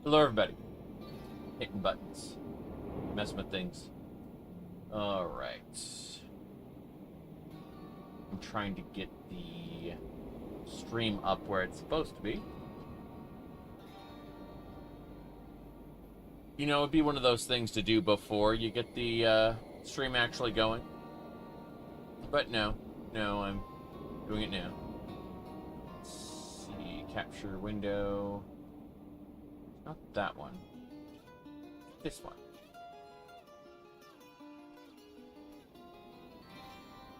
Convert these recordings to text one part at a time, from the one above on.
Hello, everybody. Hitting buttons. Messing with things. Alright. I'm trying to get the stream up where it's supposed to be. You know, it'd be one of those things to do before you get the stream actually going. But no, I'm doing it now. Let's see, capture window. Not that one. This one.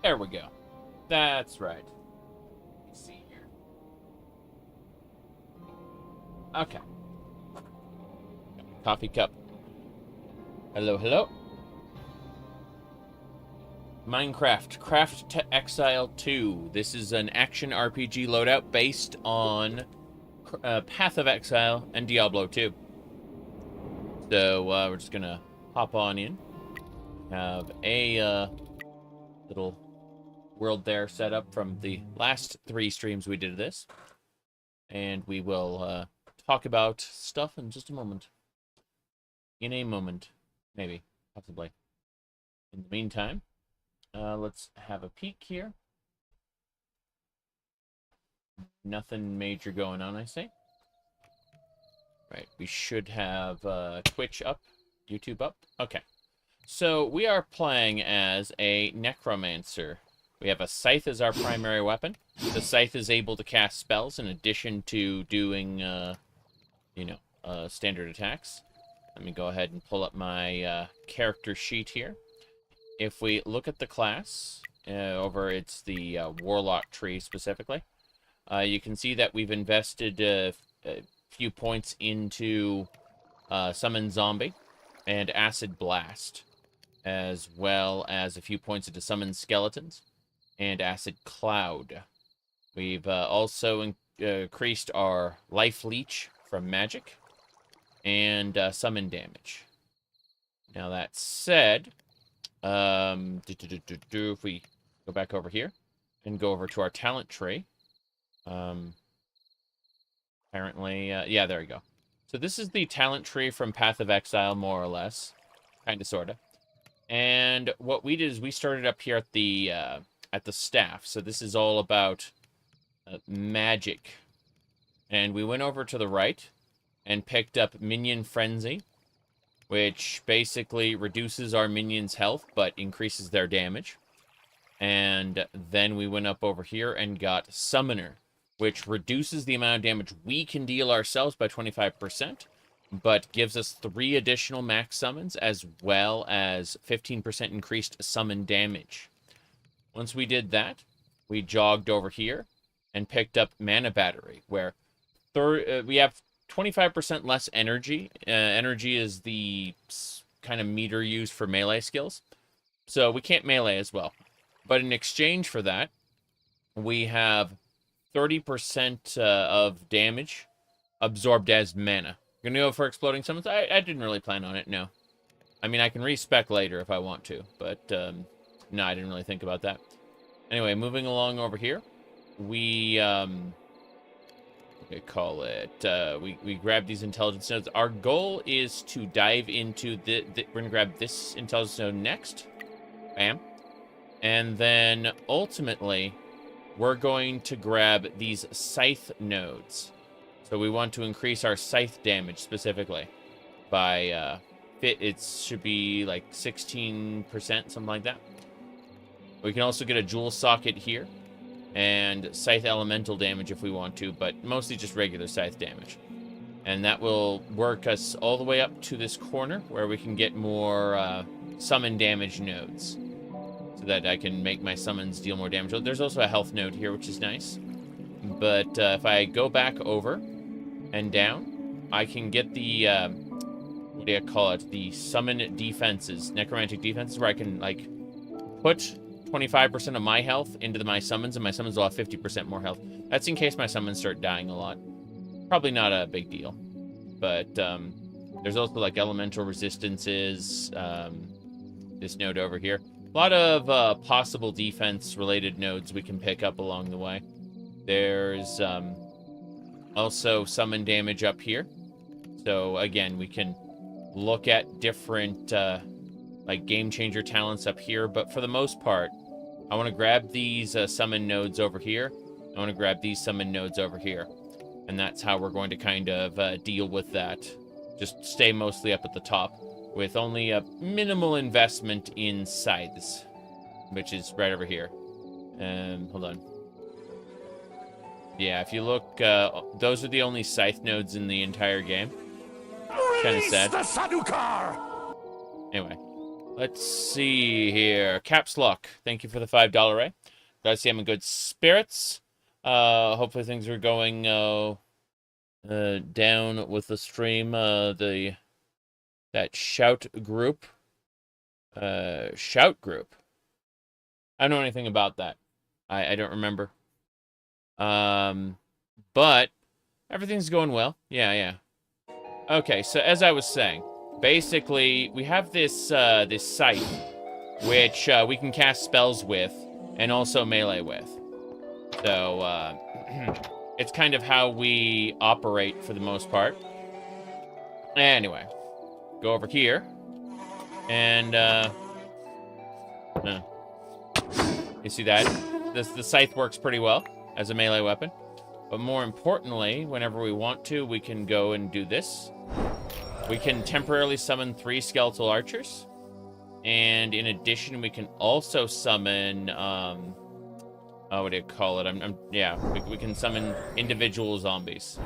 There we go. That's right. Let's see here. Okay. Coffee cup. Hello, hello. Minecraft, Craft to Exile 2. This is an action RPG loadout based on Path of Exile and Diablo 2. So we're just gonna hop on in. Have a little world there set up from the last 3 streams we did of this. And we will talk about stuff in just a moment. In a moment. Maybe. Possibly. In the meantime, let's have a peek here. Nothing major going on, I say. Right, we should have Twitch up, YouTube up. Okay. So we are playing as a Necromancer. We have a scythe as our primary weapon. The scythe is able to cast spells in addition to doing, standard attacks. Let me go ahead and pull up my character sheet here. If we look at the class, it's the Warlock tree specifically, you can see that we've invested a few points into Summon Zombie and Acid Blast, as well as a few points into Summon Skeletons and Acid Cloud. We've also increased our Life Leech from Magic and Summon Damage. Now that said, if we go back over here and go over to our talent tree, apparently, yeah, there we go. So this is the talent tree from Path of Exile, more or less, kind of, sort of. And what we did is we started up here at the staff. So this is all about magic, and we went over to the right and picked up Minion Frenzy, which basically reduces our minions' health, but increases their damage. And then we went up over here and got Summoner, which reduces the amount of damage we can deal ourselves by 25%, but gives us 3 additional max summons, as well as 15% increased summon damage. Once we did that, we jogged over here and picked up Mana Battery, where we have 25% less energy. Energy is the kind of meter used for melee skills. So we can't melee as well. But in exchange for that, we have 30% of damage absorbed as mana. You're gonna go for exploding summons? I didn't really plan on it, no. I mean, I can respec later if I want to, but no, I didn't really think about that. Anyway, moving along over here, we call it, we grab these intelligence nodes. Our goal is to dive into we're gonna grab this intelligence node next. Bam. And then ultimately, we're going to grab these scythe nodes. So we want to increase our scythe damage specifically by it should be like 16%, something like that. We can also get a jewel socket here and scythe elemental damage if we want to, but mostly just regular scythe damage. And that will work us all the way up to this corner where we can get more summon damage nodes, so that I can make my summons deal more damage. There's also a health node here, which is nice. But if I go back over and down, I can get the, what do you call it? The summon defenses, necromantic defenses, where I can, like, put 25% of my health into my summons, and my summons will have 50% more health. That's in case my summons start dying a lot. Probably not a big deal. But there's also, like, elemental resistances, this node over here. A lot of possible defense-related nodes we can pick up along the way. There's also summon damage up here. So again, we can look at different like game changer talents up here, but for the most part, I want to grab these summon nodes over here. I want to grab these summon nodes over here. And that's how we're going to kind of deal with that. Just stay mostly up at the top with only a minimal investment in scythes, which is right over here. Hold on. Yeah, if you look, those are the only scythe nodes in the entire game. Kind of sad. The Sadukar! Anyway, let's see here. Caps Lock, thank you for the $5 ray. Glad to see I'm in good spirits. Hopefully things are going down with the stream. That shout group. Shout group. I don't know anything about that. I don't remember. But everything's going well. Yeah. Okay, so as I was saying, basically we have this this scythe, which we can cast spells with, and also melee with. So it's kind of how we operate for the most part. Anyway, go over here, and you see that the scythe works pretty well as a melee weapon. But more importantly, whenever we want to, we can go and do this. We can temporarily summon 3 skeletal archers. And in addition, we can also summon, what do you call it? Yeah, we can summon individual zombies.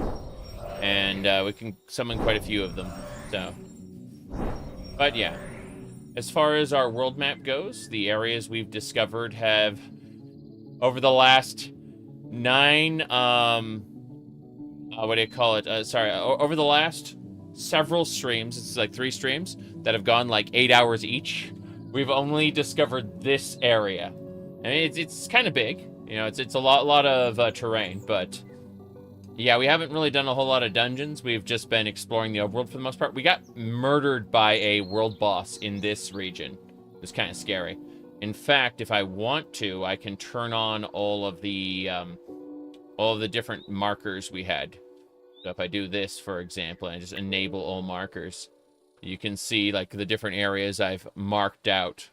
And we can summon quite a few of them, so. But yeah, as far as our world map goes, the areas we've discovered have, over the last 9, what do you call it? Over the last several streams, it's like 3 streams, that have gone like 8 hours each, we've only discovered this area. I mean, it's kind of big, you know, it's a lot of terrain, but yeah, we haven't really done a whole lot of dungeons. We've just been exploring the overworld for the most part. We got murdered by a world boss in this region. It was kind of scary. In fact, if I want to, I can turn on all of the different markers we had. So if I do this, for example, and I just enable all markers, you can see like the different areas I've marked out.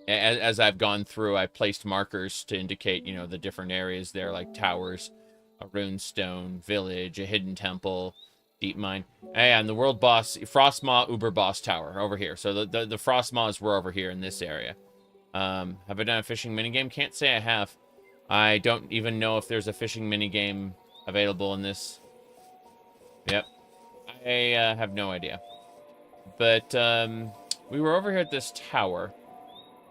As I've gone through, I placed markers to indicate, you know, the different areas there, like towers, a runestone, village, a hidden temple, deep mine. And the world boss, Frostmaw Uber Boss Tower over here. So the Frostmaws were over here in this area. Have I done a fishing minigame? Can't say I have. I don't even know if there's a fishing minigame available in this. Yep. I have no idea. But we were over here at this tower.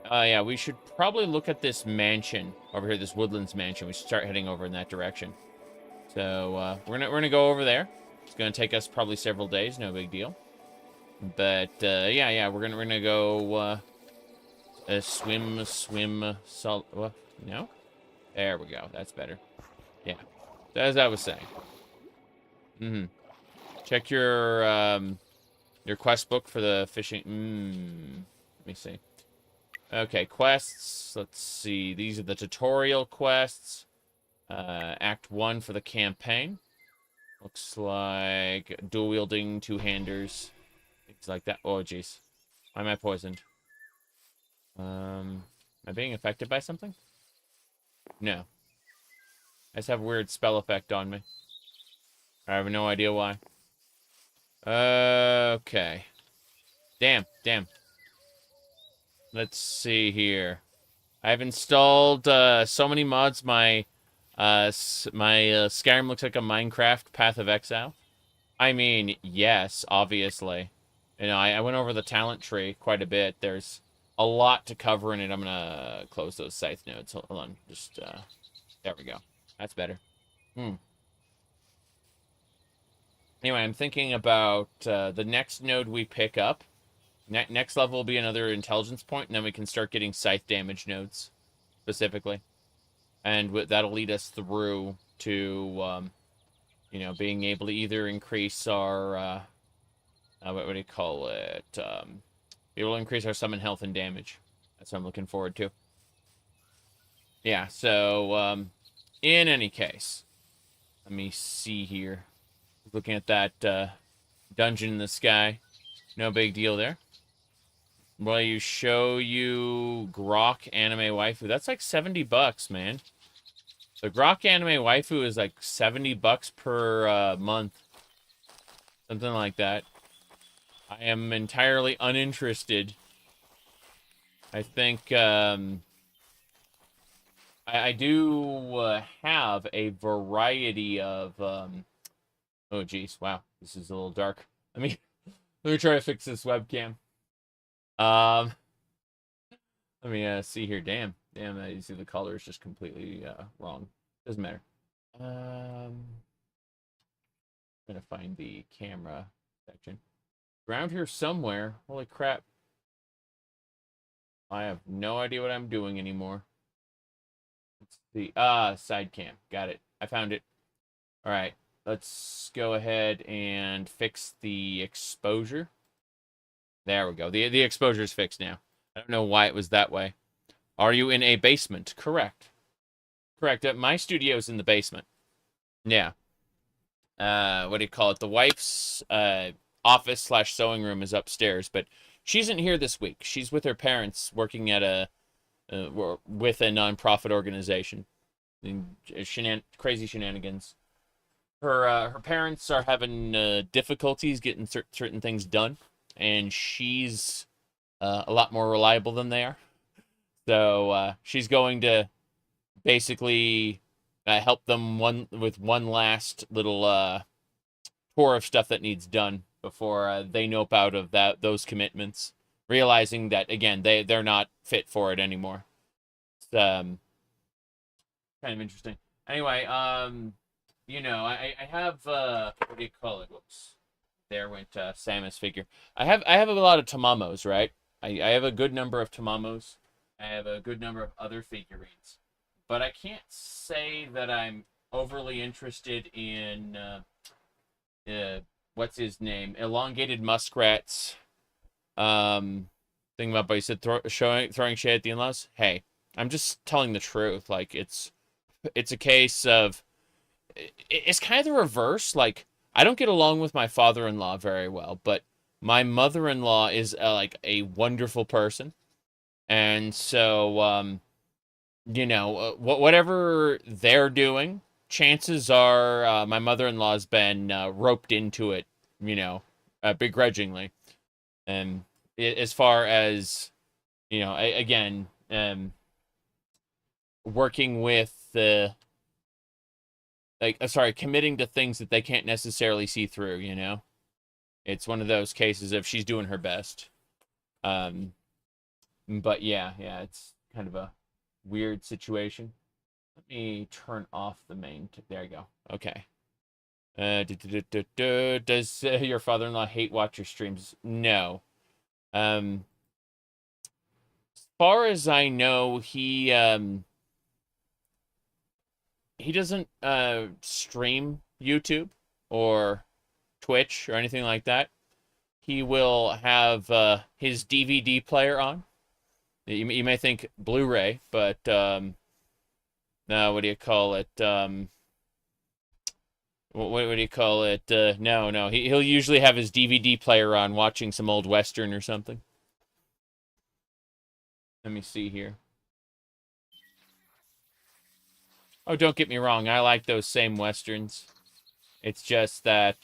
Yeah, we should probably look at this mansion over here, this Woodlands mansion. We should start heading over in that direction. So we're gonna go over there. It's gonna take us probably several days, no big deal. But yeah, we're gonna go swim, salt. What? No? There we go. That's better. Yeah. As I was saying. Check your quest book for the fishing. Let me see. Okay, quests. Let's see. These are the tutorial quests. Act 1 for the campaign. Looks like dual wielding, 2-handers. Things like that. Oh, jeez. Why am I poisoned? Am I being affected by something? No. I just have a weird spell effect on me. I have no idea why. Okay. Damn. Let's see here. I've installed so many mods. My Skyrim looks like a Minecraft Path of Exile. I mean, yes, obviously. You know, I went over the talent tree quite a bit. There's a lot to cover in it. I'm gonna close those scythe nodes. Hold on, just there we go. That's better. Anyway, I'm thinking about the next node we pick up. Next level will be another intelligence point, and then we can start getting scythe damage nodes, specifically. And that'll lead us through to, you know, being able to either increase our, what do you call it? Be able to increase our summon health and damage. That's what I'm looking forward to. Yeah, so, in any case, let me see here. Looking at that Dungeon in the sky. No big deal there. Will you show you Grok anime waifu? That's like $70, man. The Grok anime waifu is like $70 per month. Something like that. I am entirely uninterested. I think, I do have a variety of, oh, geez, wow. This is a little dark. Let me try to fix this webcam. Let me see here. Damn, you see the color is just completely wrong. Doesn't matter. I'm gonna find the camera section. Around here somewhere. Holy crap. I have no idea what I'm doing anymore. Let's see. Side cam. Got it. I found it. Alright. Let's go ahead and fix the exposure. There we go. The exposure is fixed now. I don't know why it was that way. Are you in a basement? Correct. Correct. My studio's in the basement. Yeah. What do you call it? The wife's office slash sewing room is upstairs, but she isn't here this week. She's with her parents working at with a nonprofit organization. Crazy shenanigans. Her parents are having difficulties getting certain things done, and she's a lot more reliable than they are. So she's going to basically help them with one last little tour of stuff that needs done before they nope out of those commitments, realizing that again they're not fit for it anymore. It's kind of interesting. Anyway, you know, I have what do you call it? Whoops, there went Samus figure. I have a lot of Tamamos, right? I have a good number of Tamamos. I have a good number of other figurines, but I can't say that I'm overly interested in what's his name? Elongated Muskrat's thing about, but he said throwing shade at the in-laws. Hey, I'm just telling the truth. Like it's a case of it's kind of the reverse. Like I don't get along with my father-in-law very well, but my mother-in-law is like a wonderful person, and so you know whatever they're doing, chances are my mother-in-law's been roped into it, you know, begrudgingly. And as far as, you know, again, working with the, committing to things that they can't necessarily see through, you know? It's one of those cases of she's doing her best. But yeah, it's kind of a weird situation. Let me turn off the main. There you go. Okay. Does your father-in-law hate watch your streams? No. As far as I know, he doesn't stream YouTube or Twitch or anything like that. He will have his DVD player on. You may think Blu-ray, but no, what do you call it? What do you call it? No. He'll usually have his DVD player on, watching some old Western or something. Let me see here. Oh, don't get me wrong. I like those same Westerns. It's just that,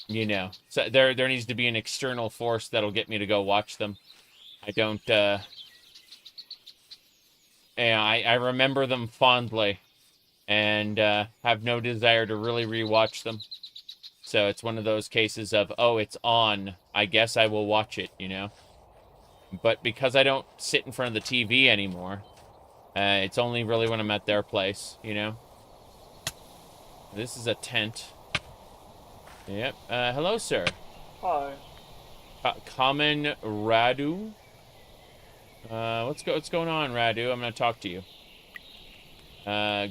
you know, so there needs to be an external force that'll get me to go watch them. I don't, yeah, I remember them fondly, and have no desire to really rewatch them. So it's one of those cases of, oh, it's on, I guess I will watch it, you know? But because I don't sit in front of the TV anymore, it's only really when I'm at their place, you know? This is a tent. Yep. Hello, sir. Hi. Common Radu. What's going on, Radu? I'm gonna talk to you.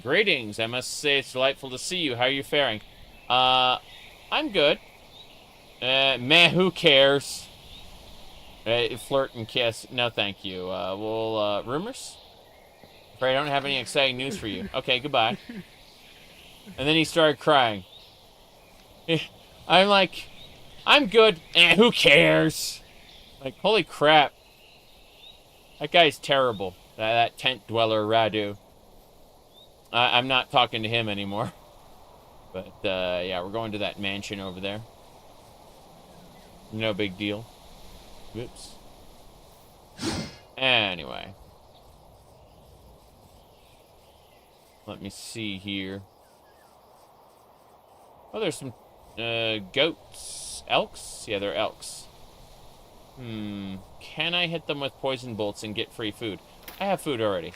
Greetings. I must say it's delightful to see you. How are you faring? I'm good. Man, who cares? Flirt and kiss. No, thank you. Rumors? Afraid I don't have any exciting news for you. Okay, goodbye. And then he started crying. I'm like, I'm good. Who cares? Like, holy crap. That guy's terrible. That tent dweller Radu. I'm not talking to him anymore. But, yeah, we're going to that mansion over there. No big deal. Whoops. Anyway. Let me see here. Oh, there's some, goats. Elks? Yeah, they're elks. Can I hit them with poison bolts and get free food? I have food already.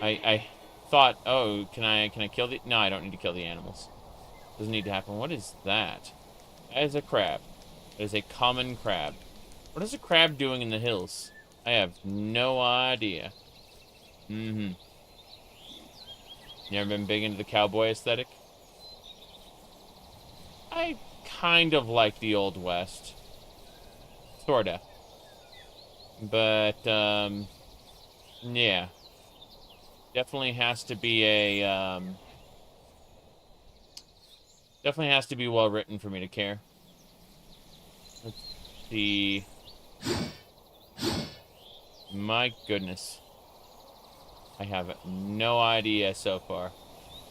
I thought, oh, can I kill the... No, I don't need to kill the animals. Doesn't need to happen. What is that? That is a crab. That is a common crab. What is a crab doing in the hills? I have no idea. You ever been big into the cowboy aesthetic? I kind of like the Old West. Sorta. But, yeah. Definitely has to be a, definitely has to be well written for me to care. Let's see. My goodness. I have no idea so far.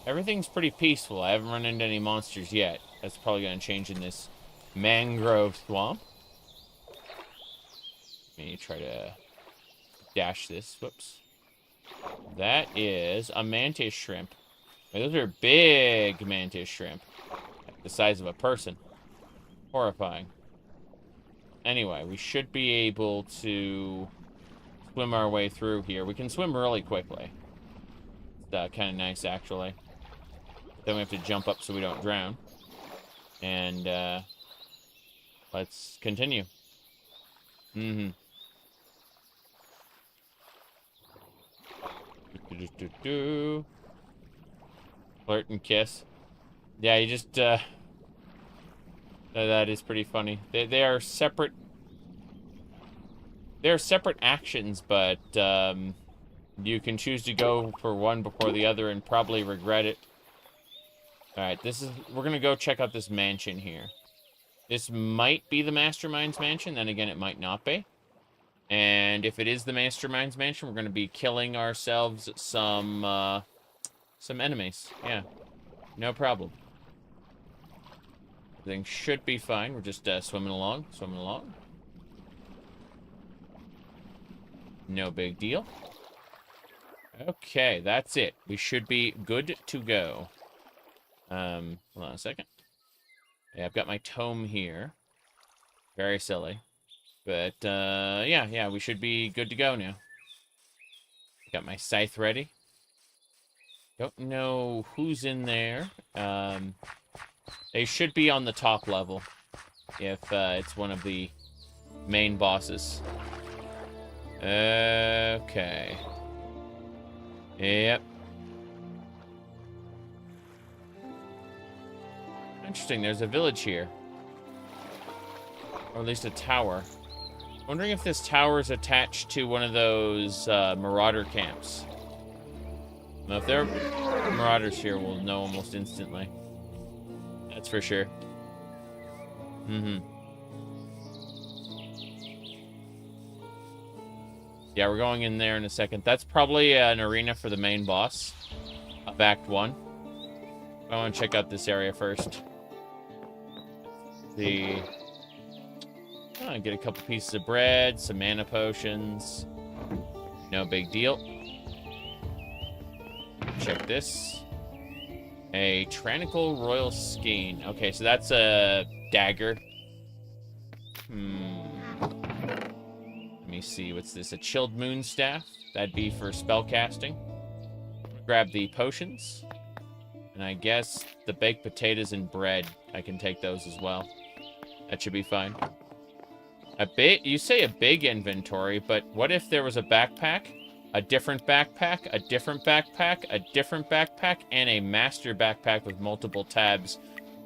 Everything's pretty peaceful. I haven't run into any monsters yet. That's probably going to change in this mangrove swamp. Let me try to dash this. Whoops. That is a mantis shrimp. Those are big mantis shrimp. Like the size of a person. Horrifying. Anyway, we should be able to swim our way through here. We can swim really quickly. It's kind of nice, actually. Then we have to jump up so we don't drown. And, let's continue. Flirt and kiss. Yeah, you just, that is pretty funny. They are separate... They're separate actions, but, you can choose to go for one before the other and probably regret it. Alright, we're gonna go check out this mansion here. This might be the Mastermind's mansion, then again, it might not be. And if it is the Mastermind's mansion, we're gonna be killing ourselves some enemies. Yeah, no problem. Everything should be fine. We're just, swimming along. No big deal. Okay, that's it. We should be good to go. Hold on a second. Yeah, I've got my tome here. Very silly. But, yeah, we should be good to go now. Got my scythe ready. Don't know who's in there. They should be on the top level. If, it's one of the main bosses. Okay. Yep. Interesting, there's a village here. Or at least a tower. Wondering if this tower is attached to one of those marauder camps. Now, if there are marauders here, we'll know almost instantly. That's for sure. Yeah, we're going in there in a second. That's probably an arena for the main boss of Act 1. I want to check out this area first. Get a couple pieces of bread, some mana potions. No big deal. Check this. A Tyrannical Royal Skein. Okay, so that's a dagger. Let me see, what's this? A Chilled Moon Staff. That'd be for spell casting. Grab the potions. And I guess the baked potatoes and bread, I can take those as well. That should be fine. You say a big inventory, but what if there was a backpack, a different backpack, a different backpack, a different backpack, and a master backpack with multiple tabs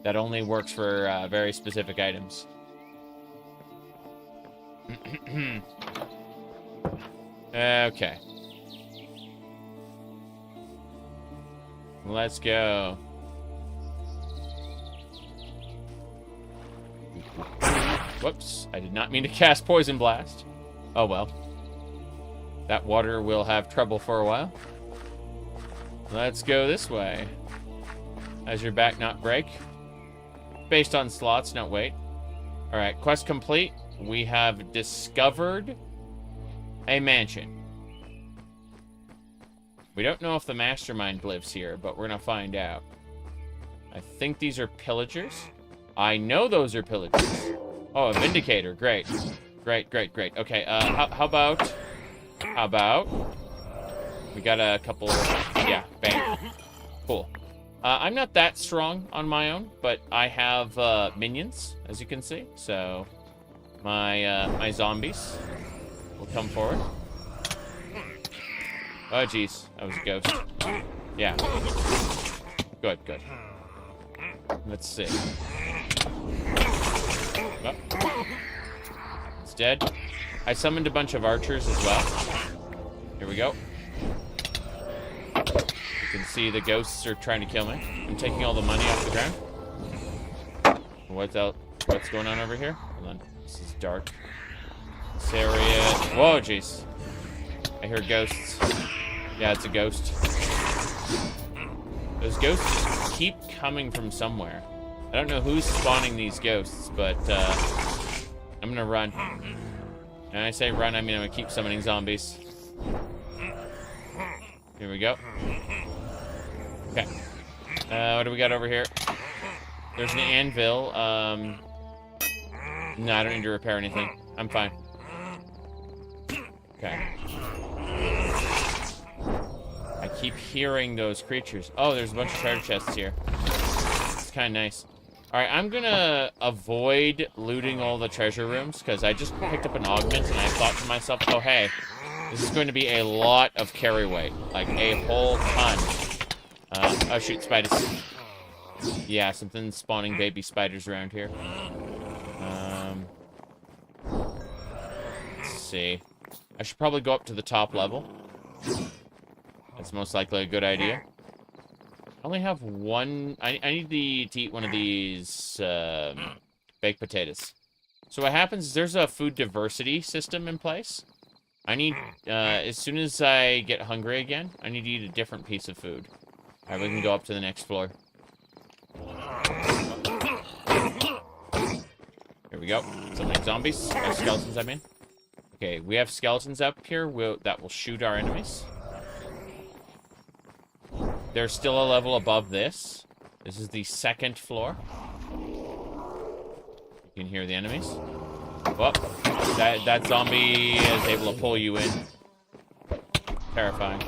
that only works for very specific items? Okay. Let's go. Whoops. I did not mean to cast Poison Blast. Oh, well. That water will have trouble for a while. Let's go this way. As your back not break. Based on slots. No, wait. Alright, quest complete. We have discovered a mansion. We don't know if the mastermind lives here, but we're gonna find out. I think these are pillagers. I know those are pillagers. Oh, a vindicator. Great. Great, great, great. Okay, how about... We got a couple... Yeah, bam. Cool. I'm not that strong on my own, but I have minions, as you can see. So, my zombies will come forward. Oh, jeez. That was a ghost. Yeah. Good, good. Let's see. Oh. It's dead. I summoned a bunch of archers as well. Here we go. You can see the ghosts are trying to kill me. I'm taking all the money off the ground. What's going on over here? Hold on. This is dark. This area... Whoa, jeez. I hear ghosts. Yeah, it's a ghost. Those ghosts keep coming from somewhere. I don't know who's spawning these ghosts, but I'm gonna run. And I say run, I mean I'm gonna keep summoning zombies. Here we go. Okay. What do we got over here? There's an anvil. No, I don't need to repair anything. I'm fine. Okay. I keep hearing those creatures. Oh, there's a bunch of treasure chests here. It's kind of nice. Alright, I'm gonna avoid looting all the treasure rooms, because I just picked up an augment, and I thought to myself, oh, hey, this is going to be a lot of carry weight. Like, a whole ton. Oh, shoot, spiders. Yeah, something's spawning baby spiders around here. Let's see. I should probably go up to the top level. That's most likely a good idea. I only have one... I need to eat one of these baked potatoes. So what happens is there's a food diversity system in place. I need... as soon as I get hungry again, I need to eat a different piece of food. Alright, we can go up to the next floor. Here we go. So many zombies. Skeletons, I mean. Okay, we have skeletons up here that will shoot our enemies. There's still a level above this. This is the second floor. You can hear the enemies. Well, that zombie is able to pull you in. Terrifying.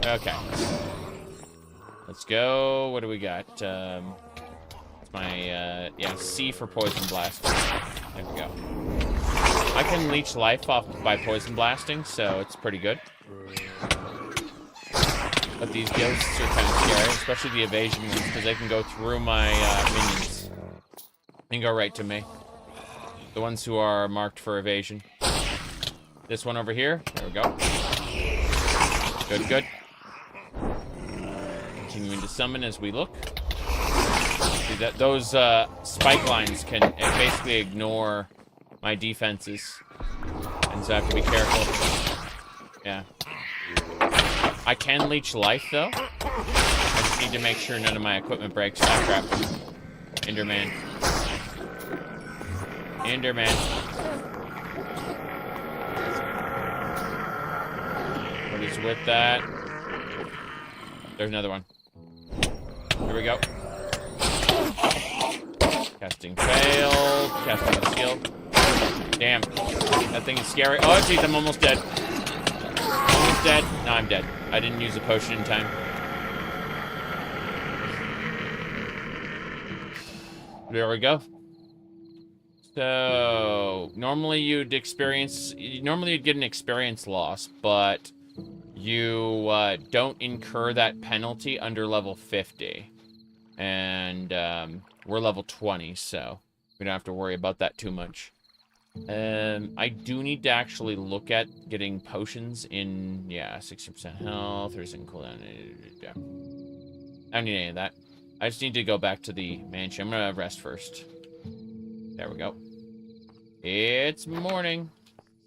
Okay. Let's go. What do we got? It's my, yeah, C for Poison Blast. There we go. I can leech life off by Poison Blasting, so it's pretty good. But these ghosts are kind of scary, especially the evasion ones, because they can go through my minions. And go right to me. The ones who are marked for evasion. This one over here. There we go. Good, good. Continuing to summon as we look. See that those spike lines can basically ignore my defenses. And so I have to be careful. Yeah. I can leech life, though. I just need to make sure none of my equipment breaks. Ah, crap. Enderman. Enderman. What is with that? There's another one. Here we go. Casting failed. Casting a skill. Damn. That thing is scary. Oh, jeez, I'm almost dead. Almost dead. No, I'm dead. I didn't use a potion in time. There we go. So, normally you'd get an experience loss, but you don't incur that penalty under level 50. And we're level 20, so we don't have to worry about that too much. I do need to actually look at getting potions in, yeah, 60% health, there's in cooldown. Yeah. I don't need any of that. I just need to go back to the mansion. I'm gonna rest first. There we go. It's morning.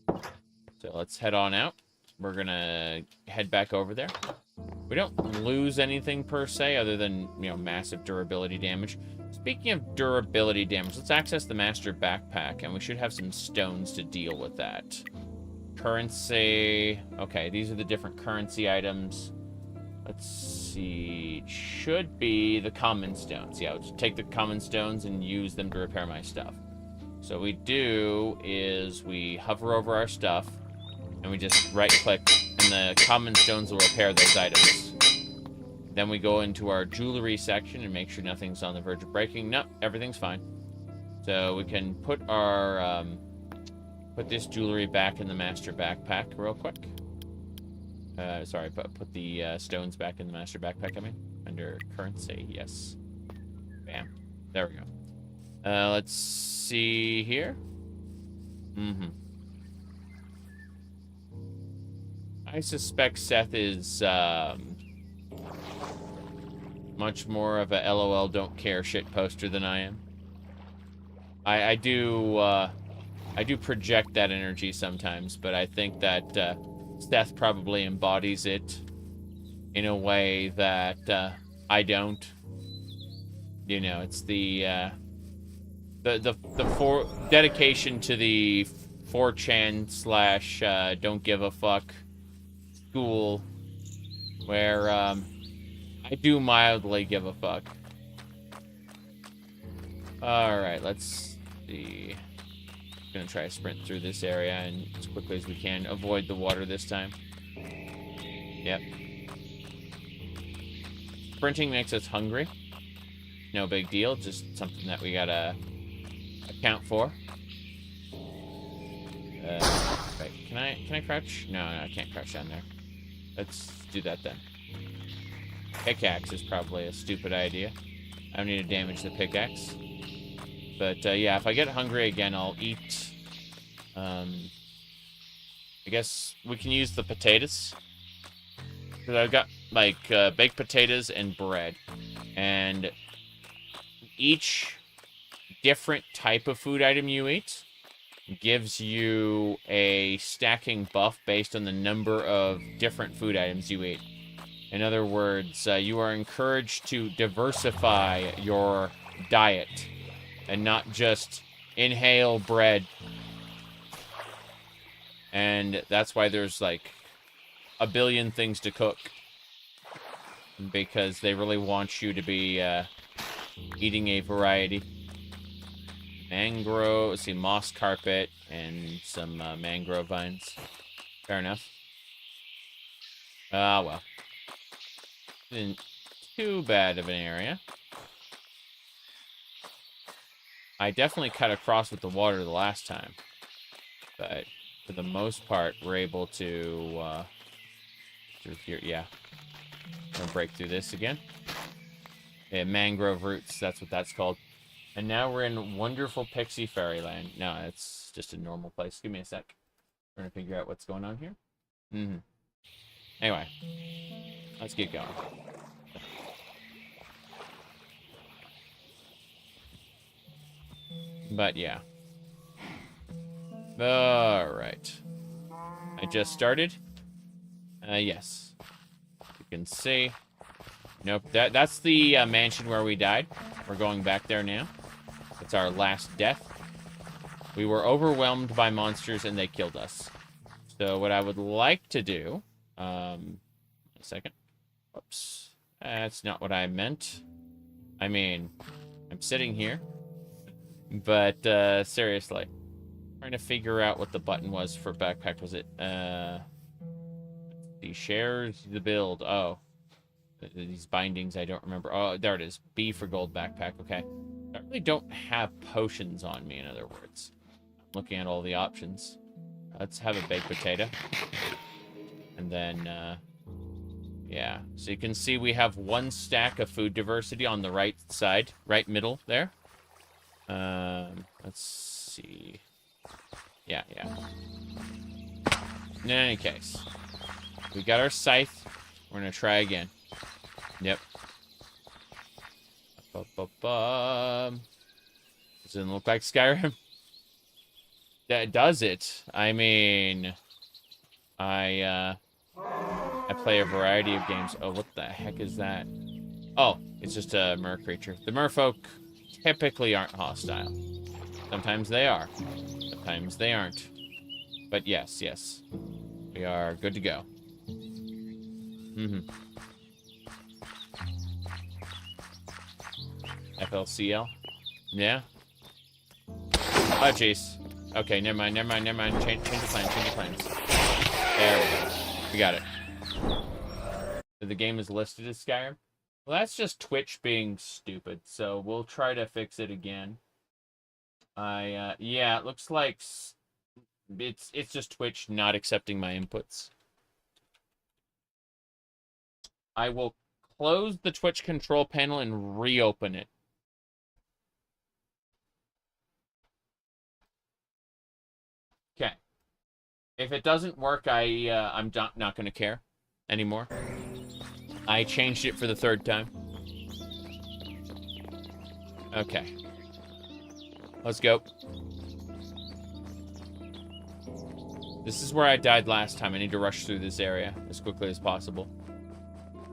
So let's head on out. We're gonna head back over there. We don't lose anything per se other than, you know, massive durability damage. Speaking of durability damage, let's access the master backpack, and we should have some stones to deal with that. Currency. Okay, these are the different currency items. Let's see. Should be the common stones. Yeah, let's take the common stones and use them to repair my stuff. So what we do is we hover over our stuff, and we just right-click, and the common stones will repair those items. Then we go into our jewelry section and make sure nothing's on the verge of breaking. Nope, everything's fine. So we can put our put this jewelry back in the master backpack real quick. Sorry, but put the stones back in the master backpack, I mean. Under currency, yes. Bam. There we go. Let's see here. I suspect Seth is much more of a LOL don't care shit poster than I am. I do project that energy sometimes, but I think that Seth probably embodies it in a way that I don't. You know, it's the dedication to the 4chan slash don't give a fuck school, where I do mildly give a fuck. Alright, let's see. Gonna try to sprint through this area and as quickly as we can avoid the water this time. Yep. Sprinting makes us hungry. No big deal, just something that we gotta account for. Wait, can I crouch? No, I can't crouch down there. Let's do that then. Pickaxe is probably a stupid idea. I don't need to damage the pickaxe. But, yeah, if I get hungry again, I'll eat. I guess we can use the potatoes. Because I've got, like, baked potatoes and bread. And each different type of food item you eat gives you a stacking buff based on the number of different food items you eat. In other words, you are encouraged to diversify your diet and not just inhale bread. And that's why there's like a billion things to cook, because they really want you to be eating a variety. Mangrove, let's see, moss carpet and some mangrove vines. Fair enough. Well. Isn't too bad of an area. I definitely cut across with the water the last time. But for the most part, we're able to through here, yeah. I'm gonna break through this again. Yeah, mangrove roots, that's what that's called. And now we're in wonderful Pixie Fairyland. No, it's just a normal place. Give me a sec. Trying to figure out what's going on here. Anyway, let's get going. But yeah. Alright. I just started. Yes. You can see. Nope, that's the mansion where we died. We're going back there now. It's our last death. We were overwhelmed by monsters and they killed us. So what I would like to do... a second. Whoops. That's not what I meant. I mean, I'm sitting here. But, seriously. Trying to figure out what the button was for backpack. Was it, the shares, the build. Oh. These bindings, I don't remember. Oh, there it is. B for gold backpack. Okay. I really don't have potions on me, in other words. Looking at all the options. Let's have a baked potato. And then, yeah. So you can see we have one stack of food diversity on the right side. Right middle there. Let's see. Yeah. In any case. We got our scythe. We're gonna try again. Yep. This Doesn't look like Skyrim. That does it. I mean, I play a variety of games. Oh, what the heck is that? Oh, it's just a mer creature. The merfolk typically aren't hostile. Sometimes they are. Sometimes they aren't. But yes, yes. We are good to go. FLCL? Yeah? Oh, jeez. Okay, never mind. Change the plans. There we go. We got it. So the game is listed as Skyrim. Well, that's just Twitch being stupid, so we'll try to fix it again. Yeah, it looks like it's just Twitch not accepting my inputs. I will close the Twitch control panel and reopen it. Okay. If it doesn't work, I'm not going to care anymore. I changed it for the 3rd time. Okay. Let's go. This is where I died last time. I need to rush through this area as quickly as possible.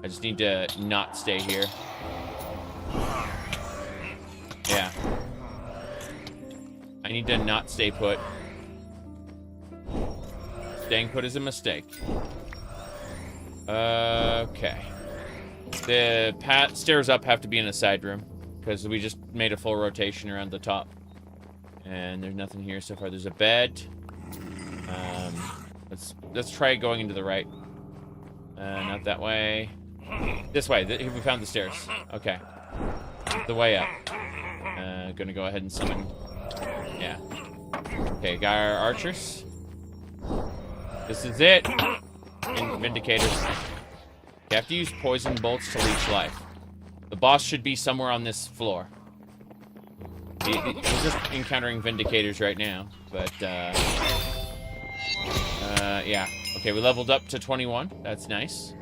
I just need to not stay here. Yeah. I need to not stay put. Staying put is a mistake. Okay. The stairs up have to be in a side room, because we just made a full rotation around the top. And there's nothing here so far. There's a bed. Let's try going into the right. Not that way. This way. We found the stairs. Okay. The way up. Gonna go ahead and summon. Yeah. Okay, got our archers. This is it. And Vindicators. You have to use poison bolts to leech life. The boss should be somewhere on this floor. He's just encountering Vindicators right now, but, yeah. Okay, we leveled up to 21. That's nice.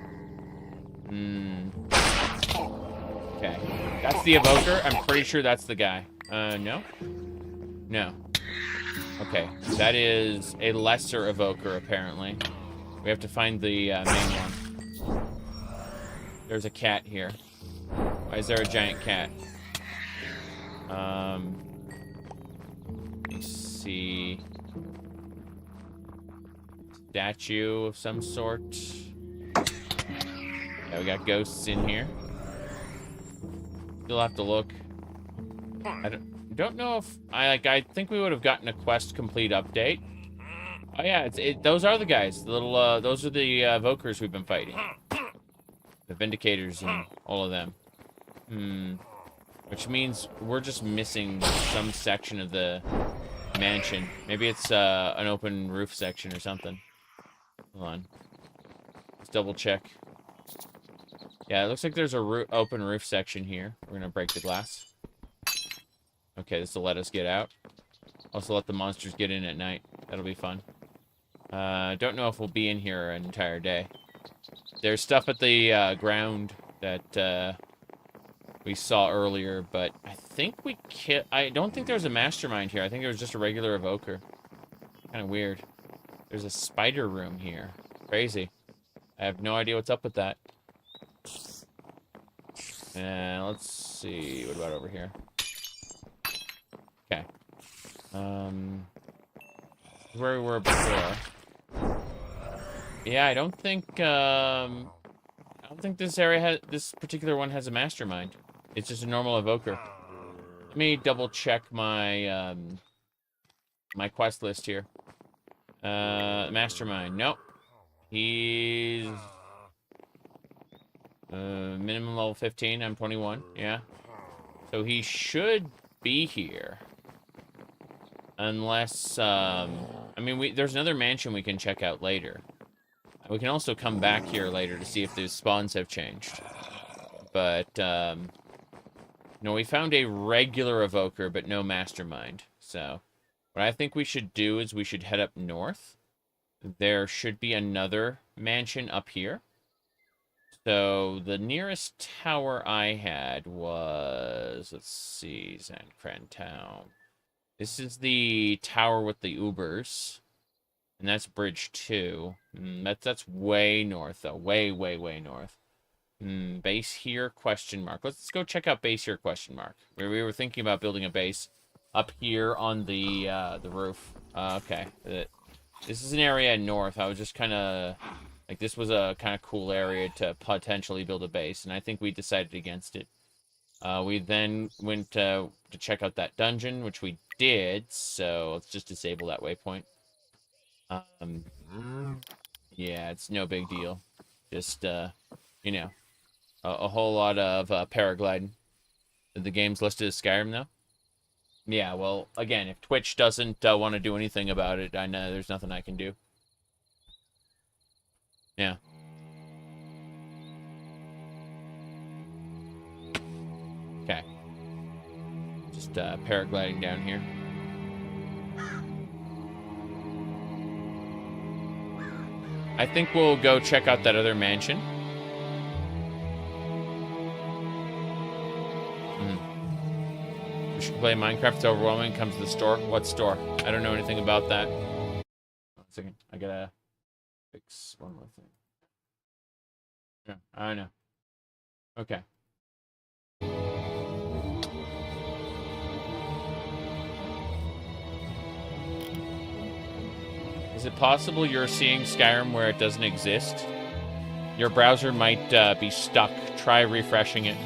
Okay. That's the Evoker. I'm pretty sure that's the guy. No? No. Okay. That is a lesser Evoker, apparently. We have to find the, main one. There's a cat here. Why is there a giant cat? Let's see. Statue of some sort. Yeah, we got ghosts in here. Still have to look. I don't know if I think we would have gotten a quest complete update. Oh yeah, those are the guys. The little those are the evokers we've been fighting. The Vindicators and all of them. Which means we're just missing some section of the mansion. Maybe it's an open roof section or something. Hold on. Let's double check. Yeah, it looks like there's a open roof section here. We're gonna break the glass. Okay, this will let us get out. Also let the monsters get in at night. That'll be fun. Don't know if we'll be in here an entire day. There's stuff at the ground that we saw earlier, but I think we I don't think there's a mastermind here. I think it was just a regular evoker. Kind of weird. There's a spider room here. Crazy. I have no idea what's up with that. Let's see. What about over here? Okay. Where we were before. Yeah, I don't think this area this particular one has a mastermind. It's just a normal evoker. Let me double check my my quest list here. Mastermind. Nope. He's minimum level 15. I'm 21. Yeah. So he should be here. Unless I mean there's another mansion we can check out later. We can also come back here later to see if the spawns have changed. But no, we found a regular evoker but no mastermind. So what I think we should do is we should head up north. There should be another mansion up here. So the nearest tower I had was, let's see, Zancran Town. This is the tower with the Ubers. And that's bridge 2. That's way north, though. Way, way, way north. Base here, question mark. Let's go check out base here, question mark. We were thinking about building a base up here on the roof. Okay. This is an area north. I was just kind of... Like, this was a kind of cool area to potentially build a base, and I think we decided against it. We then went to check out that dungeon, which we did, so let's just disable that waypoint. Yeah, it's no big deal. Just, you know, a whole lot of paragliding. The game's listed as Skyrim, though? Yeah, well, again, if Twitch doesn't want to do anything about it, I know there's nothing I can do. Yeah. Okay. Just paragliding down here. I think we'll go check out that other mansion. We should play Minecraft. It's overwhelming. Comes to the store. What store? I don't know anything about that. 1 second. I gotta fix one more thing. Yeah, I know. Okay. Is it possible you're seeing Skyrim where it doesn't exist? Your browser might be stuck. Try refreshing it.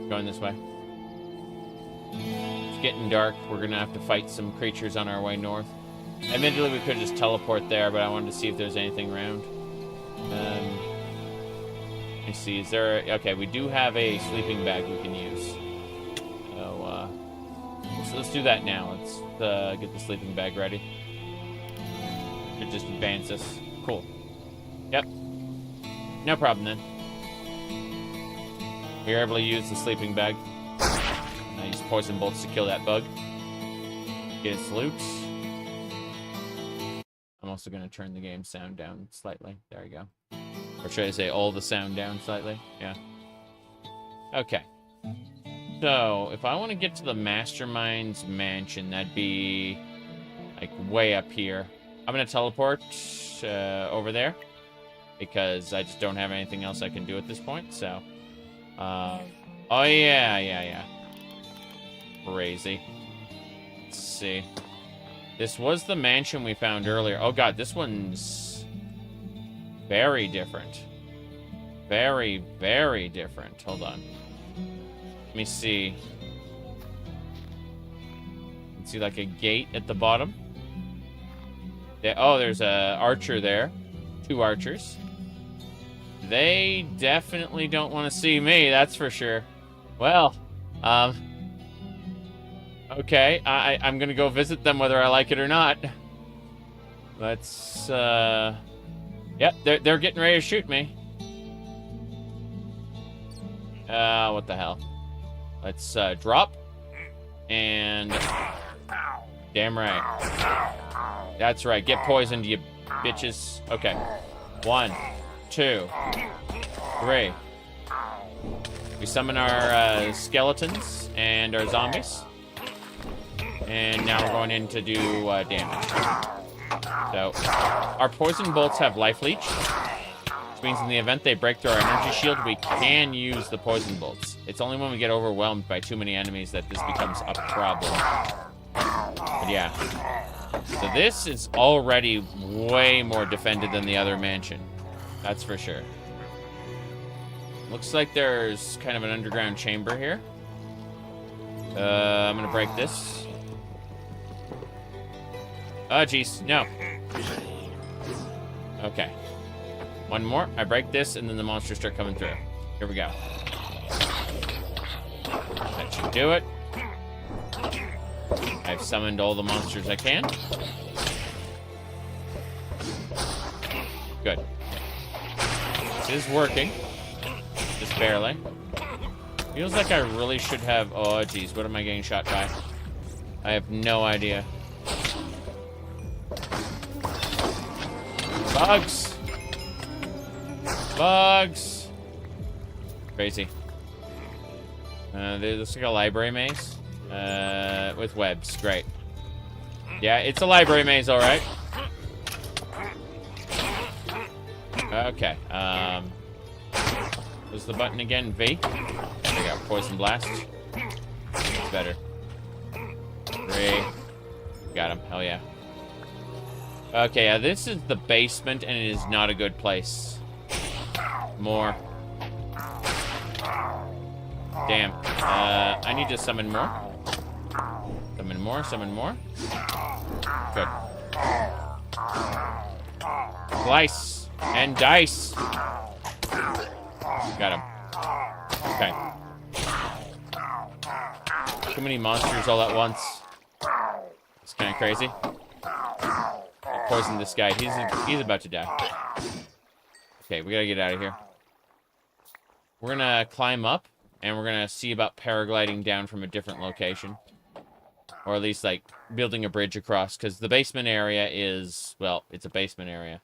Going this way. It's getting dark. We're gonna have to fight some creatures on our way north. Admittedly, we could just teleport there, but I wanted to see if there's anything around. Let me see. Is there... Okay, we do have a sleeping bag we can use. So let's do that now. Let's get the sleeping bag ready. It just advance us. Cool. Yep. No problem then. You're able to use the sleeping bag. I use poison bolts to kill that bug. Get its loot. I'm also going to turn the game sound down slightly. There we go. Or should I say all the sound down slightly? Yeah. Okay. So, if I want to get to the Mastermind's mansion, that'd be, like, way up here. I'm going to teleport over there, because I just don't have anything else I can do at this point, so... oh, yeah. Crazy. Let's see. This was the mansion we found earlier. Oh, God, this one's very different. Very, very different. Hold on. Let me see. Let's see, like a gate at the bottom. Oh, there's a archer there. 2 archers. They definitely don't want to see me, that's for sure. Well, okay, I'm gonna go visit them whether I like it or not. Let's, yep, they're getting ready to shoot me. What the hell? Let's, drop. And... Damn right. That's right, get poisoned, you bitches. Okay. 1, 2, 3. We summon our skeletons and our zombies. And now we're going in to do damage. So, our poison bolts have life leech, which means in the event they break through our energy shield, we can use the poison bolts. It's only when we get overwhelmed by too many enemies that this becomes a problem. But yeah. So this is already way more defended than the other mansion. That's for sure. Looks like there's kind of an underground chamber here. I'm gonna break this. Oh, jeez, no. Okay. One more. I break this, and then the monsters start coming through. Here we go. That should do it. I've summoned all the monsters I can. Good. This is working. Just barely. Feels like I really should have... Oh, geez. What am I getting shot by? I have no idea. Bugs! Bugs! Crazy. There looks like a library maze. With webs. Great. Yeah, it's a library maze, alright. Okay, what's the button again? V? There we go. Poison blast. Better. 3. Got him. Hell yeah. Okay, yeah, this is the basement, and it is not a good place. More. Damn. I need to summon more. Summon more, summon more. Good. Slice. And dice. Got him. Okay. Too many monsters all at once. It's kind of crazy. I poisoned this guy. He's about to die. Okay, we gotta get out of here. We're gonna climb up, and we're gonna see about paragliding down from a different location. Or at least, like, building a bridge across, because the basement area is, well, it's a basement area.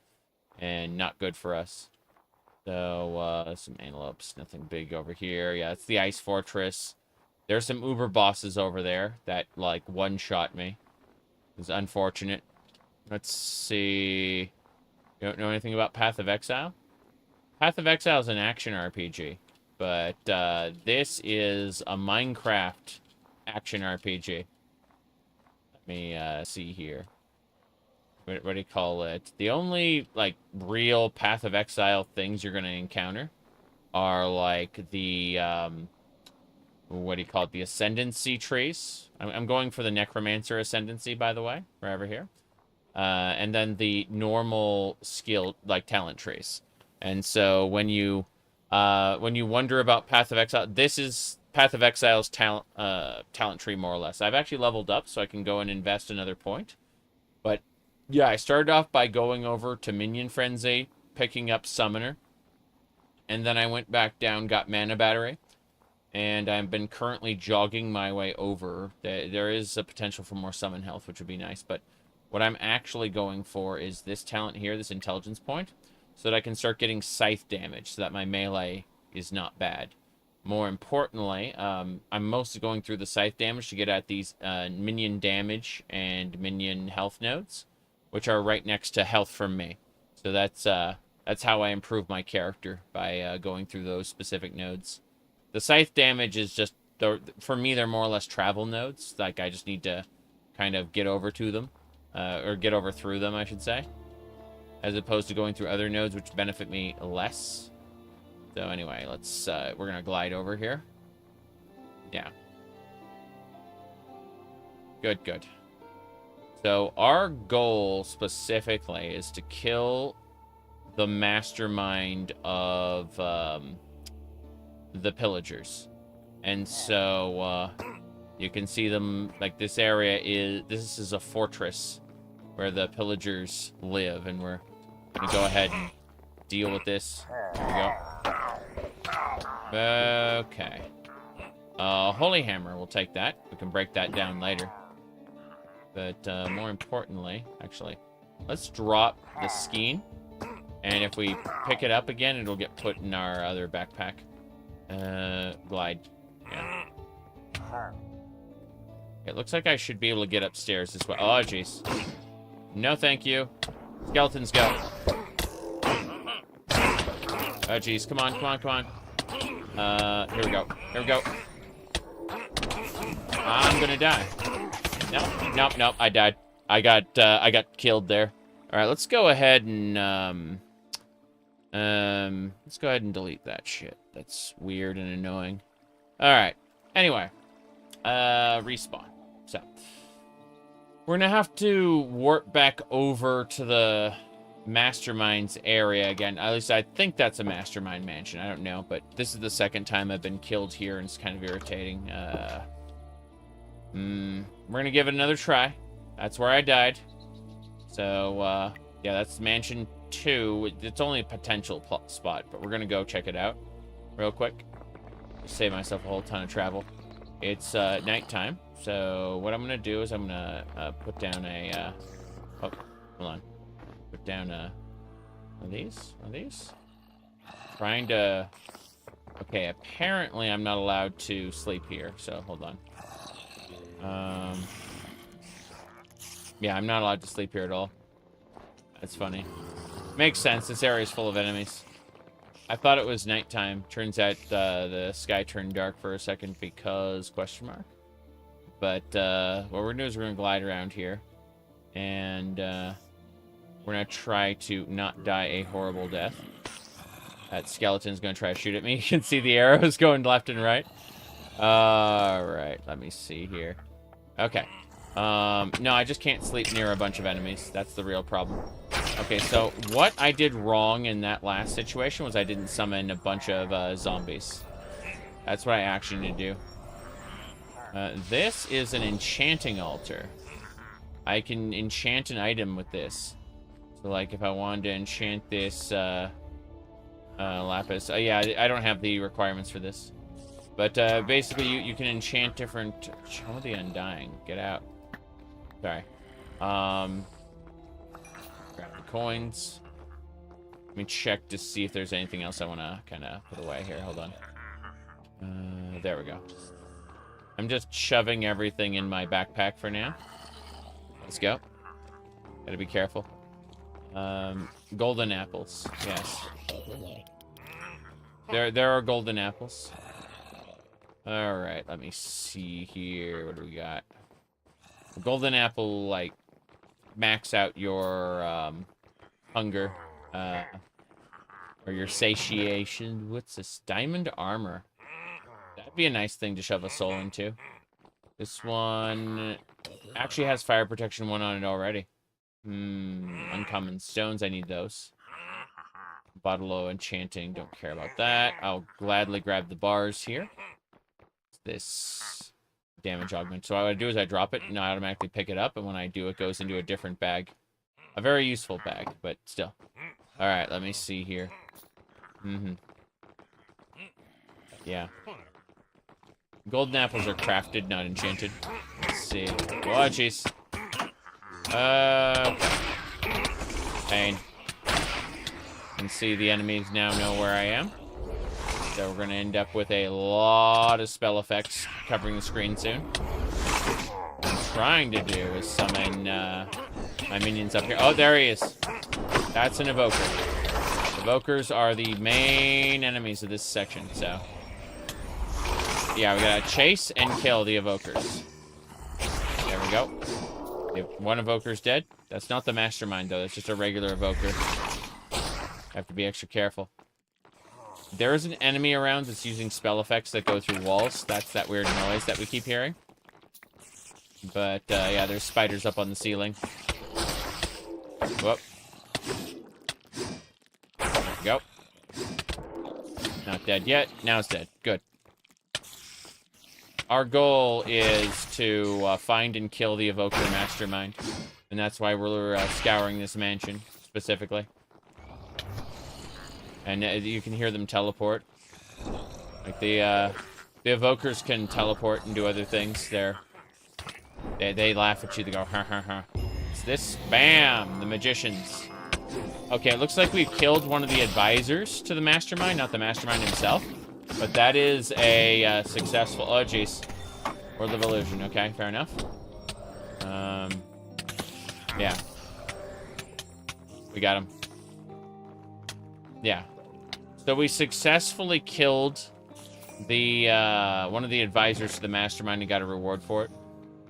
And not good for us. So, some antelopes. Nothing big over here. Yeah, it's the ice fortress. There's some uber bosses over there that, like, one-shot me. It's unfortunate. Let's see. You don't know anything about Path of Exile? Path of Exile is an action RPG. But, this is a Minecraft action RPG. Let me, see here. What do you call it? The only, like, real Path of Exile things you're going to encounter are, like, the, what do you call it? The Ascendancy trees. I'm going for the Necromancer Ascendancy, by the way. We're over here. And then the normal skill, like, talent trees. And so when you wonder about Path of Exile, this is Path of Exile's talent tree, more or less. I've actually leveled up, so I can go and invest another point. But yeah, I started off by going over to Minion Frenzy, picking up Summoner. And then I went back down, got Mana Battery. And I've been currently jogging my way over. There is a potential for more Summon Health, which would be nice. But what I'm actually going for is this talent here, this Intelligence Point. So that I can start getting Scythe damage, so that my melee is not bad. More importantly, I'm mostly going through the Scythe damage to get at these minion damage and minion health nodes, which are right next to health from me. So that's how I improve my character, by going through those specific nodes. The Scythe damage is just, for me, they're more or less travel nodes. Like, I just need to kind of get over to them, or get over through them, I should say, as opposed to going through other nodes, which benefit me less. So anyway, let's, we're gonna glide over here. Yeah. Good, good. So our goal specifically is to kill the mastermind of the pillagers. And so you can see them, like, this is a fortress where the pillagers live, and we're gonna go ahead and deal with this. There we go. Okay. Holy Hammer, we'll take that. We can break that down later. But more importantly, actually, let's drop the skein. And if we pick it up again, it'll get put in our other backpack. Glide. Yeah. It looks like I should be able to get upstairs this way. Oh, jeez. No, thank you. Skeletons go. Oh, jeez. Come on, come on, come on. Here we go. Here we go. I'm gonna die. Nope, nope, nope. I died. I got killed there. All right, let's go ahead and let's go ahead and delete that shit. That's weird and annoying. All right. Anyway, respawn. So we're gonna have to warp back over to the Mastermind's area again. At least I think that's a Mastermind mansion. I don't know, but this is the second time I've been killed here, and it's kind of irritating. We're gonna give it another try. That's where I died. So, yeah, that's Mansion 2. It's only a potential spot, but we're gonna go check it out real quick. Save myself a whole ton of travel. It's nighttime, so what I'm gonna do is I'm gonna put down a oh, hold on. Put down one of these. Trying to Okay, apparently I'm not allowed to sleep here, so hold on. Yeah, I'm not allowed to sleep here at all. That's funny. Makes sense. This area is full of enemies. I thought it was nighttime. Turns out the sky turned dark for a second because question mark. But what we're gonna do is we're gonna glide around here, and we're gonna try to not die a horrible death. That skeleton's gonna try to shoot at me. You can see the arrows going left and right. All right, let me see here. Okay. No, I just can't sleep near a bunch of enemies. That's the real problem. Okay, so what I did wrong in that last situation was I didn't summon a bunch of zombies. That's what I actually need to do. This is an enchanting altar. I can enchant an item with this. So, like, if I wanted to enchant this lapis... yeah, I don't have the requirements for this. But basically, you can enchant different... Show the Undying. Get out. Sorry. Grab the coins. Let me check to see if there's anything else I want to kind of put away here. Hold on. There we go. I'm just shoving everything in my backpack for now. Let's go. Gotta be careful. Golden apples. Yes. There are golden apples. Alright, let me see here. What do we got? Golden apple, like, max out your hunger. Or your satiation. What's this? Diamond armor. That'd be a nice thing to shove a soul into. This one actually has fire protection 1 on it already. Uncommon stones, I need those. Bottle of enchanting, don't care about that. I'll gladly grab the bars here. This damage augment. So what I do is I drop it and I automatically pick it up, and when I do, it goes into a different bag. A very useful bag, but still. Alright, let me see here. Yeah. Golden apples are crafted, not enchanted. Let's see. Oh, jeez. Pain. You can see the enemies now know where I am. So we're going to end up with a lot of spell effects covering the screen soon. What I'm trying to do is summon my minions up here. Oh, there he is. That's an evoker. Evokers are the main enemies of this section, so... Yeah, we gotta chase and kill the evokers. There we go. One evoker's dead. That's not the mastermind, though. That's just a regular evoker. Have to be extra careful. There is an enemy around that's using spell effects that go through walls. That's that weird noise that we keep hearing. But, yeah, there's spiders up on the ceiling. Whoop. There we go. Not dead yet. Now it's dead. Good. Our goal is to find and kill the Evoker Mastermind. And that's why we're scouring this mansion, specifically. And you can hear them teleport. Like, the Evokers can teleport and do other things. They laugh at you. They go, ha ha ha. It's this. Bam! The magicians. Okay, it looks like we've killed one of the advisors to the Mastermind, not the Mastermind himself. But that is a successful... Oh, jeez. World of Illusion. Okay, fair enough. Yeah. We got him. Yeah. So we successfully killed the one of the advisors to the Mastermind and got a reward for it.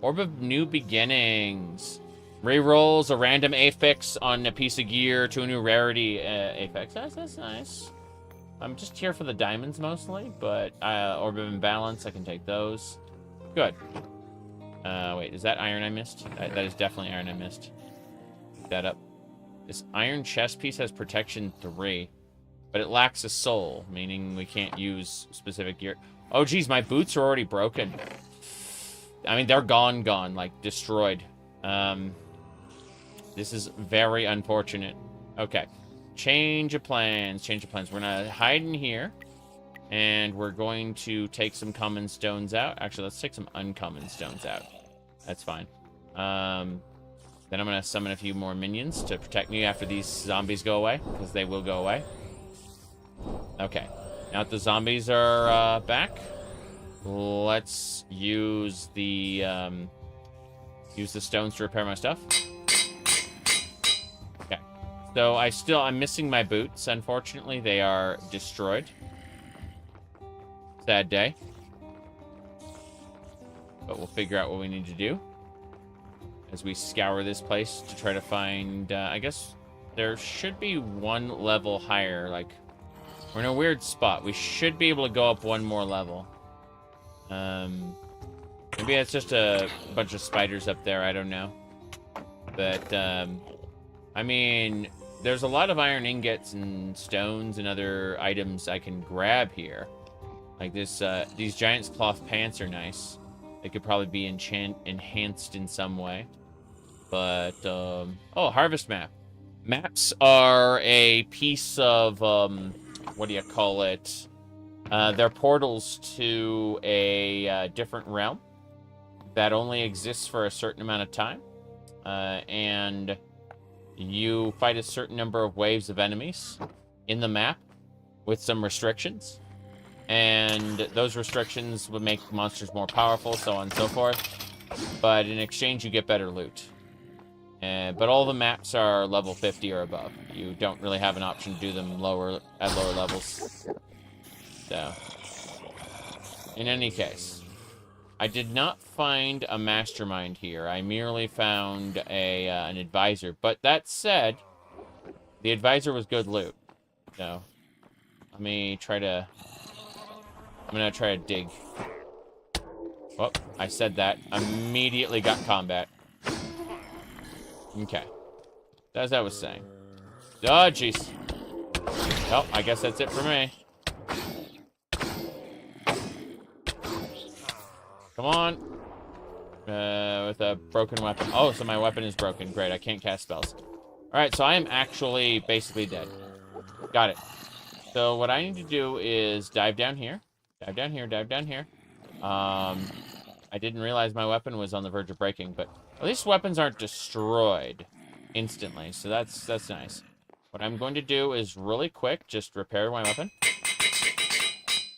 Orb of New Beginnings. Rerolls a random affix on a piece of gear to a new rarity affix. That's nice. I'm just here for the diamonds mostly, but Orb of Imbalance, I can take those. Good. Wait, is that iron I missed? That is definitely iron I missed. Pick that up. This iron chest piece has protection 3, but it lacks a soul, meaning we can't use specific gear. Oh, geez, my boots are already broken. I mean, they're gone, like, destroyed. This is very unfortunate. Okay. Change of plans. We're gonna hide in here. And we're going to take some common stones out. Actually, let's take some uncommon stones out. That's fine. Then I'm gonna summon a few more minions to protect me after these zombies go away. Because they will go away. Okay. Now that the zombies are back, let's use the stones to repair my stuff. Okay. So I'm missing my boots. Unfortunately, they are destroyed. Sad day. But we'll figure out what we need to do as we scour this place to try to find, I guess there should be one level higher. Like, we're in a weird spot. We should be able to go up one more level. Maybe it's just a bunch of spiders up there. I don't know. But, I mean, there's a lot of iron ingots and stones and other items I can grab here. Like this, these giant's cloth pants are nice. They could probably be enhanced in some way. But, oh, harvest map. Maps are a piece of, what do you call it? They're portals to a different realm that only exists for a certain amount of time. And you fight a certain number of waves of enemies in the map with some restrictions. And those restrictions would make monsters more powerful, so on and so forth. But in exchange, you get better loot. But all the maps are level 50 or above. You don't really have an option to do them at lower levels. So, in any case, I did not find a mastermind here. I merely found an advisor. But that said, the advisor was good loot. So, let me try to... I'm gonna try to dig. Oh, I said that. Immediately got combat. Okay. As I was saying. Oh, jeez. Oh, I guess that's it for me. Come on. With a broken weapon. Oh, so my weapon is broken. Great, I can't cast spells. Alright, so I am actually basically dead. Got it. So what I need to do is dive down here. Dive down here, dive down here. I didn't realize my weapon was on the verge of breaking, but at least weapons aren't destroyed instantly, so that's nice. What I'm going to do is really quick, just repair my weapon.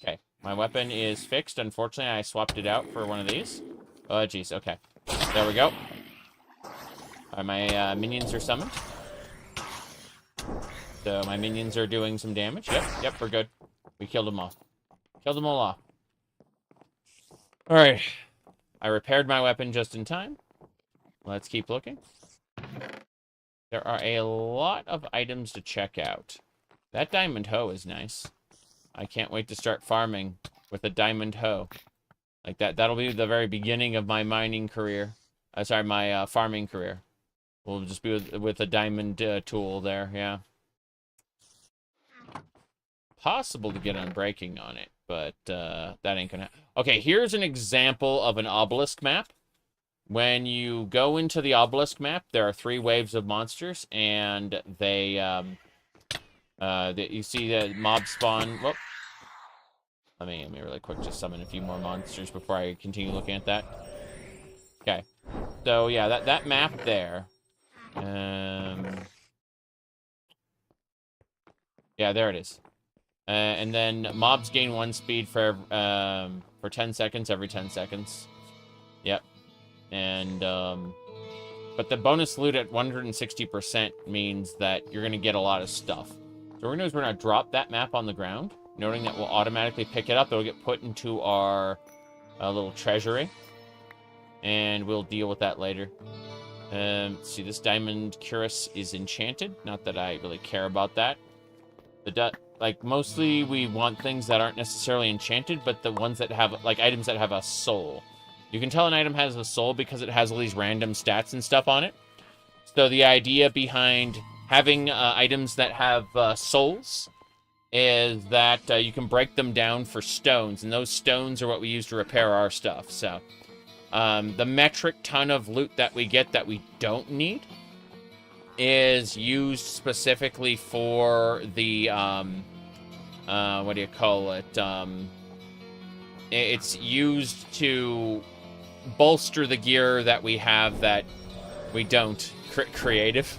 Okay, my weapon is fixed. Unfortunately, I swapped it out for one of these. Oh, jeez, okay. There we go. All right, my minions are summoned. So my minions are doing some damage. Yep, we're good. We killed them all. Killed them all off. Alright. I repaired my weapon just in time. Let's keep looking. There are a lot of items to check out. That diamond hoe is nice. I can't wait to start farming with a diamond hoe. Like that'll be the very beginning of my mining career. Sorry, my farming career. We'll just be with a diamond tool there, yeah. Possible to get unbreaking on it, but that ain't gonna... Okay, here's an example of an obelisk map. When you go into the obelisk map, there are 3 waves of monsters, and they, you see the mob spawn... Whoop. Let me really quick just summon a few more monsters before I continue looking at that. Okay. So, yeah, that map there... yeah, there it is. And then mobs gain 1 speed for 10 seconds every 10 seconds. Yep. And, but the bonus loot at 160% means that you're going to get a lot of stuff. So what we're going to do is we're going to drop that map on the ground, noting that we'll automatically pick it up. It'll get put into our little treasury. And we'll deal with that later. See, this diamond cuirass is enchanted. Not that I really care about that. Like, mostly we want things that aren't necessarily enchanted, but the ones that have, like, items that have a soul. You can tell an item has a soul because it has all these random stats and stuff on it. So the idea behind having items that have souls is that you can break them down for stones, and those stones are what we use to repair our stuff. So the metric ton of loot that we get that we don't need is used specifically for the, what do you call it? It's used to bolster the gear that we have that we don't. Creative.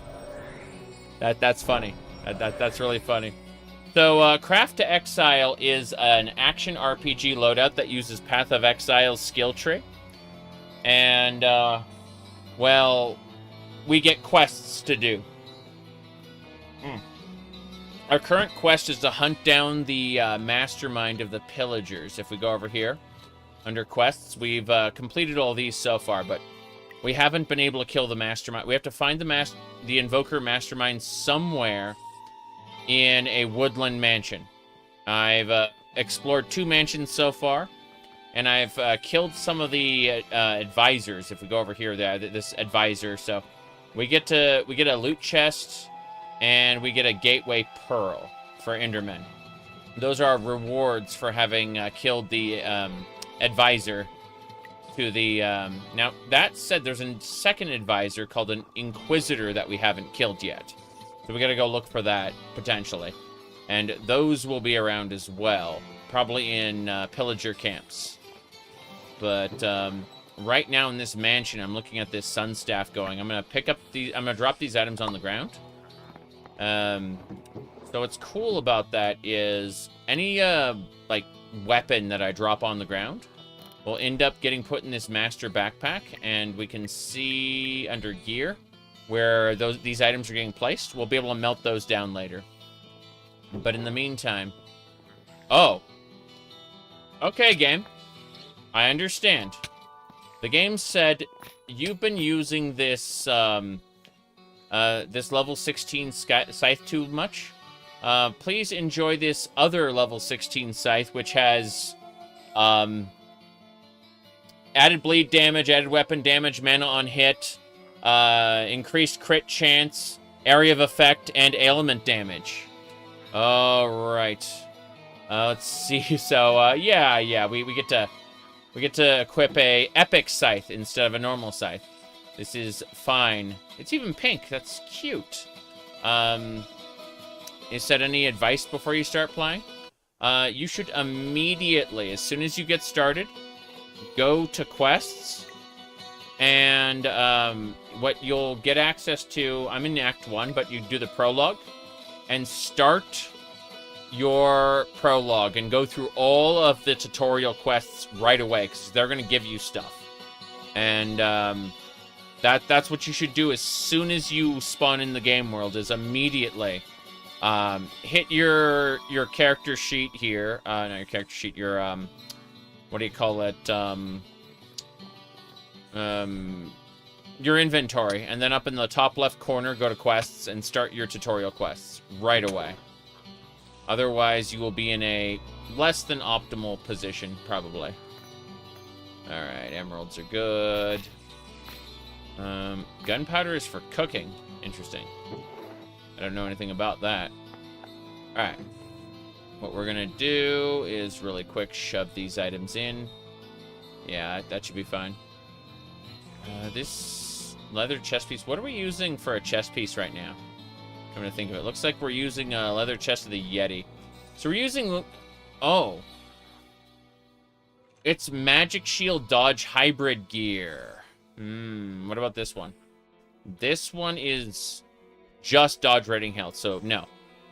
That's funny. That's really funny. So, Craft to Exile is an action RPG loadout that uses Path of Exile's skill tree. And, well, we get quests to do. Our current quest is to hunt down the mastermind of the pillagers. If we go over here, under quests, we've completed all these so far, but we haven't been able to kill the mastermind. We have to find the Invoker mastermind somewhere in a woodland mansion. I've explored 2 mansions so far, and I've killed some of the advisors. If we go over here, this advisor, so we get a loot chest, and we get a gateway pearl for Endermen. Those are our rewards for having killed the advisor to the... Now, that said, there's a second advisor called an Inquisitor that we haven't killed yet. So we gotta go look for that, potentially. And those will be around as well. Probably in pillager camps. But right now in this mansion, I'm looking at this sun staff going. I'm gonna drop these items on the ground. So what's cool about that is any, like, weapon that I drop on the ground will end up getting put in this master backpack, and we can see under gear where these items are getting placed. We'll be able to melt those down later. But in the meantime... Oh. Okay, game. I understand. The game said you've been using this, this level 16 scythe too much. Please enjoy this other level 16 scythe, which has added bleed damage, added weapon damage, mana on hit, increased crit chance, area of effect, and ailment damage. Alright. Let's see. So, yeah, we get to equip a epic scythe instead of a normal scythe. This is fine. It's even pink. That's cute. Is that any advice before you start playing? You should immediately, as soon as you get started, go to quests. And what you'll get access to, I'm in Act 1, but you do the prologue. And start your prologue and go through all of the tutorial quests right away, because they're going to give you stuff. And that's what you should do as soon as you spawn in the game world, is immediately hit your character sheet here. Not your character sheet, your what do you call it? Your inventory, and then up in the top left corner, go to quests and start your tutorial quests right away. Otherwise, you will be in a less than optimal position, probably. Alright, emeralds are good. Gunpowder is for cooking. Interesting. I don't know anything about that. Alright. What we're gonna do is really quick shove these items in. Yeah, that should be fine. This leather chest piece. What are we using for a chest piece right now? I'm gonna think of it. Looks like we're using a leather chest of the Yeti. So we're using... Oh. It's Magic Shield Dodge Hybrid Gear. What about this one? This one is just Dodge Rating Health, so no.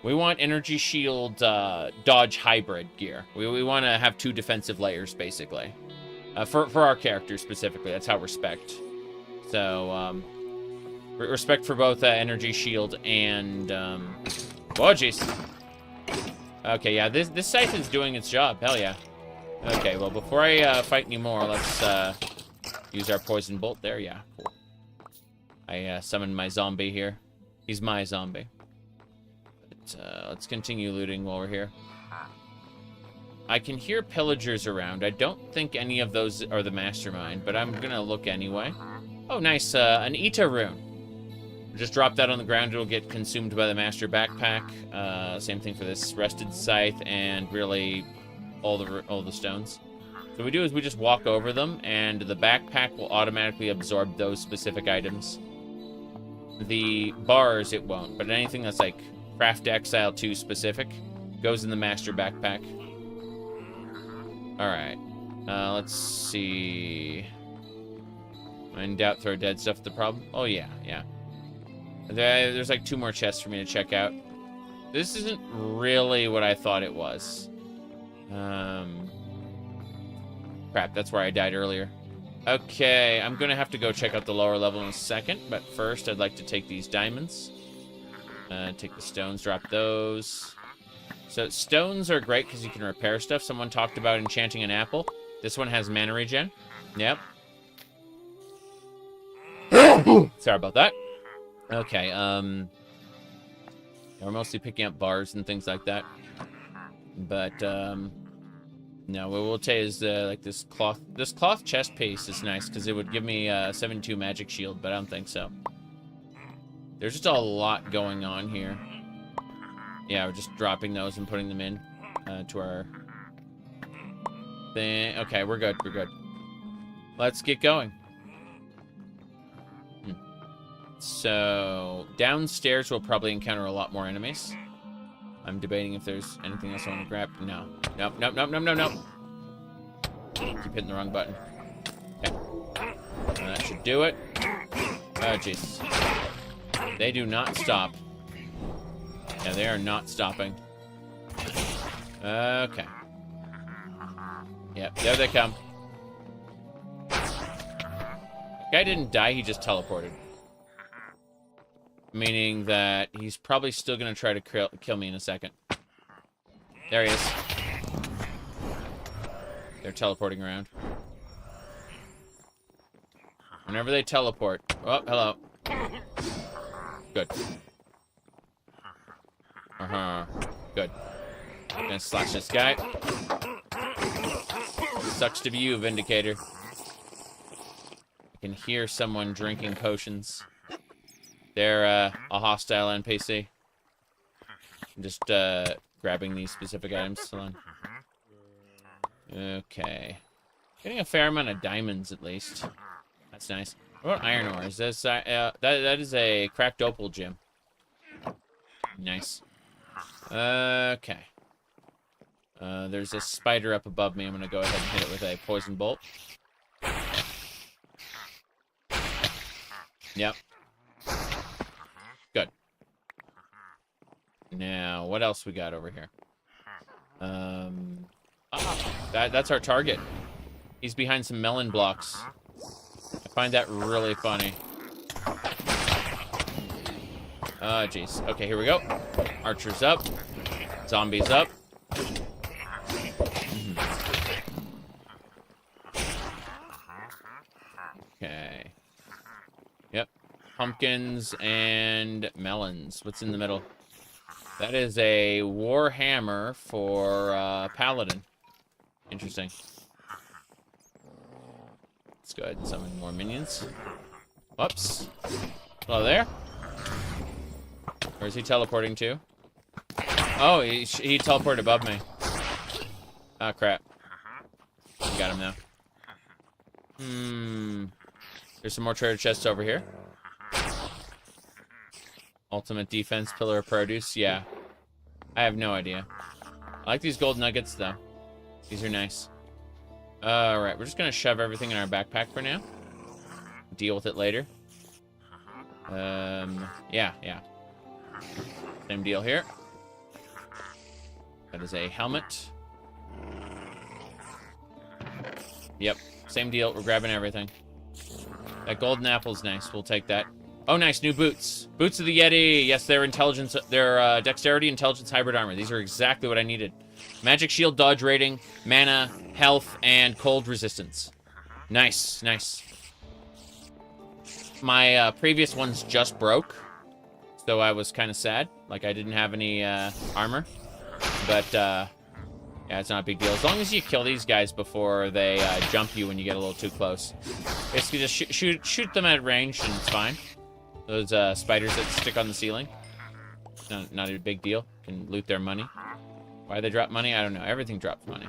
We want Energy Shield Dodge Hybrid Gear. We want to have 2 defensive layers, basically. For our characters, specifically. That's how respect. So, respect for both Energy Shield and... Oh, jeez. Okay, yeah, this scythe is doing its job. Hell yeah. Okay, well, before I fight anymore, let's use our Poison Bolt there. Yeah, cool. I summoned my zombie here. He's my zombie. But, let's continue looting while we're here. I can hear pillagers around. I don't think any of those are the mastermind, but I'm gonna look anyway. Oh, nice. An Ita rune. Just drop that on the ground. It'll get consumed by the master backpack. Same thing for this rested scythe and really all the stones. So what we do is we just walk over them, and the backpack will automatically absorb those specific items. The bars, it won't, but anything that's like Craft Exile 2 specific goes in the master backpack. Alright. Let's see. In doubt, throw dead stuff at the problem. Oh, yeah, yeah. There's like 2 more chests for me to check out. This isn't really what I thought it was. Crap, that's where I died earlier. Okay, I'm gonna have to go check out the lower level in a second, but first I'd like to take these diamonds. Take the stones, drop those. So stones are great because you can repair stuff. Someone talked about enchanting an apple. This one has mana regen. Yep. Sorry about that. Okay, we're mostly picking up bars and things like that. But, no, what we'll take is, like, this cloth chest piece is nice, because it would give me a 7-2 magic shield, but I don't think so. There's just a lot going on here. Yeah, we're just dropping those and putting them in, to our thing. Okay, we're good, we're good. Let's get going. So, downstairs we'll probably encounter a lot more enemies. I'm debating if there's anything else I want to grab. No. Nope, nope, nope, nope, nope, nope. Keep hitting the wrong button. Okay. That should do it. Oh, Jesus. They do not stop. Yeah, they are not stopping. Okay. Yep, there they come. Guy didn't die, he just teleported. Meaning that he's probably still going to try to kill me in a second. There he is. They're teleporting around. Whenever they teleport... Oh, hello. Good. Good. I'm gonna slash this guy. Sucks to be you, Vindicator. I can hear someone drinking potions. They're a hostile NPC. I'm just grabbing these specific items. Hold on. Okay. Getting a fair amount of diamonds, at least. That's nice. What about iron ore? Is this, that is a cracked opal gem. Nice. Okay. There's a spider up above me. I'm gonna go ahead and hit it with a poison bolt. Yep. Good. Now, what else we got over here? That's our target. He's behind some melon blocks. I find that really funny. Oh, jeez. Okay, here we go. Archers up. Zombies up. Okay. Yep. Pumpkins and melons. What's in the middle? That is a war hammer for Paladin. Interesting. Let's go ahead and summon more minions. Whoops. Hello there. Where's he teleporting to? Oh, he teleported above me. Oh, crap. Got him now. There's some more treasure chests over here. Ultimate defense, pillar of produce. Yeah. I have no idea. I like these gold nuggets, though. These are nice. Alright, we're just gonna shove everything in our backpack for now. Deal with it later. Yeah. Same deal here. That is a helmet. Yep, same deal. We're grabbing everything. That golden apple's nice. We'll take that. Oh, nice. New boots. Boots of the Yeti. Yes, they're intelligence. They're dexterity, intelligence, hybrid armor. These are exactly what I needed. Magic shield, dodge rating, mana, health, and cold resistance. Nice, nice. My previous ones just broke, so I was kind of sad. Like, I didn't have any armor. But, yeah, it's not a big deal. As long as you kill these guys before they jump you when you get a little too close. Basically, just shoot them at range, and it's fine. Those spiders that stick on the ceiling. Not a big deal. Can loot their money. Why they drop money? I don't know. Everything drops money.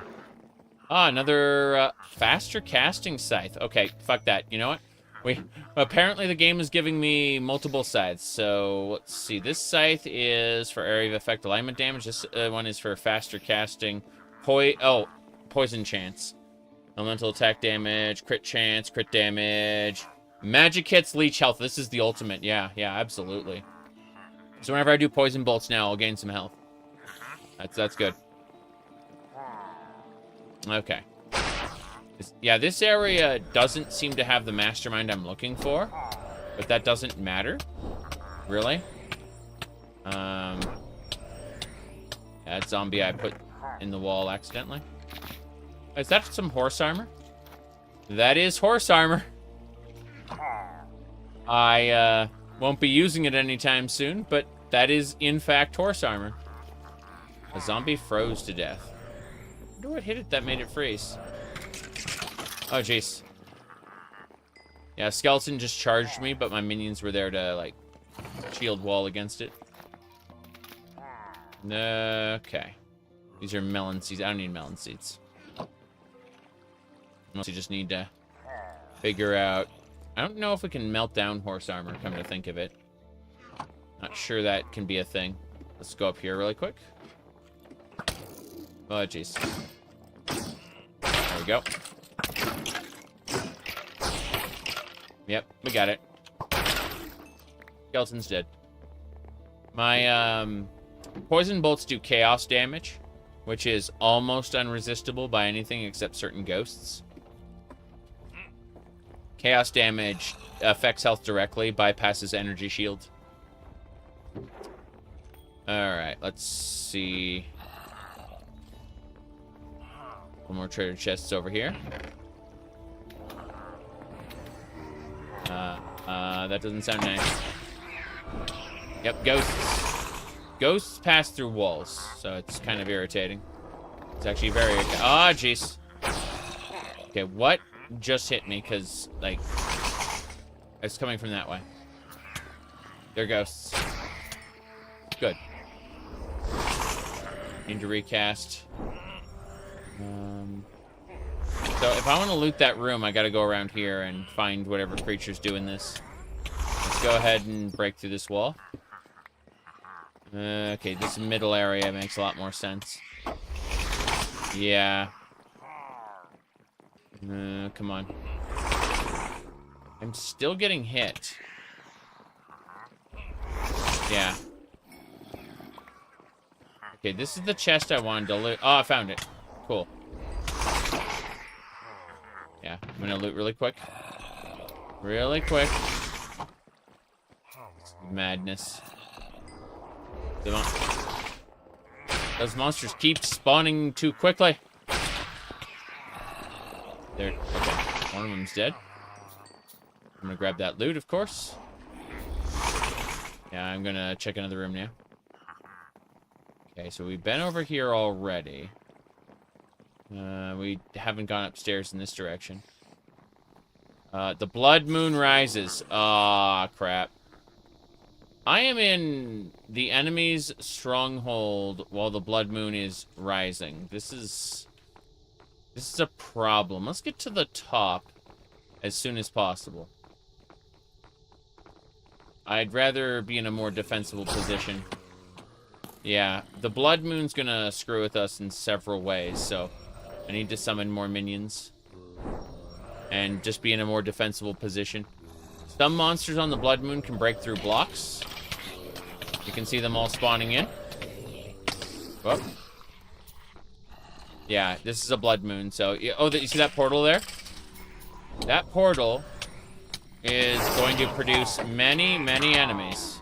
Ah, another faster casting scythe. Okay, fuck that. You know what? Apparently the game is giving me multiple scythes. So, let's see. This scythe is for area of effect alignment damage. This one is for faster casting. Poison chance. Elemental attack damage, crit chance, crit damage. Magic hits, leech health. This is the ultimate. Yeah, absolutely. So whenever I do poison bolts now, I'll gain some health. That's good. Okay. Yeah, this area doesn't seem to have the mastermind I'm looking for, but that doesn't matter, really. That zombie I put in the wall accidentally. Is that some horse armor? That is horse armor. I won't be using it anytime soon, but that is in fact horse armor. A zombie froze to death. I wonder what hit it that made it freeze. Oh, jeez. Yeah, skeleton just charged me, but my minions were there to, like, shield wall against it. Okay. These are melon seeds. I don't need melon seeds. Unless you just need to figure out... I don't know if we can melt down horse armor, come to think of it. Not sure that can be a thing. Let's go up here really quick. Oh, jeez. There we go. Yep, we got it. Skeleton's dead. My, poison bolts do chaos damage, which is almost unresistible by anything except certain ghosts. Chaos damage affects health directly, bypasses energy shield. Alright, let's see. One more treasure chests over here. That doesn't sound nice. Yep, ghosts. Ghosts pass through walls, so it's kind of irritating. It's actually very... Ah, jeez. Okay, what just hit me? Because, like, it's coming from that way. They're ghosts. Good. Need to recast. So if I want to loot that room, I gotta go around here and find whatever creature's doing this. Let's go ahead and break through this wall. Okay, this middle area makes a lot more sense. Yeah. Come on. I'm still getting hit. Yeah. Okay, this is the chest I wanted to loot. Oh, I found it. Cool. Yeah, I'm gonna loot really quick. Really quick. Madness. Those monsters keep spawning too quickly. There. Okay, one of them's dead. I'm gonna grab that loot, of course. Yeah, I'm gonna check another room now. Okay, so we've been over here already. We haven't gone upstairs in this direction. The blood moon rises. Ah, crap. I am in the enemy's stronghold while the blood moon is rising. This is a problem. Let's get to the top as soon as possible. I'd rather be in a more defensible position. Yeah, the blood moon's gonna screw with us in several ways, so I need to summon more minions and just be in a more defensible position. Some monsters on the blood moon can break through blocks. You can see them all spawning in. Whoop. Yeah, this is a blood moon, so... Oh, you see that portal there? That portal is going to produce many, many enemies.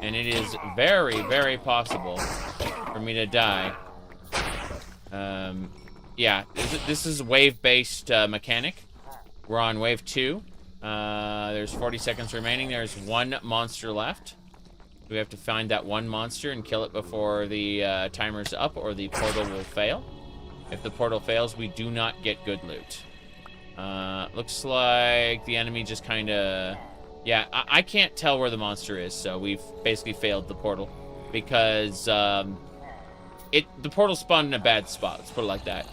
And it is very, very possible for me to die. Yeah, this is wave-based mechanic. We're on wave 2. There's 40 seconds remaining. There's one monster left. We have to find that one monster and kill it before the timer's up, or the portal will fail. If the portal fails, we do not get good loot. Looks like the enemy just kind of... Yeah, I can't tell where the monster is, so we've basically failed the portal. Because the portal spawned in a bad spot, let's put it like that.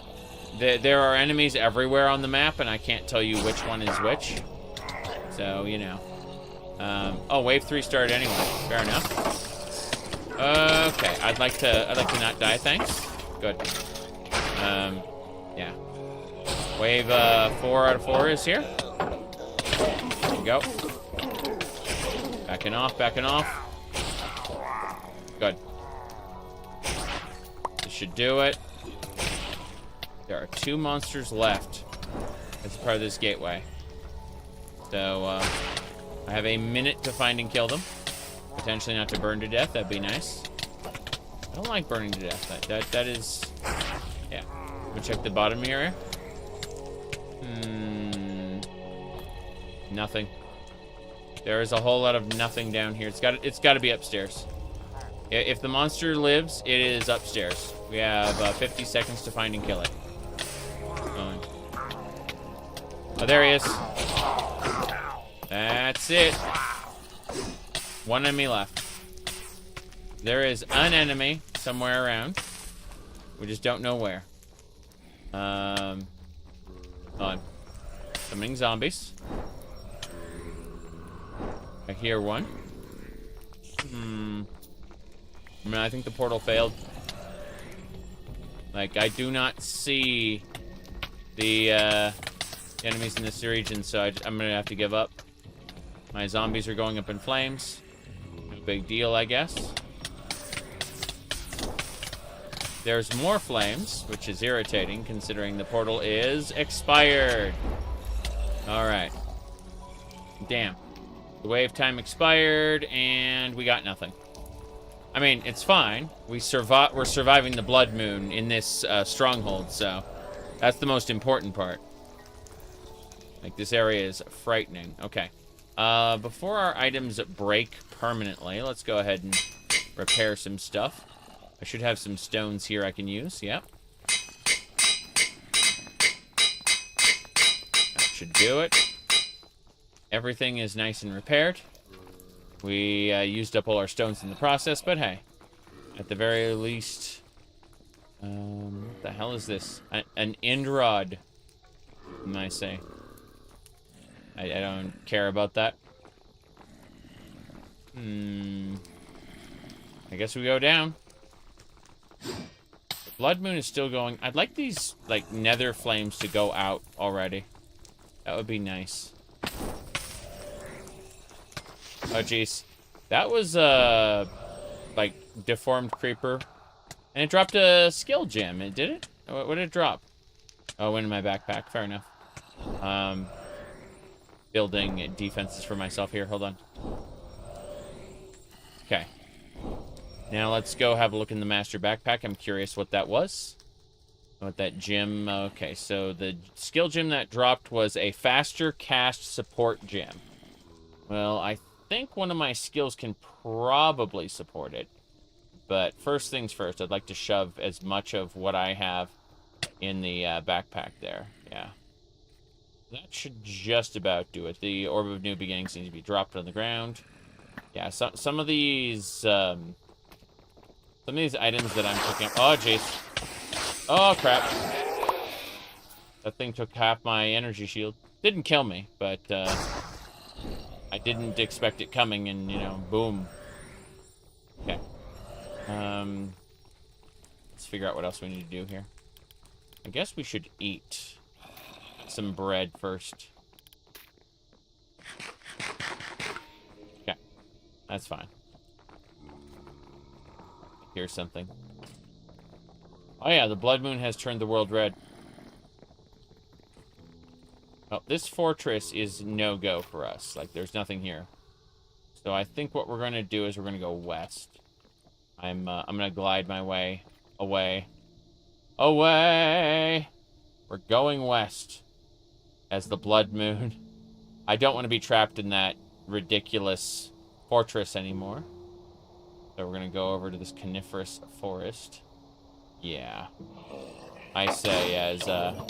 There are enemies everywhere on the map, and I can't tell you which one is which. So, you know. Oh, wave 3 started anyway. Fair enough. Okay, I'd like to not die, thanks. Good. Yeah. Wave 4 out of 4 is here. There you go. Backing off, backing off. Good. This should do it. There are 2 monsters left as part of this gateway. So, I have a minute to find and kill them. Potentially not to burn to death, that'd be nice. I don't like burning to death. That is... Yeah. I'm gonna check the bottom area. Nothing. There is a whole lot of nothing down here. It's got to be upstairs. If the monster lives, it is upstairs. We have 50 seconds to find and kill it. Oh, there he is. That's it. 1 enemy left. There is an enemy somewhere around. We just don't know where. On. Summoning zombies. I hear one. I mean, I think the portal failed. Like, I do not see the enemies in this region, so I'm gonna have to give up. My zombies are going up in flames. No big deal, I guess. There's more flames, which is irritating, considering the portal is expired. Alright. Damn. The wave time expired, and we got nothing. I mean, it's fine. We're surviving the blood moon in this stronghold, so that's the most important part. Like, this area is frightening. Okay. Before our items break permanently, let's go ahead and repair some stuff. I should have some stones here I can use. Yep. That should do it. Everything is nice and repaired. We used up all our stones in the process, but hey, at the very least, what the hell is this? An end rod, I say. I don't care about that. I guess we go down. The blood moon is still going. I'd like these, like, nether flames to go out already. That would be nice. Oh, jeez. That was, like, deformed creeper. And it dropped a skill gem. It did it? What did it drop? Oh, it went in my backpack. Fair enough. Building defenses for myself here. Hold on. Okay. Now let's go have a look in the master backpack. I'm curious what that was. What that gem... Okay, so the skill gem that dropped was a faster cast support gem. Well, I think one of my skills can probably support it. But first things first, I'd like to shove as much of what I have in the backpack there. Yeah. That should just about do it. The Orb of New Beginnings needs to be dropped on the ground. Yeah, some of these items that I'm picking up... Oh, jeez. Oh, crap. That thing took half my energy shield. Didn't kill me, but I didn't expect it coming, and, you know, boom. Okay. Let's figure out what else we need to do here. I guess we should eat some bread first. Okay. That's fine. Here's something. Oh yeah, the blood moon has turned the world red. Oh, this fortress is no-go for us. Like, there's nothing here. So I think what we're going to do is we're going to go west. I'm going to glide my way away. Away! We're going west as the blood moon. I don't want to be trapped in that ridiculous fortress anymore. So we're going to go over to this coniferous forest. Yeah. I say as, oh,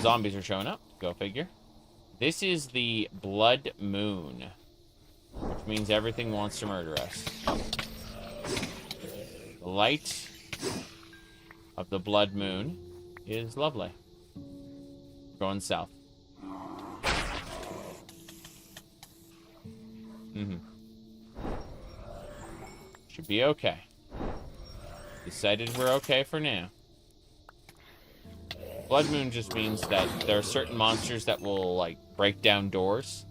zombies are showing up. Go figure. This is the blood moon, which means everything wants to murder us. The light of the blood moon is lovely. We're going south. Should be okay. Decided we're okay for now. Blood moon just means that there are certain monsters that will, like, break down doors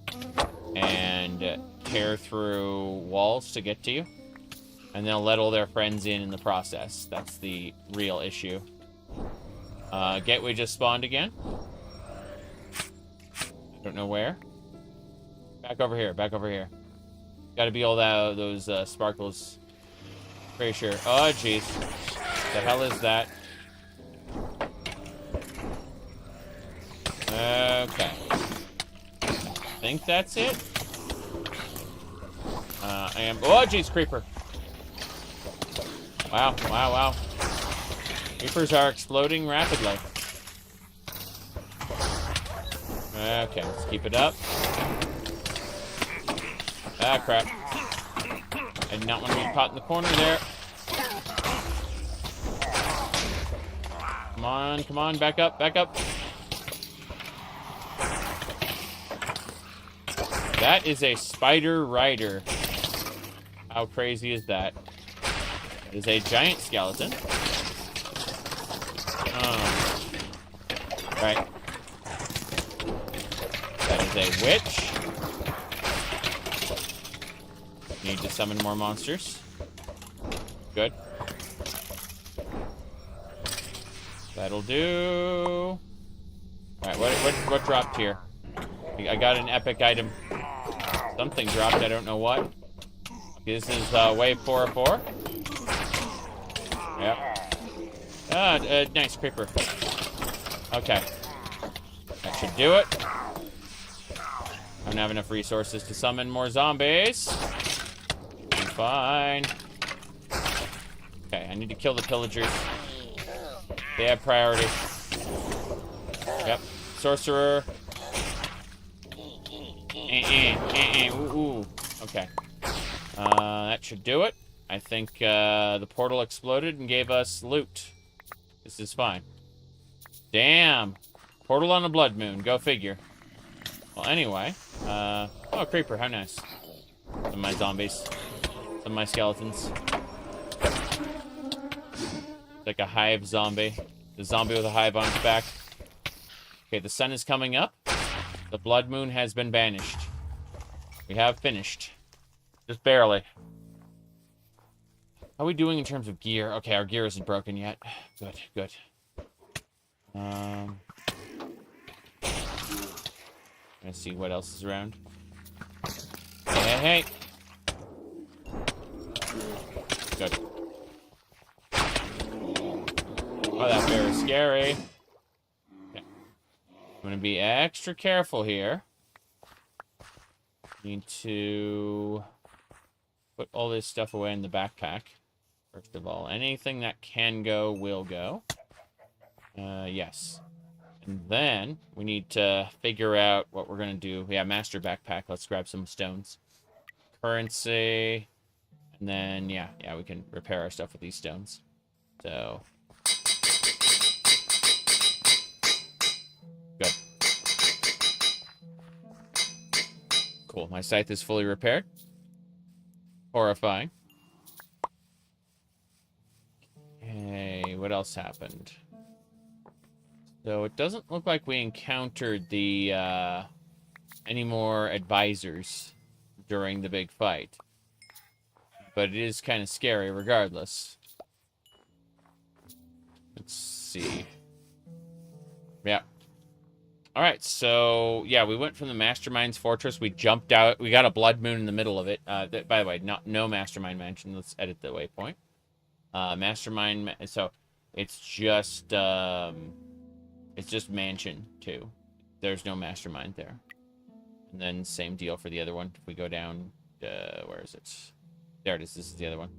and tear through walls to get to you. And they'll let all their friends in the process. That's the real issue. Gateway just spawned again. I don't know where. Back over here, back over here. Gotta be all that, those sparkles. Pretty sure. Oh, jeez. The hell is that? Okay. I think that's it. I am... Oh, jeez, creeper. Wow, wow, wow. Creepers are exploding rapidly. Okay, let's keep it up. Ah, crap. I did not want to be caught in the corner there. Come on, back up, back up. That is a spider rider. How crazy is that? It is a giant skeleton. Oh. Right. That is a witch. Need to summon more monsters. Good. That'll do. Alright, what dropped here? I got an epic item. Something dropped, I don't know what. Okay, this is wave 404. Yep. Nice creeper. Okay. That should do it. I don't have enough resources to summon more zombies. I'm fine. Okay, I need to kill the pillagers. They have priority. Yep. Sorcerer. Ooh. Okay. That should do it. I think the portal exploded and gave us loot. This is fine. Damn. Portal on a blood moon. Go figure. Well, anyway. Oh, creeper. How nice. Some of my zombies. Some of my skeletons. Like a hive zombie. The zombie with a hive on its back. Okay, the sun is coming up. The blood moon has been banished. We have finished. Just barely. How are we doing in terms of gear? Okay, our gear isn't broken yet. Good, good. Let's see what else is around. Hey. Good. Oh, that bear is scary. Okay. I'm gonna be extra careful here. Need to put all this stuff away in the backpack. First of all, anything that can go will go. Yes. And then we need to figure out what we're gonna do. We have master backpack. Let's grab some stones. Currency. And then, yeah, we can repair our stuff with these stones. So. Good. Cool. My scythe is fully repaired. Horrifying. Okay, what else happened? So it doesn't look like we encountered the any more advisors during the big fight. But it is kind of scary regardless. Let's see. Yeah. Alright, so, yeah, we went from the Mastermind's Fortress. We jumped out. We got a blood moon in the middle of it. By the way, no Mastermind Mansion. Let's edit the waypoint. Mastermind, so it's just Mansion 2. There's no Mastermind there. And then same deal for the other one. If we go down, where is it? There it is. This is the other one.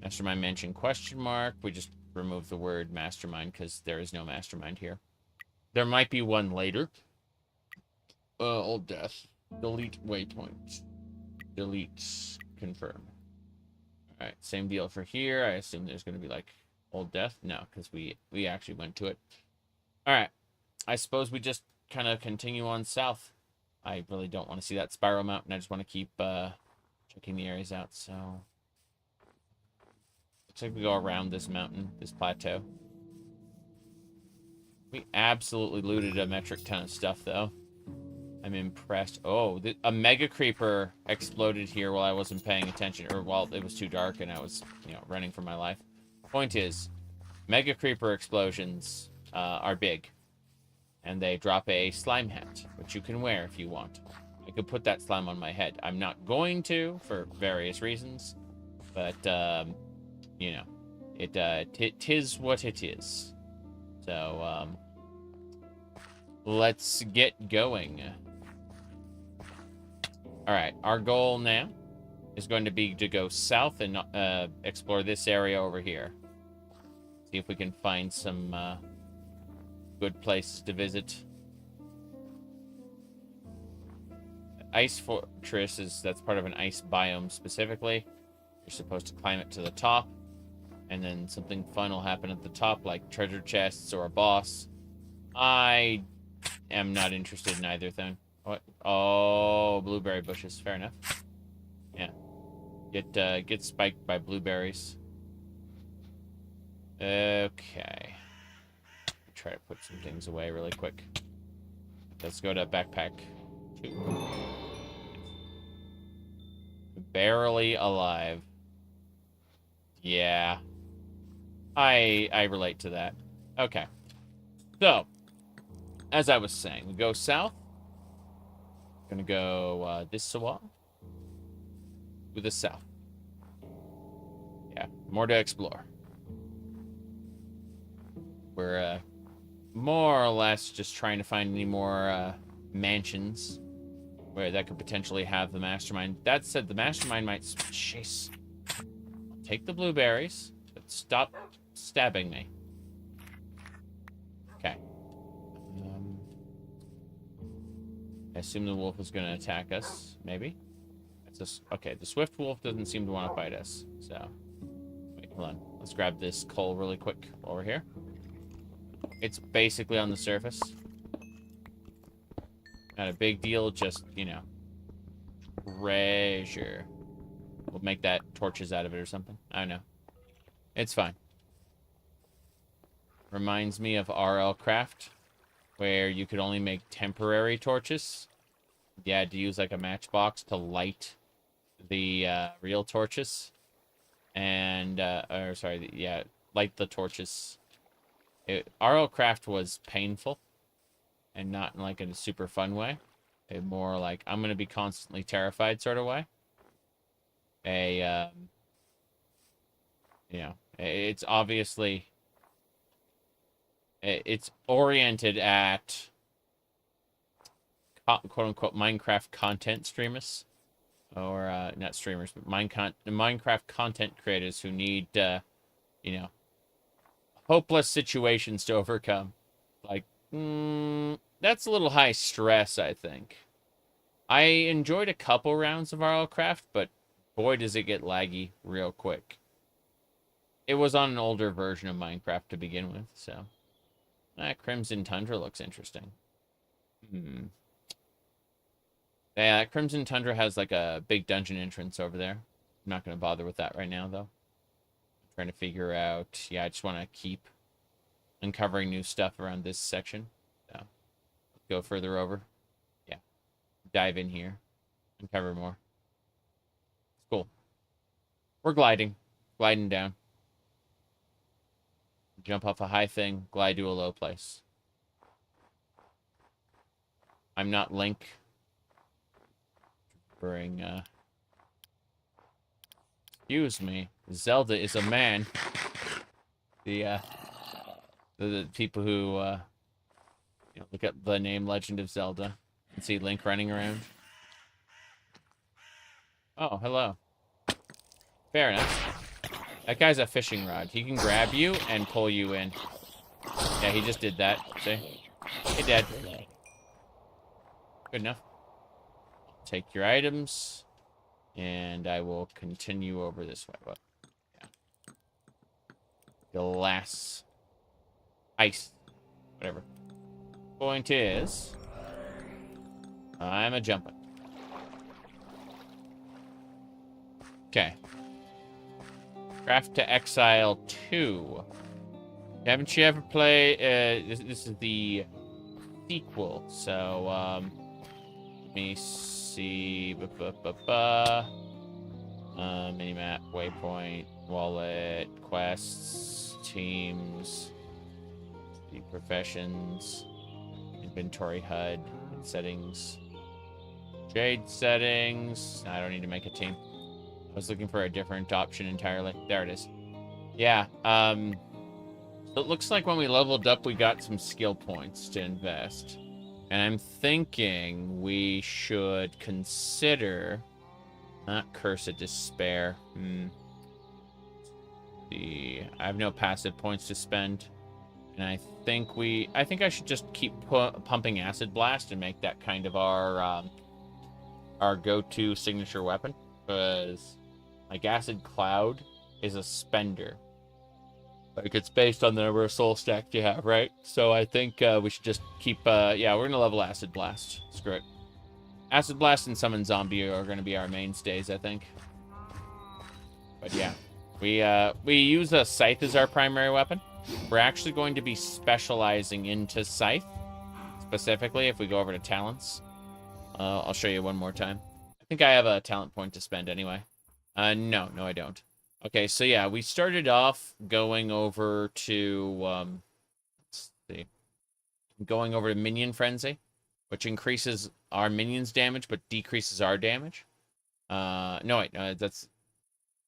Mastermind Mansion question mark. We just remove the word Mastermind because there is no Mastermind here. There might be one later. Old death. Delete waypoint. Delete. Confirm. Alright, same deal for here. I assume there's going to be like old death. No, because we actually went to it. Alright. I suppose we just kind of continue on south. I really don't want to see that spiral mountain. I just want to keep checking the areas out. So looks like we go around this mountain, this plateau. We absolutely looted a metric ton of stuff, though. I'm impressed. Oh, a mega creeper exploded here while I wasn't paying attention, or while it was too dark and I was, running for my life. Point is, mega creeper explosions are big, and they drop a slime hat, which you can wear if you want. I could put that slime on my head. I'm not going to, for various reasons, but, tis what it is. So, let's get going. All right, our goal now is going to be to go south and explore this area over here. See if we can find some good places to visit. Ice Fortress that's part of an ice biome specifically. You're supposed to climb it to the top, and then something fun will happen at the top, like treasure chests or a boss. I am not interested in either thing. What? Oh, blueberry bushes. Fair enough. Yeah. Get spiked by blueberries. Okay. Try to put some things away really quick. Let's go to backpack 2. Barely alive. Yeah. I relate to that. Okay. So, as I was saying, we go south. Gonna go this way to the south. Yeah, more to explore. We're more or less just trying to find any more mansions where that could potentially have the mastermind. That said, the mastermind might chase. I'll take the blueberries, but stop stabbing me. Okay. I assume the wolf is going to attack us, maybe. Okay, the swift wolf doesn't seem to want to fight us, so... Wait, hold on. Let's grab this coal really quick while we're here. It's basically on the surface. Not a big deal, just, treasure. We'll make that torches out of it or something. I don't know. It's fine. Reminds me of RL Craft, where you could only make temporary torches. You had to use like a matchbox to light the real torches. And, light the torches. RL Craft was painful. And not in like a super fun way. A more like, I'm going to be constantly terrified sort of way. It's obviously... It's oriented at quote-unquote Minecraft content streamers. Or, not streamers, but Minecraft content creators who need, hopeless situations to overcome. Like, that's a little high stress, I think. I enjoyed a couple rounds of RL Craft, but boy does it get laggy real quick. It was on an older version of Minecraft to begin with, so... Crimson Tundra looks interesting. Yeah, Crimson Tundra has like a big dungeon entrance over there. I'm not going to bother with that right now, though. I'm trying to figure out... Yeah, I just want to keep uncovering new stuff around this section. So, go further over. Yeah. Dive in here. Uncover more. It's cool. We're gliding. Gliding down. Jump off a high thing, glide to a low place. I'm not Link. Excuse me. Zelda is a man. The people who, look at the name Legend of Zelda and see Link running around. Oh, hello. Fair enough. That guy's a fishing rod. He can grab you and pull you in. Yeah, he just did that. See? Hey, Dad. Good enough. Take your items. And I will continue over this way. Well, yeah. Glass. Ice. Whatever. Point is... I'm a-jumping. Okay. Craft to Exile 2. Haven't you ever played... this is the sequel, so, me see. Minimap, waypoint, wallet, quests, teams, the professions, inventory HUD, settings, Jade settings. I don't need to make a team. I was looking for a different option entirely. There it is. Yeah. So it looks like when we leveled up, we got some skill points to invest. And I'm thinking we should consider... Not Curse of Despair. I have no passive points to spend. And I think I should just keep pumping Acid Blast and make that kind of our go-to signature weapon. Because, like, Acid Cloud is a spender. Like, it's based on the number of soul stacks you have, right? So I think we should just keep, yeah, we're going to level Acid Blast. Screw it. Acid Blast and Summon Zombie are going to be our mainstays, I think. But yeah, we use a Scythe as our primary weapon. We're actually going to be specializing into Scythe, specifically if we go over to Talents. I'll show you one more time. I think I have a talent point to spend anyway. No, I don't. Okay, so yeah, we started off going over to, let's see, going over to Minion Frenzy, which increases our minions' damage, but decreases our damage. No, wait, that's...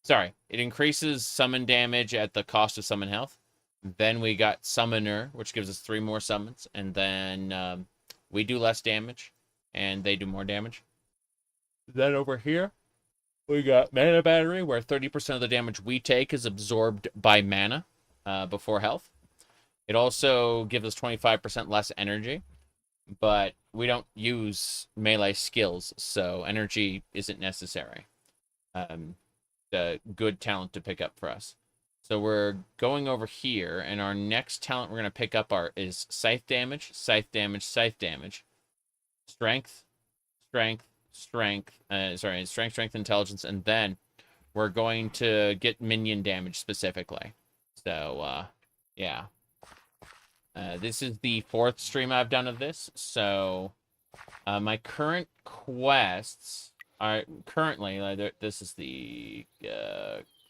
Sorry. It increases summon damage at the cost of summon health. Then we got Summoner, which gives us 3 more summons. And then we do less damage, and they do more damage. Then over here, we got Mana Battery, where 30% of the damage we take is absorbed by mana before health. It also gives us 25% less energy. But we don't use melee skills, so energy isn't necessary. The good talent to pick up for us. So we're going over here, and our next talent we're going to pick up is Scythe damage, Scythe damage, Scythe damage. Strength, Strength, Strength, Strength, Intelligence, and then we're going to get minion damage specifically. So, yeah. This is the 4th stream I've done of this, so my current quests are currently, this is the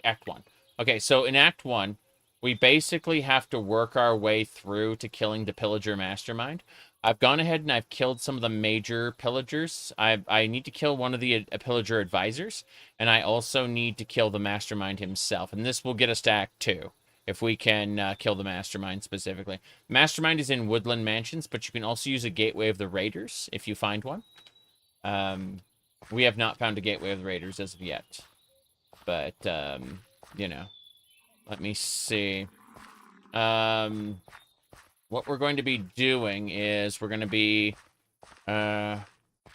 Act 1. Okay, so in Act 1, we basically have to work our way through to killing the Pillager Mastermind. I've gone ahead and I've killed some of the major pillagers. I need to kill one of the Pillager advisors, and I also need to kill the Mastermind himself, and this will get us to Act 2. If we can kill the Mastermind specifically. Mastermind is in Woodland Mansions, but you can also use a Gateway of the Raiders if you find one. We have not found a Gateway of the Raiders as of yet. But, you know. Let me see. What we're going to be doing is we're going to be... I'm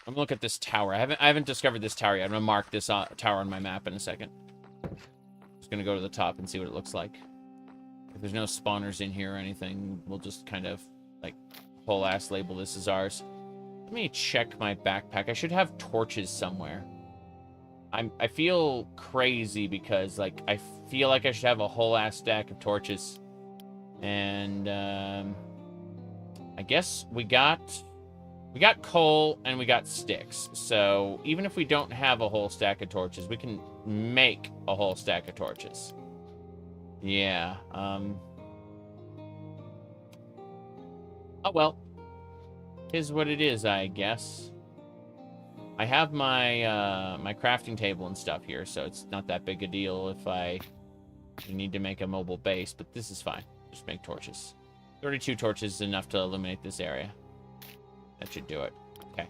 going to look at this tower. I haven't discovered this tower yet. I'm going to mark this tower on my map in a second. Just going to go to the top and see what it looks like. If there's no spawners in here or anything, we'll just kind of, like, whole ass label this as ours. Let me check my backpack. I should have torches somewhere. I feel crazy because, like, I feel like I should have a whole ass stack of torches. And, I guess we got coal and we got sticks. So, even if we don't have a whole stack of torches, we can make a whole stack of torches. Yeah, oh well. Is what it is, I guess. I have my, my crafting table and stuff here, so it's not that big a deal if I need to make a mobile base, but this is fine. Just make torches. 32 torches is enough to illuminate this area. That should do it. Okay.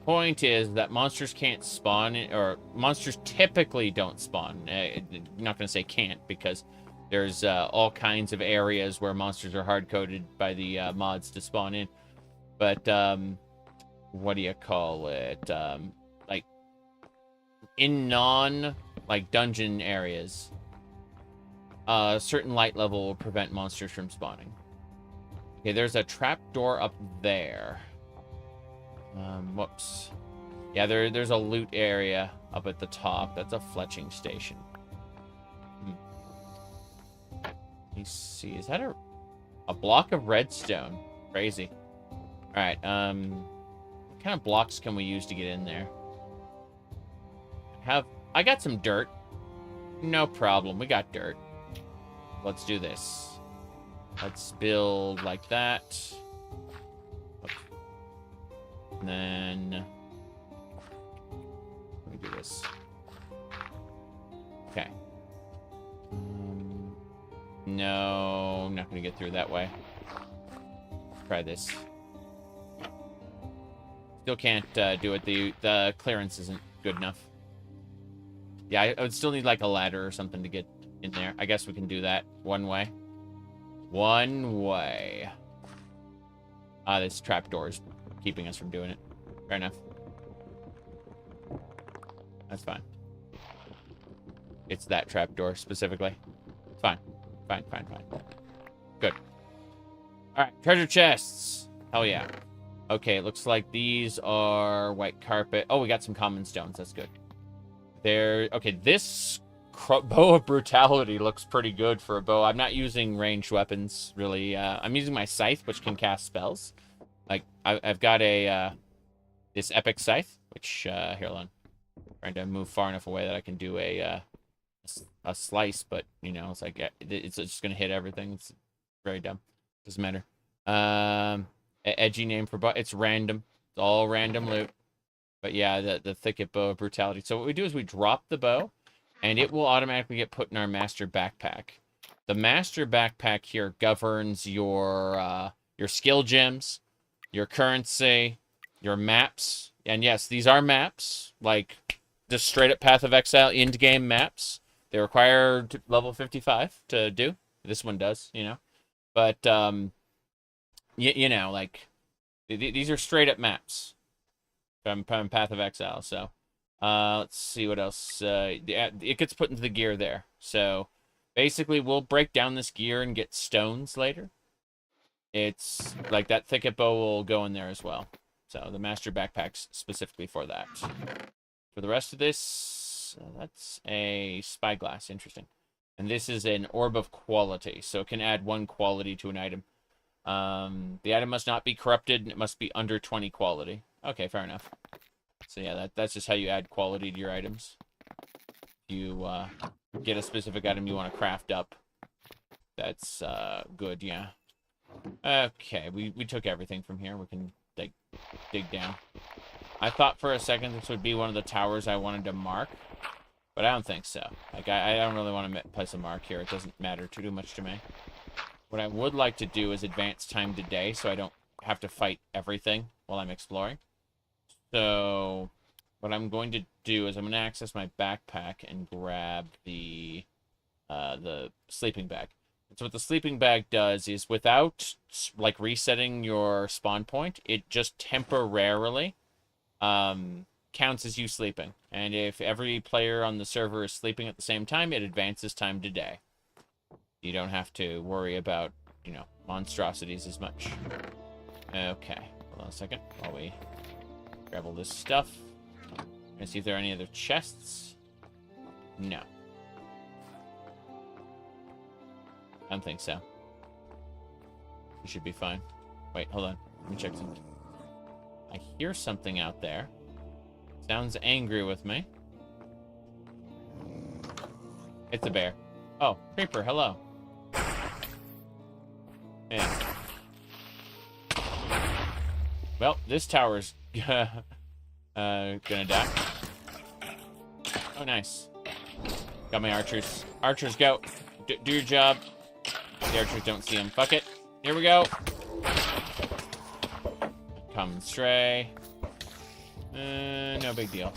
Point is that monsters can't spawn, or monsters typically don't spawn. I'm not going to say can't, because there's all kinds of areas where monsters are hard-coded by the mods to spawn in. But, what do you call it? Like, in like, dungeon areas, a certain light level will prevent monsters from spawning. Okay, there's a trapdoor up there. Whoops. Yeah, there's a loot area up at the top. That's a fletching station. Let me see. Is that a block of redstone? Crazy. Alright, What kind of blocks can we use to get in there? I got some dirt. No problem. We got dirt. Let's do this. Let's build like that. Oops. And then let me do this. Okay. No, I'm not going to get through that way. Try this. Still can't do it. The clearance isn't good enough. Yeah, I would still need like a ladder or something to get in there. I guess we can do that one way. One way. This trapdoor is keeping us from doing it. Fair enough. That's fine. It's that trapdoor specifically. Fine. Fine. Good. Alright, treasure chests. Hell yeah. Okay, it looks like these are white carpet. Oh, we got some common stones. That's good. Okay, this bow of brutality looks pretty good for a bow. I'm not using ranged weapons, really. I'm using my scythe, which can cast spells. Like, I've got this epic scythe, which, here, hold on. Trying to move far enough away that I can do a slice, but, you know, it's like, it's just gonna hit everything. It's very dumb. Doesn't matter. Edgy name for bow. It's random. It's all random loot. But yeah, the thicket bow of brutality. So what we do is we drop the bow, and it will automatically get put in our master backpack. The master backpack here governs your skill gems, your currency, your maps. And yes, these are maps, like just straight up Path of Exile end-game maps. They require level 55 to do. This one does, you know. But, you know, like, these are straight up maps. From Path of Exile, so let's see what else. It gets put into the gear there. So basically, we'll break down this gear and get stones later. It's like that thicket bow will go in there as well. So the master backpack's specifically for that. For the rest of this, that's a spyglass. Interesting. And this is an orb of quality, so it can add 1 quality to an item. The item must not be corrupted, and it must be under 20 quality. Okay, fair enough. So yeah, that's just how you add quality to your items. You get a specific item you want to craft up. That's good, yeah. Okay, we took everything from here. We can dig down. I thought for a second this would be one of the towers I wanted to mark, but I don't think so. Like, I don't really want to place a mark here. It doesn't matter too much to me. What I would like to do is advance time to day so I don't have to fight everything while I'm exploring. So what I'm going to do is I'm going to access my backpack and grab the sleeping bag. So what the sleeping bag does is, without like resetting your spawn point, it just temporarily counts as you sleeping. And if every player on the server is sleeping at the same time, it advances time to day. You don't have to worry about, you know, monstrosities as much. Okay, hold on a second while we grab all this stuff. Gonna see if there are any other chests. No. I don't think so. We should be fine. Wait, hold on. Let me check something. I hear something out there. Sounds angry with me. It's a bear. Oh, creeper, hello. Yeah. Well, this tower's gonna die. Oh, nice. Got my archers. Archers, go. Do your job. The archers don't see him. Fuck it. Here we go. Common stray. No big deal.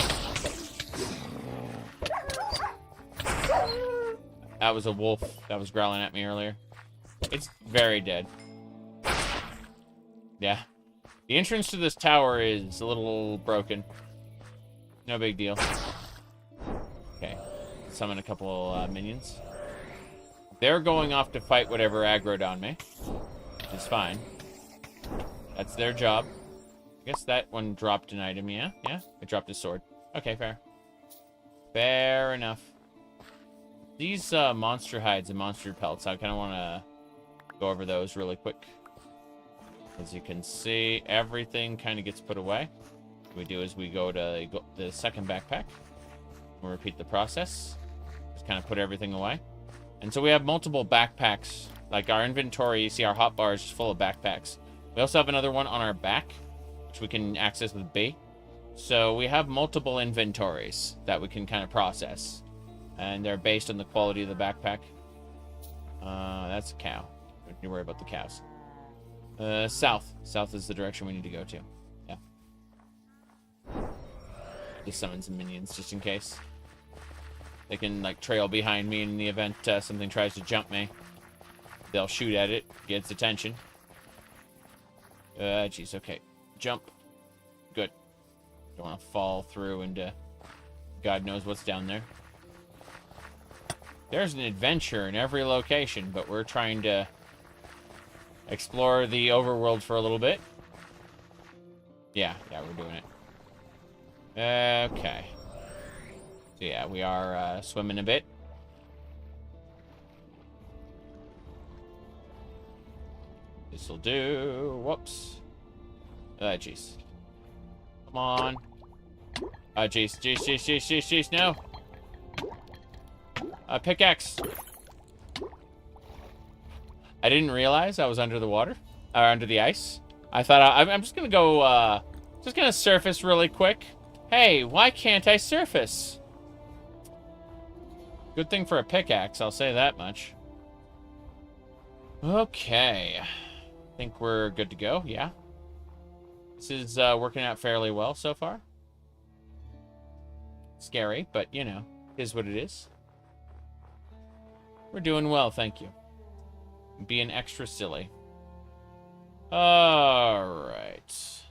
That was a wolf that was growling at me earlier. It's very dead. Yeah. The entrance to this tower is a little broken. No big deal. Okay. Summon a couple minions. They're going off to fight whatever aggroed on me. Which is fine. That's their job. I guess that one dropped an item, yeah? Yeah? It dropped a sword. Okay, fair. Fair enough. These monster hides and monster pelts, I kind of want to go over those really quick. As you can see, everything kind of gets put away. What we do is we go to the second backpack. We'll repeat the process. Just kind of put everything away. And so we have multiple backpacks. Like our inventory, you see our hotbar is full of backpacks. We also have another one on our back, which we can access with B. So we have multiple inventories that we can kind of process. And they're based on the quality of the backpack. That's a cow. Don't need to worry about the cows. South. South is the direction we need to go to. Yeah. Just summon some minions just in case. They can, like, trail behind me in the event something tries to jump me. They'll shoot at it, get its attention. Jeez, okay. Jump. Good. Don't want to fall through into God knows what's down there. There's an adventure in every location, but we're trying to explore the overworld for a little bit. Yeah, we're doing it. Okay. So yeah, we are swimming a bit. This'll do. Whoops. Jeez. Come on. Jeez, no. Pickaxe. I didn't realize I was under the water, or under the ice. I thought I'm just gonna go, just gonna surface really quick. Hey, why can't I surface? Good thing for a pickaxe, I'll say that much. Okay. I think we're good to go, yeah. This is working out fairly well so far. Scary, but, you know, it is what it is. We're doing well, thank you. Being extra silly. Alright.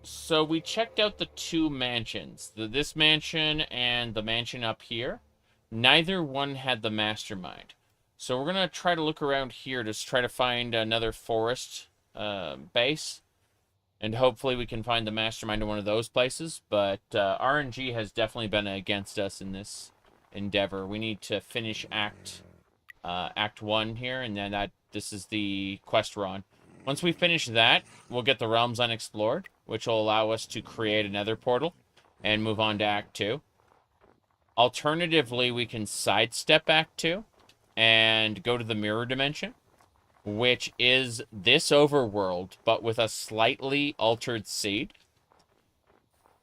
So we checked out the two mansions. This mansion and the mansion up here. Neither one had the mastermind. So we're going to try to look around here to try to find another forest base. And hopefully we can find the mastermind in one of those places. But RNG has definitely been against us in this endeavor. We need to finish Act 1 here. And then this is the quest we're on. Once we finish that, we'll get the Realms Unexplored, which will allow us to create another portal and move on to Act 2. Alternatively, we can sidestep Act 2 and go to the Mirror Dimension, which is this overworld, but with a slightly altered seed.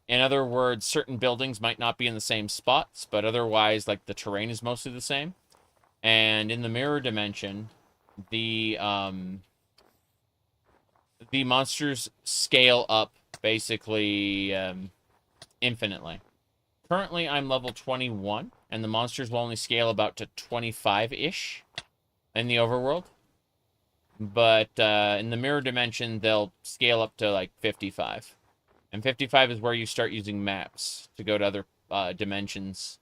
In other words, certain buildings might not be in the same spots, but otherwise, like, the terrain is mostly the same. And in the Mirror Dimension, the monsters scale up, basically, infinitely. Currently, I'm level 21, and the monsters will only scale about to 25-ish in the overworld. But in the Mirror Dimension, they'll scale up to, like, 55. And 55 is where you start using maps to go to other dimensions.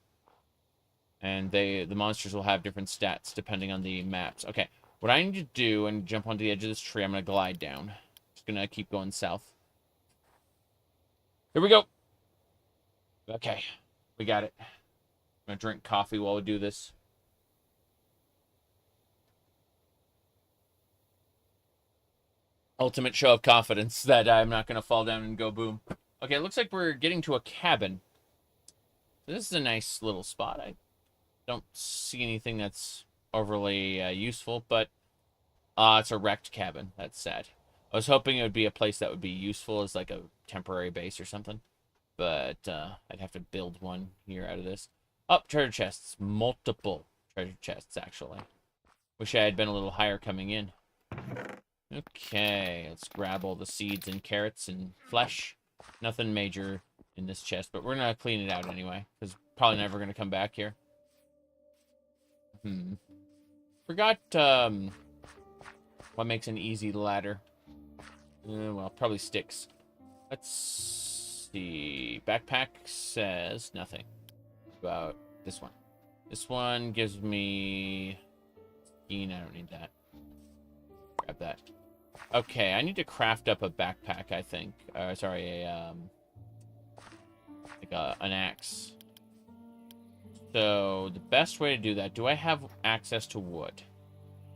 And the monsters will have different stats depending on the maps. Okay, what I need to do, and jump onto the edge of this tree, I'm going to glide down. Just going to keep going south. Here we go. Okay, we got it. I'm going to drink coffee while we do this. Ultimate show of confidence that I'm not going to fall down and go boom. Okay, it looks like we're getting to a cabin. This is a nice little spot. I don't see anything that's overly useful, but it's a wrecked cabin. That's sad. I was hoping it would be a place that would be useful as like a temporary base or something, but I'd have to build one here out of this. Oh, treasure chests. Multiple treasure chests, actually. Wish I had been a little higher coming in. Okay, let's grab all the seeds and carrots and flesh. Nothing major in this chest, but we're going to clean it out anyway, because probably never going to come back here. Forgot what makes an easy ladder. Well, probably sticks. Let's see. Backpack says nothing about this one. This one gives me... I don't need that. Grab that. Okay, I need to craft up a backpack, I think. Sorry, an axe. So, the best way to do that, do I have access to wood?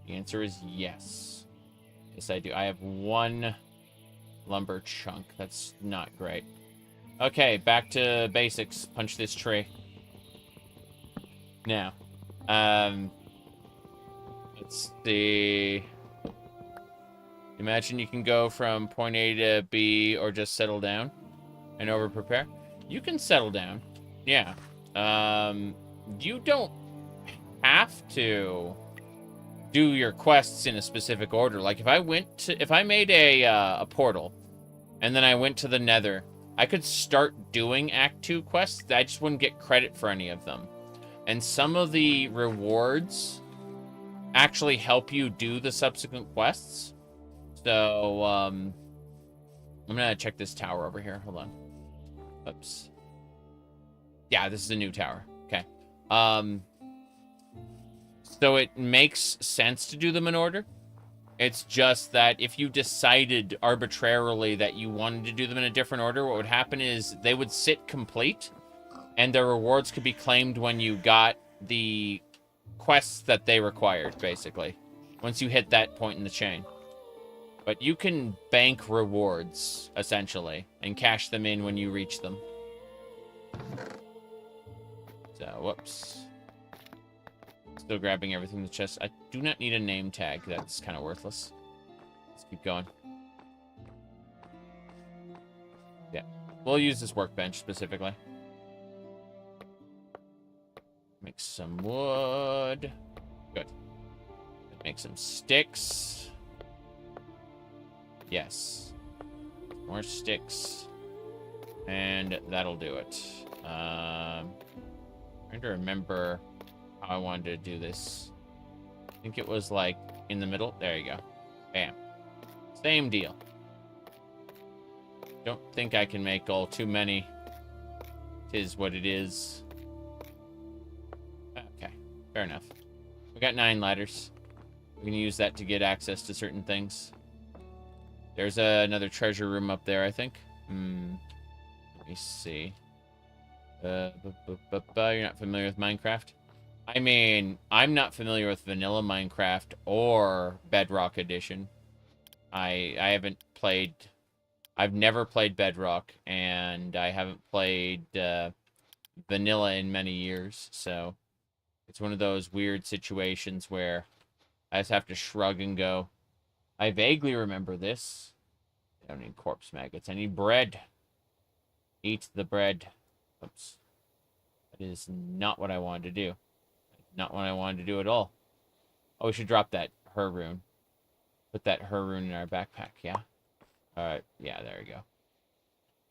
The answer is yes. Yes, I do. I have 1 lumber chunk. That's not great. Okay, back to basics. Punch this tree. Now, let's see. Imagine you can go from point A to B or just settle down and over prepare. You can settle down. Yeah. You don't have to do your quests in a specific order. Like if I made a portal and then I went to the Nether, I could start doing Act 2 quests. I just wouldn't get credit for any of them. And some of the rewards actually help you do the subsequent quests. So, I'm gonna check this tower over here. Hold on. Oops. Yeah, this is a new tower. Okay. So it makes sense to do them in order. It's just that if you decided arbitrarily that you wanted to do them in a different order, what would happen is they would sit complete, and their rewards could be claimed when you got the quests that they required, basically, once you hit that point in the chain. But you can bank rewards, essentially, and cash them in when you reach them. So, whoops. Still grabbing everything in the chest. I do not need a name tag. That's kind of worthless. Let's keep going. Yeah. We'll use this workbench specifically. Make some wood. Good. Make some sticks. Yes. More sticks. And that'll do it. Trying to remember how I wanted to do this. I think it was like in the middle. There you go. Bam. Same deal. Don't think I can make all too many. Tis what it is. Okay. Fair enough. We got 9 ladders. We can use that to get access to certain things. There's another treasure room up there, I think. Let me see. You're not familiar with Minecraft? I mean, I'm not familiar with vanilla Minecraft or Bedrock Edition. I've never played Bedrock, and I haven't played vanilla in many years, so it's one of those weird situations where I just have to shrug and go, I vaguely remember this. I don't need corpse maggots. I need bread. Eat the bread. Oops. That is not what I wanted to do. Not what I wanted to do at all. Oh, we should drop that her rune. Put that her rune in our backpack, yeah? Alright, yeah, there we go.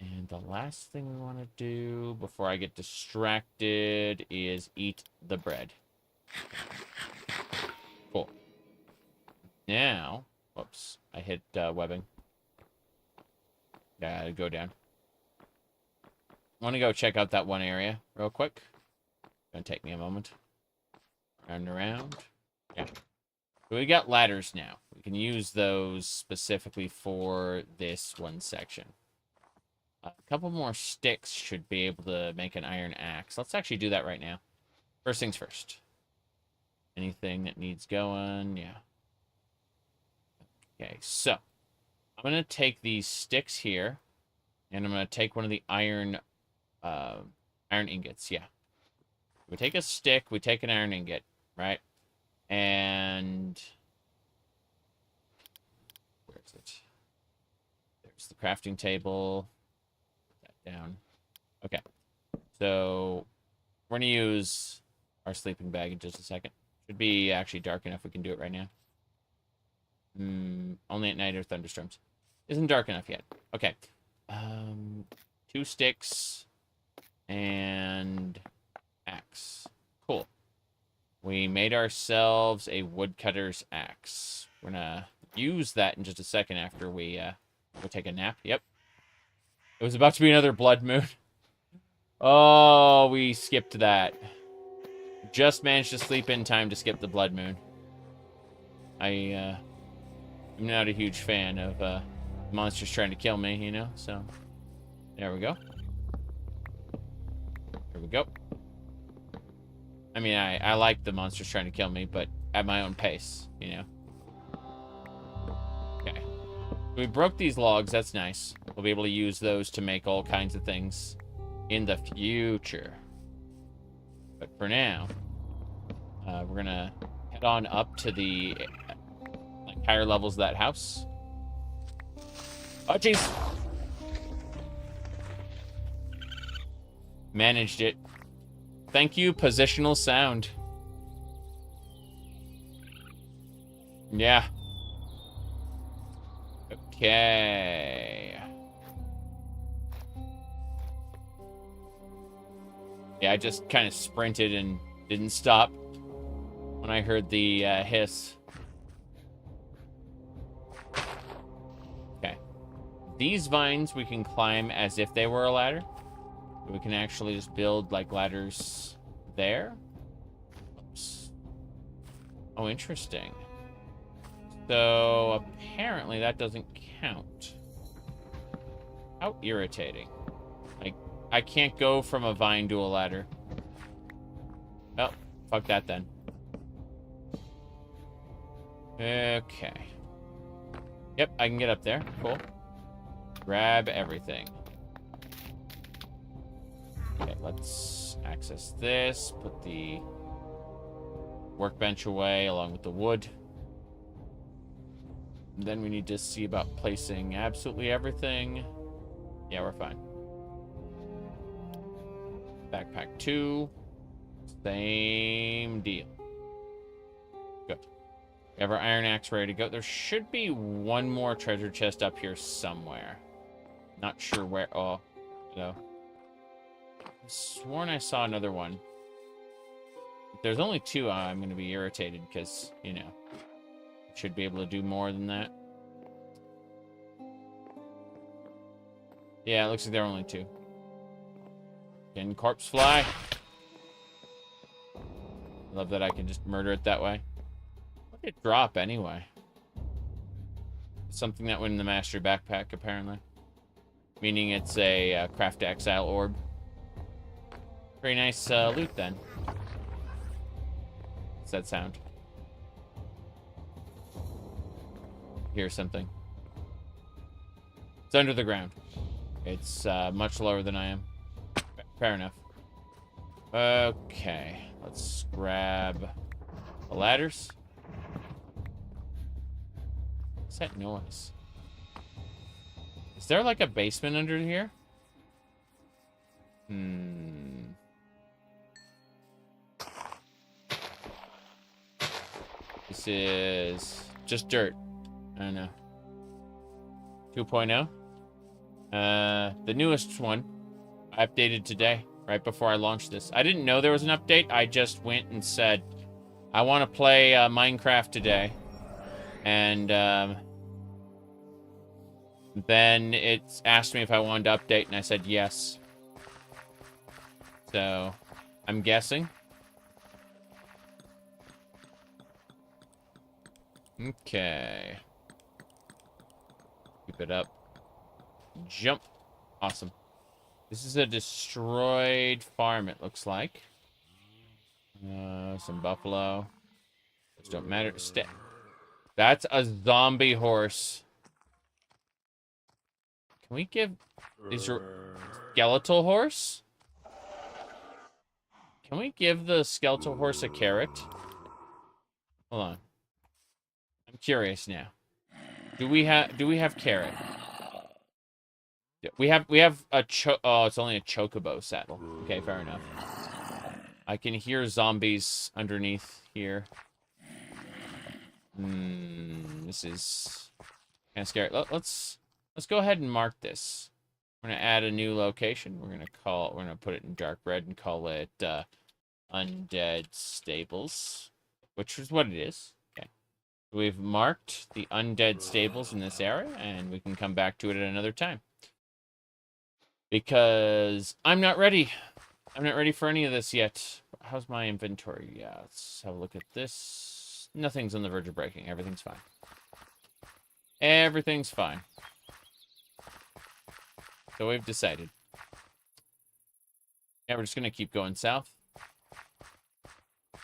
And the last thing we want to do before I get distracted is eat the bread. Cool. Now, whoops, I hit webbing. Gotta go down. I want to go check out that one area real quick. Gonna take me a moment. Round and around. Yeah. So we got ladders now. We can use those specifically for this one section. A couple more sticks should be able to make an iron axe. Let's actually do that right now. First things first. Anything that needs going, yeah. Okay, so I'm going to take these sticks here, and I'm going to take one of the iron ingots, yeah. We take a stick, we take an iron ingot, right? And where is it? There's the crafting table. Put that down. Okay. So we're going to use our sleeping bag in just a second. Should be actually dark enough we can do it right now. Only at night or thunderstorms. Isn't dark enough yet. Okay. 2 sticks and axe. Cool. We made ourselves a woodcutter's axe. We're gonna use that in just a second after we go take a nap. Yep. It was about to be another blood moon. Oh, we skipped that. Just managed to sleep in time to skip the blood moon. I'm not a huge fan of monsters trying to kill me, you know, so there we go. There we go. I mean, I like the monsters trying to kill me, but at my own pace, you know. We broke these logs. That's nice. We'll be able to use those to make all kinds of things in the future. But for now, we're going to head on up to the higher levels of that house. Oh, jeez. Managed it. Thank you, positional sound. Yeah. Okay. Yeah, I just kind of sprinted and didn't stop when I heard the hiss. Okay. These vines we can climb as if they were a ladder. We can actually just build like ladders there. Oops. Oh, interesting. So apparently that doesn't count. How irritating. Like, I can't go from a vine to a ladder. Oh, fuck that then. Okay. Yep, I can get up there. Cool. Grab everything. Okay, let's access this. Put the workbench away along with the wood. Then we need to see about placing absolutely everything. Yeah, we're fine. Backpack 2. Same deal. Good. We have our iron axe ready to go. There should be one more treasure chest up here somewhere. Not sure where. Oh, no. I've sworn I saw another one. If there's only 2, I'm going to be irritated because, you know, should be able to do more than that. Yeah, it looks like there are only 2. Can corpse fly? Love that I can just murder it that way. What did it drop anyway? Something that went in the mastery backpack, apparently. Meaning it's a craft exile orb. Very nice loot then. What's that sound? Hear something. It's under the ground. It's much lower than I am. Fair enough. Okay. Let's grab the ladders. What's that noise? Is there like a basement under here? This is just dirt. I don't know. 2.0. The newest one. I updated today, right before I launched this. I didn't know there was an update. I just went and said, I want to play Minecraft today. And then it asked me if I wanted to update, and I said yes. So, I'm guessing. Okay. Keep it up. Jump. Awesome. This is a destroyed farm, it looks like. Some buffalo. Those don't matter. That's a zombie horse. Can we give... Is your skeletal horse? Can we give the skeletal horse a carrot? Hold on. I'm curious now. Do we have carrot? We have a oh, it's only a chocobo saddle. Okay, fair enough. I can hear zombies underneath here. This is kind of scary. Let's go ahead and mark this. We're gonna add a new location. We're gonna put it in dark red and call it Undead Stables, which is what it is. Okay. We've marked the Undead Stables in this area, and we can come back to it at another time. Because I'm not ready. I'm not ready for any of this yet. How's my inventory? Yeah, let's have a look at this. Nothing's on the verge of breaking. Everything's fine. Everything's fine. So we've decided. Yeah, we're just going to keep going south.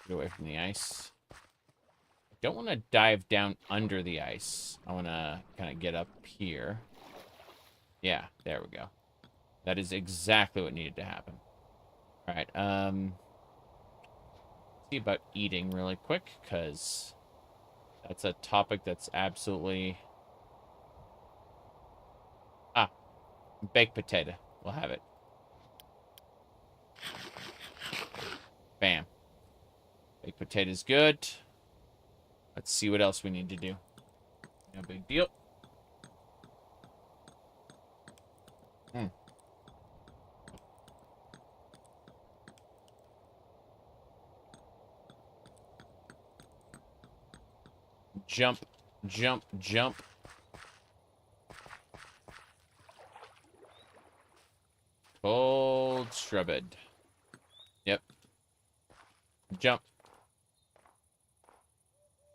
Get away from the ice. don't want to dive down under the ice. I want to kind of get up here. Yeah, there we go. That is exactly what needed to happen. All right, see about eating really quick, because that's a topic that's absolutely... Ah, baked potato. We'll have it. Bam. Baked potato's good. Let's see what else we need to do. No big deal. Jump, jump, jump. Cold shrubbed. Yep. Jump.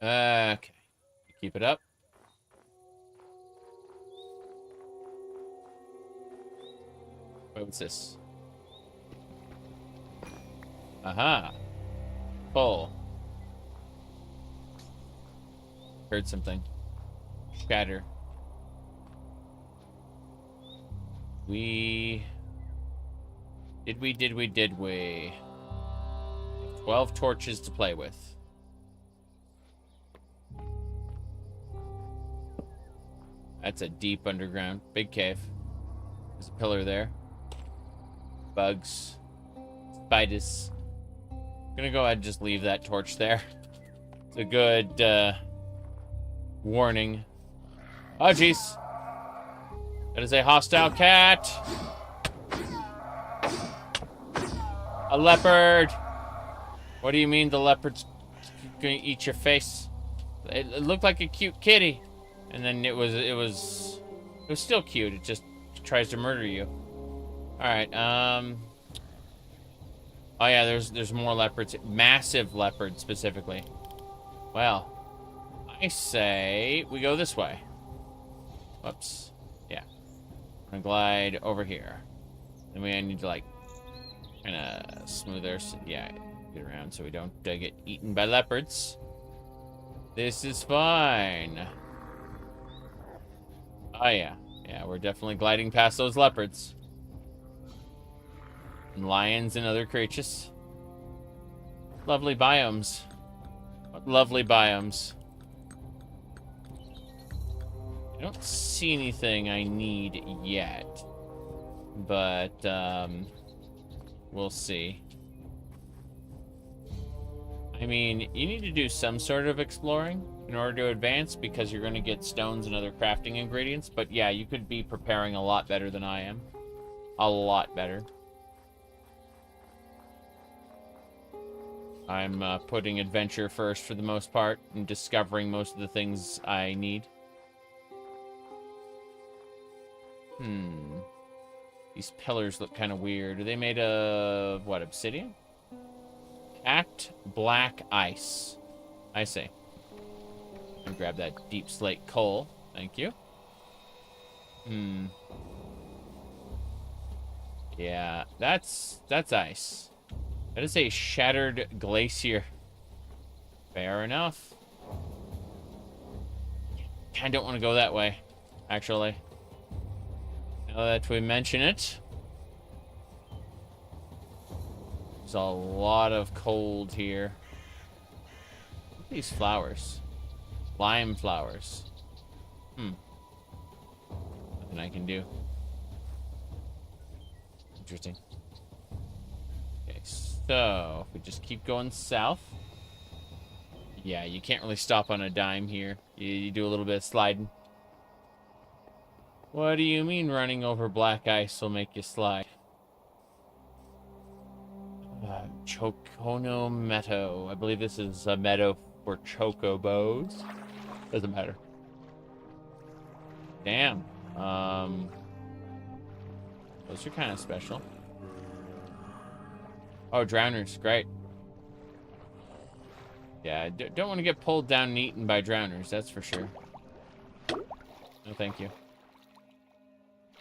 Okay. Keep it up. Wait, what's this? Aha. Pull. Heard something. Shatter. Did we? 12 torches to play with. That's a deep underground. Big cave. There's a pillar there. Bugs. Spiders. I'm gonna go ahead and just leave that torch there. It's a good, warning. Oh, jeez. That is a hostile cat. A leopard. What do you mean the leopard's gonna eat your face? It looked like a cute kitty, and then it was still cute. It just tries to murder you. All right. Oh yeah, there's more leopards. Massive leopards specifically. Well, I say we go this way. Whoops. Yeah. I'm gonna glide over here. Then we need to like kind of smooth our, yeah, get around so we don't get eaten by leopards. This is fine. Oh yeah, yeah, we're definitely gliding past those leopards. And lions and other creatures. Lovely biomes. What lovely biomes. I don't see anything I need yet, but we'll see. I mean, you need to do some sort of exploring in order to advance because you're going to get stones and other crafting ingredients, but yeah, you could be preparing a lot better than I am. A lot better. I'm putting adventure first for the most part and discovering most of the things I need. These pillars look kind of weird. Are they made of, what, obsidian? Act black ice. I see. I'll grab that deep slate coal. Thank you. Yeah, that's ice. That is a shattered glacier. Fair enough. I don't want to go that way, actually. Now that we mention it. There's a lot of cold here. Look at these flowers. Lime flowers. Nothing I can do. Interesting. Okay, so if we just keep going south. Yeah, you can't really stop on a dime here. You do a little bit of sliding. What do you mean running over black ice will make you slide? Chocono Meadow. I believe this is a meadow for chocobos. Doesn't matter. Damn. Those are kind of special. Oh, drowners. Great. Yeah, don't want to get pulled down and eaten by drowners, that's for sure. No, thank you.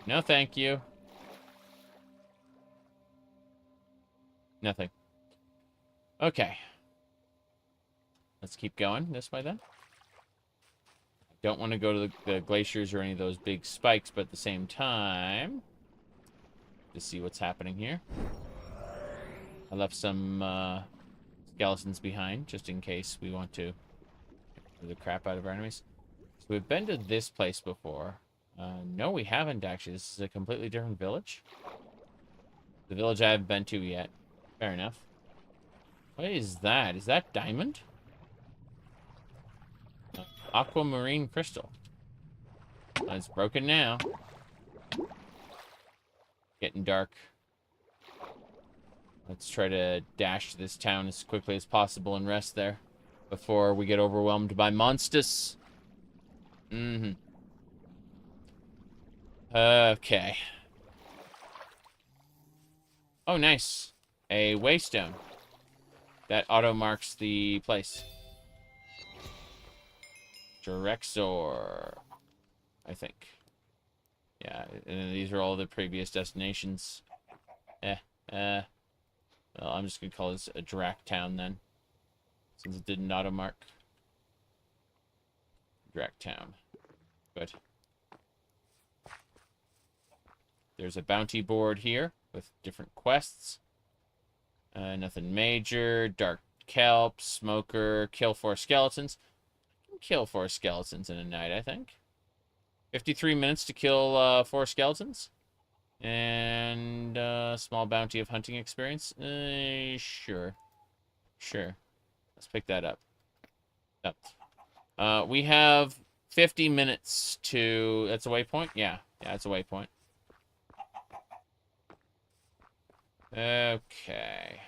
No, thank you. Nothing. Okay. Let's keep going this way then. Don't want to go to the glaciers or any of those big spikes, but at the same time, to see what's happening here. I left some skeletons behind, just in case we want to do the crap out of our enemies. So we've been to this place before. No, we haven't, actually. This is a completely different village. The village I haven't been to yet. Fair enough. What is that? Is that diamond? Aquamarine crystal. Well, it's broken now. Getting dark. Let's try to dash to this town as quickly as possible and rest there before we get overwhelmed by monsters. Okay. Oh, nice. A waystone. That auto-marks the place. Direxor, I think. Yeah, and these are all the previous destinations. Well, I'm just gonna call this a Drac Town then, since it didn't auto-mark. Drac Town. Good. There's a bounty board here with different quests. Nothing major. Dark Kelp, Smoker, kill 4 skeletons. Kill 4 skeletons in a night, I think. 53 minutes to kill 4 skeletons. And small bounty of hunting experience. Sure. Let's pick that up. We have 50 minutes to... That's a waypoint? Yeah, it's a waypoint. Okay.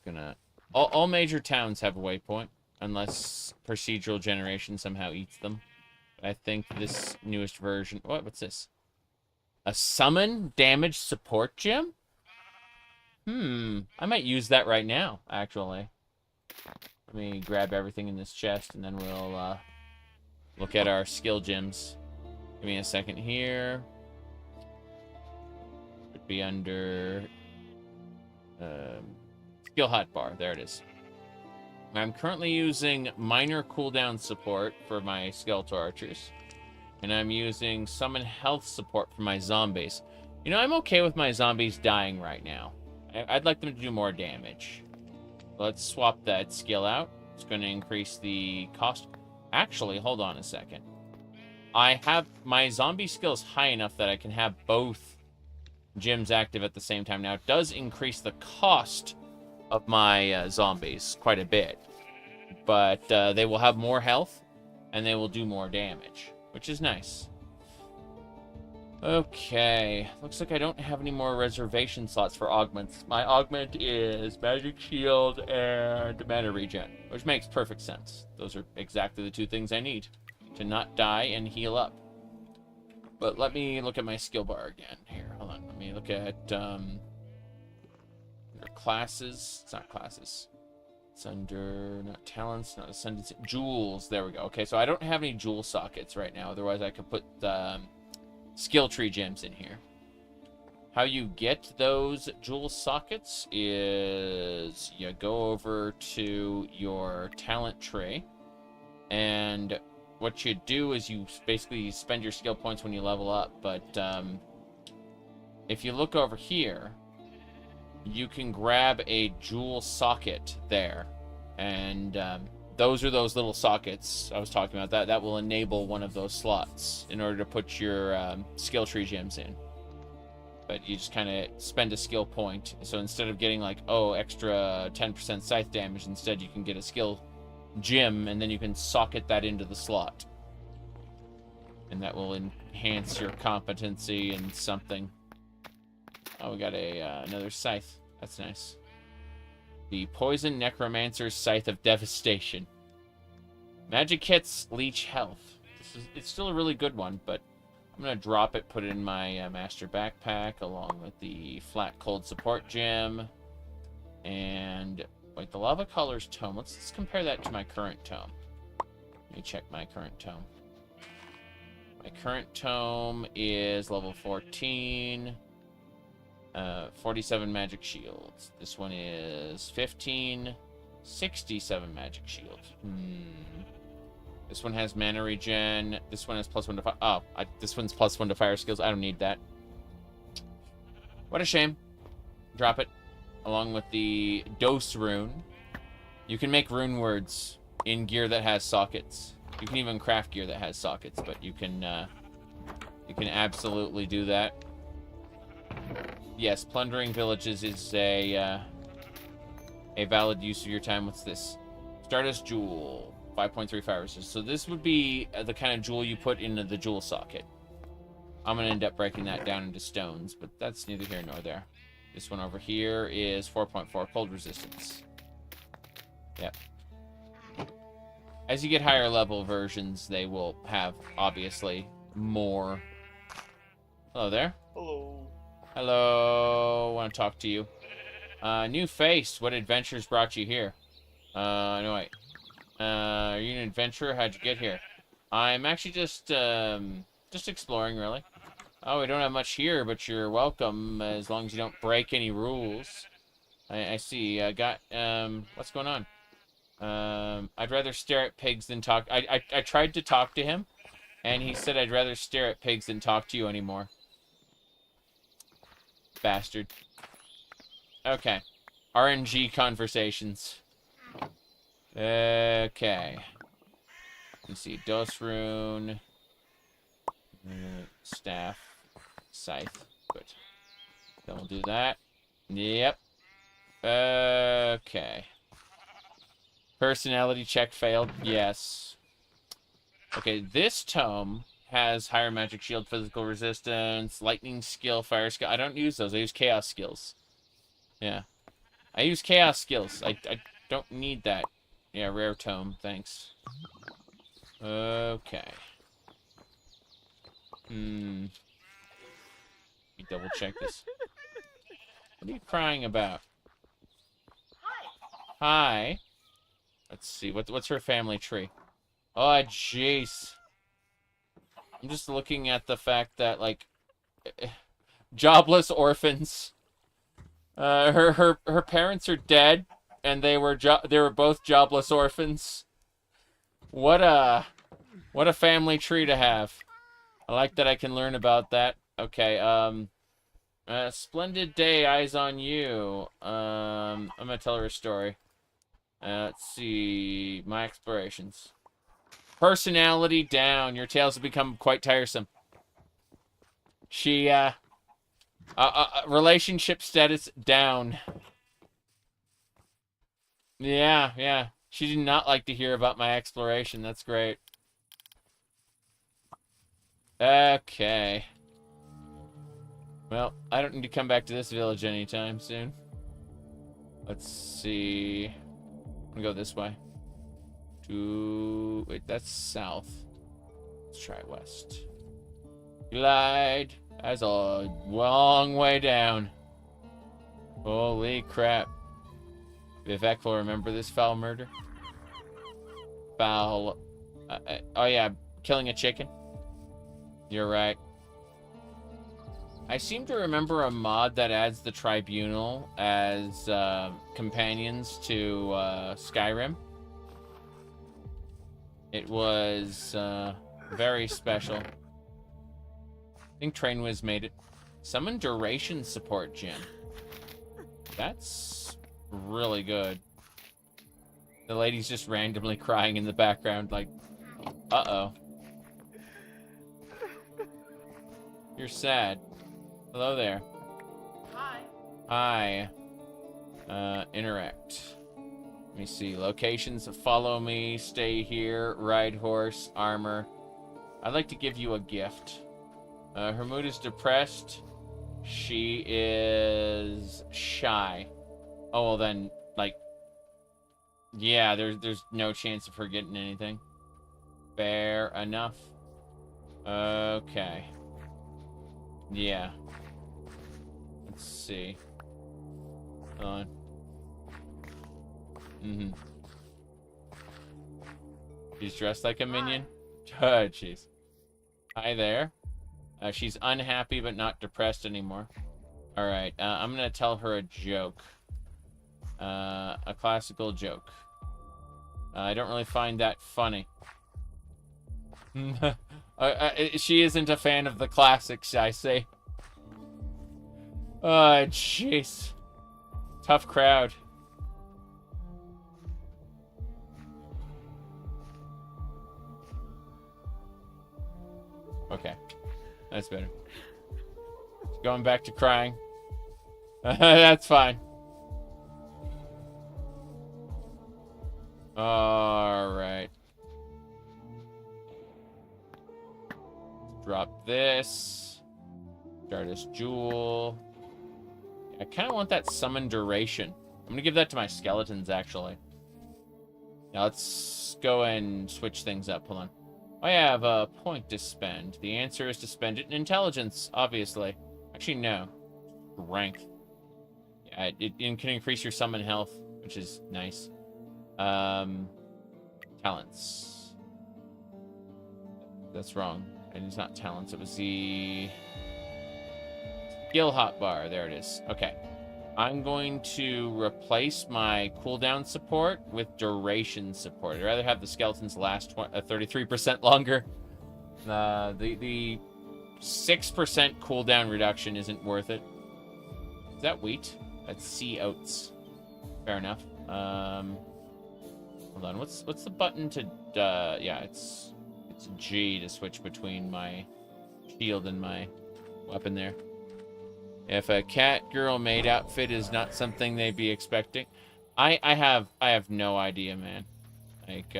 Gonna... All major towns have a waypoint, unless procedural generation somehow eats them. But I think this newest version... What's this? A summon damage support gem? I might use that right now, actually. Let me grab everything in this chest, and then we'll look at our skill gems. Give me a second here. Should be under... skill hotbar. There it is. I'm currently using minor cooldown support for my skeletal archers. And I'm using summon health support for my zombies. You know, I'm okay with my zombies dying right now. I'd like them to do more damage. Let's swap that skill out. It's going to increase the cost. Actually, hold on a second. I have my zombie skills high enough that I can have both gems active at the same time. Now, it does increase the cost of my zombies quite a bit. But they will have more health, and they will do more damage, which is nice. Okay, looks like I don't have any more reservation slots for augments. My augment is Magic Shield and Mana Regen, which makes perfect sense. Those are exactly the 2 things I need to not die and heal up. But let me look at my skill bar again here. Hold on, let me look at under classes. It's not classes. It's under, not talents, not ascendants, jewels. There we go. Okay, so I don't have any jewel sockets right now. Otherwise, I could put skill tree gems in here. How you get those jewel sockets is you go over to your talent tree, and what you do is you basically spend your skill points when you level up. But if you look over here, you can grab a jewel socket there, and those are those little sockets I was talking about. That will enable one of those slots in order to put your skill tree gems in. But you just kind of spend a skill point. So instead of getting like, oh, extra 10% scythe damage, instead you can get a skill gem, and then you can socket that into the slot. And that will enhance your competency in something. Oh, we got another scythe. That's nice. The Poison Necromancer's Scythe of Devastation. Magic hits leech health. It's still a really good one, but I'm going to drop it, put it in my master backpack, along with the Flat Cold Support Gem. And, wait, the Lava Color's Tome. Let's compare that to my current tome. Let me check my current tome. My current tome is level 14. 47 magic shields. This one is 15. 67 magic shield. This one has mana regen. This one has +1 to fire. Oh, this one's +1 to fire skills. I don't need that. What a shame. Drop it. Along with the dose rune. You can make rune words in gear that has sockets. You can even craft gear that has sockets, but you can absolutely do that. Yes, plundering villages is a valid use of your time. What's this? Stardust Jewel. 5.3 fire resistance. So this would be the kind of jewel you put into the jewel socket. I'm going to end up breaking that down into stones, but that's neither here nor there. This one over here is 4.4 cold resistance. Yep. As you get higher level versions, they will have, obviously, more. Hello there. Hello. Hello. Want to talk to you. New face. What adventures brought you here? No, wait. Are you an adventurer? How'd you get here? I'm actually just exploring, really. Oh, we don't have much here, but you're welcome, as long as you don't break any rules. I see. What's going on? I'd rather stare at pigs than talk. I tried to talk to him, and he said I'd rather stare at pigs than talk to you anymore. Bastard. Okay. RNG conversations. Okay. Let's see. Dose rune. Staff. Scythe. Good. Then we'll do that. Yep. Okay. Personality check failed. Yes. Okay, this tome has higher magic shield, physical resistance, lightning skill, fire skill. I don't use those. I use chaos skills. Yeah. I use chaos skills. I don't need that. Yeah, rare tome. Thanks. Okay. Let me double check this. What are you crying about? Hi. Let's see. What's her family tree? Oh, jeez. I'm just looking at the fact that, like, jobless orphans. Her parents are dead, and they were both jobless orphans. What a family tree to have. I like that I can learn about that. Okay, splendid day, eyes on you. I'm gonna tell her a story. Let's see, my explorations. Personality down. Your tales have become quite tiresome. She, relationship status down. Yeah. She did not like to hear about my exploration. That's great. Okay. Well, I don't need to come back to this village anytime soon. Let's see. I'm gonna go this way. Wait, that's south. Let's try west. Glide. That's a long way down. Holy crap. Vivek will remember this foul murder. Foul. Oh yeah, killing a chicken. You're right. I seem to remember a mod that adds the tribunal as companions to Skyrim. It was very special. I think Trainwiz made it. Summon duration support gem. That's really good. The lady's just randomly crying in the background like, uh-oh. You're sad. Hello there. Hi. Hi. Interact. Let me see. Locations. Follow me. Stay here. Ride horse. Armor. I'd like to give you a gift. Her mood is depressed. She is shy. Oh, well then, like... Yeah, there's no chance of her getting anything. Fair enough. Okay. Yeah. Let's see. Hold on. She's dressed like a minion? Oh, jeez. Hi there. She's unhappy but not depressed anymore. All right, I'm gonna tell her a joke. A classical joke. I don't really find that funny. She isn't a fan of the classics, I say. Oh, jeez. Tough crowd. Okay. That's better. Going back to crying. That's fine. Alright. Drop this. Stardust Jewel. I kind of want that summon duration. I'm going to give that to my skeletons, actually. Now let's go and switch things up. Hold on. I have a point to spend. The answer is to spend it in intelligence, obviously. Actually, no. Strength. Yeah, it can increase your summon health, which is nice. Talents. That's wrong. And it's not talents. It was the skill hotbar. There it is. Okay. I'm going to replace my cooldown support with duration support. I'd rather have the skeletons last 33% longer. The 6% cooldown reduction isn't worth it. Is that wheat? That's sea oats. Fair enough. Hold on. What's the button to? Yeah, it's G to switch between my shield and my weapon there. If a cat girl maid outfit is not something they'd be expecting, I have no idea, man. Like,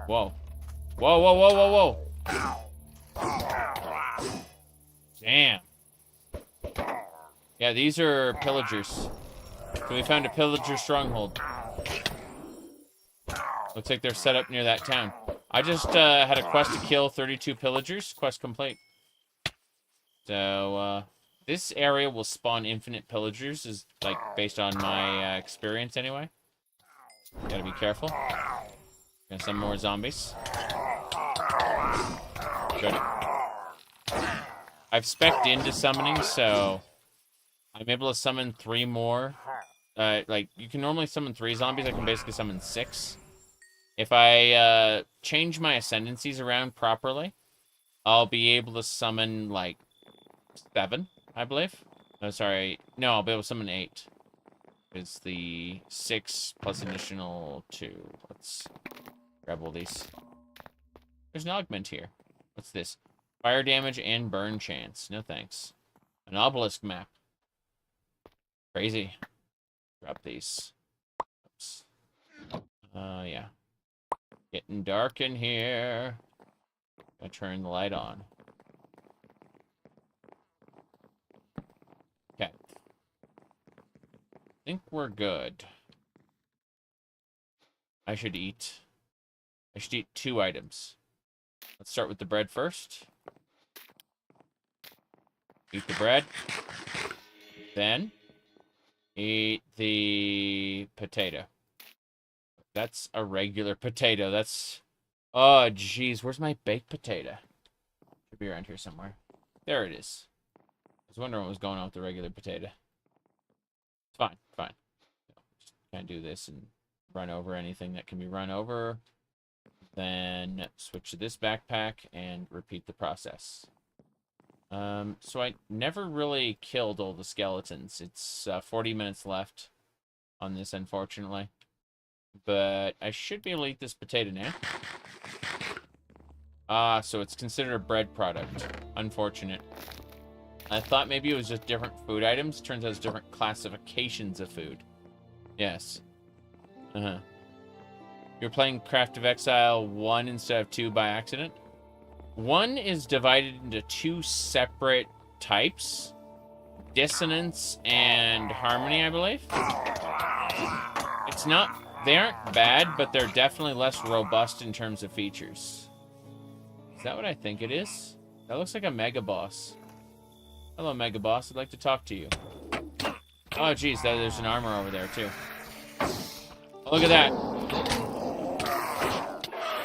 whoa, whoa, whoa, whoa, whoa, whoa. Damn. Yeah, these are pillagers. So we found a pillager stronghold. Looks like they're set up near that town. I just had a quest to kill 32 pillagers. Quest complete. So, this area will spawn infinite pillagers, is like based on my experience anyway. Gotta be careful. Got some more zombies. Good. I've spec'd into summoning, so I'm able to summon 3 more. Like, you can normally summon 3 zombies. I can basically summon 6. If I change my ascendancies around properly, I'll be able to summon, like, 7, I believe. Oh, sorry. No, I'll be able to summon 8. It's the 6 plus additional 2. Let's grab all these. There's an augment here. What's this? Fire damage and burn chance. No thanks. An obelisk map. Crazy. Drop these. Oops. Yeah. Getting dark in here. Gotta turn the light on. Okay. Think we're good. I should eat 2 items. Let's start with the bread first. Eat the bread. Then eat the potato. That's a regular potato. That's... Oh, jeez. Where's my baked potato? Should be around here somewhere. There it is. I was wondering what was going on with the regular potato. It's fine. Fine. Just kind of do this and run over anything that can be run over. Then switch to this backpack and repeat the process. So I never really killed all the skeletons. It's 40 minutes left on this, unfortunately. But I should be able to eat this potato now. Ah, so it's considered a bread product. Unfortunate. I thought maybe it was just different food items. Turns out it's different classifications of food. Yes. Uh-huh. You're playing Craft of Exile 1 instead of 2 by accident? 1 is divided into 2 separate types. Dissonance and Harmony, I believe. It's not... They aren't bad, but they're definitely less robust in terms of features. Is that what I think it is? That looks like a Mega Boss. Hello, Mega Boss. I'd like to talk to you. Oh, geez. There's an armor over there, too. Oh, look at that.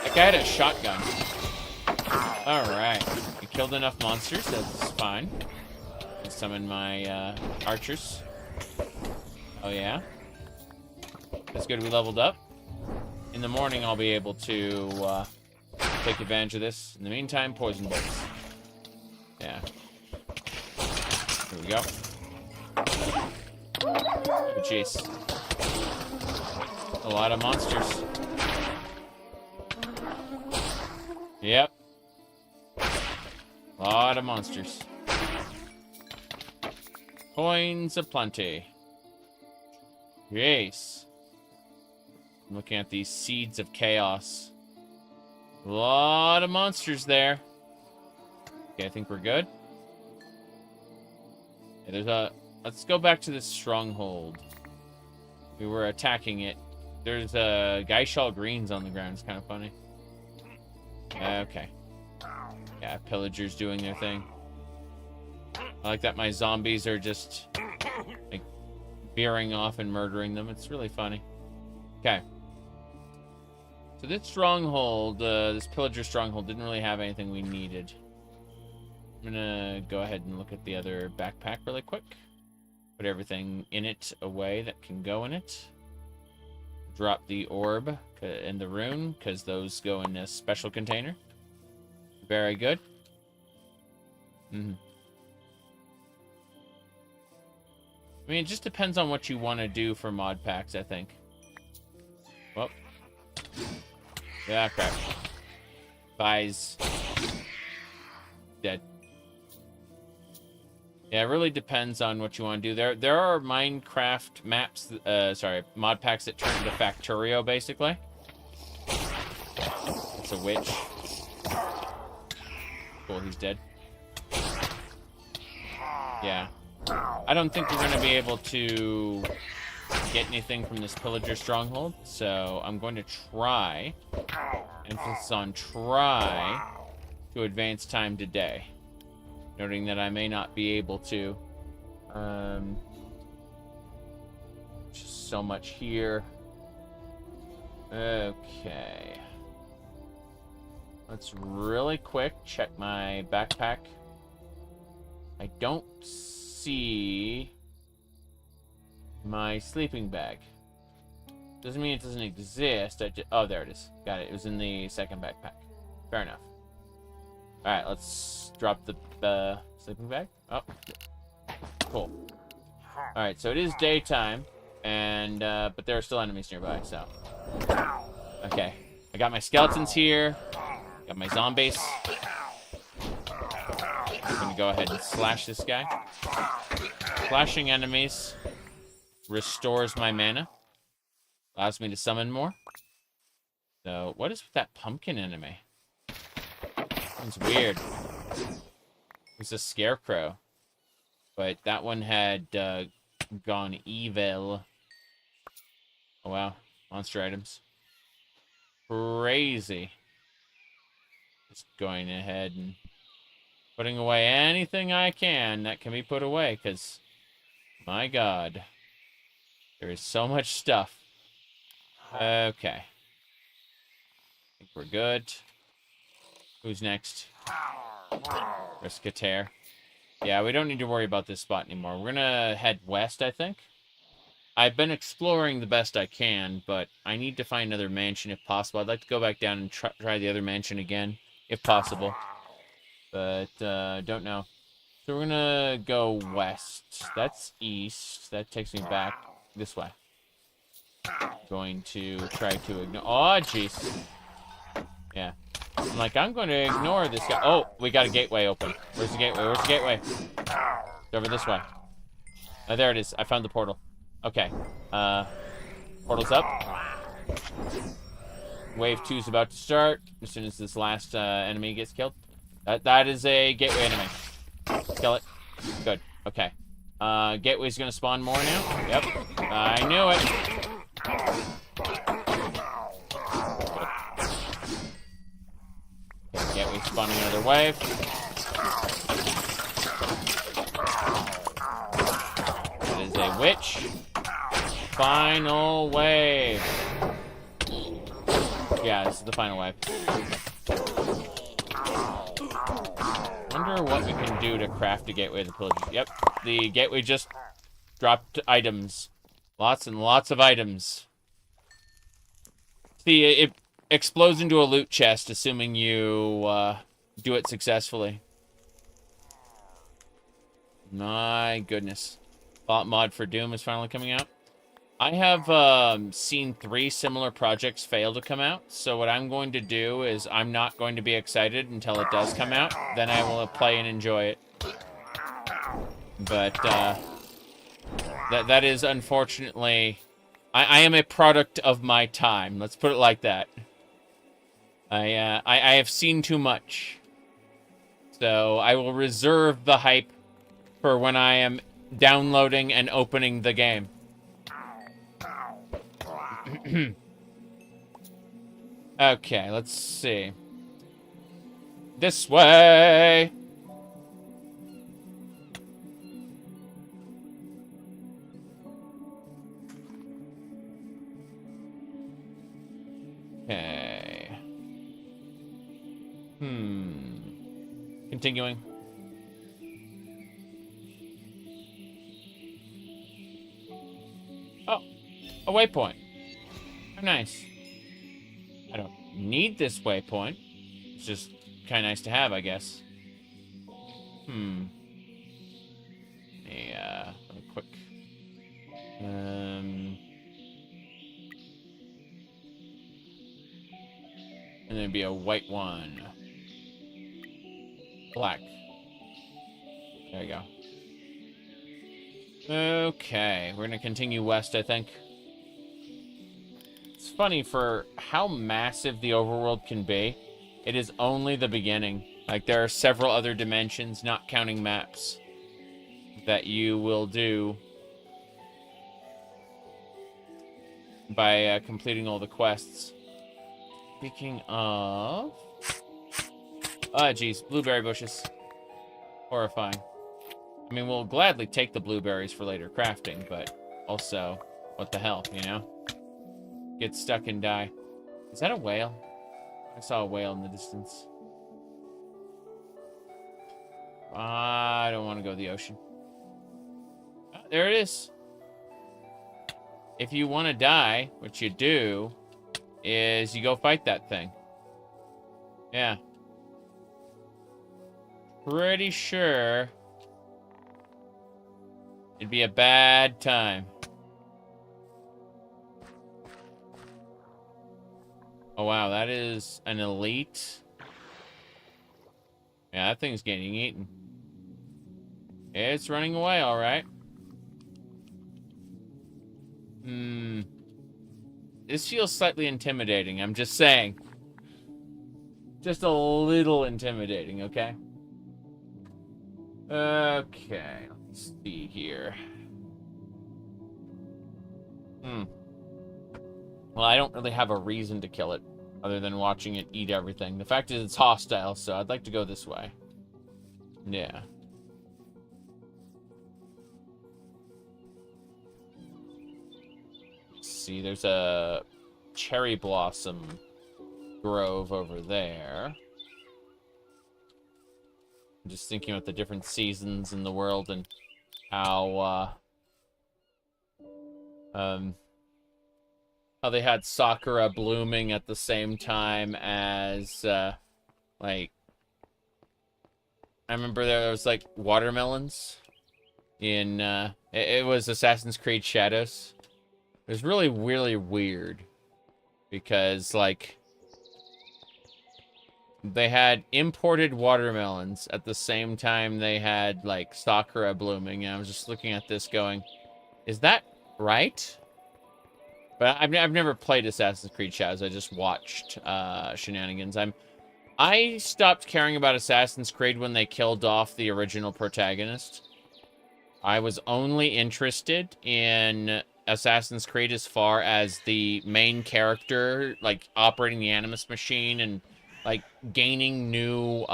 That guy had a shotgun. Alright. We killed enough monsters. That's fine. summon my archers. Oh, yeah? That's good we leveled up. In the morning, I'll be able to take advantage of this. In the meantime, poison bolts. Yeah. Here we go. Oh, jeez. A lot of monsters. Yep. A lot of monsters. Coins aplenty. Yes. I'm looking at these seeds of chaos. A lot of monsters there. Okay, I think we're good. Yeah, there's a... Let's go back to this stronghold. We were attacking it. There's Geishal greens on the ground. It's kind of funny. Okay. Yeah, pillagers doing their thing. I like that my zombies are just like veering off and murdering them. It's really funny. Okay. So this stronghold, this pillager stronghold, didn't really have anything we needed. I'm gonna go ahead and look at the other backpack really quick. Put everything in it away that can go in it. Drop the orb and the rune, because those go in a special container. Very good. I mean, it just depends on what you want to do for mod packs, I think. Well. Yeah, crap. Buys. Dead. Yeah, it really depends on what you want to do. There are Minecraft maps, mod packs that turn into Factorio, basically. It's a witch. Cool, he's dead. Yeah. I don't think we're going to be able to get anything from this pillager stronghold, so I'm going to try, emphasis on try, to advance time today. Noting that I may not be able to. Just so much here. Okay. Let's really quick check my backpack. I don't see my sleeping bag. Doesn't mean it doesn't exist. Oh, there it is. Got it. It was in the second backpack. Fair enough. Alright, let's drop the sleeping bag. Oh. Cool. Alright, so it is daytime, and but there are still enemies nearby, so. Okay. I got my skeletons here. Got my zombies. I'm gonna go ahead and slash this guy. Slashing enemies restores my mana. Allows me to summon more. So, what is with that pumpkin enemy? It's weird. It's a scarecrow. But that one had gone evil. Oh, wow. Monster items. Crazy. Just going ahead and putting away anything I can that can be put away, because, my God, there is so much stuff. Okay. I think we're good. Who's next? Riscatear. Yeah, we don't need to worry about this spot anymore. We're gonna head west, I think. I've been exploring the best I can, but I need to find another mansion if possible. I'd like to go back down and try the other mansion again, if possible. But, don't know. So we're gonna go west. That's east. That takes me back this way. Going to try to ignore... Oh, jeez. Yeah. I'm like, I'm going to ignore this guy. Oh, we got a gateway open. Where's the gateway? Where's the gateway? It's over this way. Oh, there it is. I found the portal. Okay. Portal's up. Wave 2 is about to start. As soon as this last enemy gets killed. That is a gateway enemy. Kill it. Good. Okay. Gateway's going to spawn more now. Yep. I knew it. Gateway spawning another wave. That is a witch. Final wave. Yeah, this is the final wave. Wonder what we can do to craft a gateway to the pillage. Yep, the gateway just dropped items. Lots and lots of items. See, it explodes into a loot chest, assuming you do it successfully. My goodness. Bot mod for Doom is finally coming out. I have seen 3 similar projects fail to come out, so what I'm going to do is I'm not going to be excited until it does come out. Then I will play and enjoy it. But that is unfortunately... I am a product of my time. Let's put it like that. I have seen too much. So I will reserve the hype for when I am downloading and opening the game. Okay, let's see. This way! Okay. Continuing. Oh, a waypoint. Oh, nice. I don't need this waypoint. It's just kind of nice to have, I guess. Yeah, quick. And there'd be a white one. Black. There you go. Okay, we're gonna continue west, I think. It's funny, for how massive the overworld can be, it is only the beginning. Like, there are several other dimensions, not counting maps, that you will do by completing all the quests. Speaking of... Ah, jeez, blueberry bushes. Horrifying. I mean, we'll gladly take the blueberries for later crafting, but also, what the hell, you know? Get stuck and die. Is that a whale? I saw a whale in the distance. I don't want to go to the ocean. Oh, there it is. If you want to die, what you do is you go fight that thing. Yeah. Pretty sure it'd be a bad time. Oh, wow, that is an elite. Yeah, that thing's getting eaten. It's running away, all right. This feels slightly intimidating, I'm just saying. Just a little intimidating, okay? Okay, let's see here. Well, I don't really have a reason to kill it, other than watching it eat everything. The fact is it's hostile, so I'd like to go this way. Yeah. See, there's a cherry blossom grove over there. I'm just thinking about the different seasons in the world and how they had sakura blooming at the same time as like, I remember there was like watermelons in it was Assassin's Creed Shadows. It was really, really weird because, like, they had imported watermelons at the same time they had, like, sakura blooming. And I was just looking at this going, is that right? But I've never played Assassin's Creed Shadows. I just watched shenanigans. I stopped caring about Assassin's Creed when they killed off the original protagonist. I was only interested in Assassin's Creed as far as the main character, like, operating the Animus machine and, like, gaining new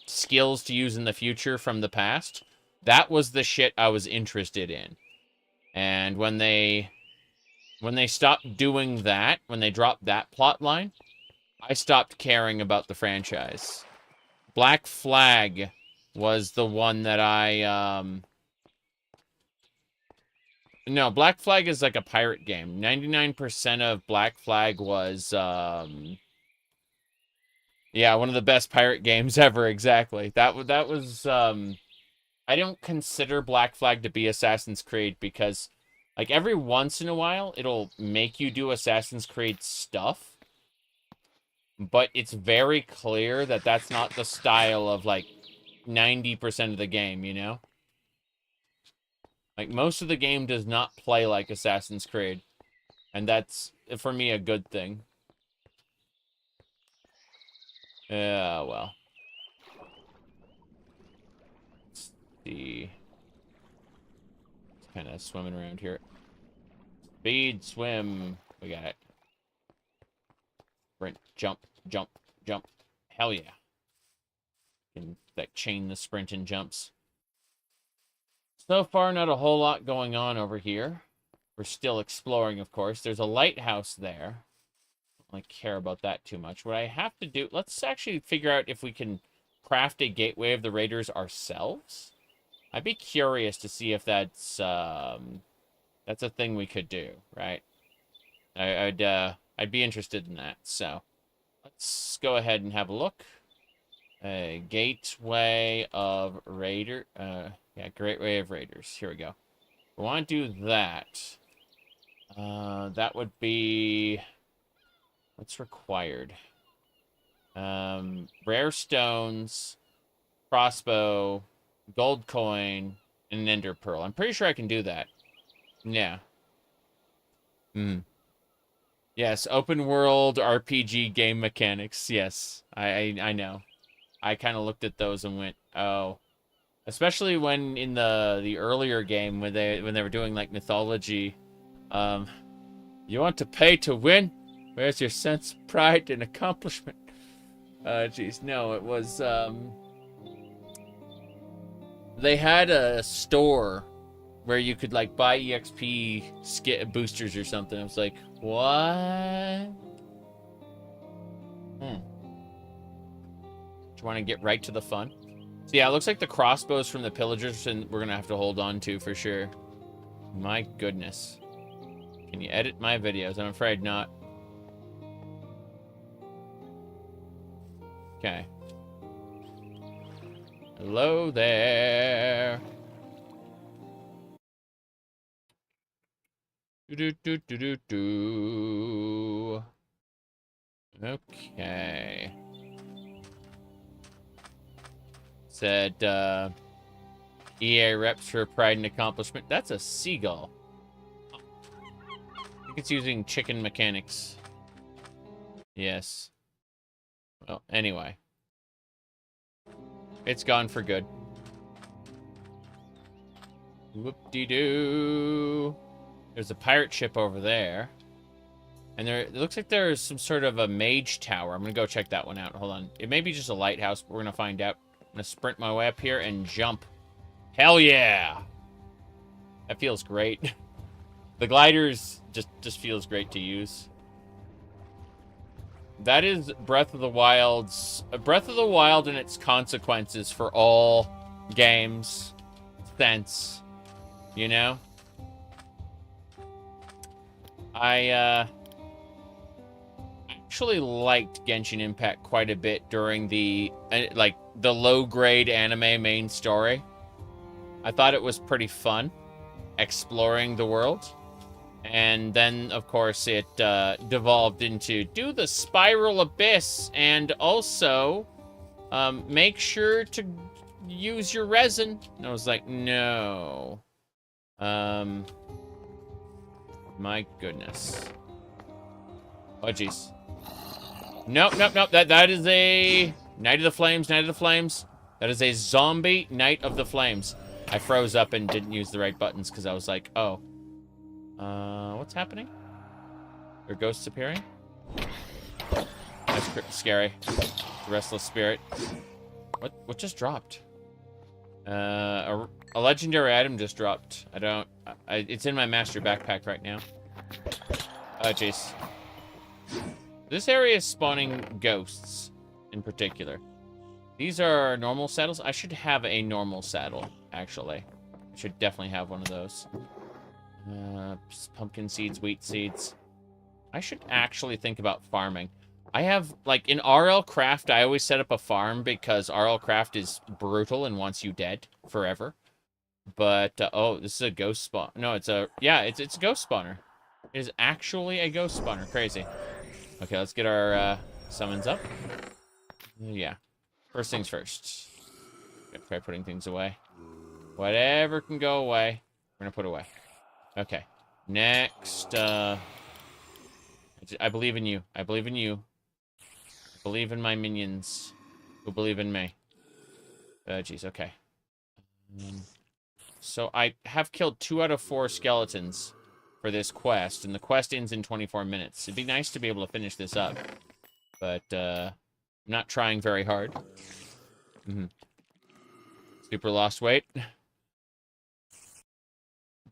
skills to use in the future from the past. That was the shit I was interested in. And when they stopped doing that, when they dropped that plot line, I stopped caring about the franchise. Black Flag was the one that I, No, Black Flag is like a pirate game. 99% of Black Flag was, yeah, one of the best pirate games ever, exactly. That was, I don't consider Black Flag to be Assassin's Creed because, like, every once in a while, it'll make you do Assassin's Creed stuff, but it's very clear that that's not the style of, like, 90% of the game, you know? Like, most of the game does not play like Assassin's Creed, and that's, for me, a good thing. Yeah, well. Let's see. Kind of swimming around here. Speed, swim. We got it. Sprint, jump, jump, jump. Hell yeah. Can, like, chain the sprint and jumps. So far, not a whole lot going on over here. We're still exploring, of course. There's a lighthouse there. I don't care about that too much. What I have to do... Let's actually figure out if we can craft a Gateway of the Raiders ourselves. I'd be curious to see if that's a thing we could do, right? I'd be interested in that. So let's go ahead and have a look. A Gateway of Raider. Yeah, Gateway of Raiders. Here we go. We want to do that. That would be... What's required? Rare stones, crossbow, gold coin, and an ender pearl. I'm pretty sure I can do that. Yeah. Yes, open world RPG game mechanics. Yes, I know. I kind of looked at those and went, oh. Especially when in the earlier game when they were doing like mythology, you want to pay to win? Where's your sense of pride and accomplishment? Geez, no, it was they had a store where you could like buy EXP boosters or something. I was like, what? Do you want to get right to the fun? So yeah, it looks like the crossbows from the pillagers and we're gonna have to hold on to for sure. My goodness. Can you edit my videos? I'm afraid not. Okay. Hello there. Do. Okay. Said, EA reps for pride and accomplishment. That's a seagull. I think it's using chicken mechanics. Yes. Well, anyway. It's gone for good. Whoop-de-doo. There's a pirate ship over there. And it looks like there's some sort of a mage tower. I'm going to go check that one out. Hold on. It may be just a lighthouse, but we're going to find out. I'm going to sprint my way up here and jump. Hell yeah! That feels great. The gliders just feels great to use. That is Breath of the Wild's... Breath of the Wild and its consequences for all games. Sense. You know? I actually liked Genshin Impact quite a bit during the, like, the low-grade anime main story. I thought it was pretty fun, exploring the world. And then, of course, it devolved into do the Spiral Abyss and also make sure to use your resin. And I was like, no. My goodness. Oh, jeez. Nope. That is a Knight of the Flames, Knight of the Flames. That is a zombie Knight of the Flames. I froze up and didn't use the right buttons because I was like, oh. What's happening? Are ghosts appearing? That's scary. The Restless Spirit. What just dropped? A legendary item just dropped. It's in my master backpack right now. Oh, jeez. This area is spawning ghosts, in particular. These are normal saddles. I should have a normal saddle, actually. I should definitely have one of those. Pumpkin seeds, wheat seeds. I should actually think about farming. I have, like, in RL Craft, I always set up a farm because RL Craft is brutal and wants you dead forever. But, oh, this is a ghost spawn. No, it's a, yeah, it's a ghost spawner. It is actually a ghost spawner. Crazy. Okay, let's get our, summons up. Yeah. First things first. Try putting things away. Whatever can go away, we're gonna put away. Okay. Next, I believe in you. I believe in you. I believe in my minions who believe in me. Jeez, okay. So I have killed 2 out of 4 skeletons for this quest, and the quest ends in 24 minutes. It'd be nice to be able to finish this up, but I'm not trying very hard. Super lost weight.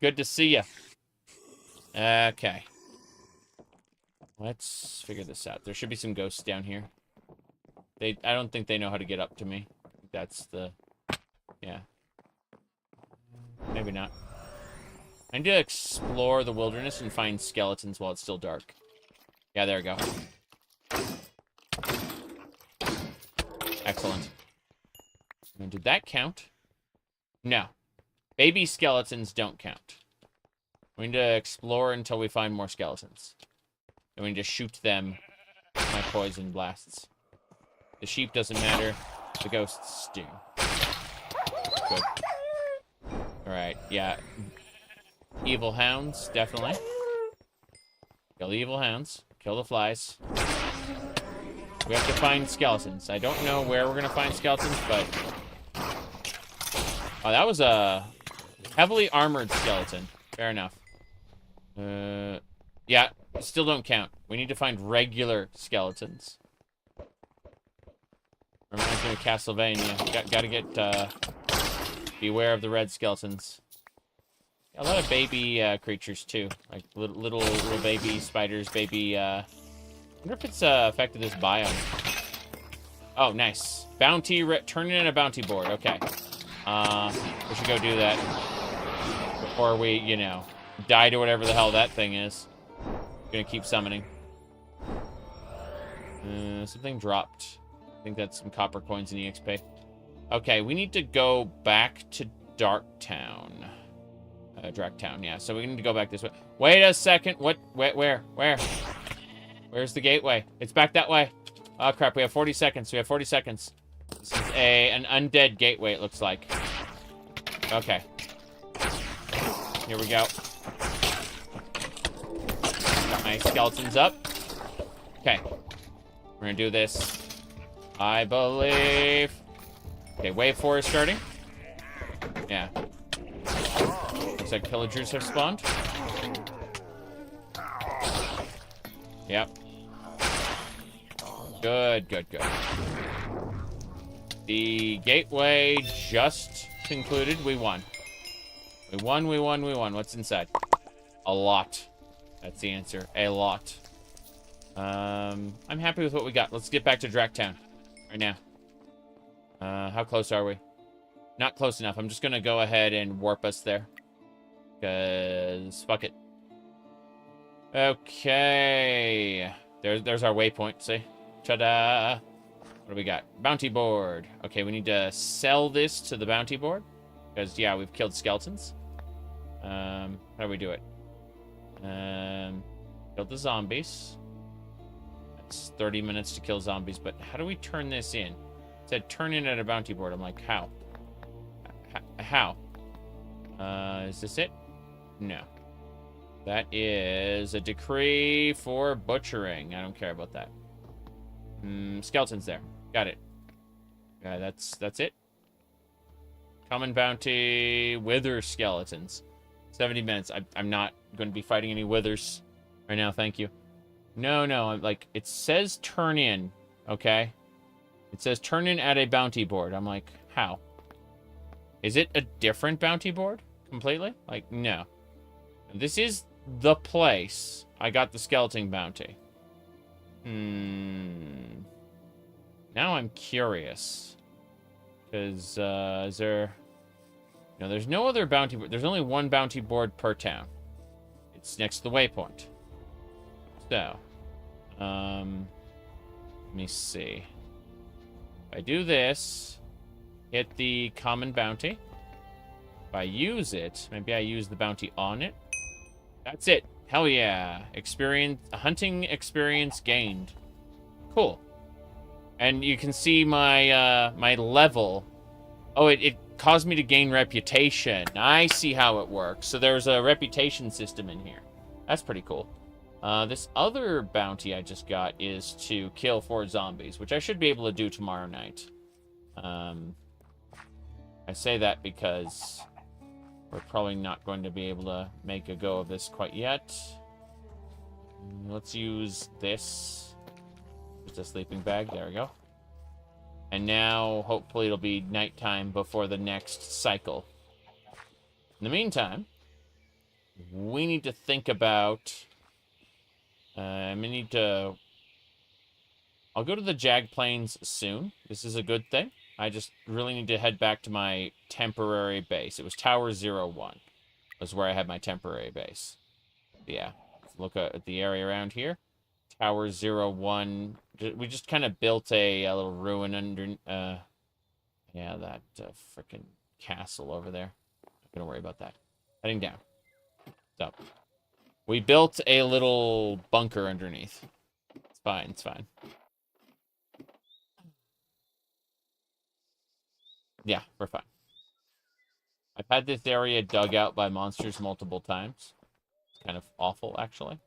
Good to see ya. Okay. Let's figure this out. There should be some ghosts down here. I don't think they know how to get up to me. That's the... Yeah. Maybe not. I need to explore the wilderness and find skeletons while it's still dark. Yeah, there we go. Excellent. And did that count? No. Baby skeletons don't count. We need to explore until we find more skeletons. And we need to shoot them with my poison blasts. The sheep doesn't matter. The ghosts do. Good. Alright, yeah. Evil hounds, definitely. Kill the evil hounds. Kill the flies. We have to find skeletons. I don't know where we're going to find skeletons, but... Oh, that was a heavily armored skeleton. Fair enough. Yeah, still don't count. We need to find regular skeletons. Reminds me of Castlevania. Gotta get, beware of the red skeletons. A lot of baby, creatures, too. Like, little baby spiders, baby, I wonder if it's, affected this biome. Oh, nice. Bounty, turn in a bounty board. Okay. We should go do that. Before we, you know, die to whatever the hell that thing is. Gonna keep summoning. Something dropped. I think that's some copper coins in EXP. Okay, we need to go back to Darktown. Darktown, yeah. So we need to go back this way. Wait a second. What? Where? Where's the gateway? It's back that way. Oh, crap. We have 40 seconds. We have 40 seconds. This is an undead gateway, it looks like. Okay. Here we go. Got my skeletons up. Okay. We're gonna do this. I believe. Okay, wave 4 is starting. Yeah. Looks like pillagers have spawned. Yep. Good. The gateway just concluded. We won. We won. What's inside? A lot. That's the answer. A lot. I'm happy with what we got. Let's get back to Darktown right now. How close are we? Not close enough. I'm just gonna go ahead and warp us there. Because fuck it. Okay. There's our waypoint, see? Ta-da! What do we got? Bounty board. Okay, we need to sell this to the bounty board. Because, yeah, we've killed skeletons. How do we do it? Killed the zombies. That's 30 minutes to kill zombies, but how do we turn this in? It said turn in at a bounty board. I'm like, how? How? Is this it? No. That is a decree for butchering. I don't care about that. Skeletons there. Got it. Yeah, that's it. Common bounty, wither skeletons. 70 minutes. I'm not going to be fighting any withers right now, thank you. No, I'm like, it says turn in, okay? It says turn in at a bounty board. I'm like, how? Is it a different bounty board completely? Like, no. This is the place I got the skeleton bounty. Now I'm curious. Because, is there... No, there's no other bounty board. There's only one bounty board per town. It's next to the waypoint. So, let me see. If I do this, hit the common bounty. If I use it, maybe I use the bounty on it. That's it. Hell yeah. Hunting experience gained. Cool. And you can see my, my level. Oh, it caused me to gain reputation. I see how it works. So there's a reputation system in here. That's pretty cool. This other bounty I just got is to kill 4 zombies, which I should be able to do tomorrow night. I say that because we're probably not going to be able to make a go of this quite yet. Let's use this. Just a sleeping bag. There we go. And now, hopefully, it'll be nighttime before the next cycle. In the meantime, we need to think about... I'll go to the Jag Plains soon. This is a good thing. I just really need to head back to my temporary base. It was Tower 01. Was where I had my temporary base. Yeah. Look at the area around here. Tower 01. We just kind of built a little ruin under... yeah, that frickin' castle over there. Not gonna worry about that. Heading down. So, we built a little bunker underneath. It's fine, it's fine. Yeah, we're fine. I've had this area dug out by monsters multiple times. It's kind of awful, actually.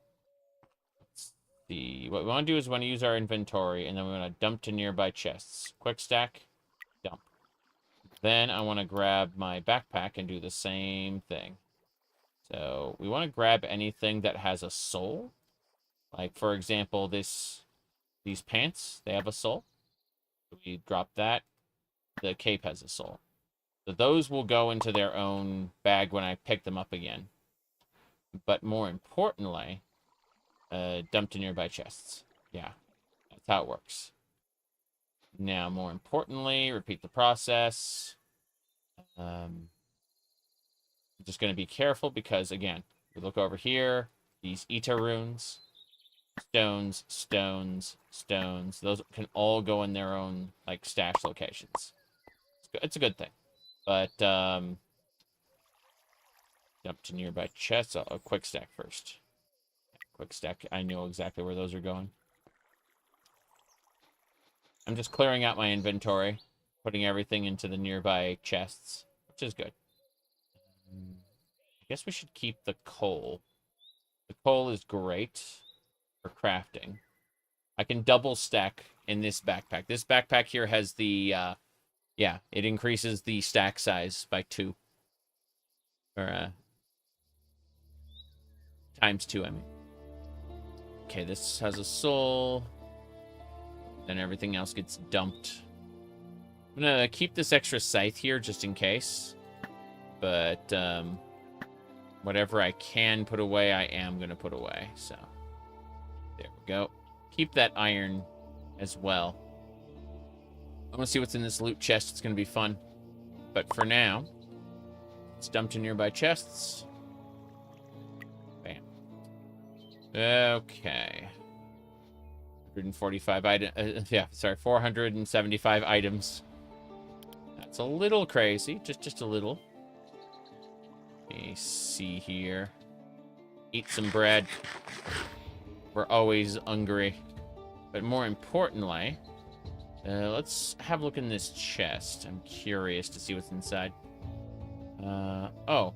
Let's see. What we want to do is we want to use our inventory, and then we want to dump to nearby chests. Quick stack, dump. Then I want to grab my backpack and do the same thing. So we want to grab anything that has a soul. Like, for example, these pants, they have a soul. So we drop that. The cape has a soul. So those will go into their own bag when I pick them up again. But more importantly, dump to nearby chests. Yeah, that's how it works. Now, more importantly, repeat the process. I'm just going to be careful because, again, we look over here, these Ita runes, stones, stones, stones. Those can all go in their own, like, stash locations. It's a good thing. But, dump to nearby chests. A quick stack first. Quick stack. I know exactly where those are going. I'm just clearing out my inventory, putting everything into the nearby chests, which is good. I guess we should keep the coal. The coal is great for crafting. I can double stack in this backpack. This backpack here has the, yeah, it increases the stack size by 2. Or, times 2, I mean. Okay, this has a soul. Then everything else gets dumped. I'm gonna keep this extra scythe here just in case. But, whatever I can put away, I am gonna put away. So, there we go. Keep that iron as well. I want to see what's in this loot chest. It's gonna be fun. But for now, let's dump to nearby chests. Bam. Okay. 145 items. Yeah, sorry, 475 items. That's a little crazy. Just a little. Let me see here. Eat some bread. We're always hungry. But more importantly, let's have a look in this chest. I'm curious to see what's inside. Oh.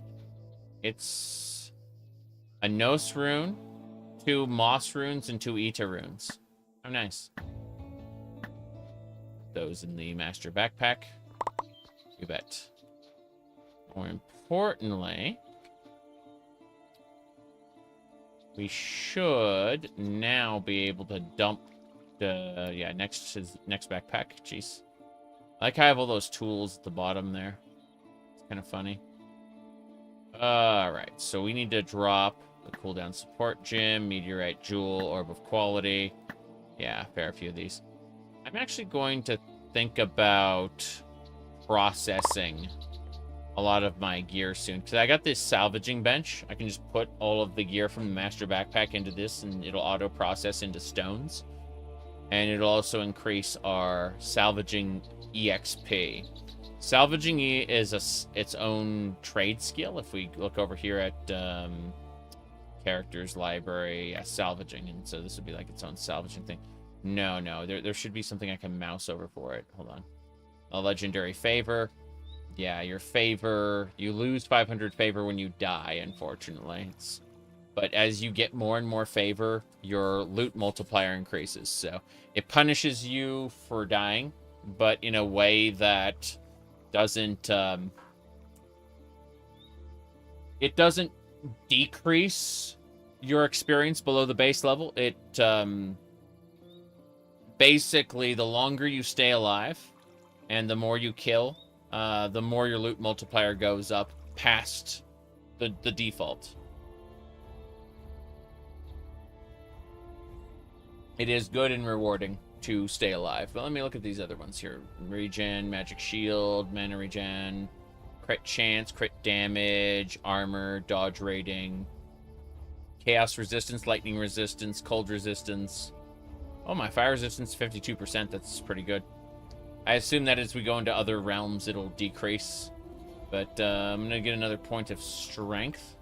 It's a Nos rune, 2 Moss runes, and 2 Ita runes. Oh, nice. Those in the master backpack. You bet. More importantly, we should now be able to dump the, yeah, next backpack. Jeez. I like how I have all those tools at the bottom there. It's kind of funny. Alright, so we need to drop the cooldown support gem, meteorite jewel, orb of quality. Yeah, fair few of these. I'm actually going to think about processing a lot of my gear soon. Because I got this salvaging bench. I can just put all of the gear from the master backpack into this, and it'll auto-process into stones. And it'll also increase our salvaging EXP. Salvaging is its own trade skill. If we look over here at characters library, yeah, salvaging, and so this would be like its own salvaging thing. No, there should be something I can mouse over for it. Hold on. A legendary favor. Yeah, your favor, you lose 500 favor when you die, unfortunately. But as you get more and more favor, your loot multiplier increases. So it punishes you for dying, but in a way that doesn't it doesn't decrease your experience below the base level. It basically, the longer you stay alive and the more you kill, the more your loot multiplier goes up past the default. It is good and rewarding to stay alive. But let me look at these other ones here. Regen, magic shield, mana regen, crit chance, crit damage, armor, dodge rating, chaos resistance, lightning resistance, cold resistance. Oh, my fire resistance 52%. That's pretty good. I assume that as we go into other realms, it'll decrease. But I'm going to get another point of strength.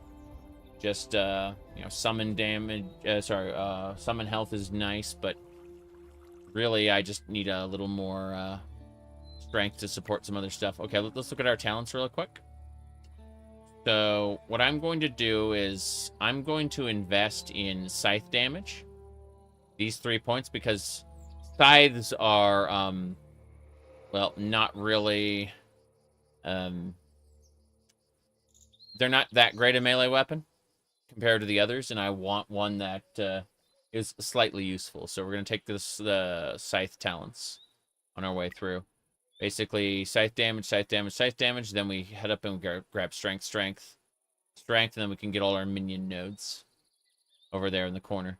Just, you know, summon damage. Summon health is nice, but really I just need a little more strength to support some other stuff. Okay, let's look at our talents real quick. So what I'm going to do is I'm going to invest in scythe damage. These 3 points, because scythes are, well, not really, they're not that great a melee weapon compared to the others, and I want one that is slightly useful. So we're going to take the scythe talents on our way through. Basically, scythe damage, scythe damage, scythe damage. Then we head up and grab strength, and then we can get all our minion nodes over there in the corner.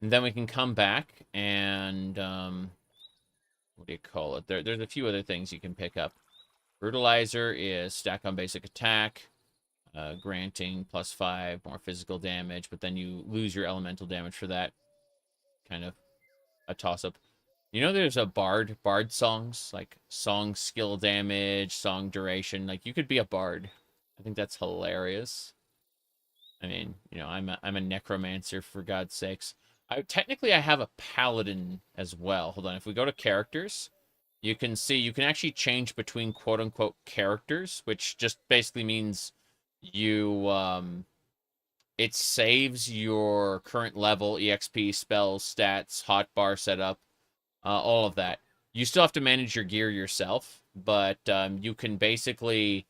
And then we can come back and, what do you call it? There's a few other things you can pick up. Brutalizer is stack on basic attack, granting +5 more physical damage, but then you lose your elemental damage for that. Kind of a toss-up. You know, there's a bard songs, like song skill damage, song duration. Like, you could be a bard. I think that's hilarious. I mean, you know, I'm a necromancer, for God's sakes. Technically, I have a paladin as well. Hold on. If we go to characters, you can see you can actually change between quote-unquote characters, which just basically means you, it saves your current level, EXP, spells, stats, hotbar setup, all of that. You still have to manage your gear yourself, but you can basically,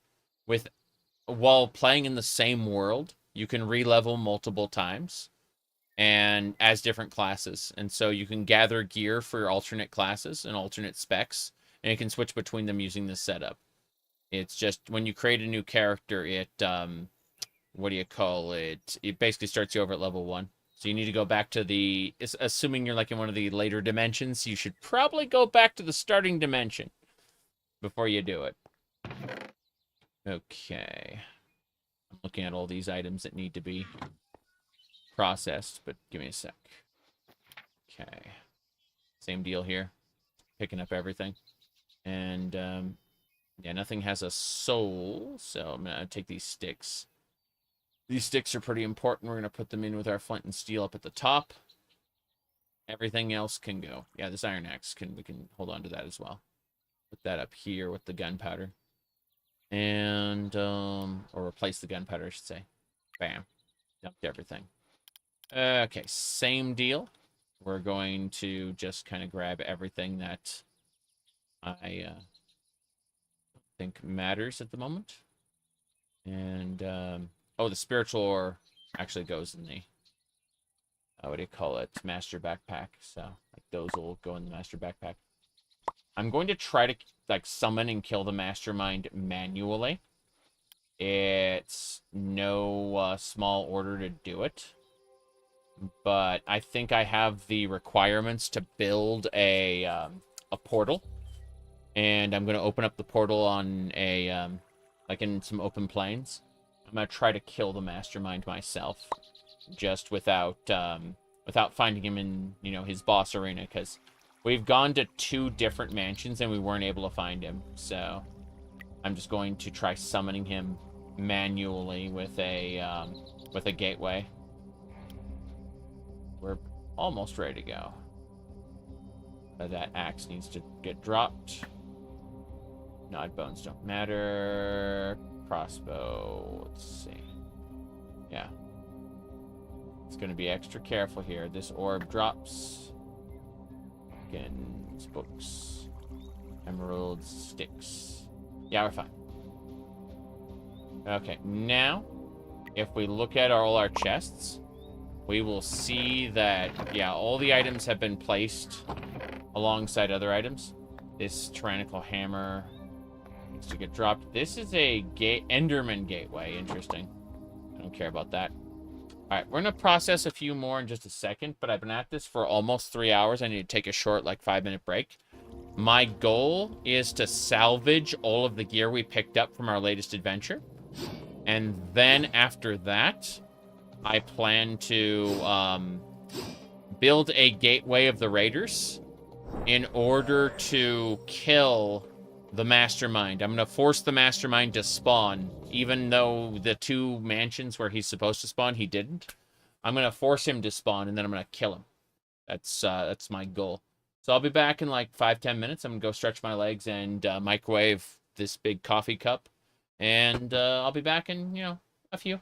while playing in the same world, you can re-level multiple times and as different classes. And so you can gather gear for alternate classes and alternate specs, and you can switch between them using this setup. It's just when you create a new character, it, what do you call it? It basically starts you over at level 1. So you need to go back to assuming you're like in one of the later dimensions, you should probably go back to the starting dimension before you do it. Okay. I'm looking at all these items that need to be processed, but give me a sec. Okay. Same deal here. Picking up everything. And, yeah, nothing has a soul, so I'm going to take these sticks. These sticks are pretty important. We're going to put them in with our flint and steel up at the top. Everything else can go. Yeah, this iron axe, we can hold on to that as well. Put that up here with the gunpowder. And, or replace the gunpowder, I should say. Bam. Dumped everything. Okay, same deal. We're going to just kind of grab everything that I think matters at the moment. And, oh, the spiritual ore actually goes in the, what do you call it? Master backpack. So, like, those will go in the master backpack. I'm going to try to, like, summon and kill the mastermind manually. It's no small order to do it. But I think I have the requirements to build a portal. and I'm going to open up the portal on a, like in some open plains. I'm going to try to kill the mastermind myself, just without finding him in, his boss arena, because we've gone to 2 different mansions and we weren't able to find him. So I'm just going to try summoning him manually with a gateway. We're almost ready to go. But that axe needs to get dropped. Nod bones don't matter. Crossbow, let's see. Yeah. It's going to be extra careful here. This orb drops. Again, books. Emeralds, sticks. Yeah, we're fine. Okay, now, if we look at all our chests, we will see that, yeah, all the items have been placed alongside other items. This tyrannical hammer needs to get dropped. This is a Enderman gateway. Interesting. I don't care about that. All right, we're going to process a few more in just a second, but I've been at this for almost 3 hours. I need to take a short, 5-minute break. My goal is to salvage all of the gear we picked up from our latest adventure. And then after that, I plan to build a gateway of the raiders in order to kill the mastermind. I'm going to force the mastermind to spawn, even though the 2 mansions where he's supposed to spawn, he didn't. I'm going to force him to spawn, and then I'm going to kill him. That's my goal. So I'll be back in 5-10 minutes. I'm going to go stretch my legs and microwave this big coffee cup. And I'll be back in, a few.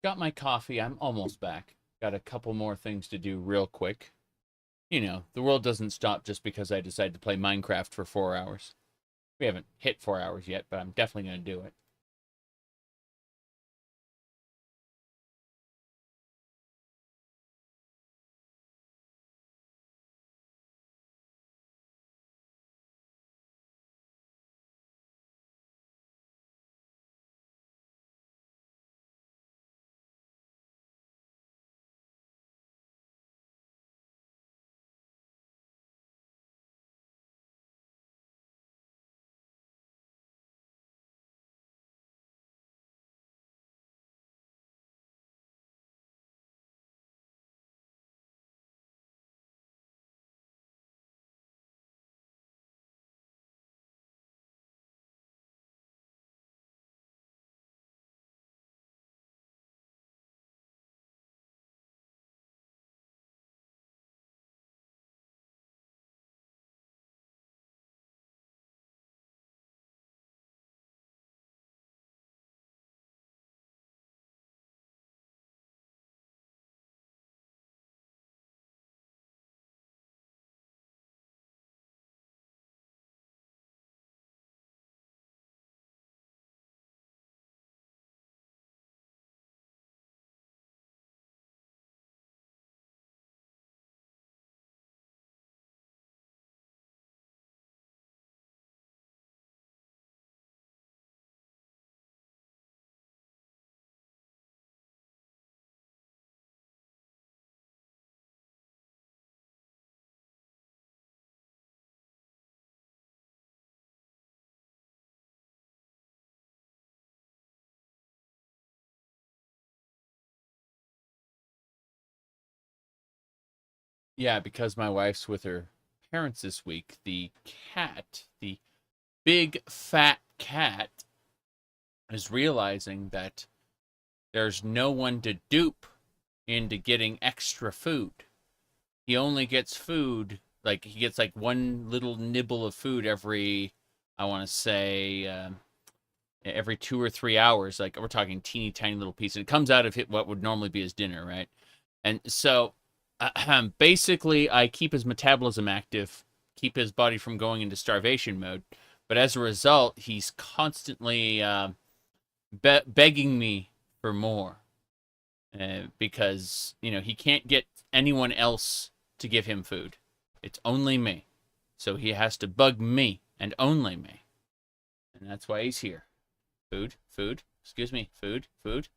Got my coffee. I'm almost back. Got a couple more things to do real quick. You know, the world doesn't stop just because I decide to play Minecraft for 4 hours. We haven't hit 4 hours yet, but I'm definitely going to do it. Yeah, because my wife's with her parents this week, the cat, the big fat cat, is realizing that there's no one to dupe into getting extra food. He only gets food, like, he gets like one little nibble of food every, I want to say, every 2 or 3 hours. Like, we're talking teeny tiny little piece. And it comes out of what would normally be his dinner, right? And so, basically, I keep his metabolism active, keep his body from going into starvation mode. But as a result, he's constantly begging me for more. Because, you know, he can't get anyone else to give him food. It's only me. So he has to bug me, and only me. And that's why he's here. Food, food, excuse me, food, food.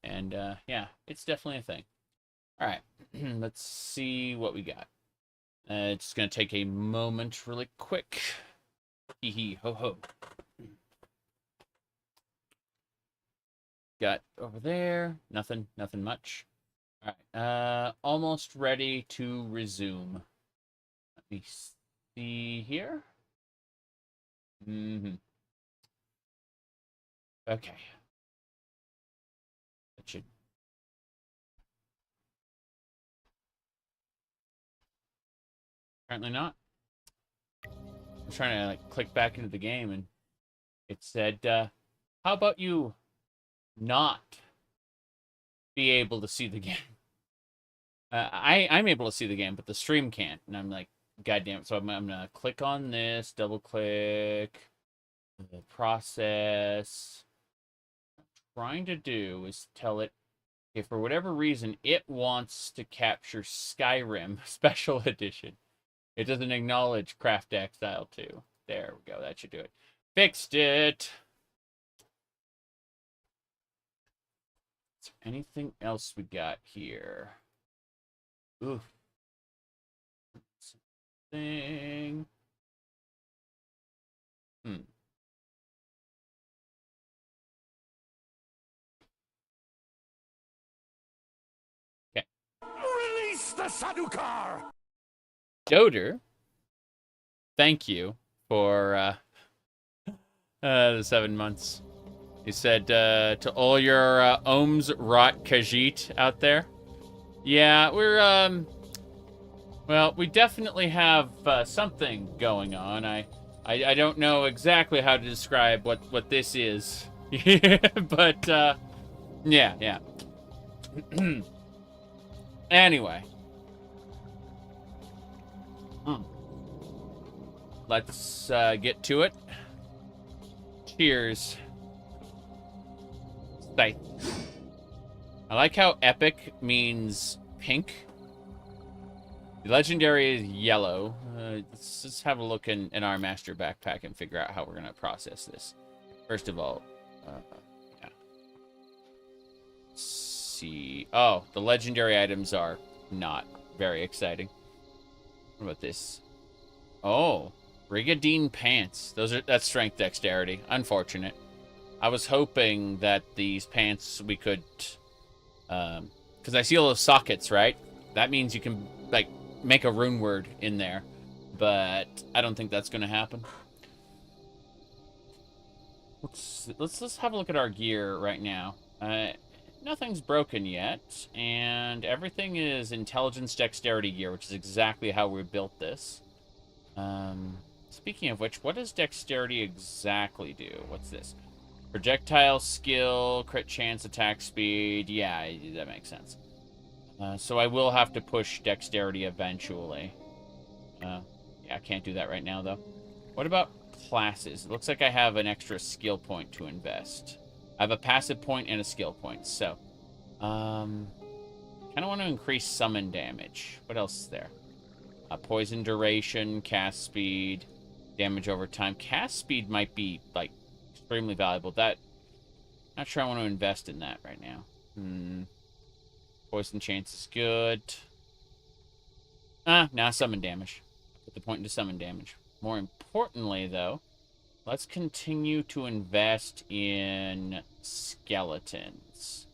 And, yeah, it's definitely a thing. All right, let's see what we got. It's going to take a moment really quick. Hee hee, ho ho. Got over there, nothing much. All right, almost ready to resume. Let me see here. Okay. That should. Apparently not. I'm trying to like click back into the game, and it said, "How about you not be able to see the game?" I'm able to see the game, but the stream can't, and I'm like, God damn it! So I'm gonna click on this, double click, the process. What I'm trying to do is tell it if for whatever reason it wants to capture Skyrim Special Edition. It doesn't acknowledge Craft Exile 2. There we go. That should do it. Fixed it. Is there anything else we got here? Ooh. Thing. Okay. Release the Sadukar! Doder, thank you for the 7 months. He said to all your ohms rot Khajiit out there. Yeah, we're well, we definitely have something going on. I don't know exactly how to describe what this is. But yeah. Anyway. Let's get to it. Cheers. Scythe. I like how epic means pink. The legendary is yellow. Let's just have a look in our master backpack and figure out how we're going to process this. First of all, yeah. Let's see. Oh, the legendary items are not very exciting. What about this? Oh, Brigadine pants. That's strength dexterity. Unfortunate. I was hoping that these pants we could, because I see all those sockets, right? That means you can like make a rune word in there, but I don't think that's going to happen. Let's have a look at our gear right now. Nothing's broken yet, and everything is intelligence dexterity gear, which is exactly how we built this. Speaking of which, what does dexterity exactly do? What's this? Projectile skill, crit chance, attack speed. Yeah, that makes sense. So I will have to push dexterity eventually. Yeah, I can't do that right now, though. What about classes? It looks like I have an extra skill point to invest. I have a passive point and a skill point, so... kind of want to increase summon damage. What else is there? Poison duration, cast speed, damage over time. Cast speed might be, like, extremely valuable. Not sure I want to invest in that right now. Poison chance is good. Nah, summon damage. Put the point into summon damage. More importantly, though, let's continue to invest in skeletons.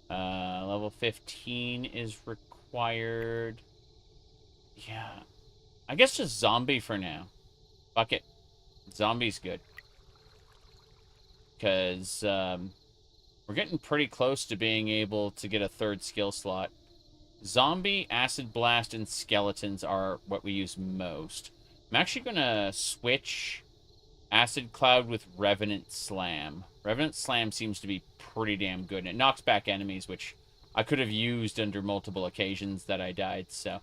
Level 15 is required. Yeah. I guess just zombie for now. Fuck it. Zombie's good. Because, we're getting pretty close to being able to get a third skill slot. Zombie, Acid Blast, and Skeletons are what we use most. I'm actually going to switch Acid Cloud with Revenant Slam. Revenant Slam seems to be pretty damn good. And it knocks back enemies, which I could have used under multiple occasions that I died. So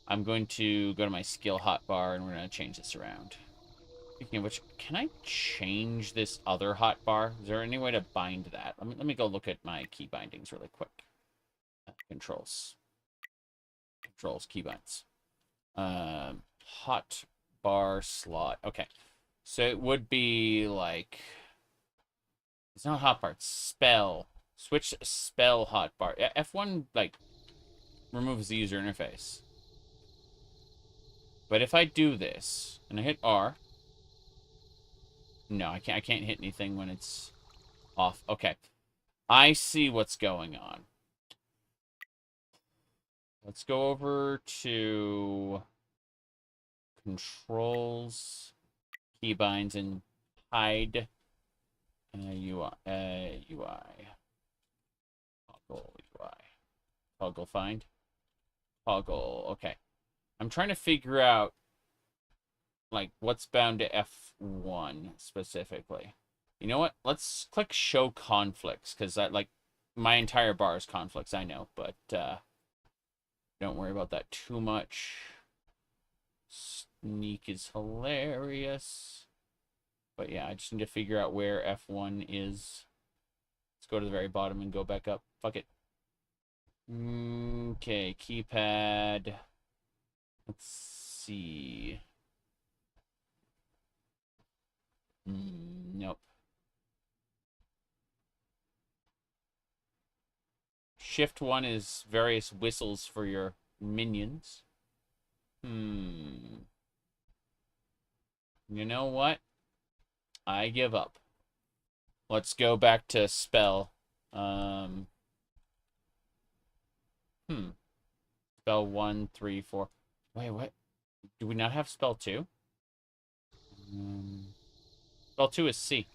I'm going to go to my skill hotbar, and we're going to change this around. Speaking of which, can I change this other hotbar? Is there any way to bind that? Let me go look at my key bindings really quick. Controls, keybinds. Hotbar slot. Okay. So it would be like... It's not hotbar, it's spell. Switch spell hotbar. F1, like, removes the user interface. But if I do this, and I hit R... No, I can't hit anything when it's off. Okay. I see what's going on. Let's go over to controls, keybinds, and hide UI. Toggle UI. Toggle find. Toggle. Okay. I'm trying to figure out, like, what's bound to F1 specifically. You know what? Let's click show conflicts, because that, like, my entire bar is conflicts, I know, but don't worry about that too much. Sneak is hilarious. But yeah, I just need to figure out where F1 is. Let's go to the very bottom and go back up. Fuck it. Okay, keypad. Let's see. Nope. Shift 1 is various whistles for your minions. You know what? I give up. Let's go back to spell. Spell 1, 3, 4. Wait, what? Do we not have spell 2? Spell 2 is C.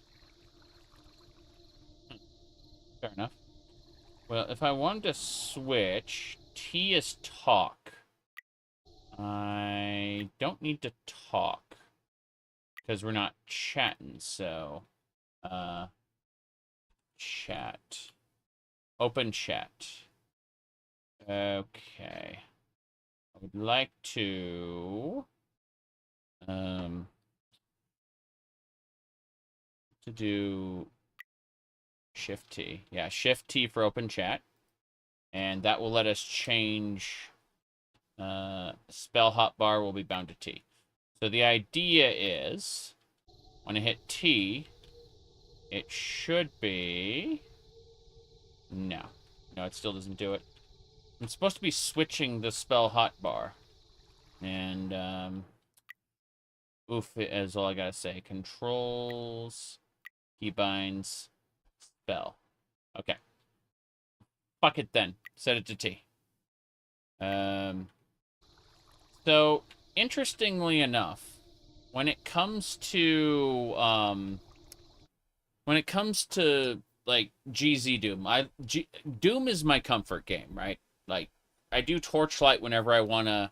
Fair enough. Well, if I wanted to switch, T is talk. I don't need to talk, because we're not chatting, so... chat. Open chat. Okay. I would like to do Shift T. Yeah, Shift T for open chat. And that will let us change spell hotbar will be bound to T. So the idea is when I hit T, it should be... No, it still doesn't do it. I'm supposed to be switching the spell hotbar. And, oof, is all I gotta say. Controls, keybinds, spell. Okay. Fuck it then. Set it to T. So, interestingly enough, when it comes to, like, GZ Doom, Doom is my comfort game, right? Like, I do Torchlight whenever I want to,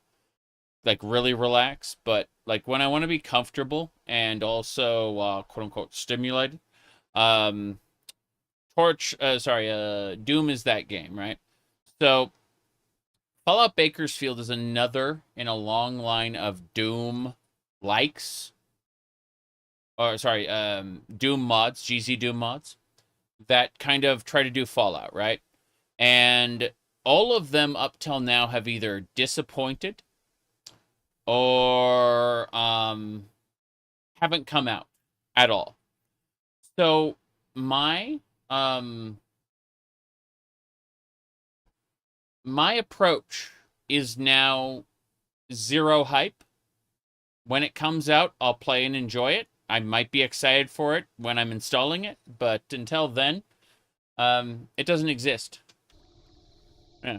like, really relax, but, like, when I want to be comfortable and also, quote-unquote, stimulated, Doom is that game, right? So, Fallout Bakersfield is another in a long line of Doom likes, Doom mods, GZ Doom mods, that kind of try to do Fallout, right? And all of them up till now have either disappointed or haven't come out at all. So my approach is now zero hype. When it comes out, I'll play and enjoy it. I might be excited for it when I'm installing it, but until then, it doesn't exist. Yeah.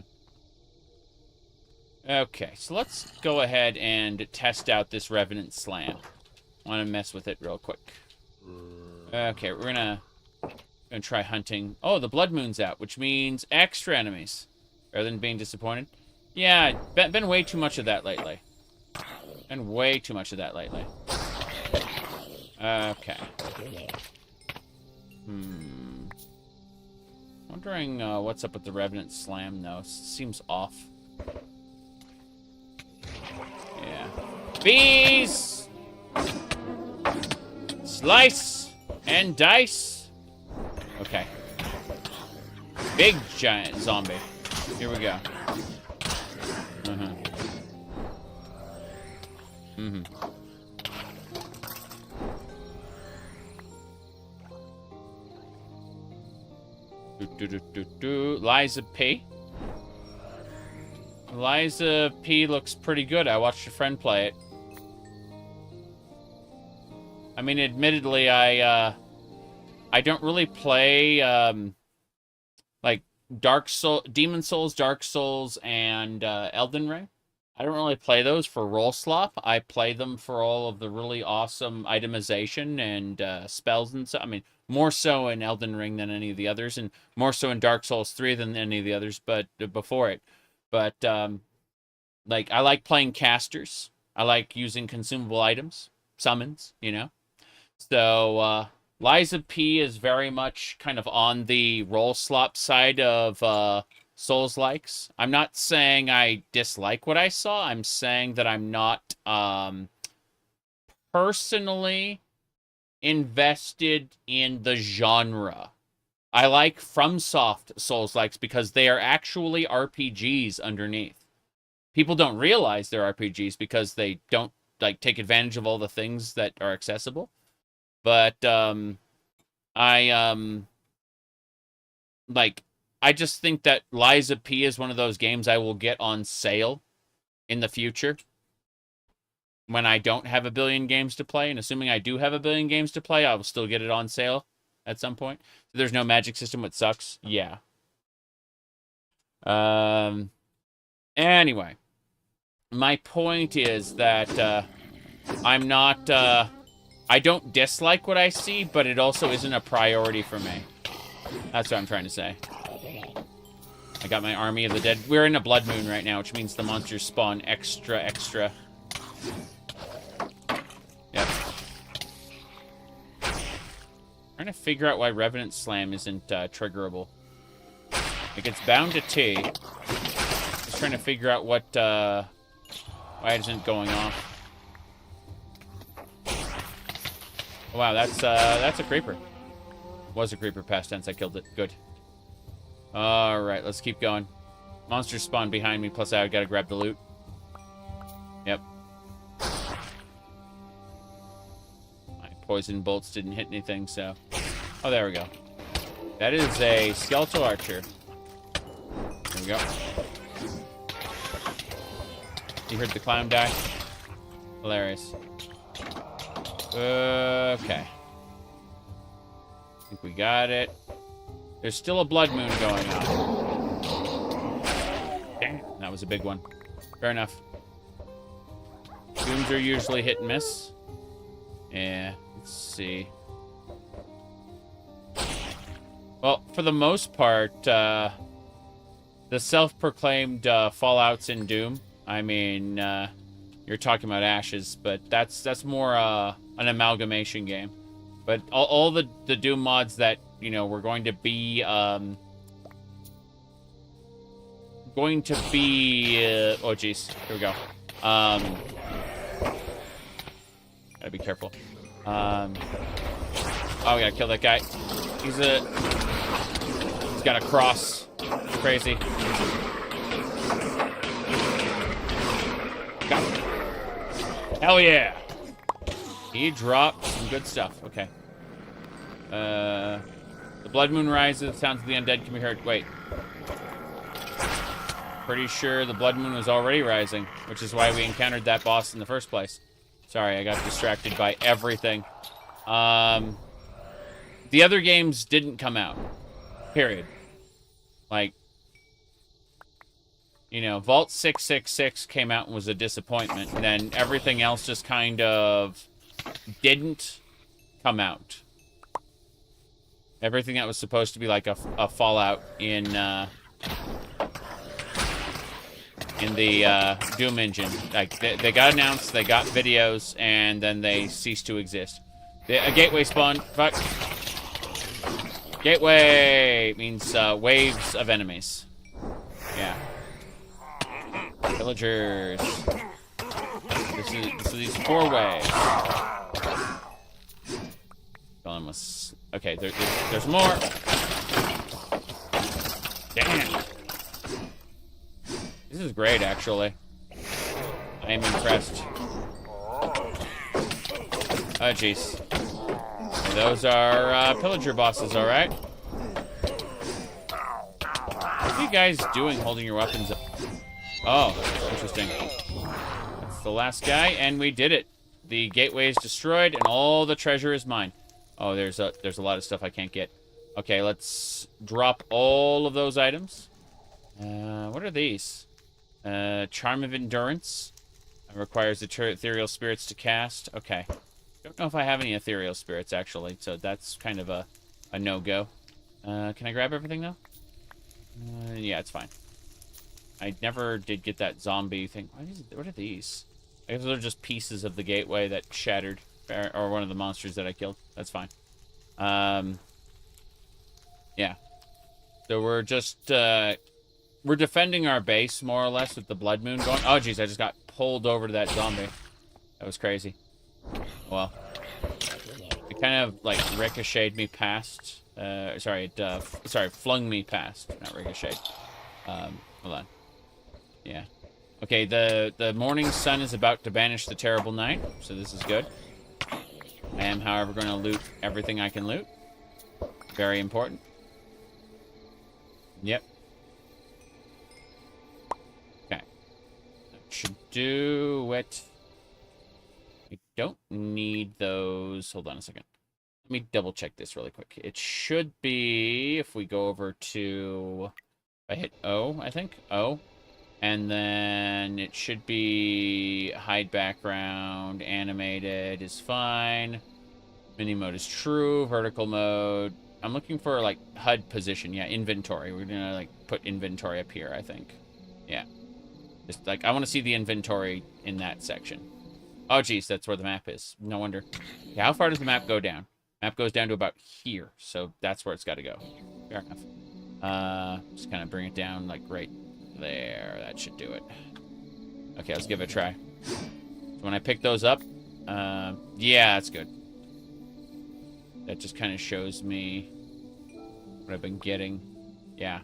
Okay, so let's go ahead and test out this Revenant Slam. I want to mess with it real quick. Okay, we're gonna try hunting. Oh, the Blood Moon's out, which means extra enemies. Rather than being disappointed. Yeah, been way too much of that lately. Been way too much of that lately. Okay. Wondering what's up with the Revenant Slam, though. Seems off. Yeah. Bees! Slice and dice. Okay. Big giant zombie. Here we go. Liza P. Liza P looks pretty good. I watched a friend play it. I mean, admittedly, I don't really play, like, Demon Souls, Dark Souls, and Elden Ring. I don't really play those for roll slop. I play them for all of the really awesome itemization and spells and stuff. I mean, more so in Elden Ring than any of the others, and more so in Dark Souls 3 than any of the others, but before it. But, like, I like playing casters. I like using consumable items, summons, you know? So, Liza P is very much kind of on the roll slop side of Souls likes. I'm not saying I dislike what I saw. I'm saying that I'm not personally invested in the genre. I like FromSoft Souls likes because they are actually RPGs underneath. People don't realize they're RPGs because they don't like take advantage of all the things that are accessible. But I just think that Liza P is one of those games I will get on sale in the future when I don't have a billion games to play. And assuming I do have a billion games to play, I will still get it on sale at some point. There's no magic system, which sucks. Yeah. Anyway, my point is that I'm not... I don't dislike what I see, but it also isn't a priority for me. That's what I'm trying to say. I got my army of the dead. We're in a blood moon right now, which means the monsters spawn extra. Yep. Trying to figure out why Revenant Slam isn't triggerable. Like, it's bound to T. Just trying to figure out what, why it isn't going off. Oh, wow, that's a creeper. Was a creeper, past tense. I killed it. Good. Alright, let's keep going. Monsters spawn behind me, plus I gotta grab the loot. Yep. My poison bolts didn't hit anything, so... Oh, there we go. That is a skeletal archer. There we go. You heard the clown die? Hilarious. Okay. I think we got it. There's still a blood moon going on. Damn, that was a big one. Fair enough. Dooms are usually hit and miss. Yeah, let's see. Well, for the most part, the self-proclaimed Fallouts in Doom. I mean, you're talking about Ashes, but that's more an amalgamation game. But all the Doom mods that, you know, we're going to be oh jeez, here we go. Gotta be careful. Oh, we gotta kill that guy. He's got a cross. It's crazy. Got him. Hell yeah! He dropped some good stuff. Okay. The blood moon rises. The sounds of the undead can be heard. Wait. Pretty sure the blood moon was already rising, which is why we encountered that boss in the first place. Sorry, I got distracted by everything. The other games didn't come out. Period. Like, you know, Vault 666 came out and was a disappointment. And then everything else just kind of didn't come out. Everything that was supposed to be like a Fallout in the Doom engine. Like, they got announced, they got videos, and then they ceased to exist. A gateway spawned. Fuck. Gateway means waves of enemies. Yeah. Villagers. This is these 4 waves. Okay, there's more. Damn. This is great, actually. I am impressed. Oh, jeez. Those are pillager bosses, all right? What are you guys doing holding your weapons up? Oh, interesting. That's the last guy, and we did it. The gateway is destroyed, and all the treasure is mine. Oh, there's a lot of stuff I can't get. Okay, let's drop all of those items. What are these? Charm of Endurance. Requires ethereal spirits to cast. Okay. Don't know if I have any ethereal spirits, actually, so that's kind of a no-go. Can I grab everything, though? Yeah, it's fine. I never did get that zombie thing. What are these? I guess they're just pieces of the gateway that shattered. Or one of the monsters that I killed. That's fine. Yeah. So we're just, we're defending our base, more or less, with the blood moon going. Oh, jeez, I just got pulled over to that zombie. That was crazy. Well. It kind of, like, ricocheted me past. Sorry, flung me past. Not ricocheted. Hold on. Yeah. Okay, the morning sun is about to banish the terrible night, so this is good. I am, however, going to loot everything I can loot. Very important. Yep. Okay. That should do it. I don't need those. Hold on a second. Let me double check this really quick. It should be, if we go over to... I hit O, I think. O. And then it should be hide background, animated is fine. Mini mode is true, vertical mode. I'm looking for, like, HUD position. Yeah, inventory. We're gonna, like, put inventory up here, I think. Yeah. Just, like, I want to see the inventory in that section. Oh, geez, that's where the map is. No wonder. Yeah, how far does the map go down? Map goes down to about here, so that's where it's got to go. Fair enough. Just kind of bring it down, like, right there. That should do it. Okay, let's give it a try. So when I pick those up, yeah, that's good. That just kind of shows me what I've been getting. Yeah.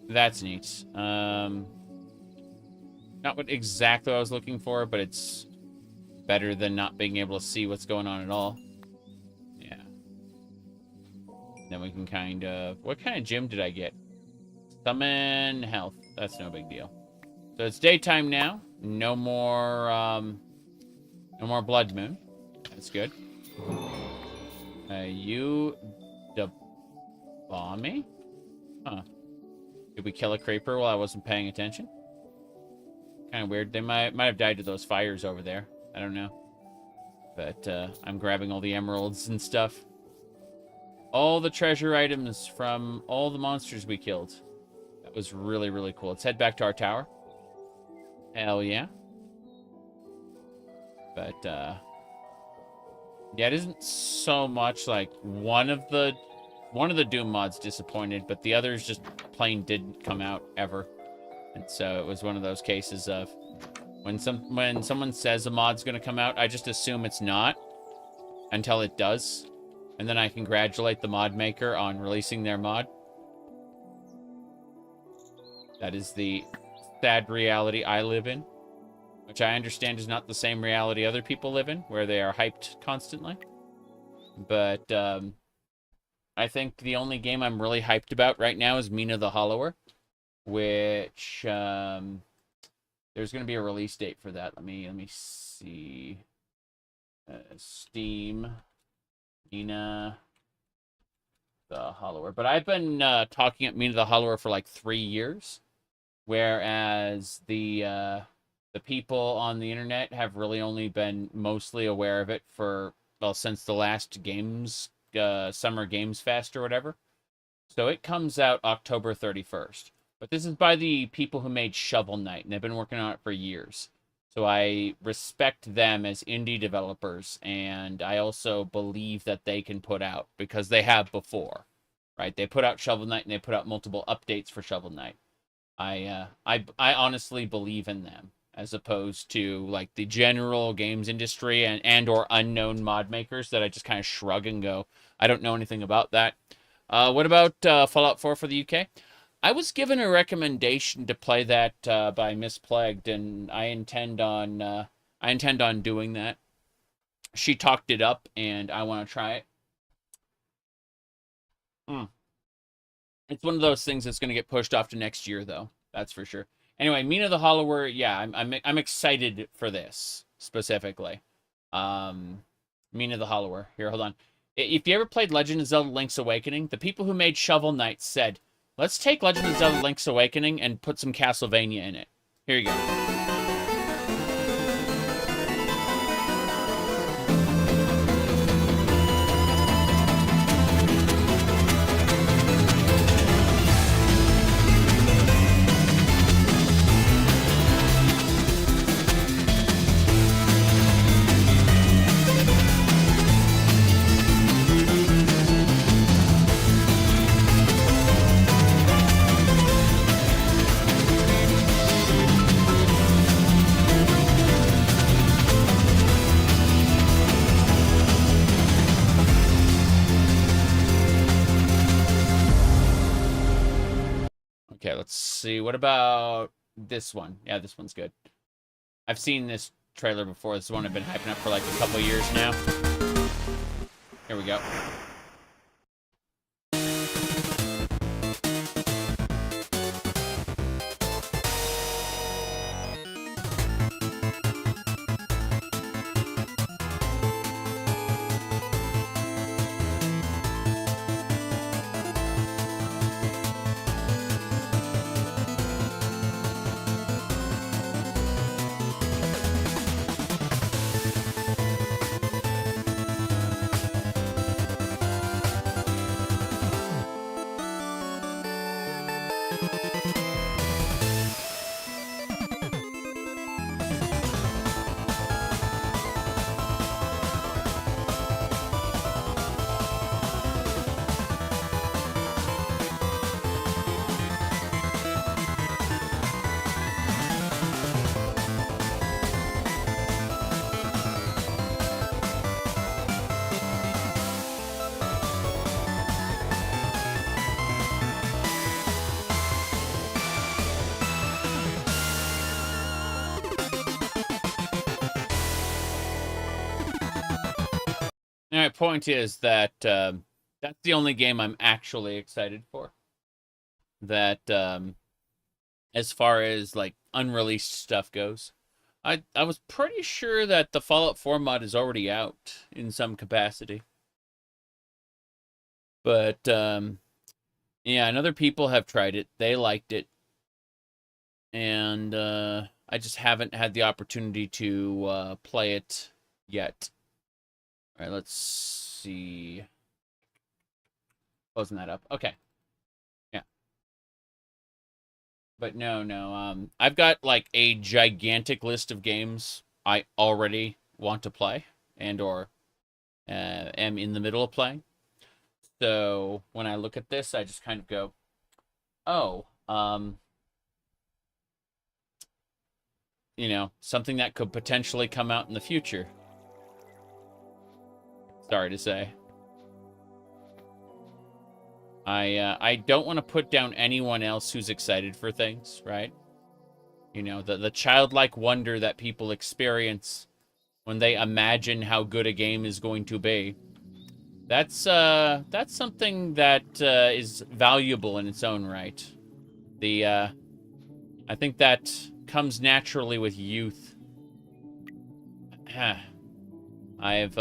That's neat. Not what exactly I was looking for, but it's better than not being able to see what's going on at all. Yeah. Then we can kind of... What kind of gem did I get? Summon health. That's no big deal. So it's daytime now. No more blood moon. That's good. You bomb me? Huh. Did we kill a creeper while I wasn't paying attention? Kind of weird. They might have died to those fires over there. I don't know. But I'm grabbing all the emeralds and stuff. All the treasure items from all the monsters we killed. That was really, really cool. Let's head back to our tower. Hell yeah. But, yeah, it isn't so much like one of the Doom mods disappointed, but the others just plain didn't come out ever. And so it was one of those cases of when someone says a mod's going to come out, I just assume it's not until it does. And then I congratulate the mod maker on releasing their mod. That is the sad reality I live in, which I understand is not the same reality other people live in, where they are hyped constantly. But I think the only game I'm really hyped about right now is Mina the Hollower, which there's going to be a release date for that. Let me see. Steam, Mina the Hollower. But I've been talking at Mina the Hollower for like 3 years, whereas the people on the internet have really only been mostly aware of it for, well, since the last games, Summer Games Fest or whatever. So it comes out October 31st. But this is by the people who made Shovel Knight, and they've been working on it for years. So I respect them as indie developers, and I also believe that they can put out, because they have before, right? They put out Shovel Knight, and they put out multiple updates for Shovel Knight. I honestly believe in them, as opposed to like the general games industry and or unknown mod makers that I just kind of shrug and go, I don't know anything about that. What about Fallout 4 for the UK? I was given a recommendation to play that by Miss Plagued, and I intend on doing that. She talked it up, and I want to try it. It's one of those things that's going to get pushed off to next year, though. That's for sure. Anyway, Mina the Hollower, yeah, I'm excited for this specifically. Mina the Hollower. Here, hold on. If you ever played Legend of Zelda: Link's Awakening, the people who made Shovel Knight said, let's take Legend of Zelda: Link's Awakening and put some Castlevania in it. Here you go. Okay, let's see. What about this one? Yeah, this one's good. I've seen this trailer before. This is one I've been hyping up for like a couple years now. Here we go. All right, point is that that's the only game I'm actually excited for. That as far as like unreleased stuff goes. I was pretty sure that the Fallout 4 mod is already out in some capacity. But yeah, and other people have tried it. They liked it. And I just haven't had the opportunity to play it yet. All right, let's see. Closing that up. Okay. Yeah. But no. I've got like a gigantic list of games I already want to play and or am in the middle of playing. So when I look at this, I just kind of go, oh, something that could potentially come out in the future. Sorry to say. I don't want to put down anyone else who's excited for things, right? The childlike wonder that people experience when they imagine how good a game is going to be. That's something that is valuable in its own right. I think that comes naturally with youth. I've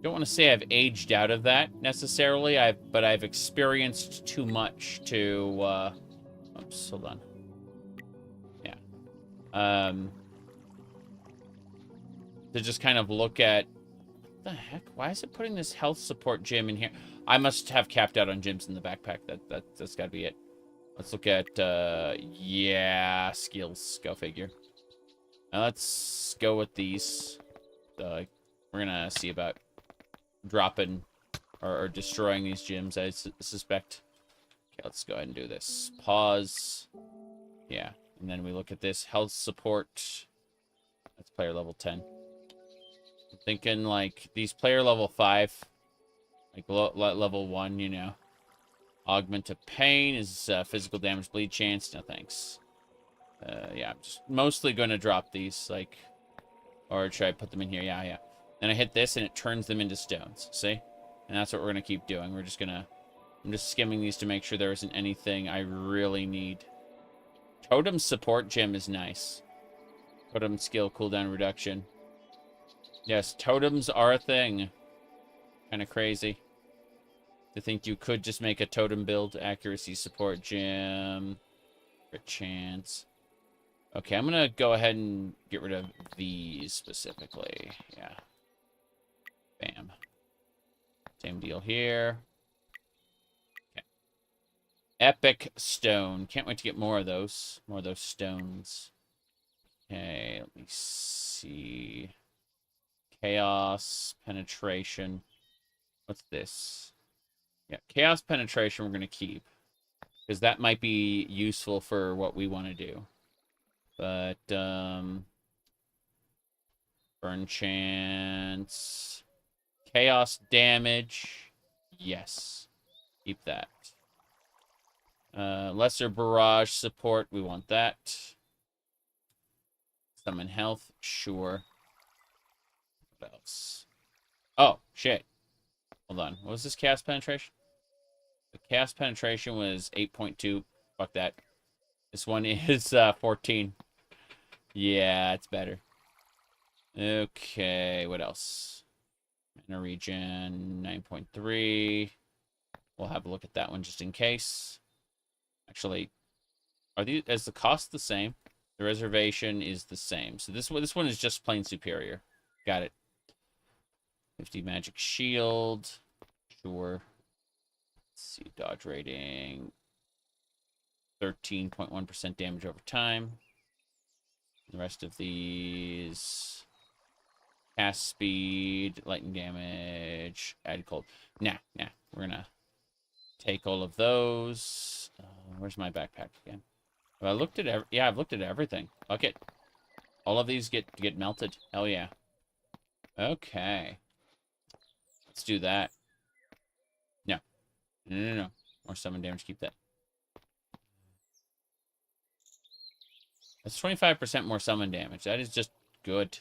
don't want to say I've aged out of that necessarily. But I've experienced too much to. Oops, hold on. Yeah. To just kind of look at what the heck. Why is it putting this health support gym in here? I must have capped out on gyms in the backpack. That's got to be it. Let's look at yeah, skills. Go figure. Now let's go with these. We're gonna see about dropping or destroying these gyms, I suspect. Okay, let's go ahead and do this. Pause. Yeah, and then we look at this health support. That's player level 10. I'm thinking like these player level 5, like level 1, Augment of pain is physical damage, bleed chance. No thanks. Yeah, I'm just mostly going to drop these, like, or should I put them in here? Yeah. Then I hit this and it turns them into stones. See? And that's what we're going to keep doing. I'm just skimming these to make sure there isn't anything I really need. Totem support gem is nice. Totem skill cooldown reduction. Yes, totems are a thing. Kind of crazy to think you could just make a totem build. Accuracy support gem. Crit chance. Okay, I'm going to go ahead and get rid of these specifically. Yeah. Bam. Same deal here. Okay. Epic stone. Can't wait to get more of those. More of those stones. Okay, let me see. Chaos penetration. What's this? Yeah, chaos penetration we're going to keep. Because that might be useful for what we want to do. But, burn chance. Chaos damage. Yes. Keep that. Lesser barrage support. We want that. Summon health. Sure. What else? Oh, shit. Hold on. What was this chaos penetration? The chaos penetration was 8.2. Fuck that. This one is 14. Yeah, it's better. Okay, what else? Mana regen 9.3. We'll have a look at that one just in case. Actually, is the cost the same? The reservation is the same. So this one is just plain superior. Got it. 50 magic shield. Sure. Let's see, dodge rating. 13.1% damage over time. The rest of these. Cast speed, lightning damage, add cold. Nah. We're gonna take all of those. Where's my backpack again? Have I looked at yeah, I've looked at everything. Fuck it. All of these get melted. Hell yeah. Okay. Let's do that. No. More summon damage. Keep that. That's 25% more summon damage. That is just good.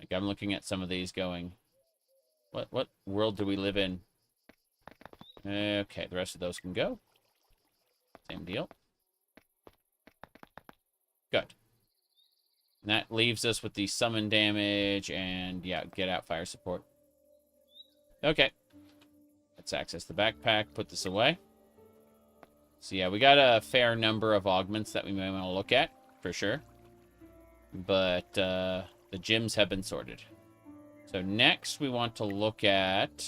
Like, I'm looking at some of these going, what world do we live in? Okay, the rest of those can go. Same deal. Good. And that leaves us with the summon damage and, yeah, get out fire support. Okay. Let's access the backpack, put this away. So, yeah, we got a fair number of augments that we may want to look at, for sure. But the gyms have been sorted. So next we want to look at...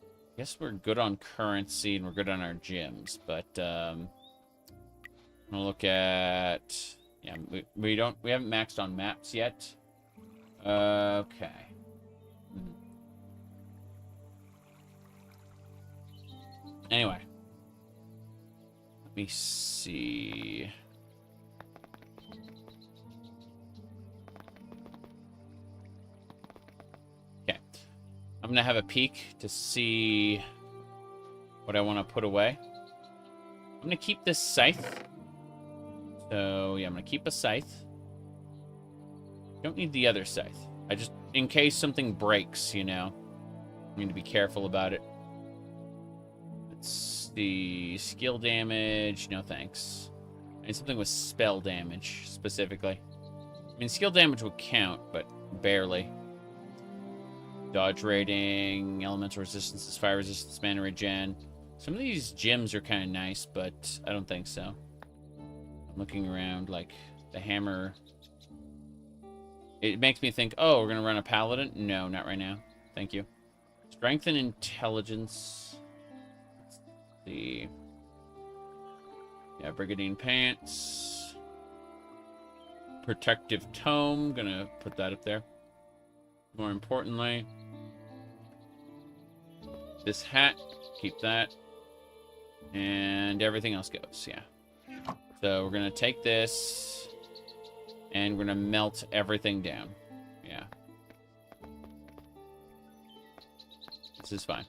I guess we're good on currency and we're good on our gyms, but I'm gonna look at... Yeah, we haven't maxed on maps yet. Okay. Anyway. Let me see. Okay. I'm gonna have a peek to see what I want to put away. I'm gonna keep this scythe. So, yeah, I'm gonna keep a scythe. Don't need the other scythe. I just, in case something breaks, you know. I need to be careful about it. Let's see. Skill damage. No, thanks. I need something with spell damage, specifically. I mean, skill damage would count, but barely. Dodge rating, elemental resistance, fire resistance, mana regen. Some of these gems are kind of nice, but I don't think so. I'm looking around, like, the hammer. It makes me think, oh, we're going to run a paladin? No, not right now. Thank you. Strength and intelligence. Let's see. Yeah, Brigandine Pants. Protective Tome. Gonna put that up there. More importantly, this hat. Keep that. And everything else goes, yeah. So we're going to take this, and we're going to melt everything down. Yeah. This is fine.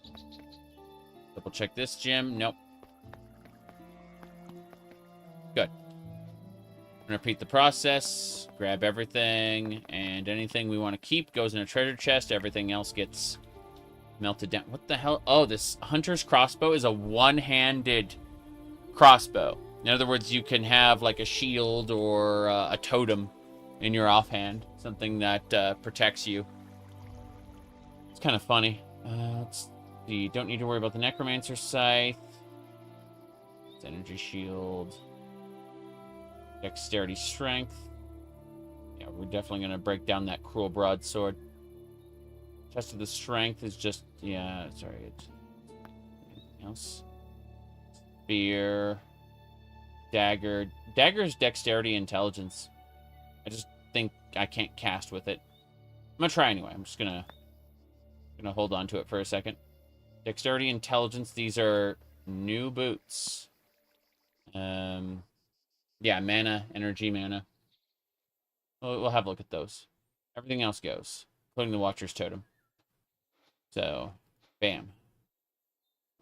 Double check this gem. Nope. Good. Repeat the process. Grab everything, and anything we want to keep goes in a treasure chest. Everything else gets melted down. What the hell? Oh, this hunter's crossbow is a one-handed crossbow. In other words, you can have like a shield or a totem in your offhand. Something that protects you. It's kind of funny. Let's see. Don't need to worry about the Necromancer scythe. It's energy shield. Dexterity strength. Yeah, we're definitely going to break down that cruel broadsword. Test of the strength is just... Yeah, sorry. Anything else? Spear... Dagger. Dagger's dexterity intelligence. I just think I can't cast with it. I'm gonna try anyway. I'm just gonna hold on to it for a second. Dexterity intelligence. These are new boots. Yeah, mana, energy, mana. We'll have a look at those. Everything else goes, including the Watcher's Totem. So, bam.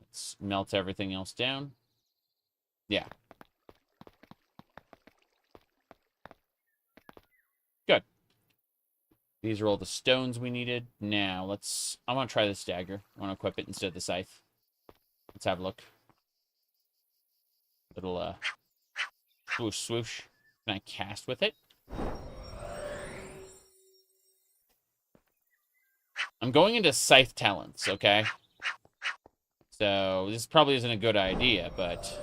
Let's melt everything else down. Yeah. Good. These are all the stones we needed. Now, I want to try this dagger. I want to equip it instead of the scythe. Let's have a look. Little, swoosh, swoosh. Can I cast with it? I'm going into scythe talents, okay? So, this probably isn't a good idea, but...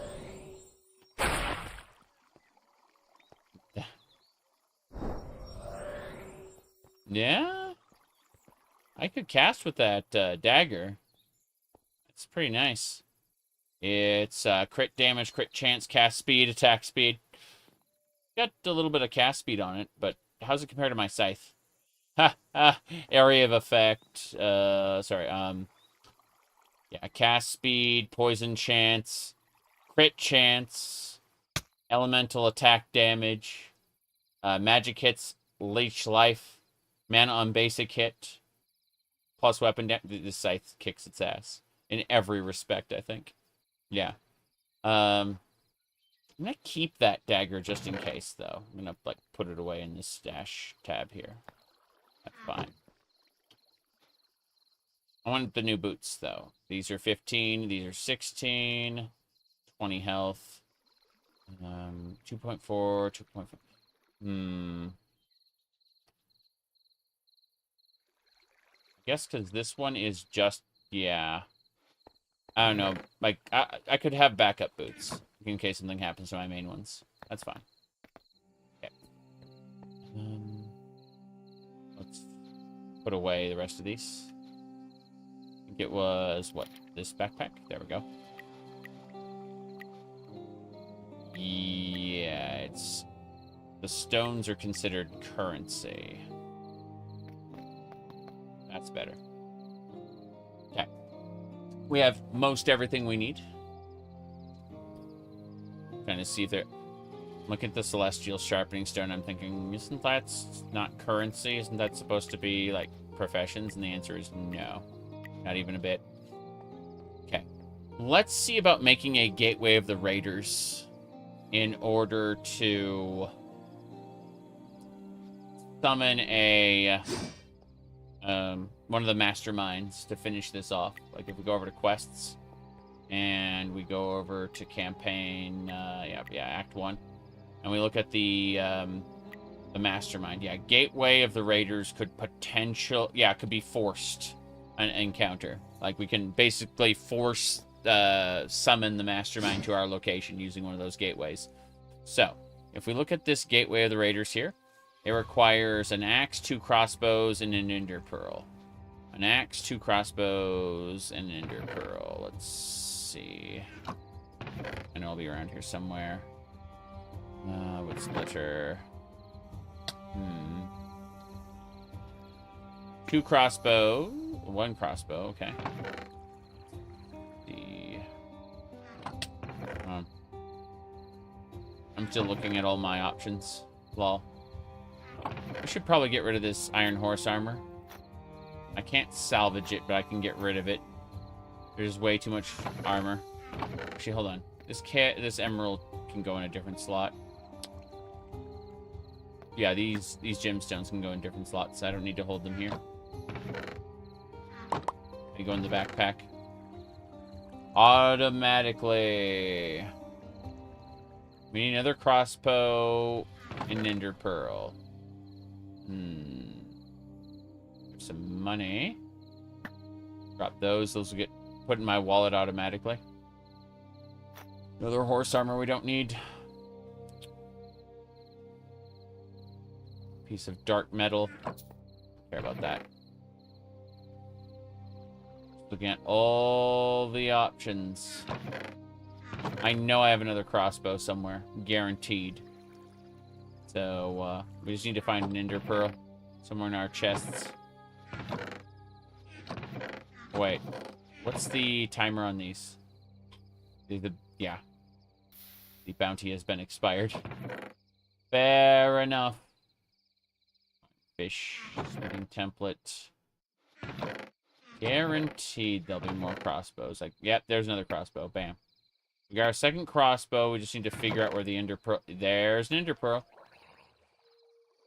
Yeah? I could cast with that dagger. It's pretty nice. It's crit damage, crit chance, cast speed, attack speed. Got a little bit of cast speed on it, but how's it compared to my scythe? Ha ha! Area of effect. Yeah, cast speed, poison chance, crit chance, elemental attack damage, magic hits, leech life, mana on basic hit, plus weapon damage. This scythe kicks its ass in every respect, I think. Yeah. I'm gonna keep that dagger just in case, though. I'm gonna like put it away in this stash tab here. Fine. I want the new boots, though. These are 15. These are 16. 20 health. 2.4. 2.5. I guess because this one is just... Yeah. I don't know. Like, I could have backup boots in case something happens to my main ones. That's fine. Okay. Let's put away the rest of these. I think it was, what, this backpack? There we go. Yeah, it's... The stones are considered currency. That's better. Okay. We have most everything we need. Trying to see if they're... Look at the Celestial Sharpening Stone. I'm thinking, isn't that not currency? Isn't that supposed to be, like, professions? And the answer is no. Not even a bit. Okay. Let's see about making a Gateway of the Raiders in order to summon a... one of the masterminds to finish this off. Like, if we go over to quests, and we go over to campaign, Act 1, and we look at the mastermind. Yeah, Gateway of the Raiders could could be forced an encounter. Like, we can basically force summon the mastermind to our location using one of those gateways. So, if we look at this Gateway of the Raiders here, it requires an axe, 2 crossbows, and an ender pearl. An axe, 2 crossbows, and an ender pearl. Let's see. I know I'll be around here somewhere. Wood splitter. 2 crossbow. 1 crossbow, okay. I'm still looking at all my options. Lol. I should probably get rid of this iron horse armor. I can't salvage it, but I can get rid of it. There's way too much armor. Actually, hold on. This emerald can go in a different slot. Yeah, these gemstones can go in different slots. I don't need to hold them here. They go in the backpack. Automatically. We need another crossbow and ender pearl. Some money. Drop those. Those will get put in my wallet automatically. Another horse armor we don't need. Piece of dark metal. Care about that. Looking at all the options. I know I have another crossbow somewhere. Guaranteed. So, we just need to find an ender pearl somewhere in our chests. Wait. What's the timer on these? Yeah. The bounty has been expired. Fair enough. Fish. Smithing template. Guaranteed there'll be more crossbows. Like, yep, there's another crossbow. Bam. We got our second crossbow. We just need to figure out where the ender pearl... There's an ender pearl.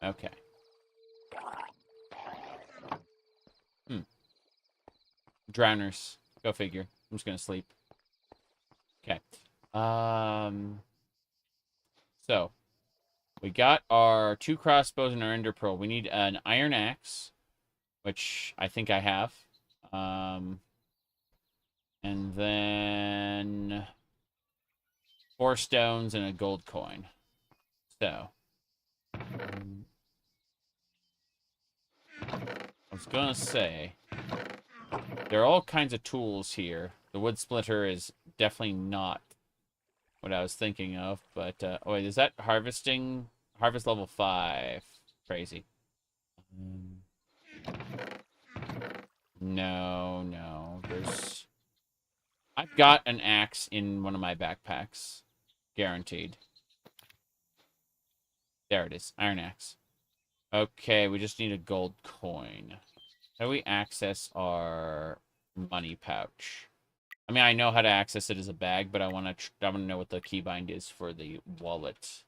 Okay. Drowners. Go figure. I'm just gonna sleep. Okay. So, we got our 2 crossbows and our ender pearl. We need an iron axe, which I think I have. And then 4 stones and a gold coin. So, I was gonna say, there are all kinds of tools here. The wood splitter is definitely not what I was thinking of, but, oh wait, is that harvesting? Harvest level 5. Crazy. No, there's... I've got an axe in one of my backpacks. Guaranteed. There it is. Iron axe. Okay, we just need a gold coin. How do we access our money pouch? I mean, I know how to access it as a bag, but I want to know what the keybind is for the wallet.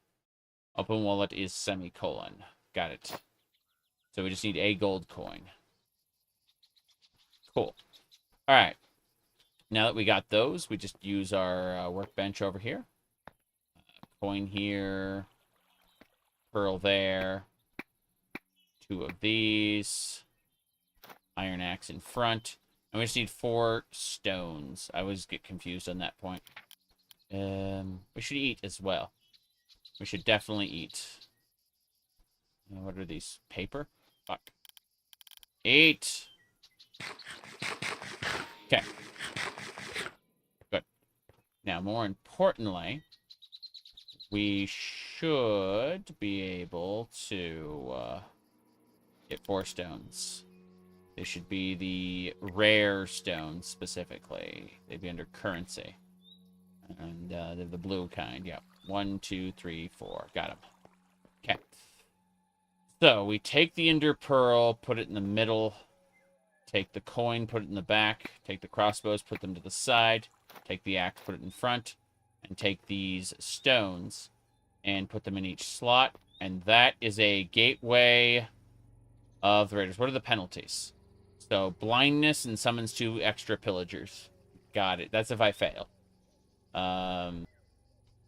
Open wallet is semicolon. Got it. So we just need a gold coin. Cool. All right. Now that we got those, we just use our workbench over here. Coin here. Pearl there. 2 of these. Iron axe in front. And we just need 4 stones. I always get confused on that point. We should eat as well. We should definitely eat. What are these? Paper? Fuck. Eat! Okay. Good. Now, more importantly, we should be able to get 4 stones. They should be the rare stones, specifically. They'd be under currency. And they're the blue kind. Yep. 1, 2, 3, 4. Got them. Okay. So, we take the Ender Pearl, put it in the middle. Take the coin, put it in the back. Take the crossbows, put them to the side. Take the axe, put it in front. And take these stones and put them in each slot. And that is a gateway of the raiders. What are the penalties? So, blindness and summons 2 extra pillagers. Got it. That's if I fail.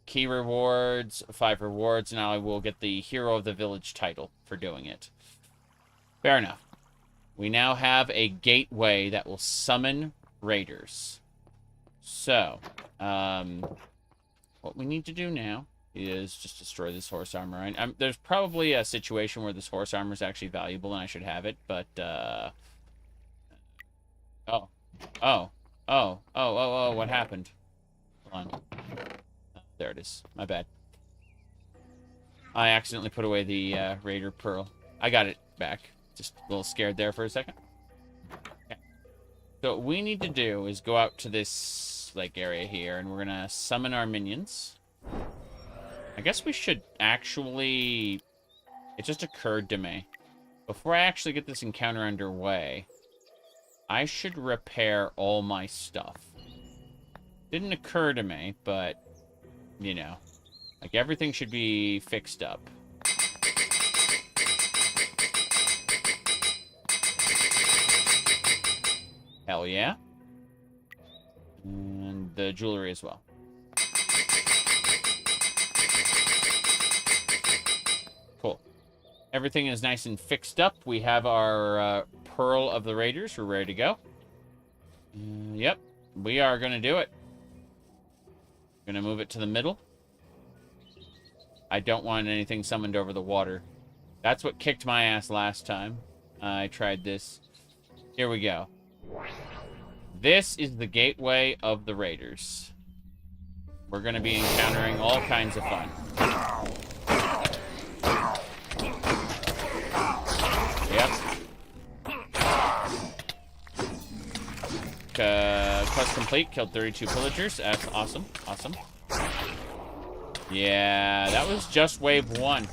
Key rewards, 5 rewards. Now I will get the Hero of the Village title for doing it. Fair enough. We now have a gateway that will summon raiders. So, what we need to do now is just destroy this horse armor. There's probably a situation where this horse armor is actually valuable and I should have it, but, Oh, what happened? Hold on. There it is. My bad. I accidentally put away the Raider Pearl. I got it back. Just a little scared there for a second. Okay. So what we need to do is go out to this like area here, and we're gonna summon our minions. I guess we should actually... It just occurred to me. Before I actually get this encounter underway, I should repair all my stuff. Didn't occur to me, but, you know, like everything should be fixed up. Hell yeah. And the jewelry as well. Cool. Everything is nice and fixed up. We have our Pearl of the Raiders. We're ready to go. Yep. We are going to do it. Going to move it to the middle. I don't want anything summoned over the water. That's what kicked my ass last time I tried this. Here we go. This is the gateway of the Raiders. We're going to be encountering all kinds of fun. Yep. Quest complete. Killed 32 pillagers. That's awesome. Awesome. Yeah, that was just wave 1.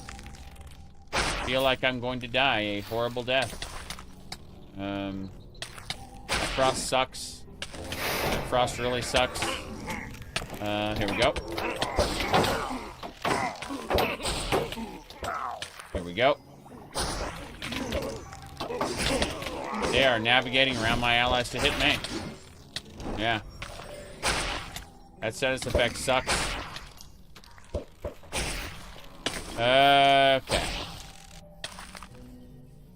Feel like I'm going to die a horrible death. Frost sucks. Frost really sucks. Here we go. Here we go. They are navigating around my allies to hit me. Yeah. That status effect sucks. Okay.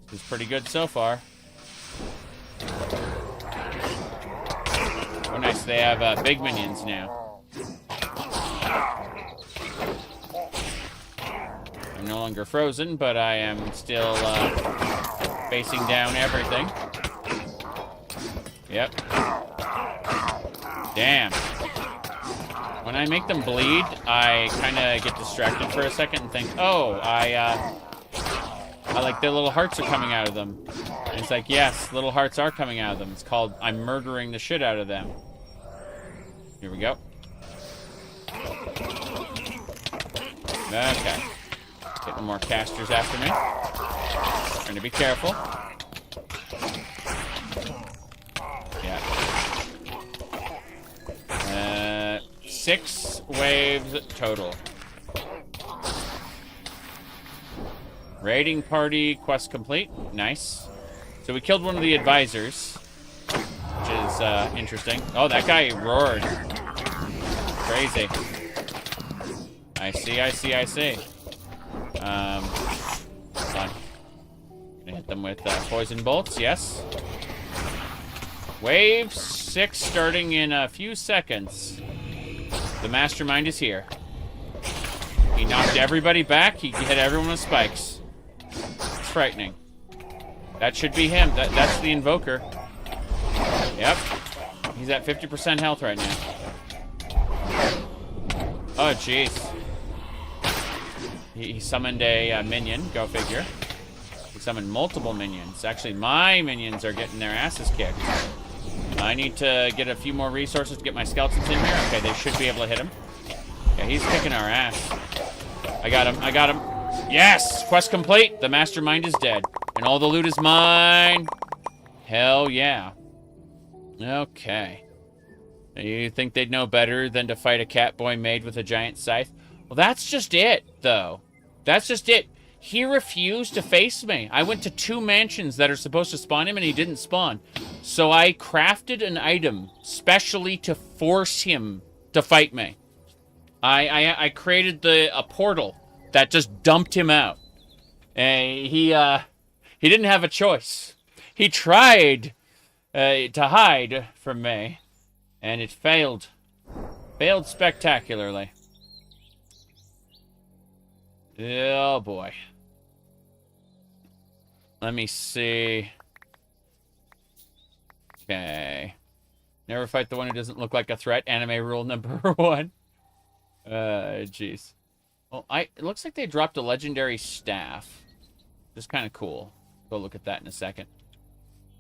This is pretty good so far. Oh, nice. They have big minions now. I'm no longer frozen, but I am still facing down everything. Yep. Damn. When I make them bleed, I kind of get distracted for a second and think, oh, I like their little hearts are coming out of them. And it's like, yes, little hearts are coming out of them. It's called I'm murdering the shit out of them. Here we go. Okay. Getting more casters after me. Trying to be careful. Yeah. 6 waves total. Raiding party quest complete. Nice. So we killed one of the advisors, which is interesting. Oh, that guy roared. Crazy. I see. Hold on. Gonna hit them with poison bolts, yes. Wave 6 starting in a few seconds. The mastermind is here. He knocked everybody back. He hit everyone with spikes. It's frightening. That should be him. That's the invoker. Yep. He's at 50% health right now. Oh, jeez. He summoned a minion. Go figure. He summoned multiple minions. Actually, my minions are getting their asses kicked. I need to get a few more resources to get my skeletons in here. Okay, they should be able to hit him. Yeah, he's kicking our ass. I got him. Yes! Quest complete. The mastermind is dead. And all the loot is mine. Hell yeah. Okay. You think they'd know better than to fight a catboy made with a giant scythe? Well, that's just it, though. That's just it. He refused to face me. I went to 2 mansions that are supposed to spawn him, and he didn't spawn. So I crafted an item specially to force him to fight me. I created a portal that just dumped him out. He didn't have a choice. He tried to hide from me, and it failed. Failed spectacularly. Oh, boy. Let me see. Okay. Never fight the one who doesn't look like a threat. Anime rule number 1. Jeez. Well, it looks like they dropped a legendary staff. Just kind of cool. Go look at that in a second.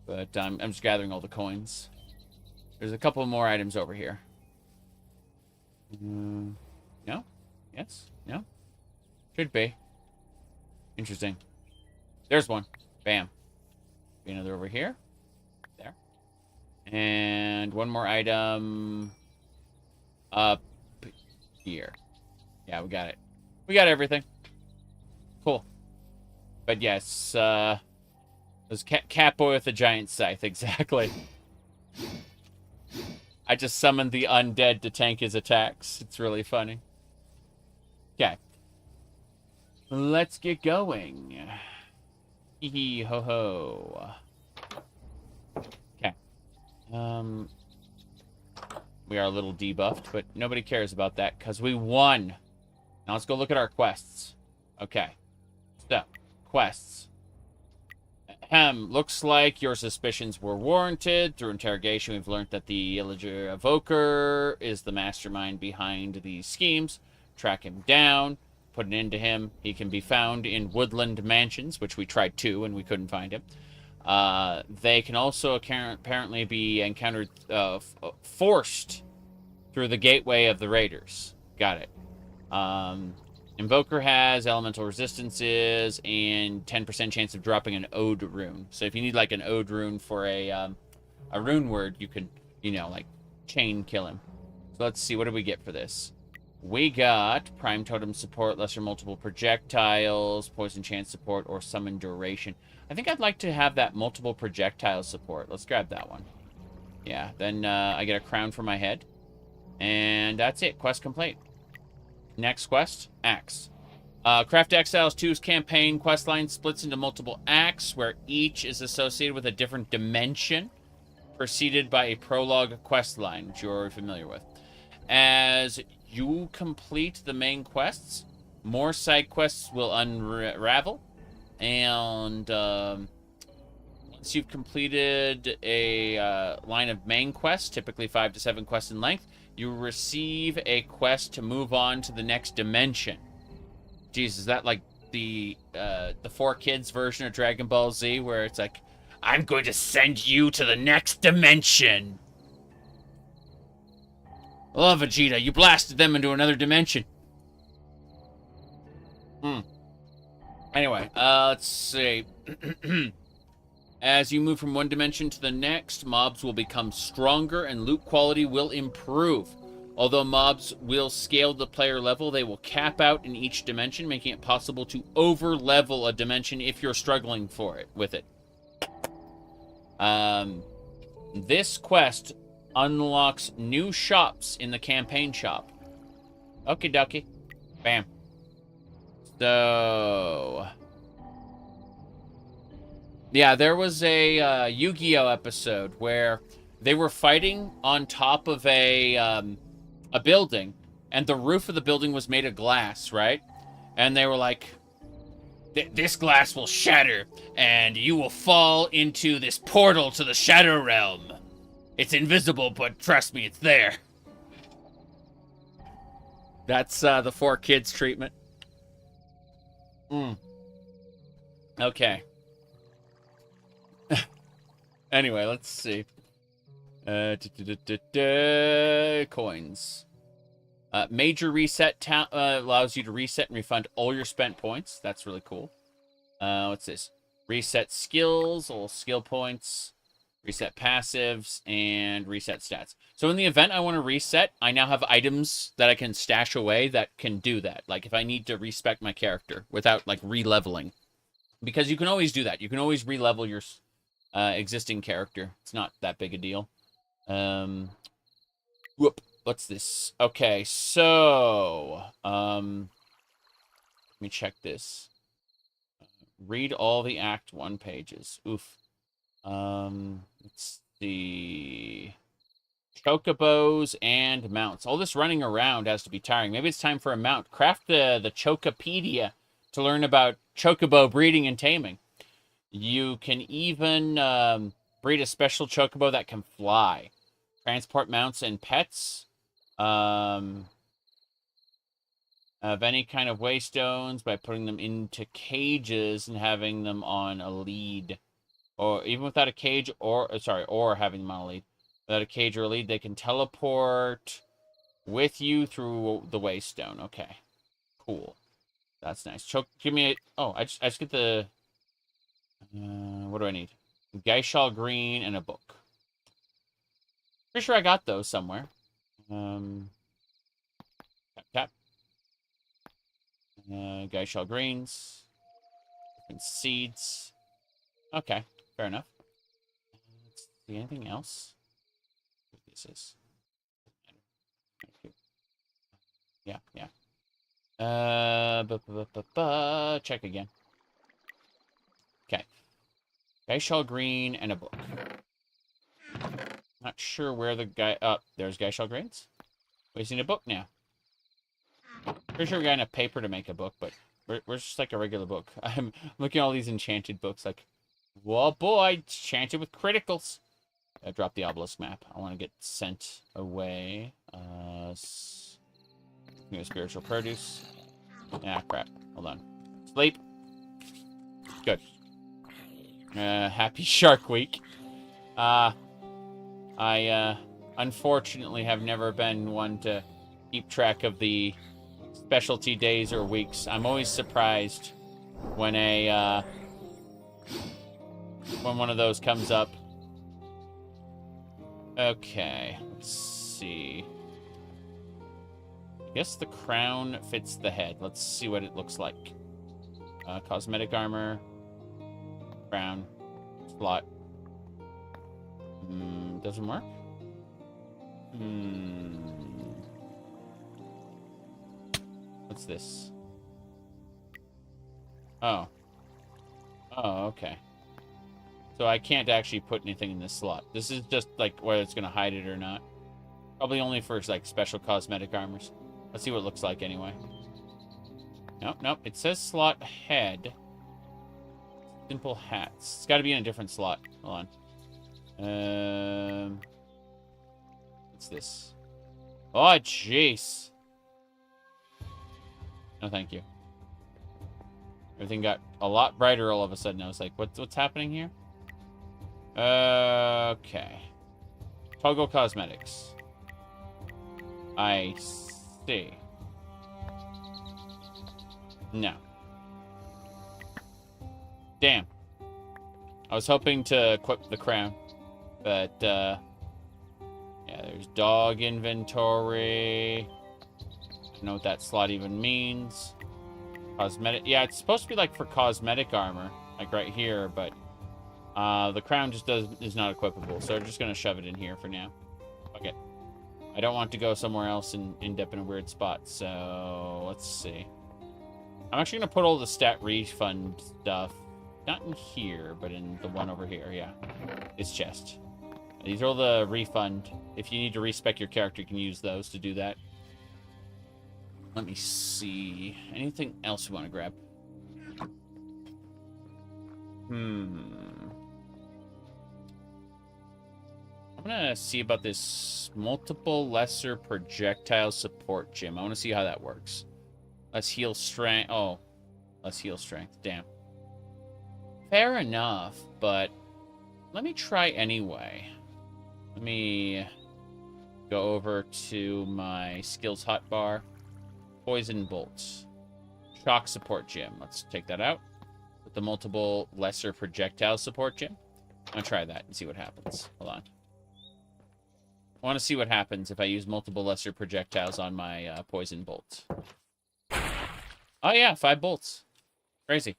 But I'm just gathering all the coins. There's a couple more items over here. No? Yes? No? Should be. Interesting. There's one. Bam. Be another over here. There. And one more item up here. Yeah, we got it. We got everything. Cool. But yes, it was Catboy with a giant scythe, exactly. I just summoned the undead to tank his attacks. It's really funny. Okay. Let's get going. Hee hee ho ho. Okay. We are a little debuffed, but nobody cares about that because we won. Now let's go look at our quests. Okay. So, quests. Looks like your suspicions were warranted. Through interrogation, we've learned that the Illager Evoker is the mastermind behind these schemes. Track him down. Put an end to him. He can be found in woodland mansions, which we tried 2 and we couldn't find him. They can also apparently be encountered forced through the gateway of the raiders. Got it. Invoker has elemental resistances and 10% chance of dropping an Ode rune. So if you need like an Ode rune for a rune word, you can, like chain kill him. So let's see, what do we get for this? We got Prime Totem support, lesser multiple projectiles, poison chance support, or summon duration. I think I'd like to have that multiple projectile support. Let's grab that one. Yeah, then I get a crown for my head. And that's it. Quest complete. Next quest, Axe. Craft Exiles 2's campaign questline splits into multiple acts, where each is associated with a different dimension, preceded by a prologue questline, which you're familiar with. As you complete the main quests, more side quests will unravel, and once you've completed a line of main quests, typically 5 to 7 quests in length, you receive a quest to move on to the next dimension. Jeez, is that like the 4Kids version of Dragon Ball Z, where it's like, I'm going to send you to the next dimension? Oh, Vegeta, you blasted them into another dimension. Anyway, let's see. As you move from one dimension to the next, mobs will become stronger and loot quality will improve. Although mobs will scale the player level, they will cap out in each dimension, making it possible to over-level a dimension if you're struggling with it. This quest unlocks new shops in the campaign shop. Okie dokie. Bam. So... yeah, there was a Yu-Gi-Oh! Episode where they were fighting on top of a building, and the roof of the building was made of glass, right? And they were like, this glass will shatter, and you will fall into this portal to the Shadow Realm. It's invisible, but trust me, it's there. That's the 4Kids treatment. Okay. Anyway, let's see. Coins. Major reset allows you to reset and refund all your spent points. That's really cool. What's this? Reset skills, all skill points, reset passives, and reset stats. So in the event I want to reset, I now have items that I can stash away that can do that. Like if I need to respec my character without like re-leveling. Because you can always do that. You can always re-level your existing character. It's not that big a deal. Whoop. What's this? Okay, so let me check this. Read all the Act 1 pages. Oof. Let's see. Chocobos and mounts. All this running around has to be tiring. Maybe it's time for a mount. Craft the Chocopedia to learn about chocobo breeding and taming. You can even breed a special chocobo that can fly. Transport mounts and pets. Of any kind of waystones by putting them into cages and having them on a lead. Or even without a cage or having them on a lead. Without a cage or a lead, they can teleport with you through the waystone. Okay. Cool. That's nice. Give me a... oh, I just get the... what do I need? Geishal green and a book. Pretty sure I got those somewhere. Tap. Geishal greens. And seeds. Okay, fair enough. Let's see, anything else? What this is. Yeah. Check again. Okay. Geishal green and a book. Not sure where the guy... oh, there's Geishal greens. Wasting a book now. Pretty sure we got enough paper to make a book, but we're just like a regular book. I'm looking at all these enchanted books like, whoa, boy, enchanted with criticals. I dropped the obelisk map. I want to get sent away. Spiritual produce. Ah, crap. Hold on. Sleep. Good. Happy Shark Week. I unfortunately have never been one to keep track of the specialty days or weeks. I'm always surprised when when one of those comes up. Okay, let's see. I guess the crown fits the head. Let's see what it looks like. Cosmetic armor. Crown. Slot. Doesn't work? What's this? Oh. Oh, okay. So I can't actually put anything in this slot. This is just, like, whether it's going to hide it or not. Probably only for, like, special cosmetic armors. Let's see what it looks like anyway. Nope. It says slot head. Simple hats. It's got to be in a different slot. Hold on. What's this? Oh, jeez. No, thank you. Everything got a lot brighter all of a sudden. I was like, what's happening here? Okay. Toggle cosmetics. I see. No. Damn. I was hoping to equip the crown. But, yeah, There's dog inventory. I don't know what that slot even means. Cosmetic. Yeah, it's supposed to be like for cosmetic armor, like right here, but the crown just is not equipable, so I'm just gonna shove it in here for now. Okay. I don't want to go somewhere else and end up in a weird spot, so let's see. I'm actually gonna put all the stat refund stuff, not in here, but in the one over here. Yeah, this chest. These are all the refund. If you need to respec your character, you can use those to do that. Let me see. Anything else you want to grab? I'm gonna see about this multiple lesser projectile support gem. I want to see how that works. Let's heal strength. Oh, let's heal strength. Damn. Fair enough, but let me try anyway. Let me go over to my skills hotbar. Poison bolts. Shock support gem. Let's take that out. With the multiple lesser projectile support gem. I'm gonna try that and see what happens. Hold on. I want to see what happens if I use multiple lesser projectiles on my poison bolts. Oh yeah, 5 bolts. Crazy.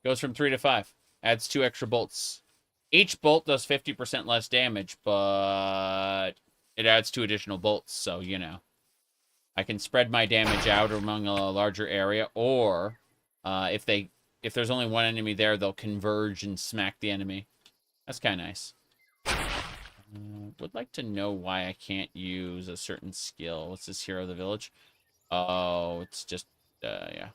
Goes from 3 to 5. Adds 2 extra bolts. Each bolt does 50% less damage, but it adds 2 additional bolts, so, you know. I can spread my damage out among a larger area, or if there's only one enemy there, they'll converge and smack the enemy. That's kind of nice. Would like to know why I can't use a certain skill. What's this, Hero of the Village? Oh, it's just, yeah.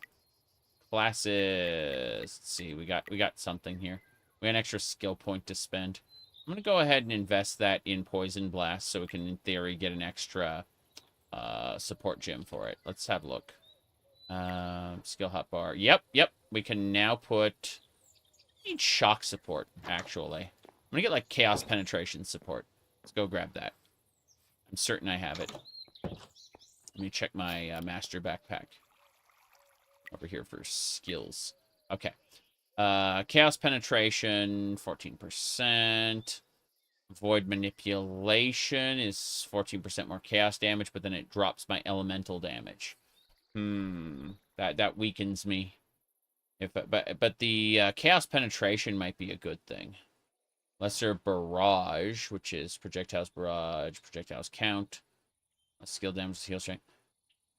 Classes. Let's see, we got something here. We got an extra skill point to spend. I'm going to go ahead and invest that in Poison Blast so we can, in theory, get an extra support gem for it. Let's have a look. Skill hotbar. Yep. We can now put... I need shock support, actually. I'm going to get, like, chaos penetration support. Let's go grab that. I'm certain I have it. Let me check my master backpack. Over here for skills. Okay. Chaos penetration, 14%. Void manipulation is 14% more chaos damage, but then it drops my elemental damage. That weakens me. But the chaos penetration might be a good thing. Lesser barrage, which is projectiles barrage, projectiles count. Skill damage, heal strength.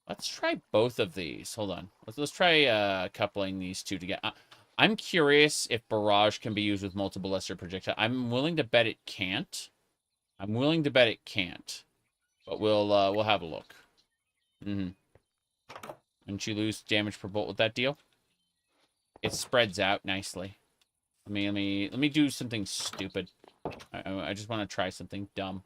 Let's try both of these. Hold on. Let's try coupling these two together. I'm curious if barrage can be used with multiple lesser projectiles. I'm willing to bet it can't. But we'll have a look. Didn't you lose damage per bolt with that deal? It spreads out nicely. Let me do something stupid. I just want to try something dumb.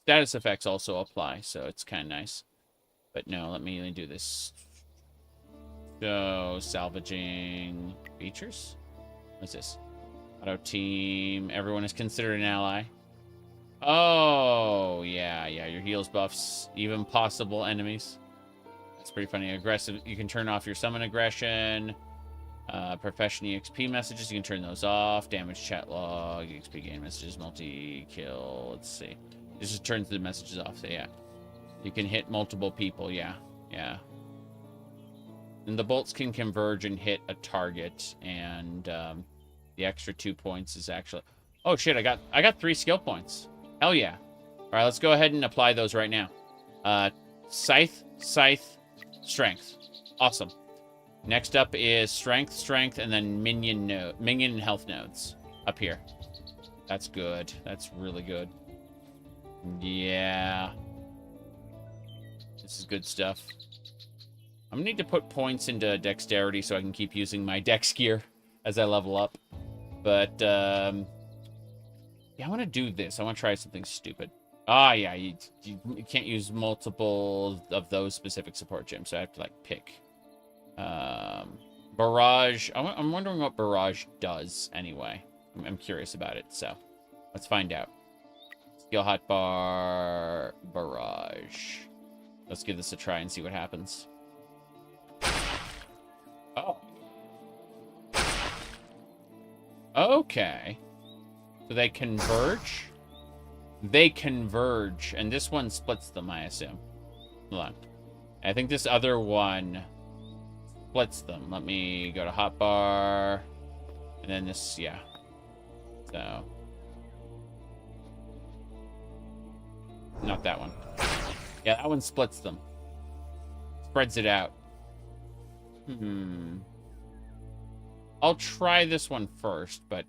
Status effects also apply, so it's kind of nice. But no, let me do this. So, salvaging features. What's this? Auto team. Everyone is considered an ally. Oh, yeah. Your heals buffs, even possible enemies. That's pretty funny. Aggressive. You can turn off your summon aggression. Profession EXP messages. You can turn those off. Damage chat log. EXP game messages. Multi-kill. Let's see. This just turns the messages off. So, yeah. You can hit multiple people. Yeah. And the bolts can converge and hit a target. And the extra 2 points is actually... Oh, shit. I got 3 skill points. Hell yeah. All right, let's go ahead and apply those right now. Scythe, strength. Awesome. Next up is strength, and then minion and health nodes up here. That's good. That's really good. Yeah. This is good stuff. I'm gonna need to put points into dexterity so I can keep using my dex gear as I level up. But, yeah, I want to do this. I want to try something stupid. Ah, yeah, you can't use multiple of those specific support gems, so I have to, like, pick. Barrage. I'm wondering what barrage does, anyway. I'm curious about it, so let's find out. Skill hotbar, barrage. Let's give this a try and see what happens. Oh. Okay. So they converge? They converge, and this one splits them, I assume. Hold on. I think this other one splits them. Let me go to hotbar. And then this, yeah. So. Not that one. Yeah, that one splits them. Spreads it out. I'll try this one first, but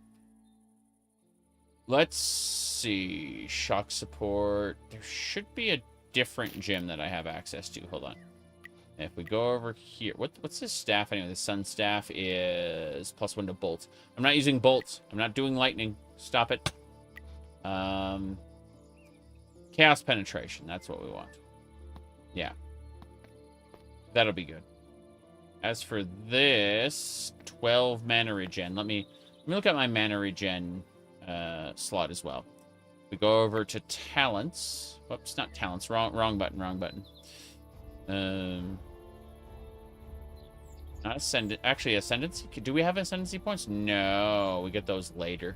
let's see. Shock support. There should be a different gym that I have access to. Hold on. If we go over here, what's this staff anyway? The sun staff is +1 to bolt. I'm not using bolts. I'm not doing lightning. Stop it. Chaos penetration. That's what we want. Yeah. That'll be good. As for this, 12 mana regen. Let me look at my mana regen slot as well. We go over to talents. Whoops, not talents. Wrong button. Not ascendant. Actually, ascendancy. Do we have ascendancy points? No, we get those later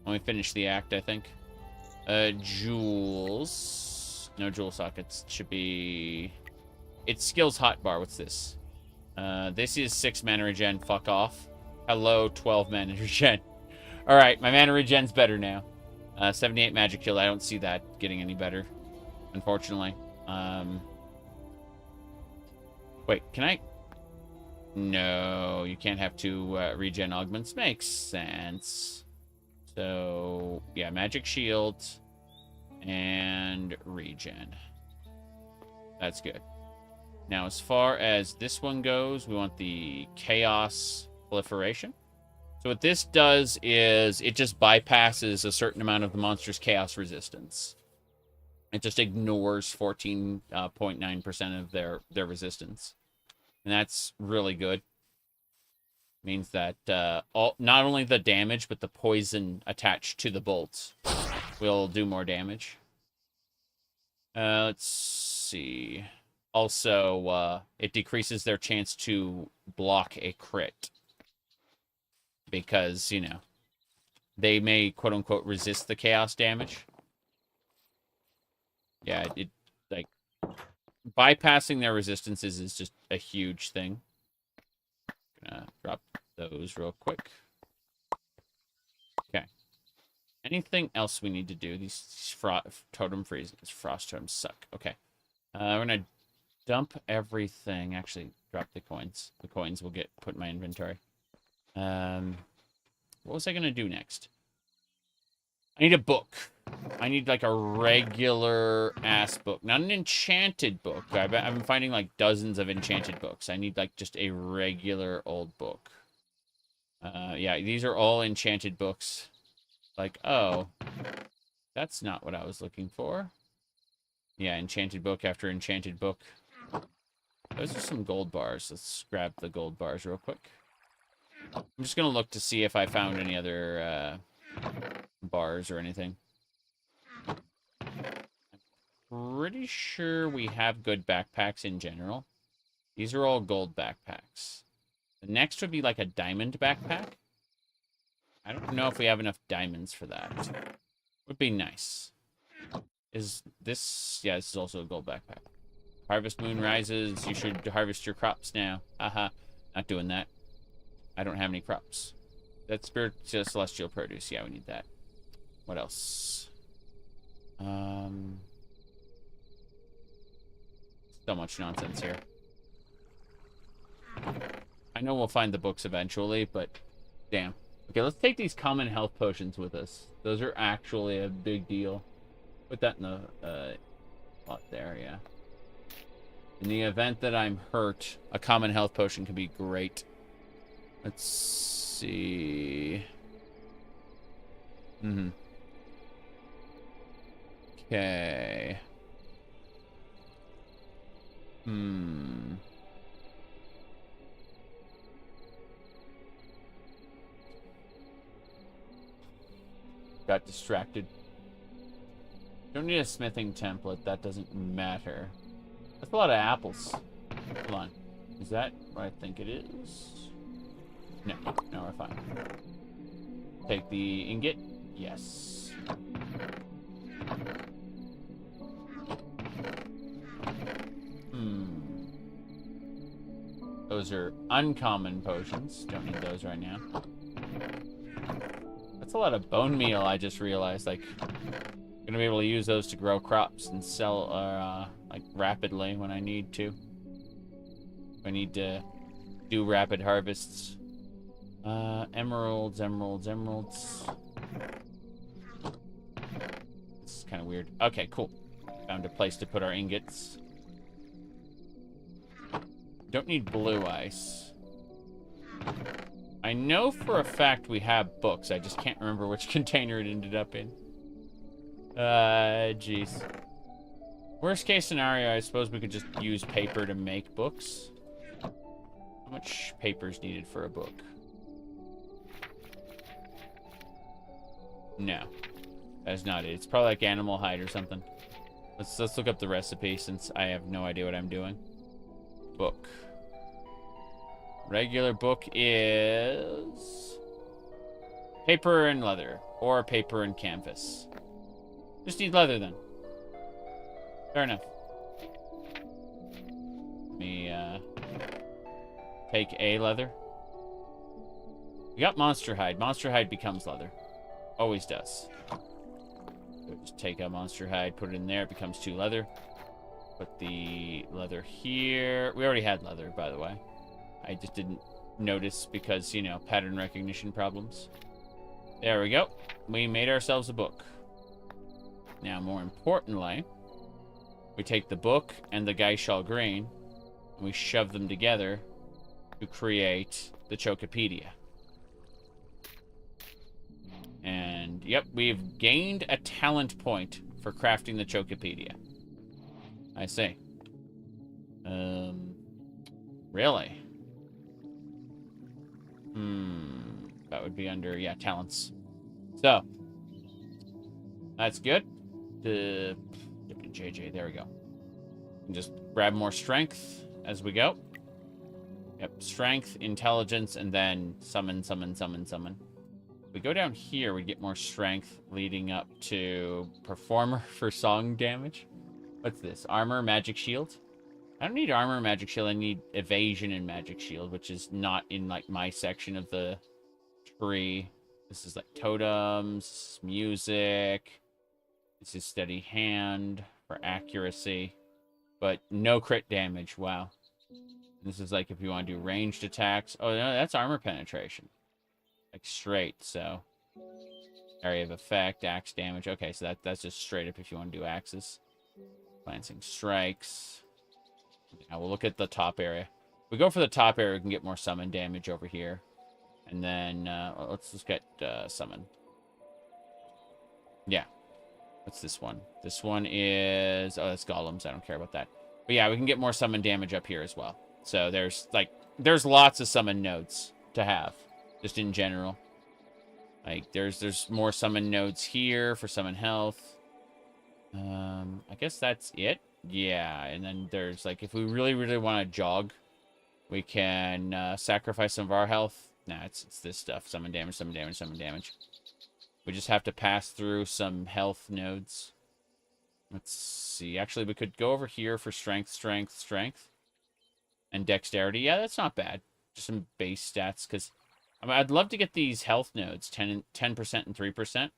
when we finish the act, I think. Jewels. No jewel sockets. Should be. It's skills hotbar. What's this? This is 6 mana regen. Fuck off. Hello, 12 mana regen. All right, my mana regen's better now. 78 magic shield. I don't see that getting any better, unfortunately. Wait, can I? No, you can't have 2 regen augments. Makes sense. So, yeah, magic shield and regen. That's good. Now, as far as this one goes, we want the chaos proliferation. So what this does is it just bypasses a certain amount of the monster's chaos resistance. It just ignores 14.9% of their resistance. And that's really good. Means that not only the damage, but the poison attached to the bolts will do more damage. Let's see. Also, it decreases their chance to block a crit. Because, you know, they may, quote-unquote, resist the chaos damage. Yeah, it like, bypassing their resistances is just a huge thing. Gonna drop those real quick. Okay. Anything else we need to do? These totem freezes. Frost totems suck. Okay. We're gonna dump everything. Actually, drop the coins. The coins will get put in my inventory. What was I gonna do next? I need a book. I need like a regular ass book, not an enchanted book. I've been finding like dozens of enchanted books. I need like just a regular old book. Yeah, these are all enchanted books. Like, oh, that's not what I was looking for. Yeah, enchanted book after enchanted book. Those are some gold bars. Let's grab the gold bars real quick. I'm just gonna look to see if I found any other bars or anything. I'm pretty sure we have good backpacks in general. These are all gold backpacks. The next would be like a diamond backpack. I don't know if we have enough diamonds for that. Would be nice. Is this... Yeah, this is also a gold backpack. Harvest moon rises. You should harvest your crops now. Haha. Not doing that. I don't have any crops. That's spirit celestial produce. Yeah, we need that. What else? So much nonsense here. I know we'll find the books eventually, but damn. Okay, let's take these common health potions with us. Those are actually a big deal. Put that in the slot there, yeah. In the event that I'm hurt, a common health potion could be great. Let's see. Okay. Got distracted. Don't need a smithing template. That doesn't matter. That's a lot of apples. Hold on. Is that what I think it is? No. No, we're fine. Take the ingot. Yes. Those are uncommon potions. Don't need those right now. That's a lot of bone meal, I just realized. Like, gonna be able to use those to grow crops and sell, like, rapidly when I need to. I need to do rapid harvests. Emeralds. This is kind of weird. Okay, cool. Found a place to put our ingots. Don't need blue ice. I know for a fact we have books. I just can't remember which container it ended up in. Jeez. Worst case scenario, I suppose we could just use paper to make books. How much paper is needed for a book? No. That is not it. It's probably like animal hide or something. Let's look up the recipe since I have no idea what I'm doing. Book. Regular book is paper and leather, or paper and canvas. Just need leather then. Fair enough. Let me take a leather. We got monster hide. Monster hide becomes leather. Always does. So just take a monster hide, put it in there, it becomes 2 leather. Put the leather here. We already had leather, by the way. I just didn't notice because, you know, pattern recognition problems. There we go. We made ourselves a book. Now, more importantly, we take the book and the Geishal grain, and we shove them together to create the Chocopedia. And, yep, we've gained a talent point for crafting the Chocopedia. I see. Really? That would be under, yeah, talents. So, that's good. The JJ, there we go. And just grab more strength as we go. Yep, strength, intelligence, and then summon. If we go down here, we get more strength leading up to performer for song damage. What's this? Armor, magic shield? I don't need armor, magic shield. I need evasion and magic shield, which is not in, like, my section of the tree. This is, like, totems, music. This is steady hand for accuracy. But no crit damage. Wow. This is, like, if you want to do ranged attacks. Oh, no, that's armor penetration. Like, straight, so. Area of effect, axe damage. Okay, so that's just straight up if you want to do axes. Glancing strikes. Now we'll look at the top area. If we go for the top area, we can get more summon damage over here. And then, let's just get summon. Yeah. What's this one? This one is... Oh, that's golems. I don't care about that. But yeah, we can get more summon damage up here as well. So there's, like... There's lots of summon nodes to have. Just in general. Like, there's more summon nodes here for summon health. I guess that's it. Yeah, and then there's, like, if we really, really want to jog, we can sacrifice some of our health. Nah, it's this stuff. Summon damage. We just have to pass through some health nodes. Let's see. Actually, we could go over here for strength. And dexterity. Yeah, that's not bad. Just some base stats, because I mean, I'd love to get these health nodes, 10% and 3%.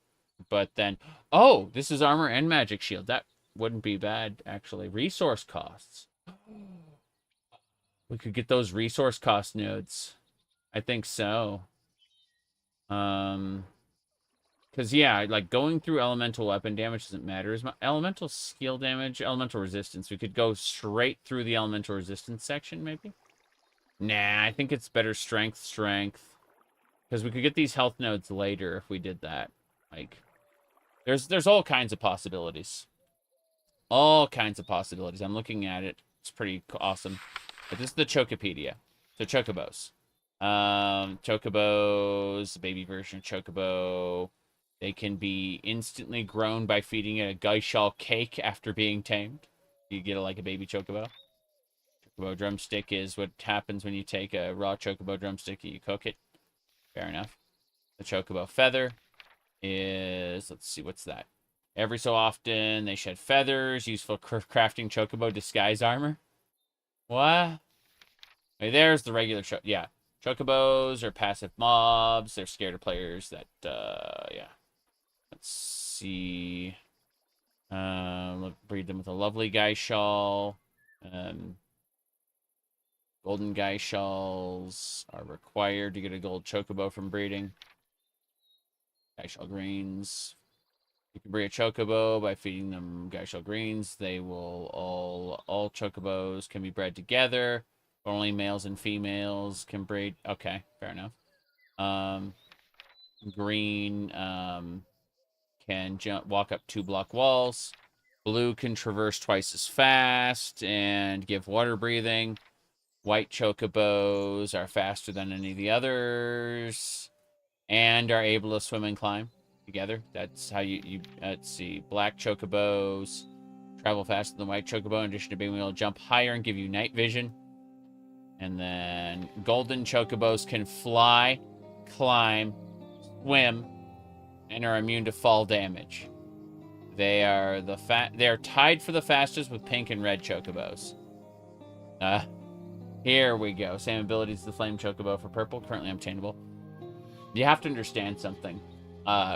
But then, oh, this is armor and magic shield. That wouldn't be bad, actually. Resource costs. We could get those resource cost nodes. I think so. Because, yeah, like, going through elemental weapon damage doesn't matter as much. Elemental skill damage, elemental resistance. We could go straight through the elemental resistance section, maybe? Nah, I think it's better strength. Because we could get these health nodes later if we did that. Like, there's all kinds of possibilities. All kinds of possibilities. I'm looking at it. It's pretty awesome. But this is the Chocopedia. So chocobos. Chocobos, baby version of chocobo. They can be instantly grown by feeding it a Geishal cake after being tamed. You get like a baby chocobo. Chocobo drumstick is what happens when you take a raw chocobo drumstick and you cook it. Fair enough. The chocobo feather is, let's see, what's that? Every so often, they shed feathers, useful for crafting chocobo disguise armor. What? Hey, there's the regular yeah. Chocobos are passive mobs. They're scared of players that, yeah. Let's see. Breed them with a lovely guy shawl. Golden guy shawls are required to get a gold chocobo from breeding. Guy shell greens. You can breed a chocobo by feeding them guy shell greens. They will all chocobos can be bred together. Only males and females can breed. Okay, fair enough. Green can walk up 2-block walls. Blue can traverse twice as fast and give water breathing. White chocobos are faster than any of the others and are able to swim and climb together. That's how you let's see. Black chocobos travel faster than white chocobo. In addition to being able to jump higher and give you night vision. And then golden chocobos can fly, climb, swim, and are immune to fall damage. They are tied for the fastest with pink and red chocobos. Here we go. Same abilities as the flame chocobo for purple, currently obtainable. You have to understand something.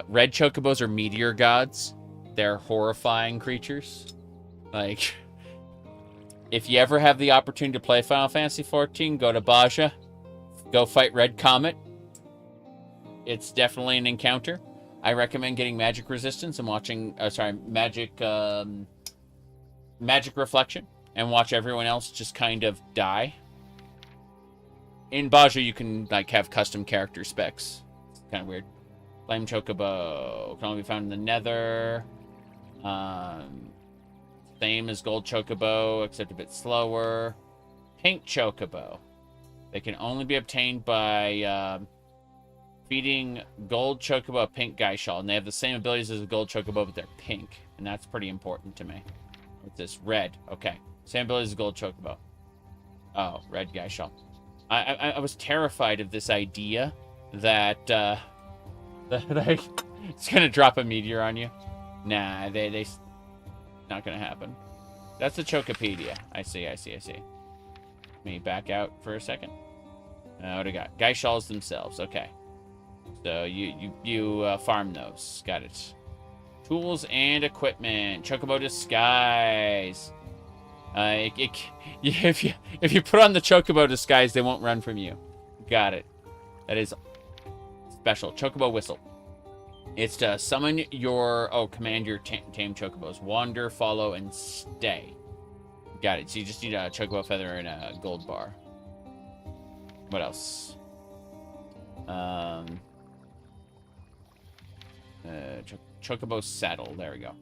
Red chocobos are meteor gods. They're horrifying creatures. Like, if you ever have the opportunity to play Final Fantasy XIV, go to Baja. Go fight Red Comet. It's definitely an encounter. I recommend getting magic resistance and watching, magic reflection, and watch everyone else just kind of die. In Baja, you can like have custom character specs. It's kind of weird. Flame chocobo can only be found in the Nether. Same as gold chocobo, except a bit slower. Pink chocobo. They can only be obtained by feeding gold chocobo a pink guy shawl, and they have the same abilities as a gold chocobo, but they're pink, and that's pretty important to me. What's this? Red. Okay. Same abilities as gold chocobo. Oh, red guy shawl. I was terrified of this idea that it's gonna drop a meteor on you. Nah, they not gonna happen. That's the Chocopedia. I see. Let me back out for a second. What do we got? Guy shawls themselves. Okay. So you farm those. Got it. Tools and equipment. Chocobo disguise. If you put on the chocobo disguise, they won't run from you. Got it. That is special. Chocobo whistle. It's to summon command your tame chocobos. Wander, follow, and stay. Got it. So you just need a chocobo feather and a gold bar. What else? Chocobo saddle. There we go.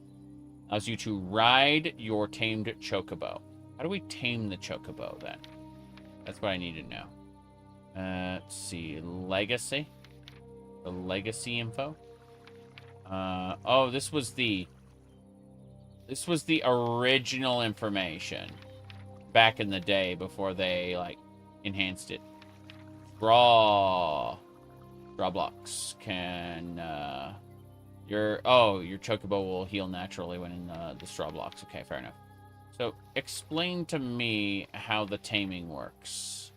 Allows you to ride your tamed chocobo. How do we tame the chocobo, then? That's what I need to know. Let's see. Legacy. The legacy info. Oh, this was the original information back in the day before they, like, enhanced it. Straw blocks can, your chocobo will heal naturally when in the straw blocks. Okay, fair enough. So, explain to me how the taming works.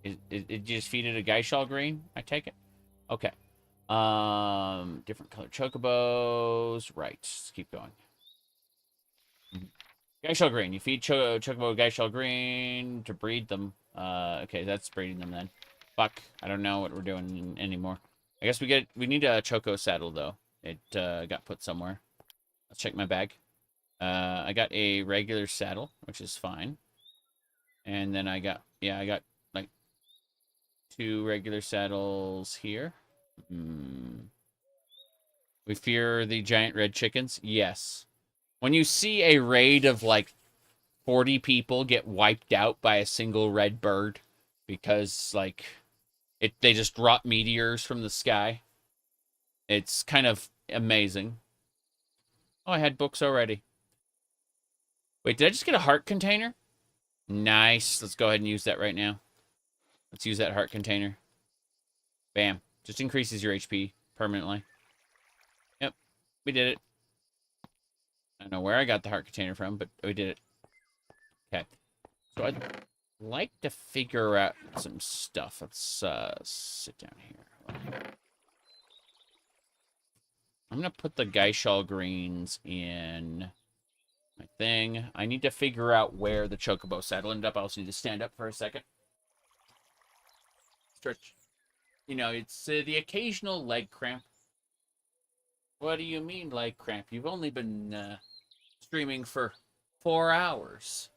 It just feed it a guy shawl green? I take it? Okay. Different color chocobos. Right, let's keep going. Guy shell green. You feed chocobo guy shell green to breed them. Okay, that's breeding them then. Fuck, I don't know what we're doing anymore. I guess we need a choco saddle though. It got put somewhere. Let's check my bag. I got a regular saddle, which is fine. And then I got like 2 regular saddles here. We fear the giant red chickens. Yes. When you see a raid of like 40 people get wiped out by a single red bird because like they just drop meteors from the sky, it's kind of amazing. Oh, I had books already. Wait, did I just get a heart container? Nice. Let's go ahead and use that right now. Let's use that heart container. Bam. Just increases your HP. permanently. Yep, we did it. I don't know where I got the heart container from, but we did it. Okay. So I'd like to figure out some stuff. Let's sit down here. I'm going to put the Geishal greens in my thing. I need to figure out where the chocobo saddle ended up. I also need to stand up for a second. Stretch. You know, it's the occasional leg cramp. What do you mean leg cramp? You've only been streaming for 4 hours.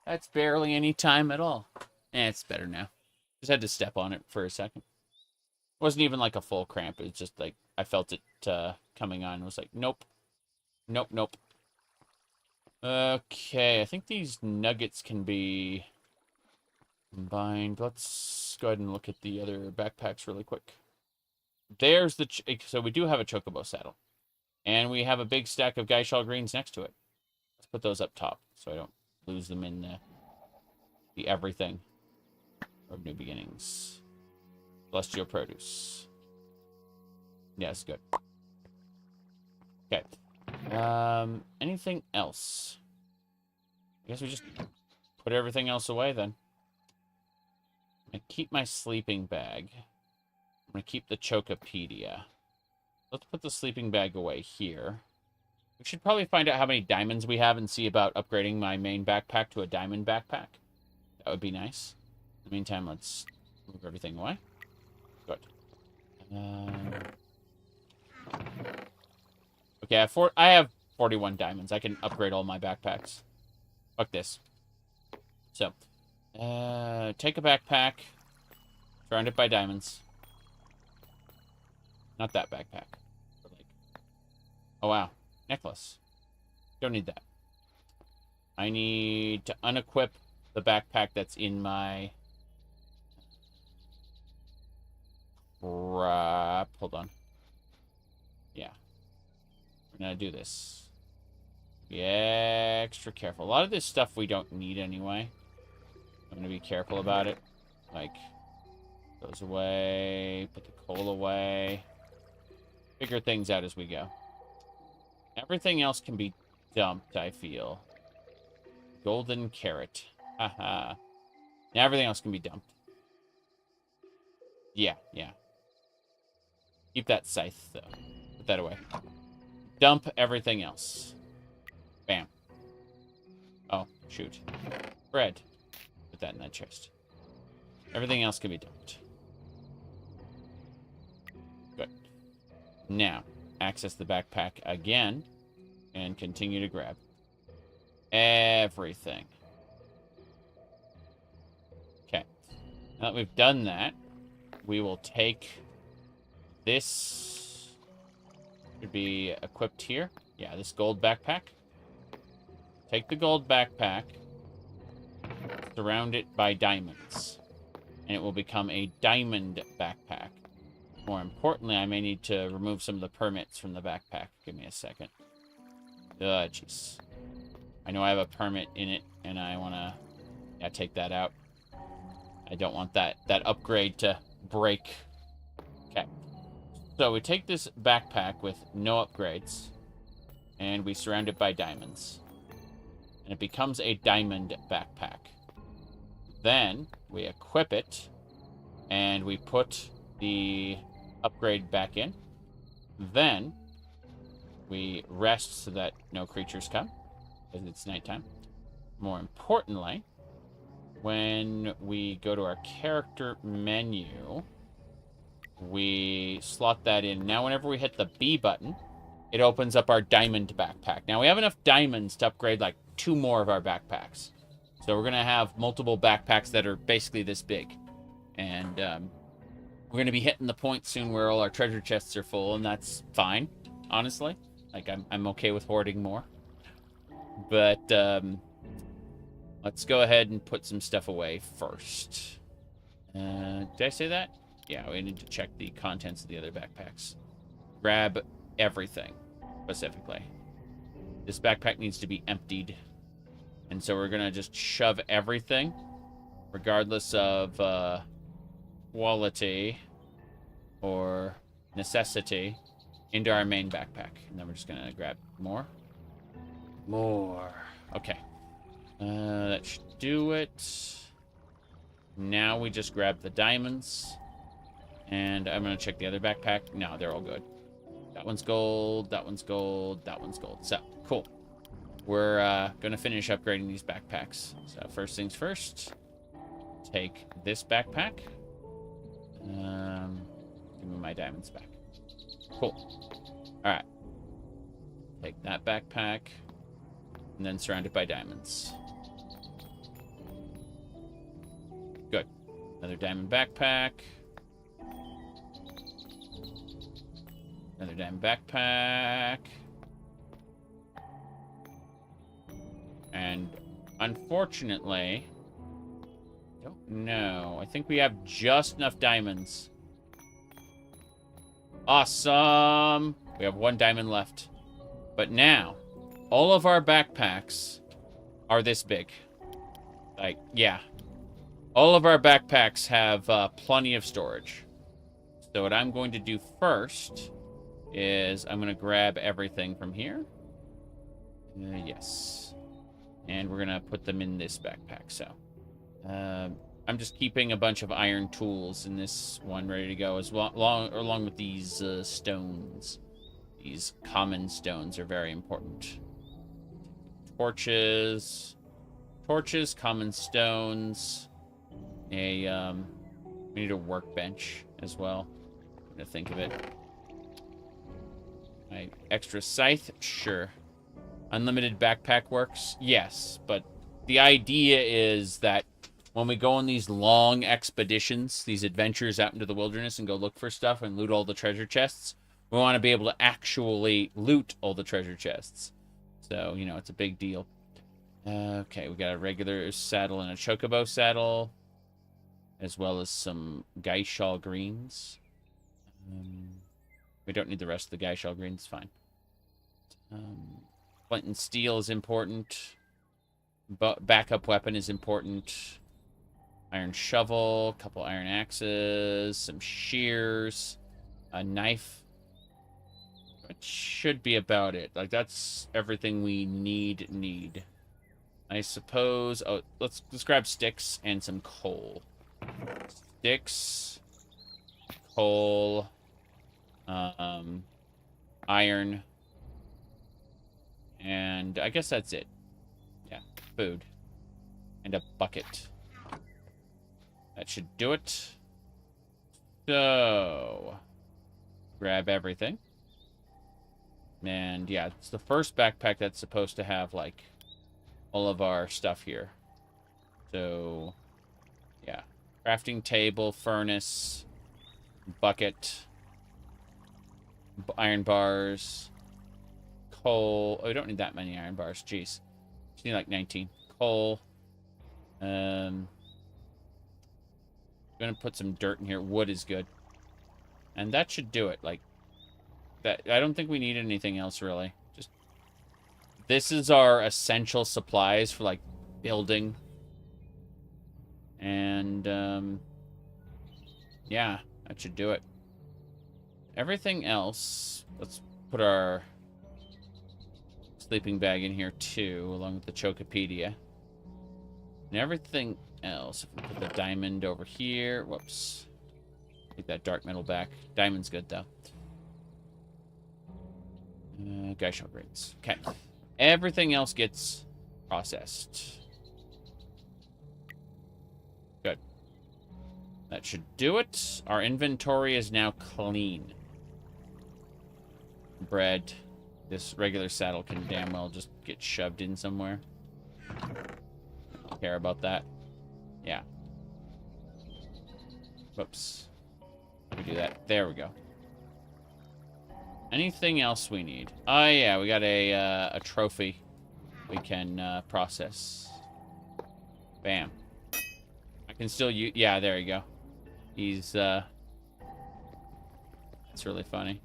That's barely any time at all. It's better now. Just had to step on it for a second. It wasn't even like a full cramp. It was just like I felt it coming on. It was like, nope. Nope, nope. Okay, I think these nuggets can be combined. Let's go ahead and look at the other backpacks really quick. There's the... So we do have a chocobo saddle. And we have a big stack of Geishal greens next to it. Let's put those up top so I don't lose them in the everything of New Beginnings. Celestial produce. Yes, good. Okay. Anything else? I guess we just put everything else away then. I keep my sleeping bag. I'm gonna keep the Chocopedia. Let's put the sleeping bag away here. We should probably find out how many diamonds we have and see about upgrading my main backpack to a diamond backpack. That would be nice. In the meantime, let's move everything away. Good. Okay, I have 41 diamonds. I can upgrade all my backpacks. Fuck this. So, take a backpack. Surround it by diamonds. Not that backpack. But like, oh, wow. Necklace. Don't need that. I need to unequip the backpack that's in my... Hold on. Yeah. We're gonna do this. Be extra careful. A lot of this stuff we don't need anyway. I'm gonna be careful about it. Like, those away. Put the coal away. Figure things out as we go. Everything else can be dumped, I feel. Golden carrot. Haha. Now everything else can be dumped. Yeah, yeah. Keep that scythe, though. Put that away. Dump everything else. Bam. Oh, shoot. Bread. Put that in that chest. Everything else can be dumped. Good. Now, access the backpack again and continue to grab everything. Okay. Now that we've done that, we will take this. Should be equipped here. Yeah, this gold backpack. Take the gold backpack, surround it by diamonds, and it will become a diamond backpack. More importantly, I may need to remove some of the permits from the backpack. Give me a second. Jeez. I know I have a permit in it, and I want to take that out. I don't want that upgrade to break. Okay. So we take this backpack with no upgrades, and we surround it by diamonds. And it becomes a diamond backpack. Then we equip it, and we put the upgrade back in. Then we rest so that no creatures come, because it's nighttime. More importantly, when we go to our character menu, we slot that in. Now whenever we hit the B button, it opens up our diamond backpack. Now we have enough diamonds to upgrade like 2 more of our backpacks. So we're going to have multiple backpacks that are basically this big. And we're going to be hitting the point soon where all our treasure chests are full, and that's fine, honestly. Like, I'm okay with hoarding more. But let's go ahead and put some stuff away first. Did I say that? Yeah, we need to check the contents of the other backpacks. Grab everything, specifically. This backpack needs to be emptied. And so we're going to just shove everything, regardless of quality or necessity into our main backpack. And then we're just gonna grab more. More. Okay. That should do it. Now we just grab the diamonds. And I'm gonna check the other backpack. No, they're all good. That one's gold, that one's gold, that one's gold. So, cool. We're gonna finish upgrading these backpacks. So first things first, take this backpack. Give me my diamonds back. Cool. Alright. Take that backpack. And then surround it by diamonds. Good. Another diamond backpack. Another diamond backpack. And unfortunately, don't know. I think we have just enough diamonds. Awesome. We have 1 diamond left. But now, all of our backpacks are this big. Like, yeah. All of our backpacks have plenty of storage. So what I'm going to do first is I'm going to grab everything from here. Yes. And we're going to put them in this backpack. So I'm just keeping a bunch of iron tools in this one ready to go, as well, along with these stones. These common stones are very important. Torches, common stones. We need a workbench as well. I'm gonna think of it. My extra scythe, sure. Unlimited backpack works, yes. But the idea is that when we go on these long expeditions, these adventures out into the wilderness and go look for stuff and loot all the treasure chests, we want to be able to actually loot all the treasure chests. So, you know, it's a big deal. Okay, we got a regular saddle and a chocobo saddle, as well as some Geishal greens. We don't need the rest of the Geishal greens, fine. Flint and steel is important. Backup weapon is important. Iron shovel, a couple iron axes, some shears, a knife. That should be about it. Like, that's everything we need. I suppose... Oh, let's grab sticks and some coal. Sticks, coal, iron, and I guess that's it. Yeah, food. And a bucket. That should do it. So, grab everything. And yeah, it's the first backpack that's supposed to have, like, all of our stuff here. So, yeah. Crafting table, furnace, bucket, iron bars, coal. Oh, we don't need that many iron bars. Jeez. Just need like 19. Coal. I'm gonna put some dirt in here. Wood is good. And that should do it. Like, that. I don't think we need anything else, really. Just, this is our essential supplies for, like, building. And, yeah, that should do it. Everything else, let's put our sleeping bag in here, too, along with the Chocopedia. And everything else, if we put the diamond over here, whoops. Take that dark metal back. Diamond's good, though. Geishal grades. Okay. Everything else gets processed. Good. That should do it. Our inventory is now clean. Bread. This regular saddle can damn well just get shoved in somewhere. Don't care about that. Yeah. Whoops. We do that. There we go. Anything else we need? Oh, yeah, we got a trophy we can process. Bam. I can still use... Yeah, there you go. He's, That's really funny.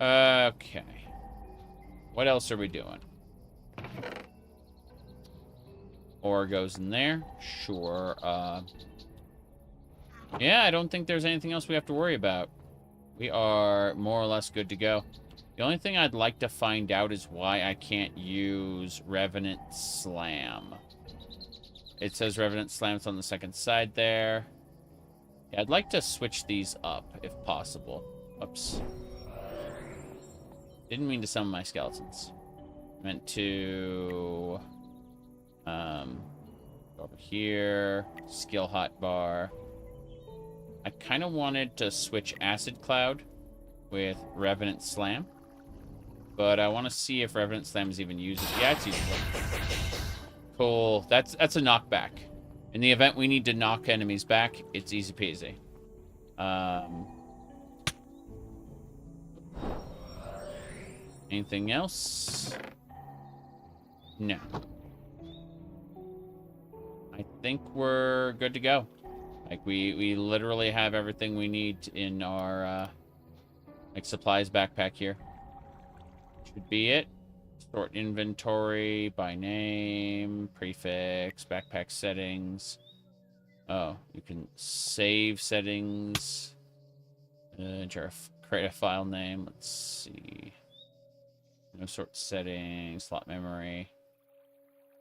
Okay. What else are we doing? Ore goes in there. Sure. Yeah, I don't think there's anything else we have to worry about. We are more or less good to go. The only thing I'd like to find out is why I can't use Revenant Slam. It says Revenant Slam's on the second side there. Yeah, I'd like to switch these up, if possible. Oops. Didn't mean to summon my skeletons. Meant to... Go over here. Skill hotbar. I kind of wanted to switch Acid Cloud with Revenant Slam. But I want to see if Revenant Slam is even usable. Yeah, it's usable. Cool. That's a knockback. In the event we need to knock enemies back, it's easy peasy. Anything else? No. I think we're good to go. Like, we literally have everything we need in our, like, supplies backpack here. Should be it. Sort inventory by name, prefix, backpack settings. Oh, you can save settings. Create a file name. Let's see. No sort settings, slot memory,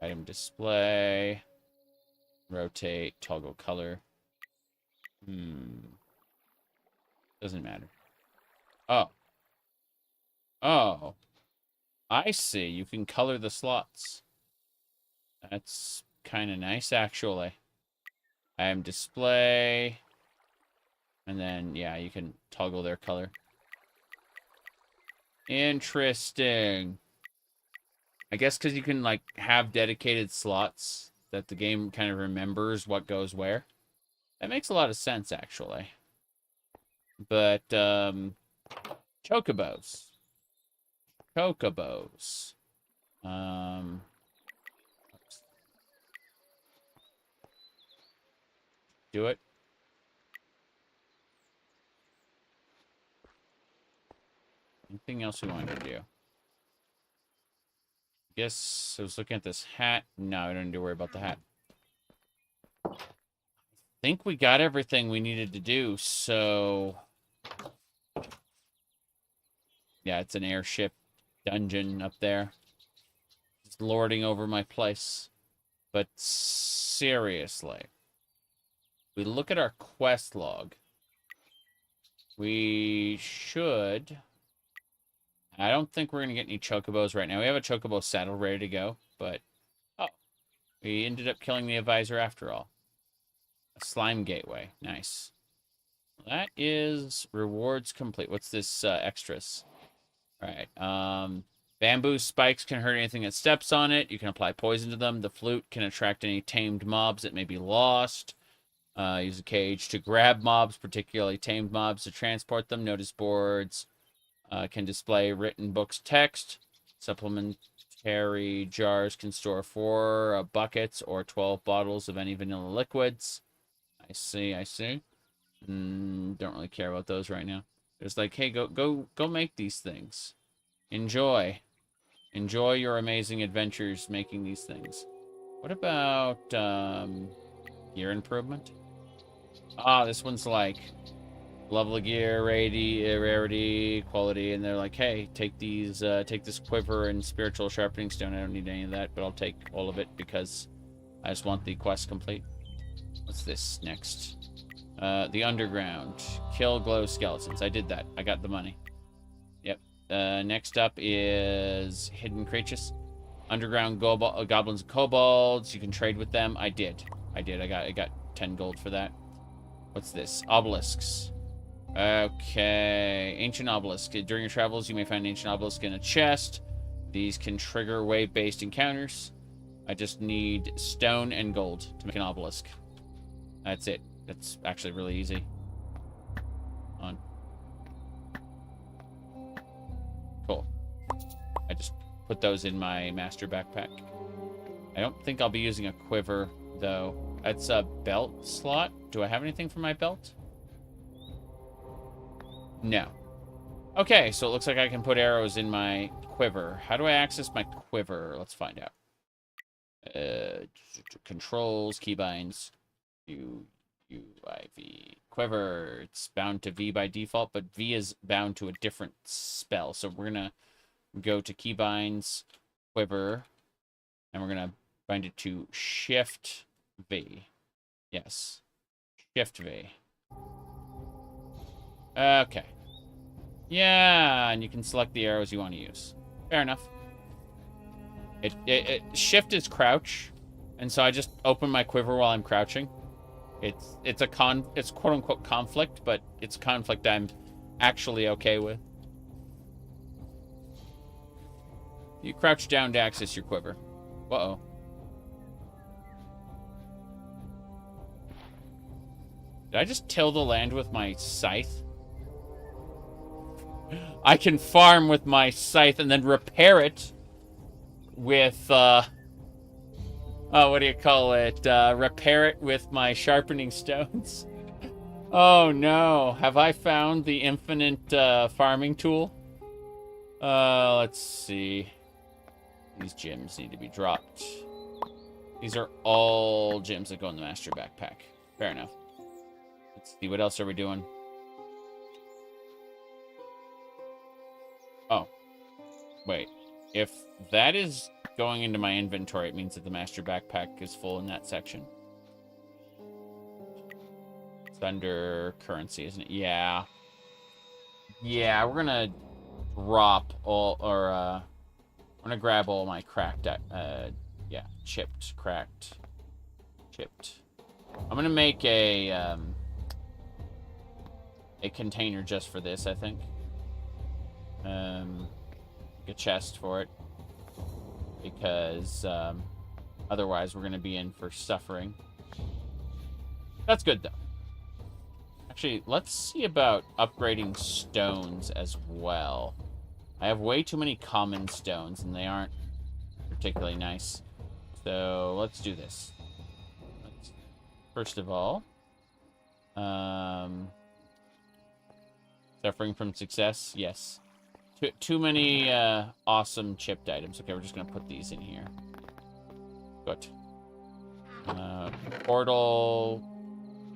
item display, rotate, toggle color. Doesn't matter. Oh. Oh. I see. You can color the slots. That's kind of nice, actually. Item display. And then, yeah, you can toggle their color. Interesting. I guess because you can, like, have dedicated slots that the game kind of remembers what goes where. That makes a lot of sense, actually. But, chocobos. Chocobos. Do it. Anything else we wanted to do? Guess I was looking at this hat. No, I don't need to worry about the hat. I think we got everything we needed to do, so... Yeah, it's an airship dungeon up there. It's lording over my place. But seriously, we look at our quest log. We should... I don't think we're going to get any chocobos right now. We have a chocobo saddle ready to go, but... Oh. We ended up killing the advisor after all. A slime gateway. Nice. That is rewards complete. What's this extras? All right. Bamboo spikes can hurt anything that steps on it. You can apply poison to them. The flute can attract any tamed mobs that may be lost. Use a cage to grab mobs, particularly tamed mobs, to transport them. Notice boards can display written books text. Supplementary jars can store 4 buckets or 12 bottles of any vanilla liquids. I see, I see. Don't really care about those right now. It's like, hey, go make these things. Enjoy. Enjoy your amazing adventures making these things. What about gear improvement? Ah, this one's like level of gear, rarity, quality, and they're like, hey, take these, take this quiver and spiritual sharpening stone. I don't need any of that, but I'll take all of it because I just want the quest complete. What's this next? The underground. Kill glow skeletons. I did that. I got the money. Yep. Next up is hidden creatures. Underground goblins and kobolds. You can trade with them. I did. I got 10 gold for that. What's this? Obelisks. Okay. Ancient obelisk. During your travels, you may find an ancient obelisk in a chest. These can trigger wave-based encounters. I just need stone and gold to make an obelisk. That's it. That's actually really easy. On. Cool. I just put those in my master backpack. I don't think I'll be using a quiver, though. That's a belt slot. Do I have anything for my belt? No. Okay, so it looks like I can put arrows in my quiver. How do I access my quiver? Let's find out. Controls, keybinds. UIV. Quiver. It's bound to V by default, but V is bound to a different spell. So we're going to go to keybinds, quiver, and we're going to bind it to Shift V. Yes. Shift V. Okay. Yeah, and you can select the arrows you want to use. Fair enough. Shift is crouch, and so I just open my quiver while I'm crouching. It's quote unquote conflict, but it's a conflict I'm actually okay with. You crouch down to access your quiver. Uh-oh. Did I just till the land with my scythe? I can farm with my scythe and then repair it with, what do you call it? Repair it with my sharpening stones. Oh no, have I found the infinite farming tool? Let's see. These gems need to be dropped. These are all gems that go in the master backpack. Fair enough. Let's see, what else are we doing? Oh. Wait. If that is going into my inventory, it means that the master backpack is full in that section. It's under currency, isn't it? Yeah. Yeah, we're gonna drop all, or, I'm gonna grab all my cracked, yeah, chipped, cracked, chipped. I'm gonna make a container just for this, I think. A chest for it. Because, otherwise we're gonna be in for suffering. That's good, though. Actually, let's see about upgrading stones as well. I have way too many common stones, and they aren't particularly nice. So, let's do this. First of all, suffering from success? Yes. Too many awesome chipped items. Okay, we're just going to put these in here. Good. Portal.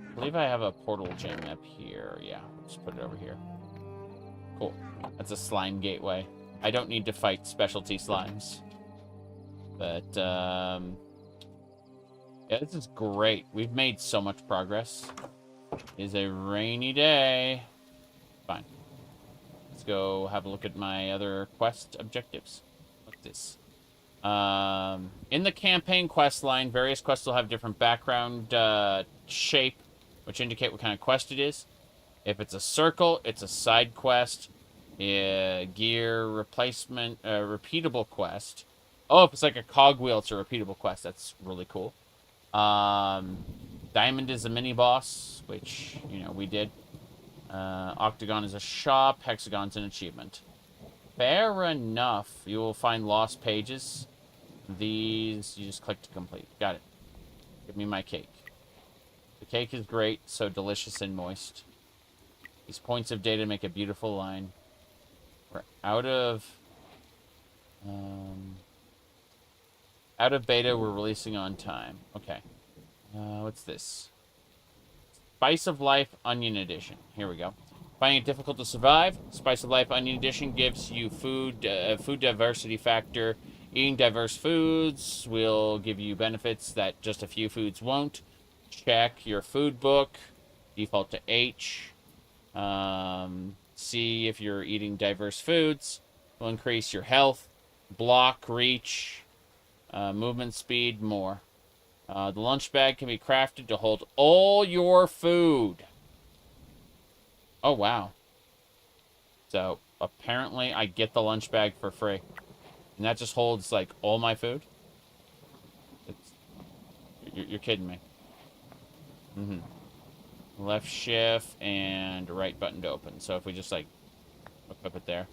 I believe I have a portal gem up here. Yeah, just put it over here. Cool. That's a slime gateway. I don't need to fight specialty slimes. But, yeah, this is great. We've made so much progress. It is a rainy day. Fine. Let's go have a look at my other quest objectives. What's this? In the campaign quest line, various quests will have different background shape, which indicate what kind of quest it is. If it's a circle, it's a side quest. Gear replacement, repeatable quest. Oh, if it's like a cogwheel, it's a repeatable quest. That's really cool. Diamond is a mini boss, which, you know, we did. Octagon is a shop. Hexagon's an achievement. Fair enough. You will find lost pages. These, you just click to complete. Got it. Give me my cake. The cake is great, so delicious and moist. These points of data make a beautiful line. We're out of beta. We're releasing on time. Okay. What's this? Spice of Life Onion Edition. Here we go. Finding it difficult to survive? Spice of Life Onion Edition gives you food diversity factor. Eating diverse foods will give you benefits that just a few foods won't. Check your food book. Default to H. See if you're eating diverse foods. Will increase your health, block, reach, movement speed, more. The lunch bag can be crafted to hold all your food. Oh, wow. So, apparently I get the lunch bag for free. And that just holds, like, all my food? You're kidding me. Mm-hmm. Left shift and right button to open. So if we just, like, equip it there.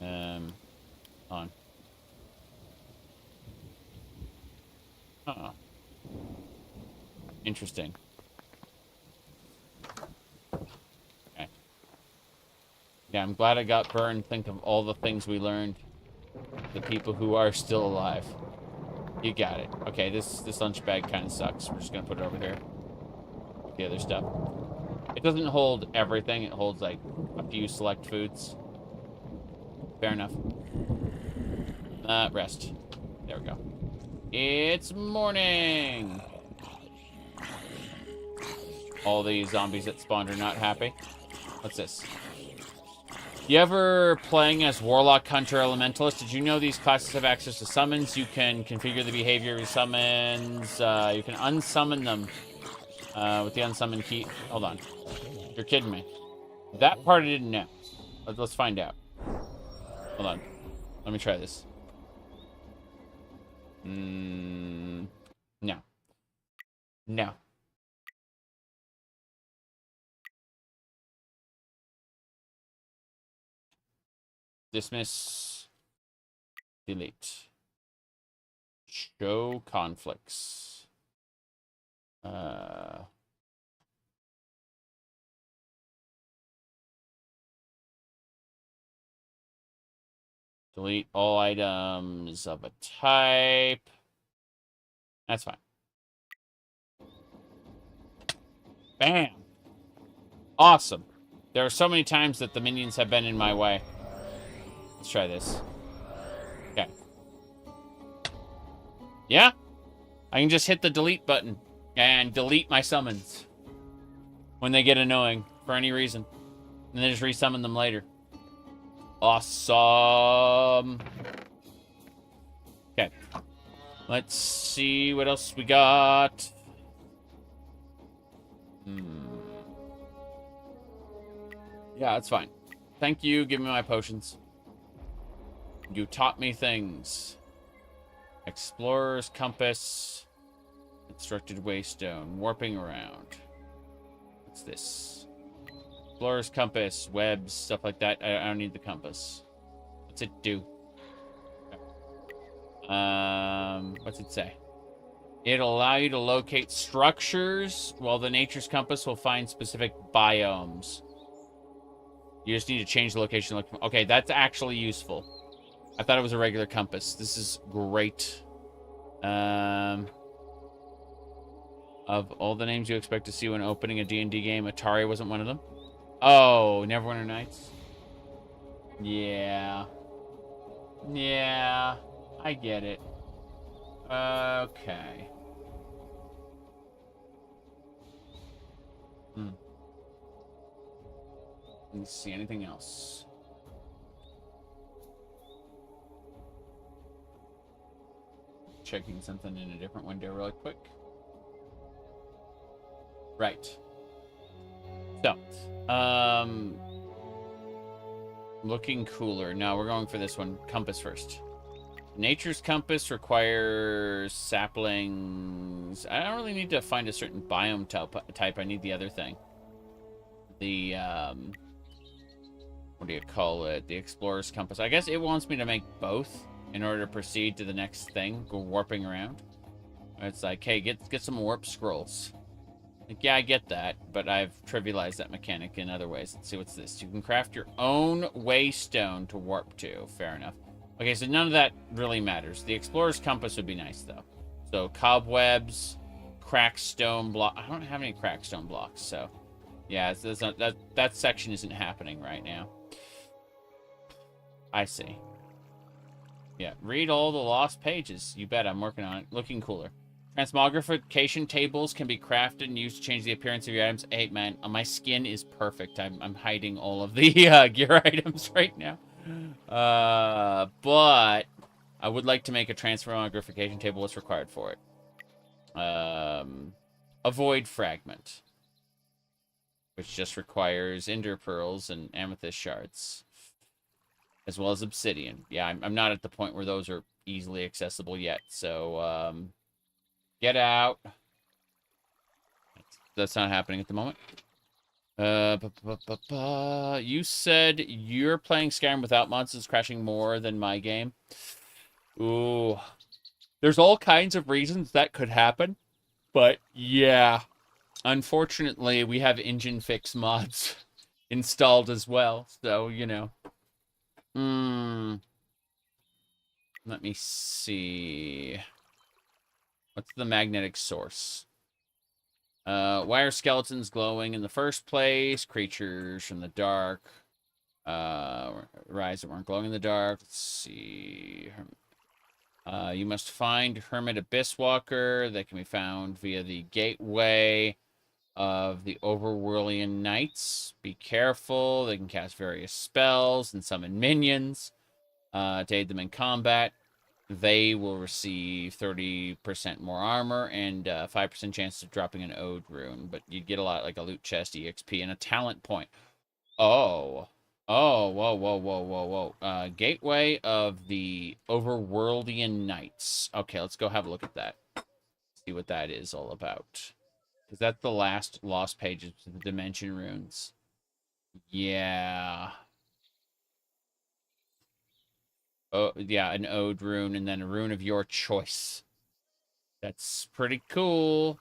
On. Interesting. Okay. Yeah, I'm glad I got burned. Think of all the things we learned. The people who are still alive. You got it. Okay, this lunch bag kind of sucks. We're just gonna put it over here. the other stuff. It doesn't hold everything. It holds, like, a few select foods. Fair enough. Rest. There we go. It's morning! All these zombies that spawned are not happy. What's this? You ever playing as Warlock, Hunter, Elementalist? Did you know these classes have access to summons? You can configure the behavior of your summons. You can unsummon them with the unsummon key. Hold on. You're kidding me. That part I didn't know. Let's find out. Hold on. Let me try this. No. No. Dismiss. Delete. Show conflicts. Delete all items of a type. That's fine. Bam! Awesome. There are so many times that the minions have been in my way. Let's try this. Okay. Yeah? I can just hit the delete button and delete my summons when they get annoying for any reason. And then just resummon them later. Awesome. Okay. Let's see what else we got. Yeah, that's fine. Thank you. Give me my potions. You taught me things. Explorer's compass. Constructed waystone. Warping around. What's this? Explorer's compass. Webs. Stuff like that. I don't need the compass. What's it do? What's it say? It'll allow you to locate structures, while the nature's compass will find specific biomes. You just need to change the location. Okay, that's actually useful. I thought it was a regular compass. This is great. Of all the names you expect to see when opening a D&D game, Atari wasn't one of them. Oh, Neverwinter Nights? Yeah. Yeah, I get it. Okay. Let's see, anything else? Checking something in a different window really quick. Right. So, looking cooler. No, we're going for this one. Compass first. Nature's compass requires saplings. I don't really need to find a certain biome type. I need the other thing. The, what do you call it? The explorer's compass. I guess it wants me to make both in order to proceed to the next thing. Go warping around. It's like, hey, get some warp scrolls. Like, yeah, I get that, but I've trivialized that mechanic in other ways. Let's see, what's this? You can craft your own waystone to warp to. Fair enough. Okay, so none of that really matters. The explorer's compass would be nice, though. So, cobwebs, cracked stone block. I don't have any cracked stone blocks, so... Yeah, that section isn't happening right now. I see. Yeah, read all the lost pages. You bet, I'm working on it. Looking cooler. Transmogrification tables can be crafted and used to change the appearance of your items. Hey, man, my skin is perfect. I'm hiding all of the gear items right now. But I would like to make a transmogrification table. What's required for it? A void fragment, which just requires ender pearls and amethyst shards, as well as obsidian. Yeah, I'm not at the point where those are easily accessible yet, so, get out. That's not happening at the moment. You said you're playing Skyrim without mods is crashing more than my game. Ooh. There's all kinds of reasons that could happen, but yeah. Unfortunately, we have engine fix mods installed as well, so, you know. Let me see. What's the magnetic source? Why are skeletons glowing in the first place? Creatures from the dark. Rise that weren't glowing in the dark. Let's see. You must find Hermit Abyss Walker. That can be found via the gateway of the Overwhirlian Knights. Be careful. They can cast various spells and summon minions to aid them in combat. They will receive 30% more armor and 5% chance of dropping an Ode rune. But you'd get a lot, like a loot chest, EXP, and a talent point. Oh. Oh, whoa, whoa, whoa, whoa, whoa. Gateway of the Overworldian Knights. Okay, let's go have a look at that. See what that is all about. Is that the last lost pages to the Dimension Runes? Yeah. Oh, yeah, an Ode rune and then a rune of your choice. That's pretty cool.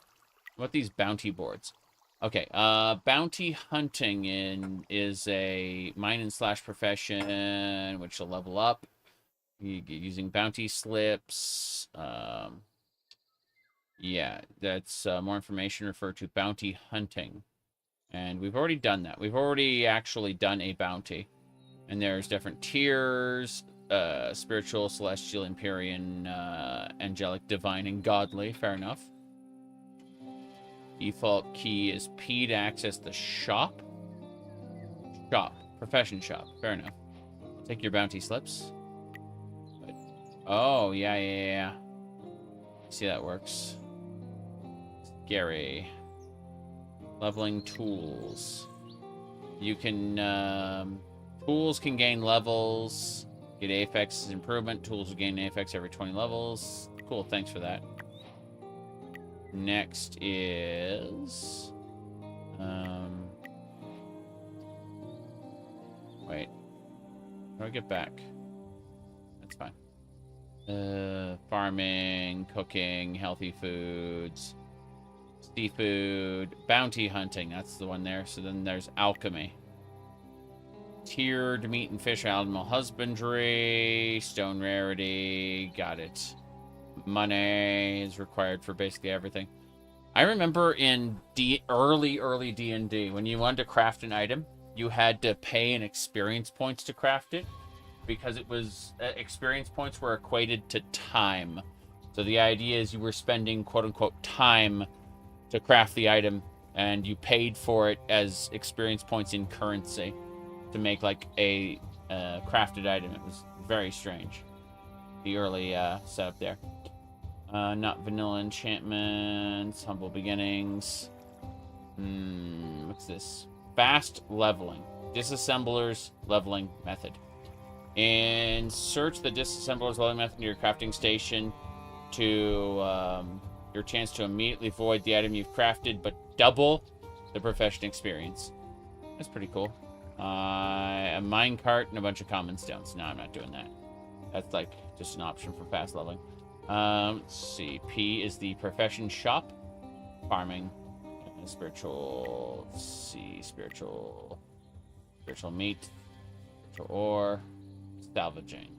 What are these bounty boards? Okay, bounty hunting is a mine and slash profession, which will level up. Using bounty slips. Yeah, that's more information referred to bounty hunting. And we've already done that. We've already actually done a bounty. And there's different tiers. Spiritual, celestial, Empyrean, angelic, divine, and godly. Fair enough. Default key is P to access the shop. Shop. Profession shop. Fair enough. Take your bounty slips. But, oh, yeah. See how that works. Scary. Leveling tools. You can, tools can gain levels. Get Apex improvement. Tools will gain Apex every 20 levels. Cool, thanks for that. Next is... wait. How do I get back? That's fine. Farming, cooking, healthy foods, seafood, bounty hunting. That's the one there. So then there's alchemy. Tiered meat and fish, animal husbandry, stone rarity. Got it. Money is required for basically everything. I remember in early D&D, when you wanted to craft an item, you had to pay an experience points to craft it, because it was experience points were equated to time. So the idea is you were spending quote-unquote time to craft the item, and you paid for it as experience points in currency to make like a crafted item. It was very strange, the early setup there. Not vanilla enchantments, humble beginnings. What's this? Fast leveling. Disassembler's leveling method. Insert the disassembler's leveling method into your crafting station to your chance to immediately void the item you've crafted, but double the profession experience. That's pretty cool. A minecart and a bunch of common stones. No, I'm not doing that. That's like just an option for fast leveling. Let's see. P is the profession shop. Farming. Spiritual. Let's see. Spiritual meat. Spiritual ore. Salvaging.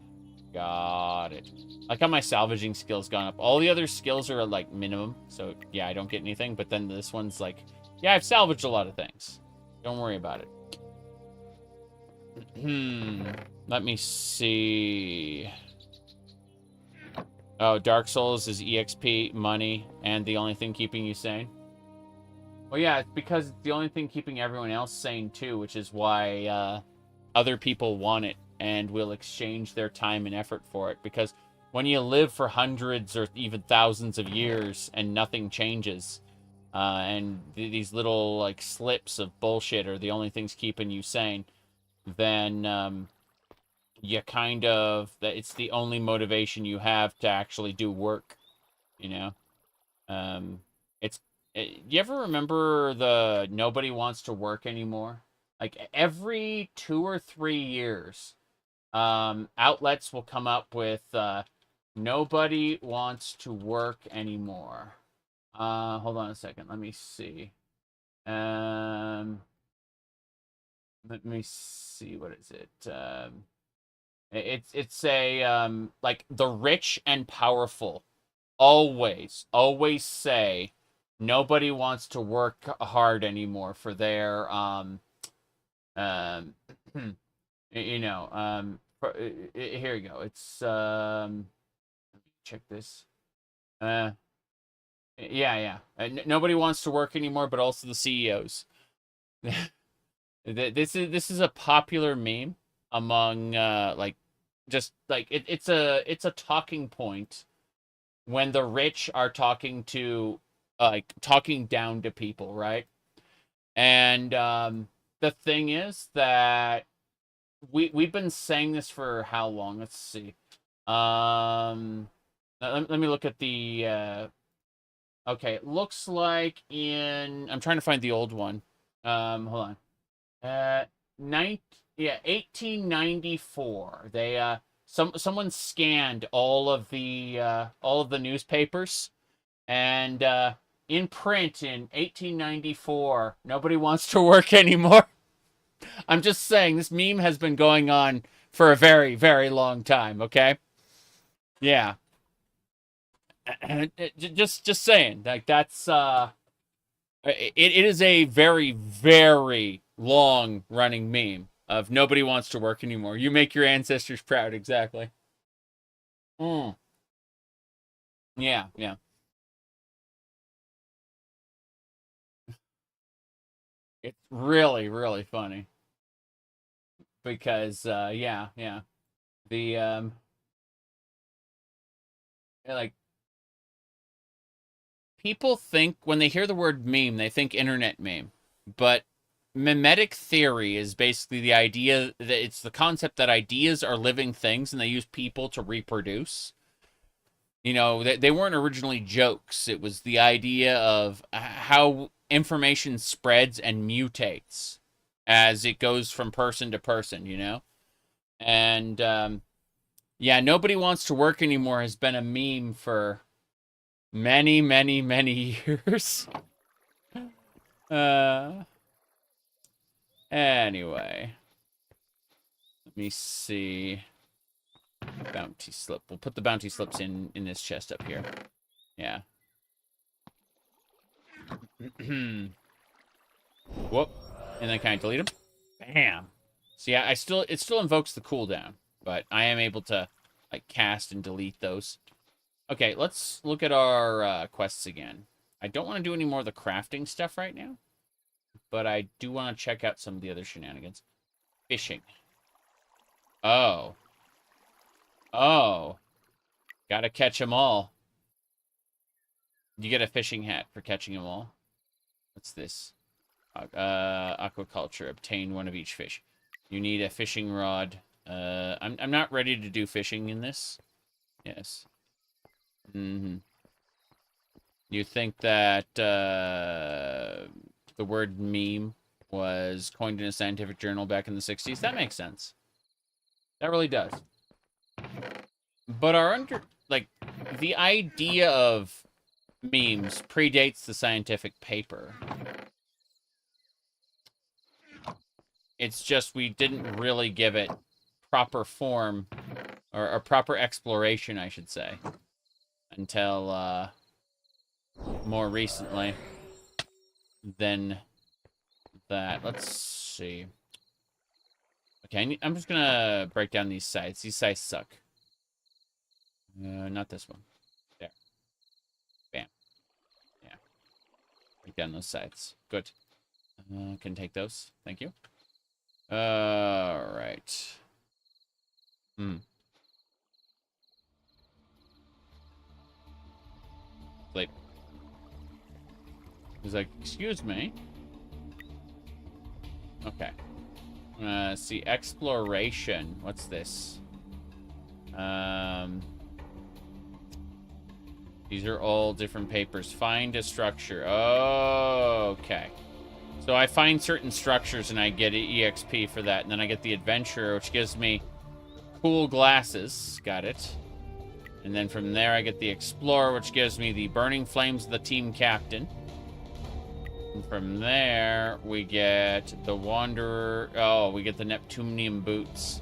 Got it. I like how my salvaging skill's gone up. All the other skills are like minimum. So yeah, I don't get anything. But then this one's like, yeah, I've salvaged a lot of things. Don't worry about it. Let me see. Oh, Dark Souls is EXP, money, and the only thing keeping you sane. Well, yeah, it's because it's the only thing keeping everyone else sane, too, which is why other people want it and will exchange their time and effort for it. Because when you live for hundreds or even thousands of years and nothing changes, and these little, like, slips of bullshit are the only things keeping you sane, then you kind of, it's the only motivation you have to actually do work, you know? You ever remember the nobody wants to work anymore? Like every 2 or 3 years, outlets will come up with nobody wants to work anymore. Hold on a second. Let me see. Let me see. What is it? It's a like the rich and powerful always say nobody wants to work hard anymore for their um you know here you go. It's check this. Uh yeah. Nobody wants to work anymore, but also the CEOs. This is a popular meme among like just like it's a talking point when the rich are talking to like talking down to people, right? And the thing is that we've been saying this for how long? Let's see. Let me look at the okay, it looks like in I'm trying to find the old one. Hold on. Nine yeah, 1894. They someone scanned all of the newspapers and in print in 1894, nobody wants to work anymore. I'm just saying this meme has been going on for a very, very long time, okay? Yeah. Just saying. Like that's it is a very, very long running meme of nobody wants to work anymore. You make your ancestors proud, exactly. Mm. Yeah. It's really, really funny. Because yeah. The like people think when they hear the word meme, they think internet meme. But mimetic theory is basically the idea that it's the concept that ideas are living things and they use people to reproduce. You know, they weren't originally jokes. It was the idea of how information spreads and mutates as it goes from person to person, you know? And yeah, nobody wants to work anymore has been a meme for many, many, many years. Uh, anyway, let me see. Bounty slip. We'll put the bounty slips in this chest up here. Yeah. Whoop. And then can I delete them? Bam. So yeah, it still invokes the cooldown, but I am able to like cast and delete those. Okay, let's look at our quests again. I don't want to do any more of the crafting stuff right now, but I do want to check out some of the other shenanigans. Fishing. Oh. Oh. Gotta catch them all. You get a fishing hat for catching them all. What's this? Aquaculture. Obtain one of each fish. You need a fishing rod. I'm not ready to do fishing in this. Yes. Mm-hmm. You think that the word meme was coined in a scientific journal back in the 60s? That makes sense. That really does. But the idea of memes predates the scientific paper. It's just we didn't really give it proper form or a proper exploration, I should say, until more recently than that. Let's see. Okay, I'm just gonna break down these sites. These sites suck. Not this one. There. Bam. Yeah. Break down those sites. Good. Can take those. Thank you. Alright. Sleep. He's like, excuse me. Okay. See, exploration. What's this? These are all different papers. Find a structure. Oh, okay. So I find certain structures and I get an EXP for that. And then I get the adventurer, which gives me cool glasses. Got it. And then from there I get the explorer, which gives me the burning flames of the team captain. And from there we get the wanderer. Oh, we get the Neptunian boots.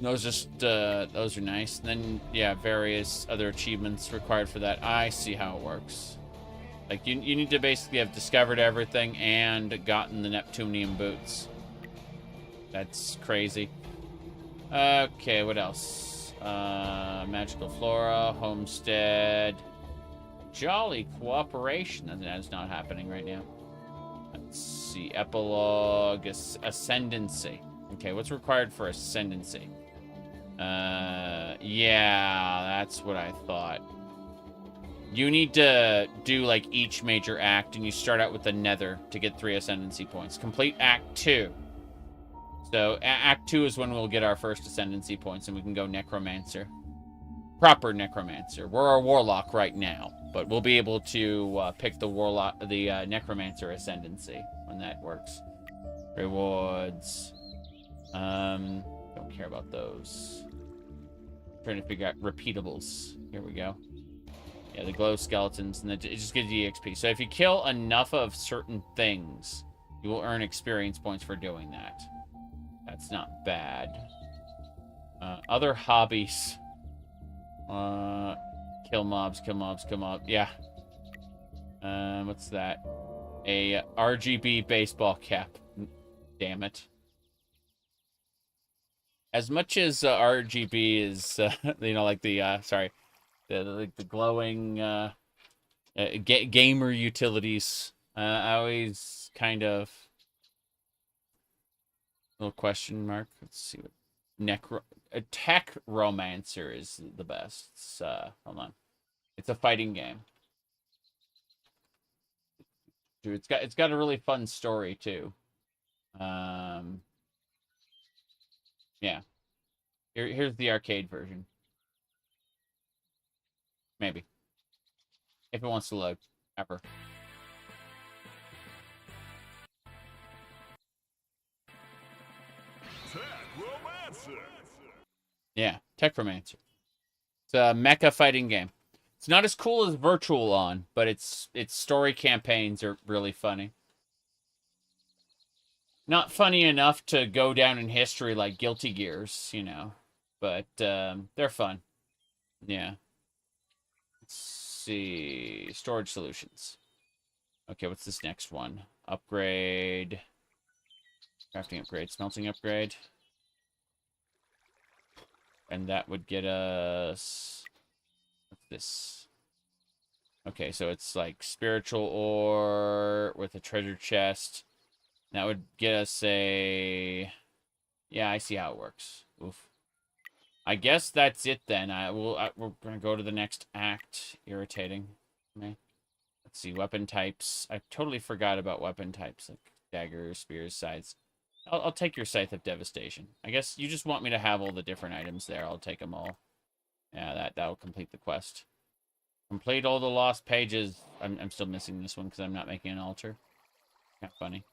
Those are nice. And then yeah, various other achievements required for that. I see how it works. Like, you need to basically have discovered everything and gotten the Neptunium boots. That's crazy. Okay, what else? Magical Flora, Homestead. Jolly Cooperation. That is not happening right now. Let's see. Epilogue. Ascendancy. Okay, what's required for Ascendancy? Yeah, that's what I thought. You need to do, like, each major act, and you start out with the Nether to get 3 Ascendancy points. Complete Act 2. So, Act 2 is when we'll get our first Ascendancy points, and we can go Necromancer. Proper Necromancer. We're a Warlock right now, but we'll be able to pick the Warlock, the Necromancer Ascendancy when that works. Rewards. Don't care about those. Trying to figure out repeatables. Here we go. Yeah, the glow skeletons, and it just gives you EXP. So if you kill enough of certain things, you will earn experience points for doing that. That's not bad. Other hobbies. Kill mobs, kill mobs, kill mobs. Yeah. What's that? A RGB baseball cap. Damn it. As much as RGB is, you know, like the, sorry. The glowing gamer utilities. I always kind of little question mark. Let's see what Tech Romancer is the best. It's, hold on, it's a fighting game. Dude, it's got a really fun story too. Yeah. Here's the arcade version. Maybe. If it wants to load. Ever. Yeah, Techromancer. It's a mecha fighting game. It's not as cool as Virtual On, but its story campaigns are really funny. Not funny enough to go down in history like Guilty Gears, you know. But they're fun. Yeah. Let's see. Storage solutions. Okay, what's this next one? Upgrade. Crafting upgrade. Smelting upgrade. And that would get us... What's this? Okay, so it's like spiritual ore with a treasure chest. That would get us a... Yeah, I see how it works. Oof. I guess that's it then. We're going to go to the next act. Irritating me. Let's see, weapon types. I totally forgot about weapon types, like daggers, spears, scythes. I'll take your Scythe of Devastation. I guess you just want me to have all the different items there. I'll take them all. Yeah, that'll complete the quest. Complete all the lost pages. I'm still missing this one because I'm not making an altar. Kind of funny.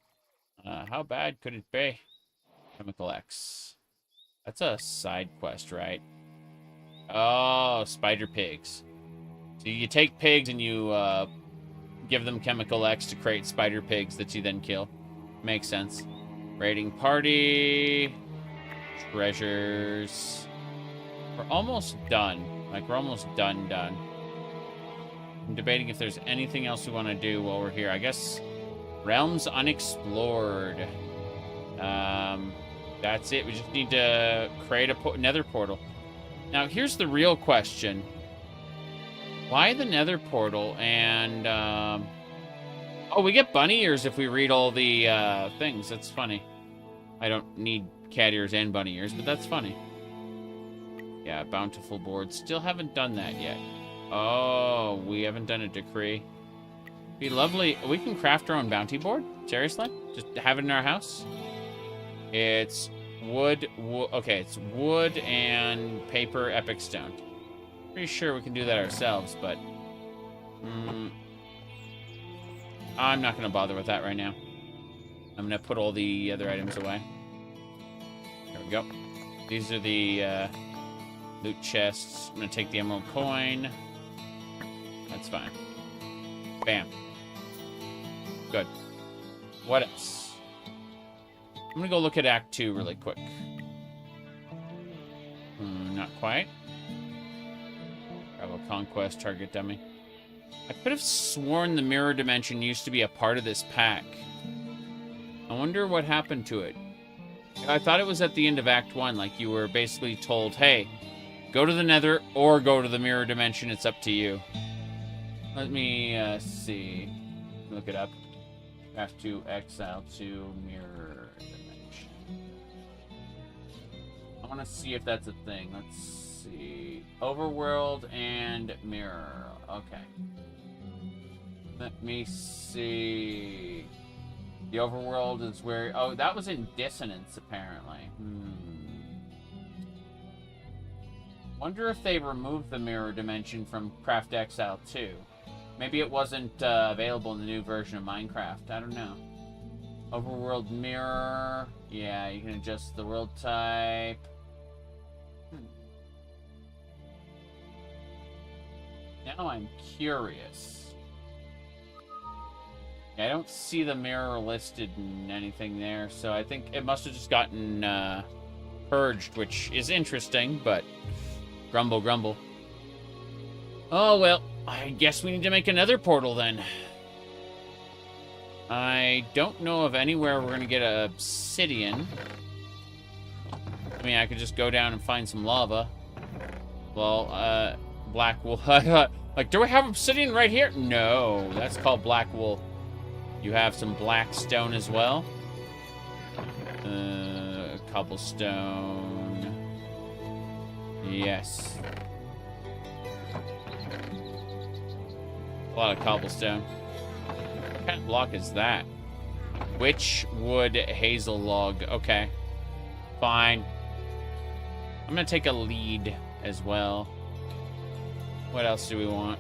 How bad could it be? Chemical X. That's a side quest, right? Oh, spider pigs. So you take pigs and you give them Chemical X to create spider pigs that you then kill. Makes sense. Raiding party. Treasures. We're almost done. Like, we're almost done. I'm debating if there's anything else we want to do while we're here. I guess Realms Unexplored. That's it. We just need to create a nether portal. Now, here's the real question. Why the nether portal? And, oh, we get bunny ears if we read all the things. That's funny. I don't need cat ears and bunny ears, but that's funny. Yeah, bountiful board. Still haven't done that yet. Oh, we haven't done a decree. Be lovely. We can craft our own bounty board? Seriously? Just have it in our house? It's wood. Okay, it's wood and paper epic stone. Pretty sure we can do that ourselves, but... I'm not going to bother with that right now. I'm going to put all the other items away. There we go. These are the loot chests. I'm going to take the emerald coin. That's fine. Bam. Good. What else? I'm going to go look at Act 2 really quick. Not quite. Travel conquest, target dummy. I could have sworn the mirror dimension used to be a part of this pack. I wonder what happened to it. I thought it was at the end of Act 1, like you were basically told, hey, go to the Nether or go to the mirror dimension, it's up to you. Let me see. Look it up. Have to exile to mirror dimension. I want to see if that's a thing. Let's see. Overworld and mirror. Okay. Let me see. The overworld is where... Oh, that was in Dissonance, apparently. Wonder if they removed the mirror dimension from Craft Exile 2. Maybe it wasn't available in the new version of Minecraft. I don't know. Overworld mirror. Yeah, you can adjust the world type. Now I'm curious. I don't see the mirror listed in anything there, so I think it must have just gotten purged, which is interesting, but grumble, grumble. Oh, well, I guess we need to make another portal then. I don't know of anywhere we're going to get obsidian. I mean, I could just go down and find some lava. Well, black wool. Like, do we have obsidian right here? No, that's called black wool. You have some black stone as well. Cobblestone. Yes. A lot of cobblestone. What kind of block is that? Witch wood hazel log. Okay. Fine. I'm gonna take a lead as well. What else do we want?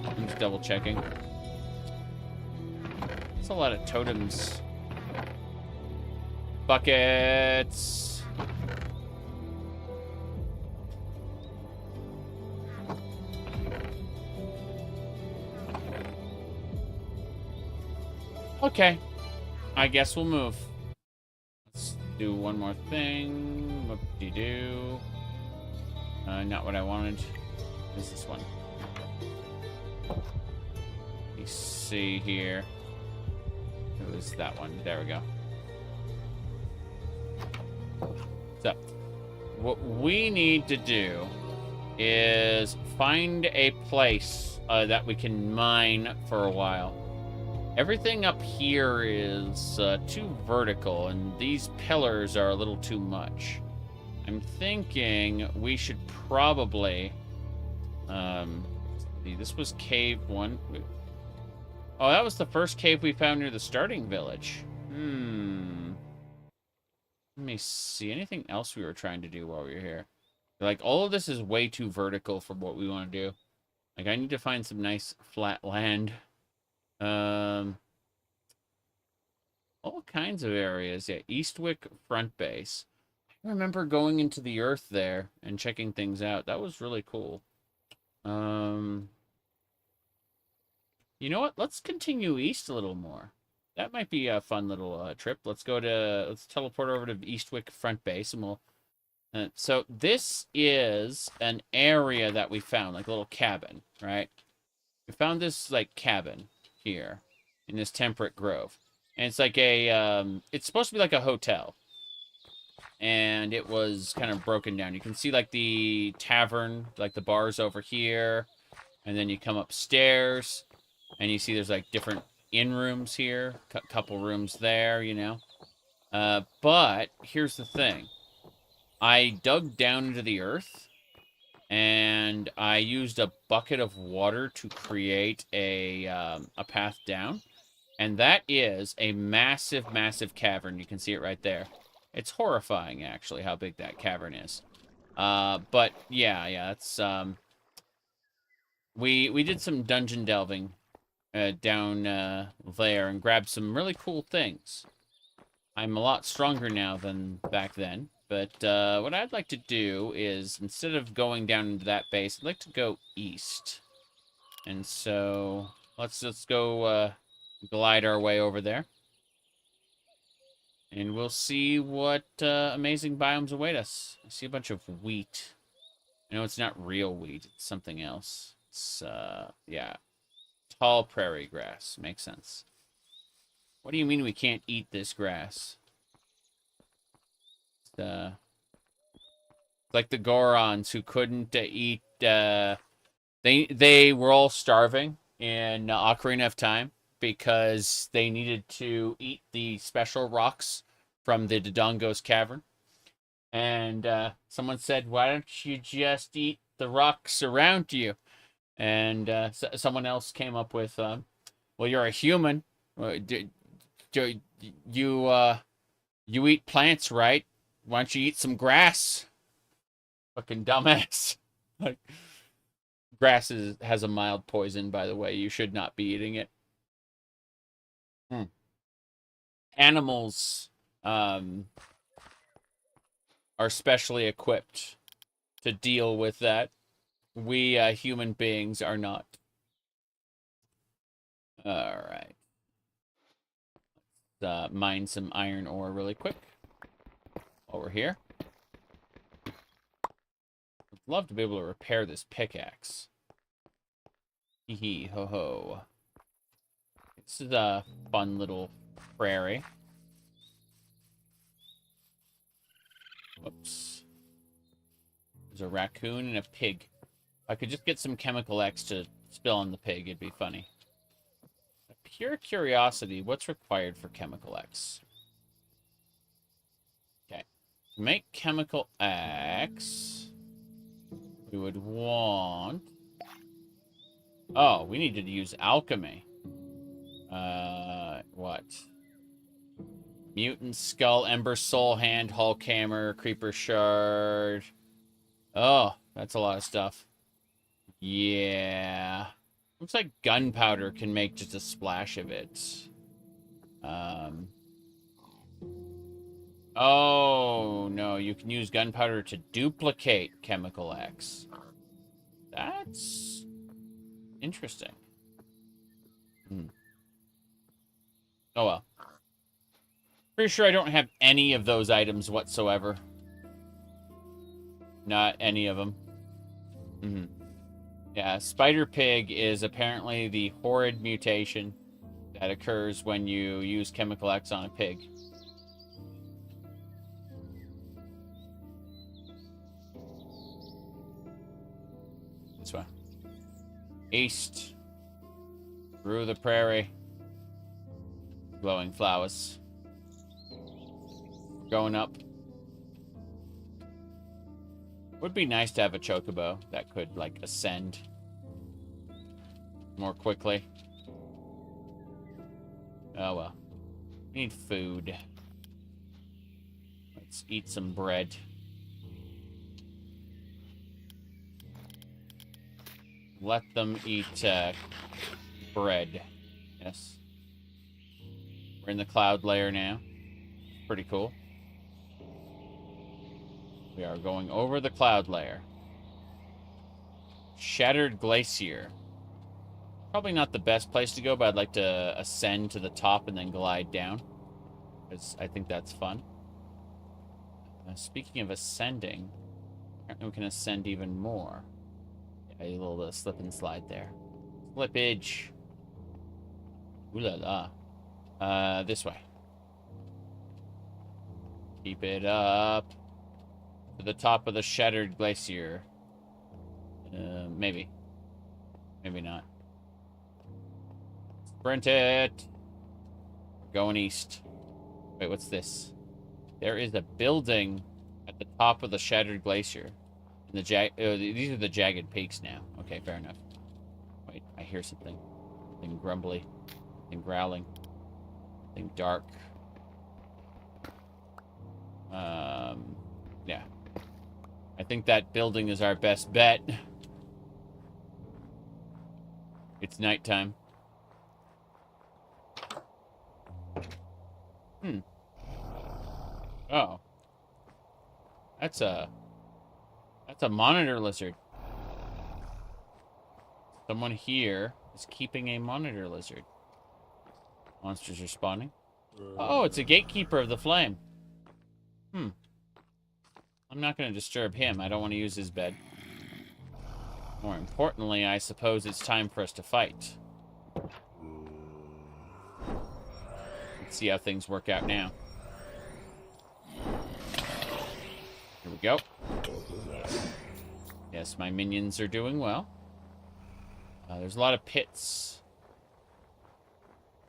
I'm just double checking. That's a lot of totems. Buckets. Okay. I guess we'll move. Let's do one more thing. Whoop-de-doo. Not what I wanted. Is this one? Let me see here. It was that one. There we go. So, what we need to do is find a place that we can mine for a while. Everything up here is too vertical, and these pillars are a little too much. I'm thinking we should probably... this was cave 1. Oh, that was the first cave we found near the starting village. Let me see. Anything else we were trying to do while we were here? Like, all of this is way too vertical for what we want to do. Like, I need to find some nice flat land. All kinds of areas. Yeah, Eastwick front base. I remember going into the earth there and checking things out. That was really cool. You know what? Let's continue east a little more. That might be a fun little trip. Let's teleport over to Eastwick front base, and we'll... so this is an area that we found, like a little cabin, right? We found this, like, cabin here in this temperate grove. And it's like a, it's supposed to be like a hotel. And it was kind of broken down. You can see, like, the tavern, like the bars over here. And then you come upstairs, and you see there's, like, different inn rooms here. Couple rooms there, you know. But here's the thing. I dug down into the earth, and I used a bucket of water to create a path down. And that is a massive, massive cavern. You can see it right there. It's horrifying, actually, how big that cavern is. But, yeah, it's... We did some dungeon delving down there and grabbed some really cool things. I'm a lot stronger now than back then. But what I'd like to do is, instead of going down into that base, I'd like to go east. And so, let's go glide our way over there. And we'll see what amazing biomes await us. I see a bunch of wheat You know, it's not real wheat. It's something else. It's, yeah. Tall prairie grass. Makes sense. What do you mean we can't eat this grass? It's like the Gorons who couldn't eat, they were all starving in Ocarina of Time because they needed to eat the special rocks from the Dodongo's cavern. And someone said, why don't you just eat the rocks around you? And someone else came up with, well, you're a human. Do you eat plants, right? Why don't you eat some grass? Fucking dumbass. Like, grass has a mild poison, by the way. You should not be eating it. Animals are specially equipped to deal with that. We human beings are not. All right. Let's mine some iron ore really quick while we're here. I'd love to be able to repair this pickaxe. Hee hee ho ho. This is a fun little prairie. Whoops. There's a raccoon and a pig. If I could just get some chemical X to spill on the pig, it'd be funny. Pure curiosity, what's required for chemical X? Okay. To make chemical X, we would want... Oh, we needed to use alchemy. What? Mutant Skull, Ember Soul, Hand, Hulk Hammer, Creeper Shard. Oh, that's a lot of stuff. Yeah. Looks like gunpowder can make just a splash of it. Oh, no. You can use gunpowder to duplicate Chemical X. That's interesting. Oh, well. Pretty sure I don't have any of those items whatsoever. Not any of them. Yeah, Spider Pig is apparently the horrid mutation that occurs when you use Chemical X on a pig. This way. East. Through the prairie. Glowing flowers. Going up. Would be nice to have a chocobo that could, like, ascend more quickly. Oh, well. We need food. Let's eat some bread. Let them eat bread. Yes. We're in the cloud layer now. Pretty cool. We are going over the cloud layer. Shattered Glacier. Probably not the best place to go, but I'd like to ascend to the top and then glide down, because I think that's fun. Speaking of ascending, apparently we can ascend even more. Yeah, a little slip and slide there. Slippage. Ooh la la. This way. Keep it up. To the top of the Shattered Glacier. Maybe. Maybe not. Sprint it! Going east. Wait, what's this? There is a building at the top of the Shattered Glacier. And these are the jagged peaks now. Okay, fair enough. Wait, I hear something. Something grumbly. Something growling. Something dark. Yeah. I think that building is our best bet. It's nighttime. Oh. That's a monitor lizard. Someone here is keeping a monitor lizard. Monsters are spawning. Oh, it's a gatekeeper of the flame. I'm not going to disturb him. I don't want to use his bed. More importantly, I suppose it's time for us to fight. Let's see how things work out now. Here we go. Yes, my minions are doing well. There's a lot of pits.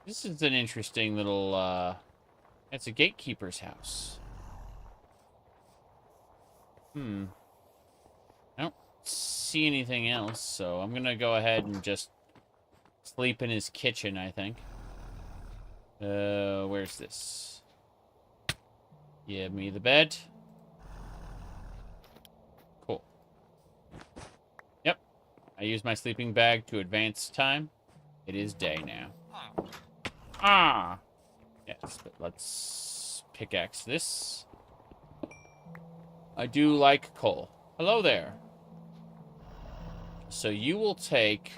This is an interesting little, it's a gatekeeper's house. I don't see anything else, so I'm gonna go ahead and just sleep in his kitchen, I think. Where's this? Give me the bed. Cool. Yep. I use my sleeping bag to advance time. It is day now. Ah! Yes, but let's pickaxe this. I do like coal. Hello there. So you will take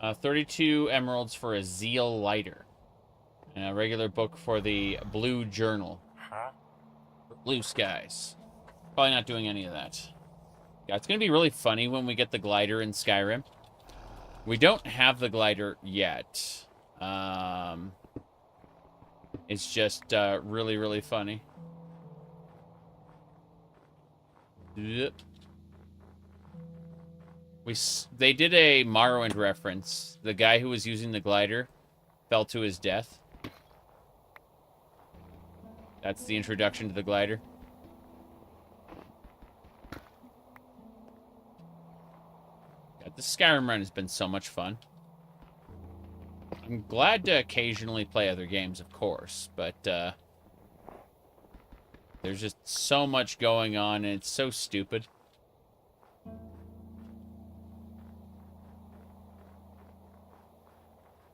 32 emeralds for a zeal lighter. And a regular book for the blue journal. For blue skies. Probably not doing any of that. Yeah, it's going to be really funny when we get the glider in Skyrim. We don't have the glider yet. It's just really, really funny. Yep. They did a Morrowind reference. The guy who was using the glider fell to his death. That's the introduction to the glider. God, this Skyrim run has been so much fun. I'm glad to occasionally play other games, of course, but there's just so much going on, and it's so stupid.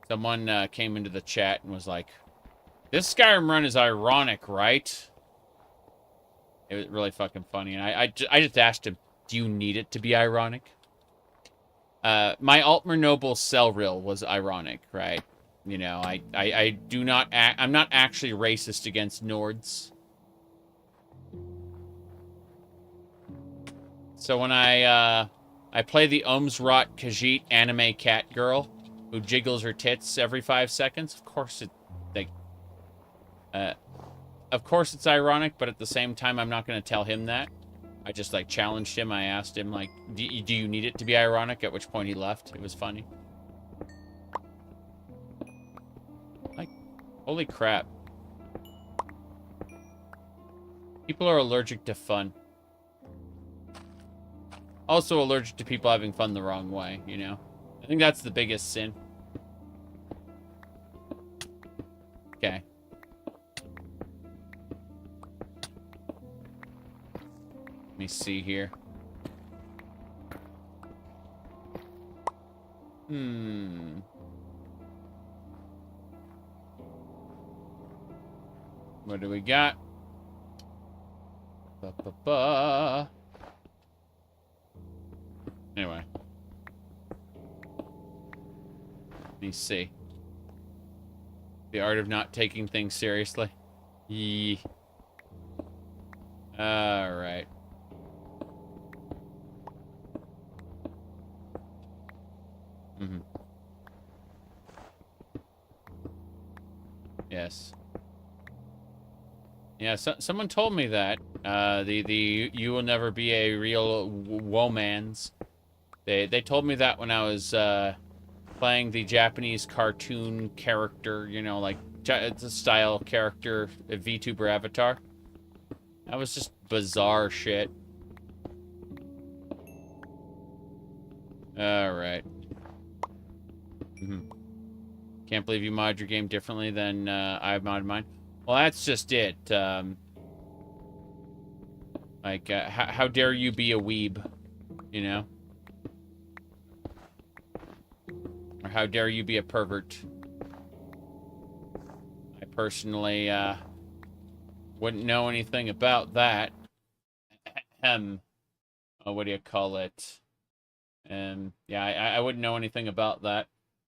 Someone came into the chat and was like, "This Skyrim run is ironic, right?" It was really fucking funny, and I just asked him, "Do you need it to be ironic?" My Altmer Noble cell reel was ironic, right? You know, I do not I'm not actually racist against Nords. So when I play the Omsrot Khajiit anime cat girl who jiggles her tits every 5 seconds, of course it's ironic, but at the same time, I'm not going to tell him that. I just, like, challenged him. I asked him, like, do you need it to be ironic? At which point he left. It was funny. Like, holy crap. People are allergic to fun. Also allergic to people having fun the wrong way, you know? I think that's the biggest sin. Okay. Let me see here. What do we got? Anyway. Let me see. The art of not taking things seriously. Yee. Alright. Yes. Yeah, someone told me that. The you will never be a real womans. They told me that when I was playing the Japanese cartoon character, you know, like it's a style character, a VTuber avatar. That was just bizarre shit. Alright. Can't believe you mod your game differently than I've modded mine. Well, that's just it. Like, how dare you be a weeb, you know? Or how dare you be a pervert? I personally, wouldn't know anything about that. What do you call it? Yeah, I wouldn't know anything about that.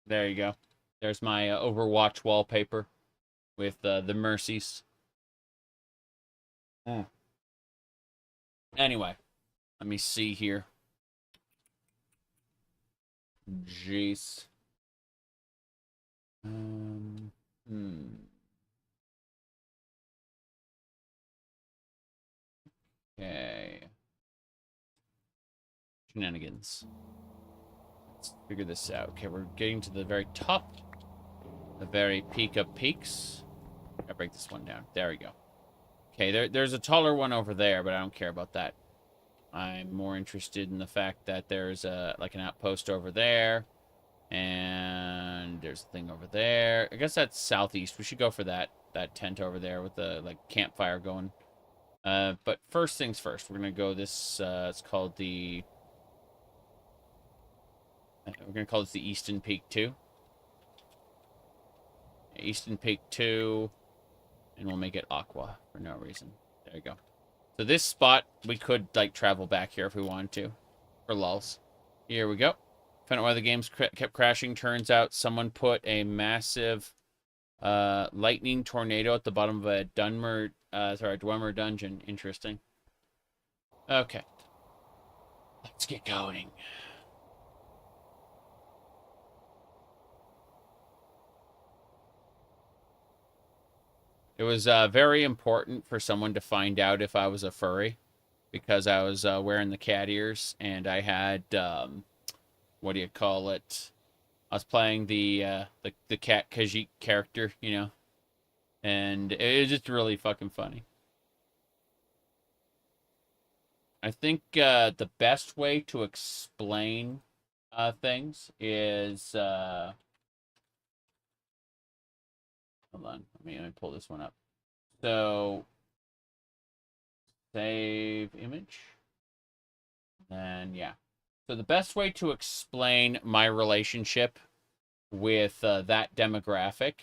There you go. There's my Overwatch wallpaper with the mercies. Anyway, let me see here. Jeez. Okay. Shenanigans. Let's figure this out. Okay, we're getting to the very top. The very peak of peaks. I break this one down. There we go. Okay, there's a taller one over there, but I don't care about that. I'm more interested in the fact that there's like an outpost over there. And there's a thing over there. I guess that's southeast. We should go for that tent over there with the like campfire going. But first things first, we're gonna go this. It's called the. We're gonna call this the Eastern Peak 2. Eastern Peak 2, and we'll make it Aqua for no reason. There you go. So this spot, we could like travel back here if we wanted to, for lulz. Here we go. Found out why the games kept crashing. Turns out someone put a massive lightning tornado at the bottom of a Dwemer dungeon. Interesting. Okay. Let's get going. It was very important for someone to find out if I was a furry, because I was wearing the cat ears, and I had, what do you call it? I was playing the cat Khajiit character, you know, and it was just really fucking funny. I think the best way to explain things is... hold on, let me pull this one up. So, save image. And yeah. So the best way to explain my relationship with that demographic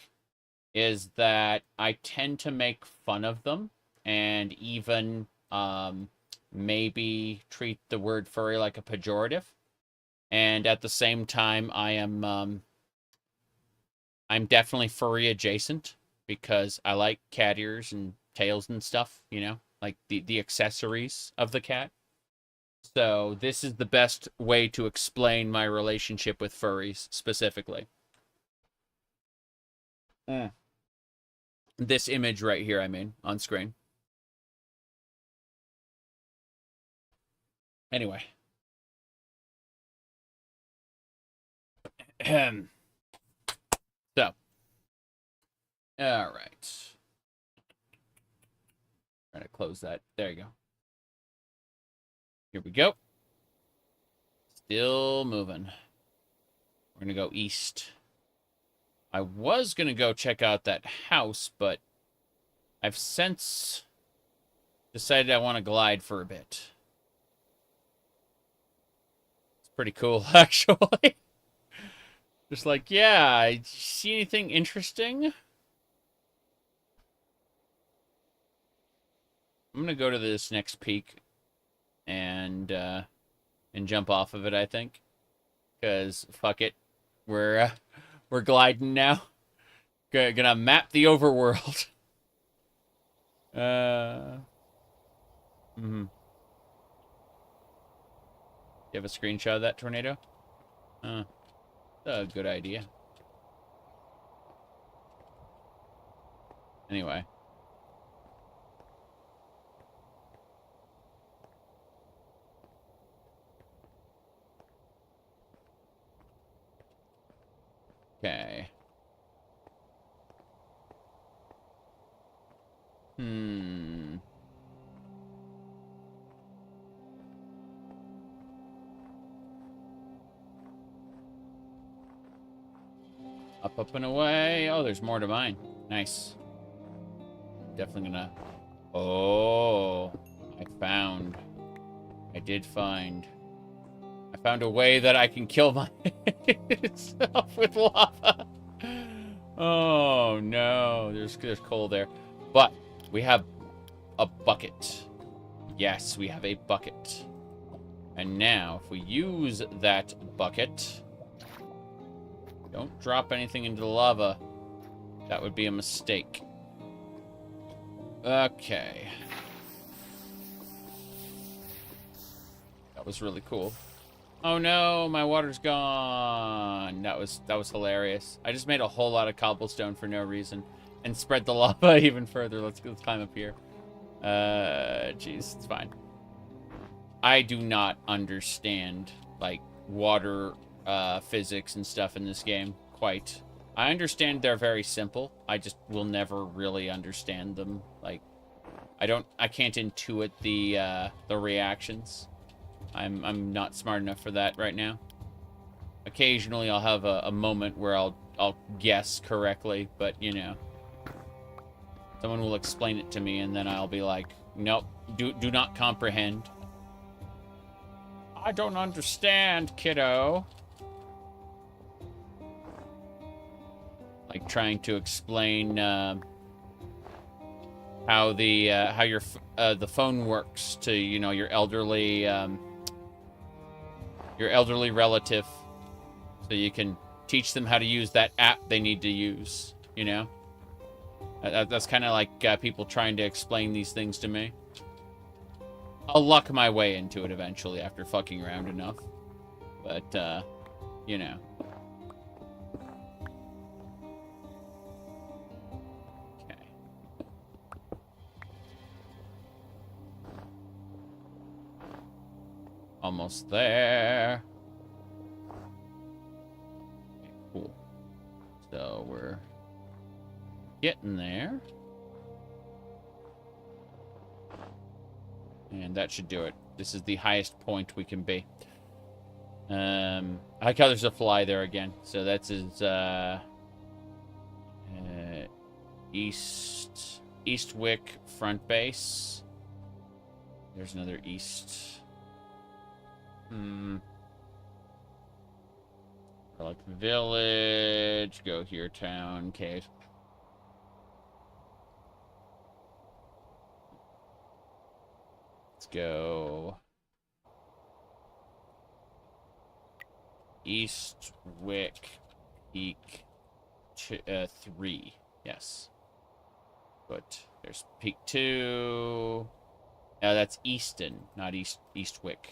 is that I tend to make fun of them and even maybe treat the word furry like a pejorative. And at the same time, I'm definitely furry adjacent because I like cat ears and tails and stuff, you know, like the accessories of the cat. So this is the best way to explain my relationship with furries specifically. This image right here, I mean, on screen. Anyway. So. All right. Trying to close that. There you go. Here we go. Still moving. We're going to go east. I was going to go check out that house, but I've since decided I want to glide for a bit. It's pretty cool, actually. Just like, yeah, see anything interesting? I'm going to go to this next peak and jump off of it, I think. Because, fuck it. We're gliding now. Gonna map the overworld. You have a screenshot of that tornado? A good idea. Anyway. Okay. Up and away. Oh, there's more to mine. Nice. Definitely gonna... Oh, I did find... I found a way that I can kill myself with lava. Oh, no. There's coal there. But we have a bucket. Yes, we have a bucket. And now, if we use that bucket... Don't drop anything into the lava. That would be a mistake. Okay. That was really cool. Oh no, my water's gone. That was hilarious. I just made a whole lot of cobblestone for no reason and spread the lava even further. Let's climb up here. Jeez, it's fine. I do not understand like water physics and stuff in this game quite. I understand they're very simple. I just will never really understand them. Like I can't intuit the reactions. I'm not smart enough for that right now. Occasionally I'll have a moment where I'll guess correctly, but you know, someone will explain it to me and then I'll be like, nope, do not comprehend. I don't understand, kiddo. Like trying to explain how the phone works to, you know, your elderly relative, so you can teach them how to use that app they need to use, you know? That's kind of like people trying to explain these things to me. I'll luck my way into it eventually after fucking around enough. But, you know. Okay. Almost there. Okay, cool. So we're getting there. And that should do it. This is the highest point we can be. I like how there's a fly there again. So that's his Eastwick front base. There's another east. Relic Village. Go here, town, cave. Let's go Eastwick Peak 3. Yes. But there's Peak 2. That's Easton, not Eastwick.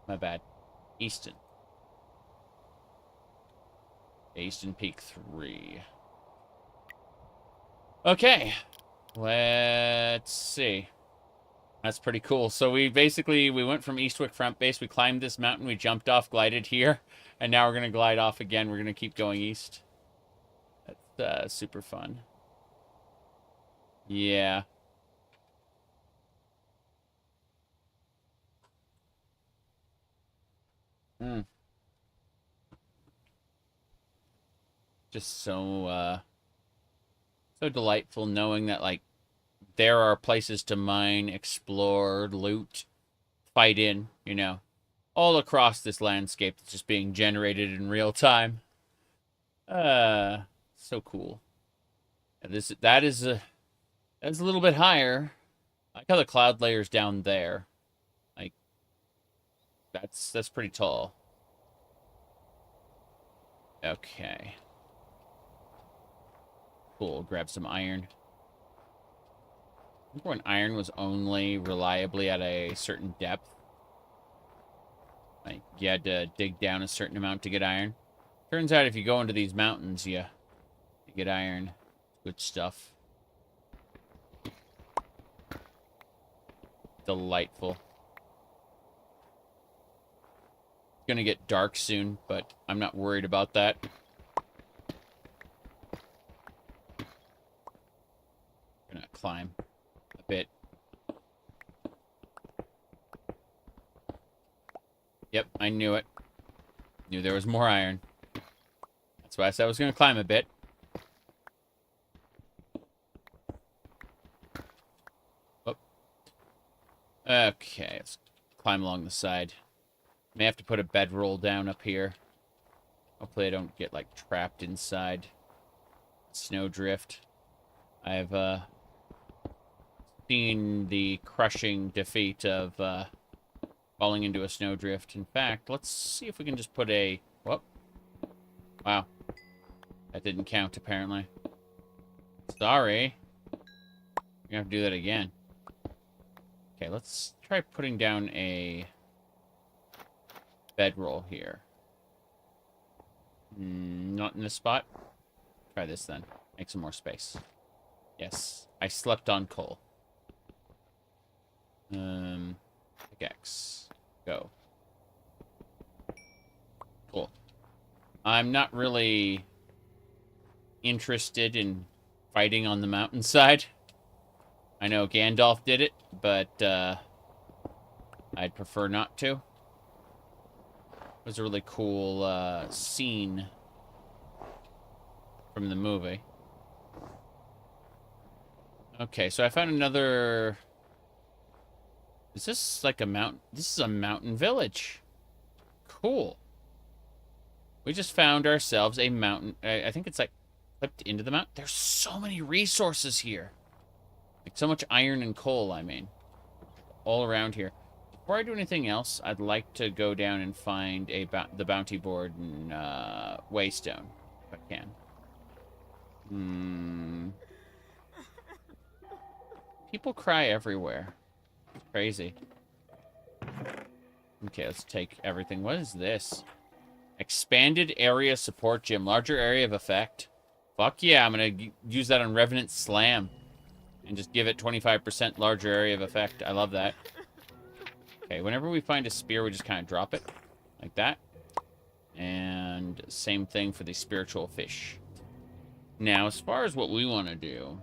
My bad. Easton. Easton Peak 3. Okay. Let's see. That's pretty cool. So we went from Eastwick front base, we climbed this mountain, we jumped off, glided here, and now we're going to glide off again. We're going to keep going east. That's super fun. Yeah. Just so delightful knowing that, like, there are places to mine, explore, loot, fight in, you know, all across this landscape that's just being generated in real time. So cool. That is a little bit higher. I like how the cloud layer's down there. Like, that's pretty tall. Okay. Cool, grab some iron. Remember when iron was only reliably at a certain depth? Like, you had to dig down a certain amount to get iron. Turns out if you go into these mountains, you get iron. Good stuff. Delightful. It's gonna get dark soon, but I'm not worried about that. Gonna climb a bit. Yep, I knew it. Knew there was more iron. That's why I said I was gonna climb a bit. Oh. Okay, let's climb along the side. May have to put a bedroll down up here. Hopefully I don't get, like, trapped inside snowdrift. I've seen the crushing defeat of falling into a snowdrift. In fact, let's see if we can just put a... Whoop. Wow. That didn't count, apparently. Sorry. You're gonna have to do that again. Okay, let's try putting down a bedroll here. Not in this spot. Try this then. Make some more space. Yes, I slept on coal. Pickaxe. Go. Cool. I'm not really interested in fighting on the mountainside. I know Gandalf did it, but I'd prefer not to. It was a really cool scene from the movie. Okay, so I found another... Is this like a mountain? This is a mountain village. Cool. We just found ourselves a mountain. I think it's like clipped into the mountain. There's so many resources here. Like so much iron and coal, I mean. All around here. Before I do anything else, I'd like to go down and find the bounty board and Waystone, if I can. People cry everywhere. It's crazy. Okay, let's take everything. What is this? Expanded area support gym. Larger area of effect. Fuck yeah, I'm going to use that on Revenant Slam. And just give it 25% larger area of effect. I love that. Okay, whenever we find a spear, we just kind of drop it. Like that. And same thing for the spiritual fish. Now, as far as what we want to do...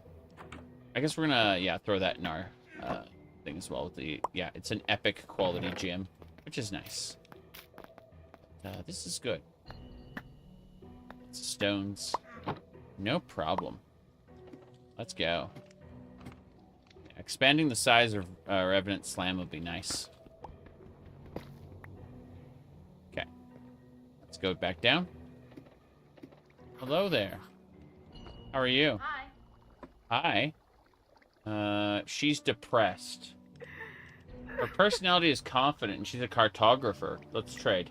I guess we're going to, yeah, throw that in our thing as well. With the, yeah, it's an epic quality gym, which is nice. This is good. Stones. No problem. Let's go. Expanding the size of Revenant Slam would be nice. Okay. Let's go back down. Hello there. How are you? Hi. Hi. She's depressed. Her personality is confident, and she's a cartographer. Let's trade.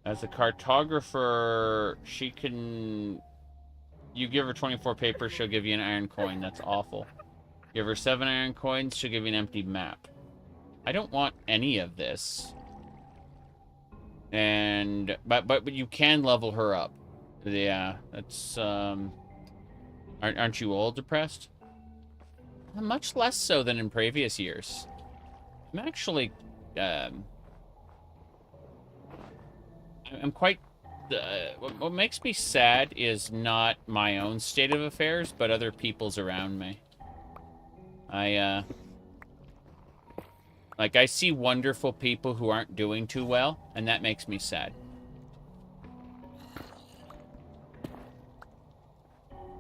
As a cartographer, she can... You give her 24 paper, she'll give you an iron coin. That's awful. Give her 7 iron coins, she'll give you an empty map. I don't want any of this. And... But you can level her up. Yeah, that's... Aren't you all depressed? Much less so than in previous years. I'm actually... I'm quite... what makes me sad is not my own state of affairs, but other people's around me. Like, I see wonderful people who aren't doing too well, and that makes me sad.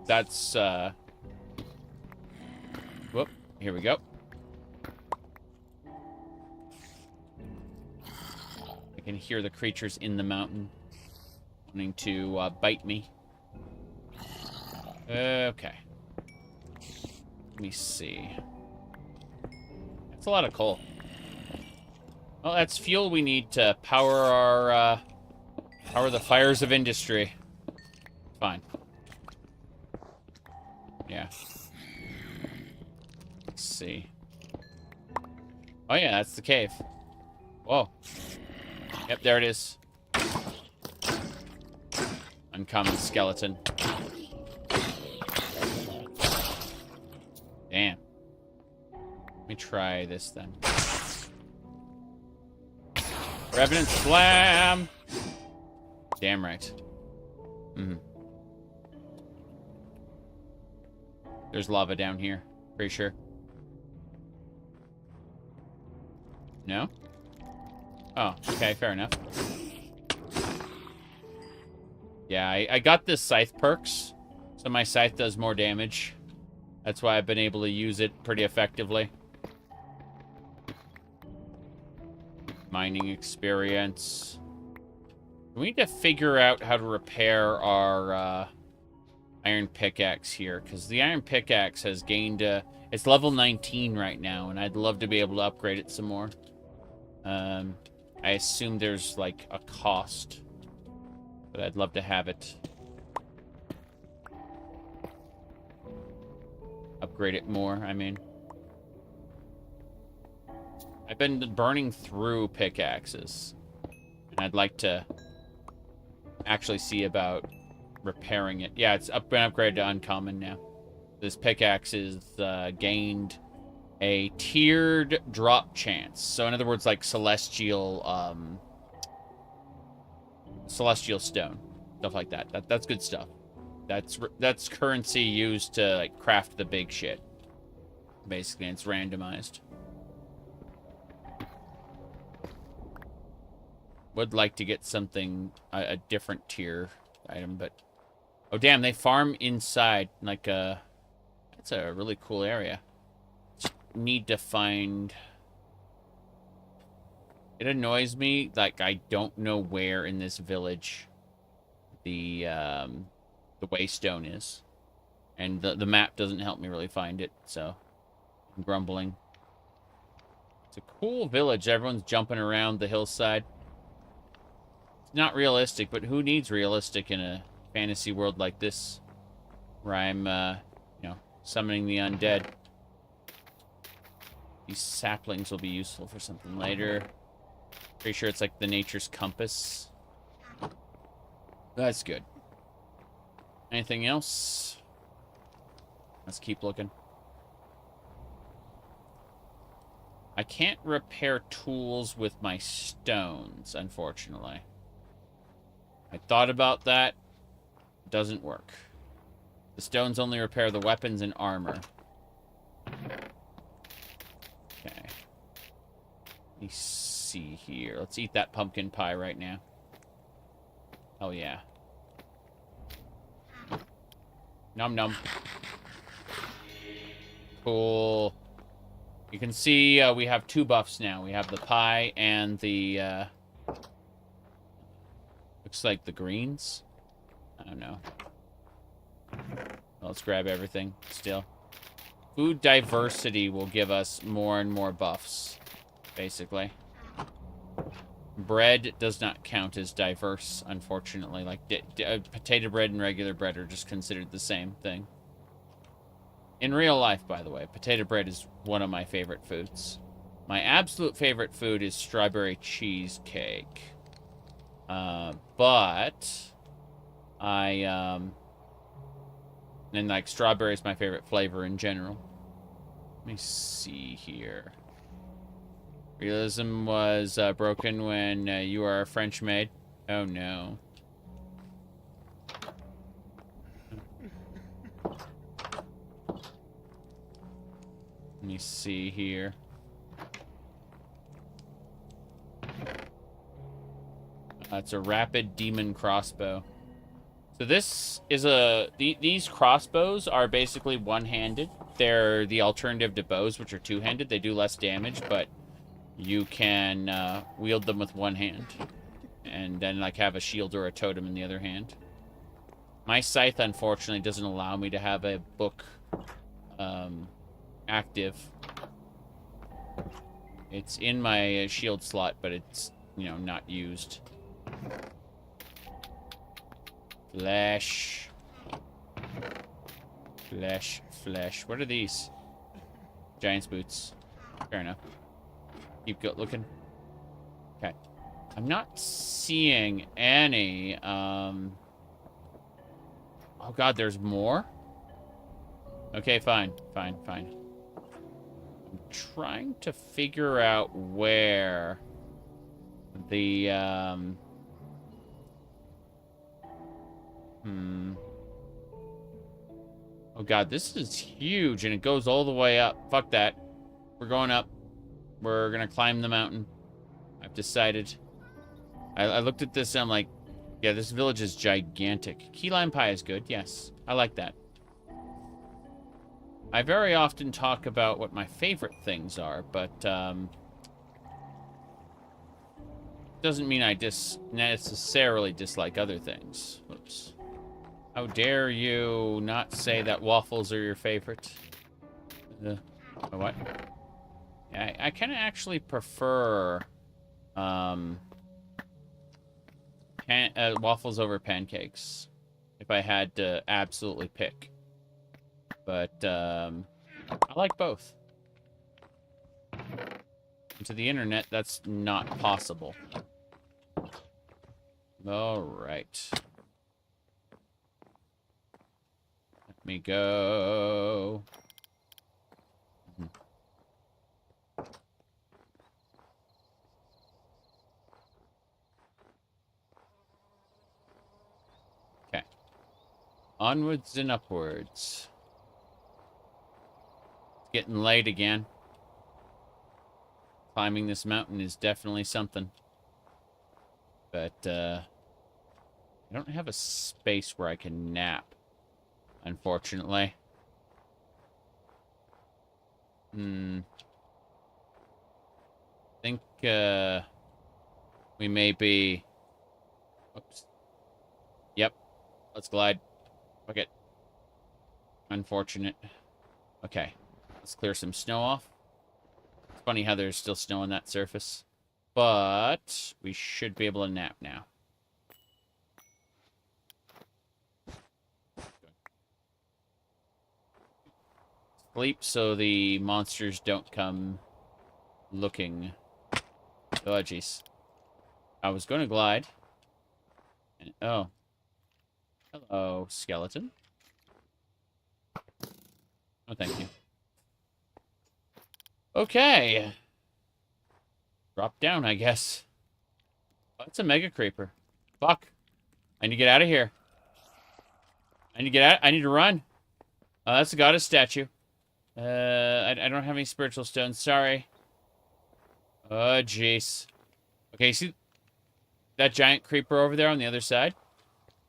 That's, Whoop, here we go. I can hear the creatures in the mountain wanting to bite me. Okay. Let me see. That's a lot of coal. Well, that's fuel we need to power our, power the fires of industry. Fine. Yeah. Let's see. Oh yeah, that's the cave. Whoa. Yep, there it is. Uncommon skeleton. Damn. Let me try this then. Revenant Slam! Damn right. There's lava down here. Pretty sure. No? Oh, okay, fair enough. Yeah, I got this scythe perks, so my scythe does more damage. That's why I've been able to use it pretty effectively. Mining experience. We need to figure out how to repair our iron pickaxe here, because the iron pickaxe has gained it's level 19 right now, and I'd love to be able to upgrade it some more. I assume there's like a cost, but I'd love to have it. Upgrade it more, I mean. I've been burning through pickaxes. And I'd like to actually see about repairing it. Yeah, it's been upgraded to uncommon now. This pickaxe is gained a tiered drop chance. So in other words, like celestial stone, stuff like that. That's good stuff. That's currency used to like craft the big shit. Basically, it's randomized. Would like to get something a different tier item, but oh damn, they farm inside like that's a really cool area. Just need to find. It annoys me like I don't know where in this village the waystone is, and the map doesn't help me really find it, so I'm grumbling. It's a cool village. Everyone's jumping around the hillside. It's not realistic, but who needs realistic in a fantasy world like this, where I'm summoning the undead? These saplings will be useful for something later. Pretty sure it's like the nature's compass. That's good. Anything else? Let's keep looking. I can't repair tools with my stones, unfortunately. I thought about that. Doesn't work. The stones only repair the weapons and armor. Okay. Let me see here. Let's eat that pumpkin pie right now. Oh, yeah. Nom nom. Cool. You can see we have 2 buffs now. We have the pie and the... looks like the greens. I don't know. Let's grab everything still. Food diversity will give us more and more buffs, basically. Bread does not count as diverse, unfortunately. Like, potato bread and regular bread are just considered the same thing. In real life, by the way, potato bread is one of my favorite foods. My absolute favorite food is strawberry cheesecake. But I, and like strawberry is my favorite flavor in general. Let me see here. Realism was broken when you are a French maid. Oh no. Let me see here. It's a rapid demon crossbow. So this is these crossbows are basically one-handed. They're the alternative to bows, which are two-handed. They do less damage, but you can wield them with one hand. And then like have a shield or a totem in the other hand. My scythe, unfortunately, doesn't allow me to have a book active. It's in my shield slot, but it's, not used. Flesh. Flesh, flesh. What are these? Giant's boots. Fair enough. Keep looking. Okay. I'm not seeing any, Oh god, there's more? Okay, fine. Fine, fine. I'm trying to figure out where the, Oh god, this is huge, and it goes all the way up. Fuck that. We're going up. We're gonna climb the mountain. I've decided. I looked at this and I'm like, yeah, this village is gigantic. Key lime pie is good, yes. I like that. I very often talk about what my favorite things are, but, doesn't mean I necessarily dislike other things. Oops. How dare you not say that waffles are your favorite? What? Yeah, I kind of actually prefer waffles over pancakes, if I had to absolutely pick. But I like both. And to the internet, that's not possible. All right. Let me go. Okay. Onwards and upwards. It's getting late again. Climbing this mountain is definitely something. But, I don't have a space where I can nap, unfortunately. I think, we may be... Oops. Yep. Let's glide. Fuck it. Unfortunate. Okay. Let's clear some snow off. It's funny how there's still snow on that surface. But we should be able to nap now. Sleep so the monsters don't come looking. Oh, jeez. I was going to glide. And, oh. Hello, skeleton. Oh, thank you. Okay. Drop down, I guess. Oh, it's a mega creeper. Fuck. I need to get out of here. I need to get out. I need to run. That's a goddess statue. I don't have any spiritual stones. Sorry. Oh, jeez. Okay, see that giant creeper over there on the other side?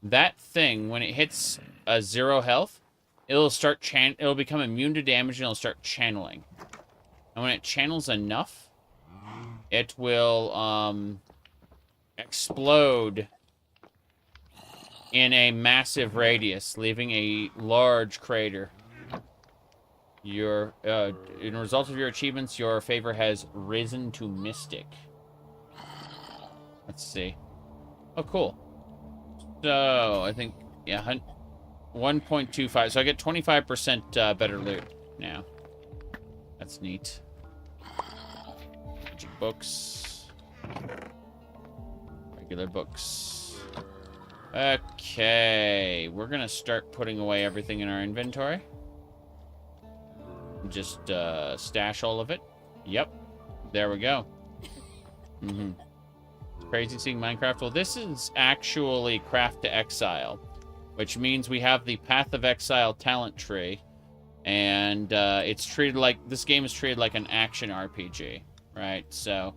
That thing, when it hits a 0 health, it'll become immune to damage and it'll start channeling. And when it channels enough, it will explode in a massive radius, leaving a large crater. In a result of your achievements, your favor has risen to Mystic. Let's see. Oh, cool. So, I think, yeah, 1.25. So I get 25% better loot now. That's neat. Magic books. Regular books. Okay. We're going to start putting away everything in our inventory. Just stash all of it. Yep. There we go. Crazy seeing Minecraft. Well, this is actually Craft to Exile, which means we have the Path of Exile talent tree, and it's treated like, this game is treated like an action RPG, right? So,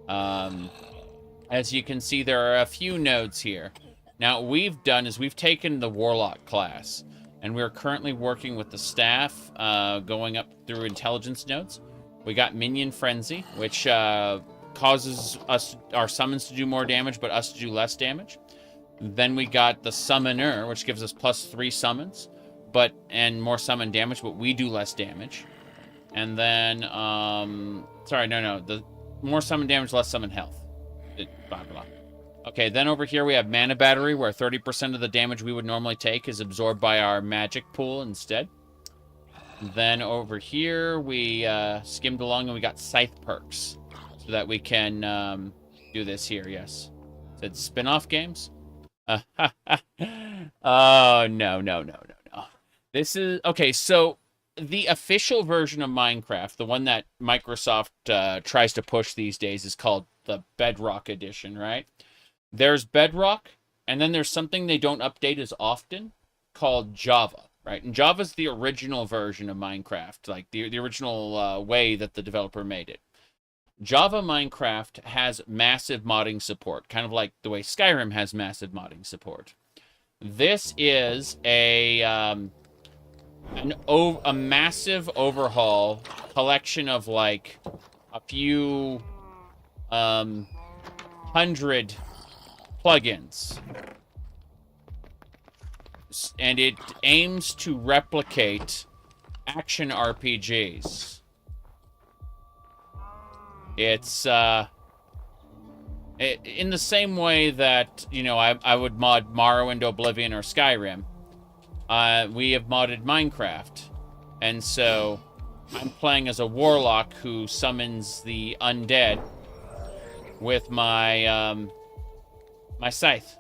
as you can see, there are a few nodes here. Now, what we've done is we've taken the Warlock class, and we're currently working with the staff, going up through intelligence nodes. We got Minion Frenzy, which causes our summons to do more damage, but us to do less damage. Then we got the Summoner, which gives us +3 summons, and more summon damage, but we do less damage. And then, the more summon damage, less summon health. Blah, blah. Okay, then over here we have Mana Battery, where 30% of the damage we would normally take is absorbed by our magic pool instead. Then over here we skimmed along and we got Scythe perks, so that we can do this here, yes. It said spin-off games? Oh, no. This is... Okay, so the official version of Minecraft, the one that Microsoft tries to push these days, is called the Bedrock Edition, right? There's Bedrock, and then there's something they don't update as often called Java, right? And Java's the original version of Minecraft, like the original way that the developer made it. Java Minecraft has massive modding support, kind of like the way Skyrim has massive modding support. This is a massive overhaul, collection of like a few hundred plugins, and it aims to replicate action RPGs. It's in the same way that, you know, I would mod Morrowind, Oblivion, or Skyrim. We have modded Minecraft, and so I'm playing as a warlock who summons the undead with my My scythe.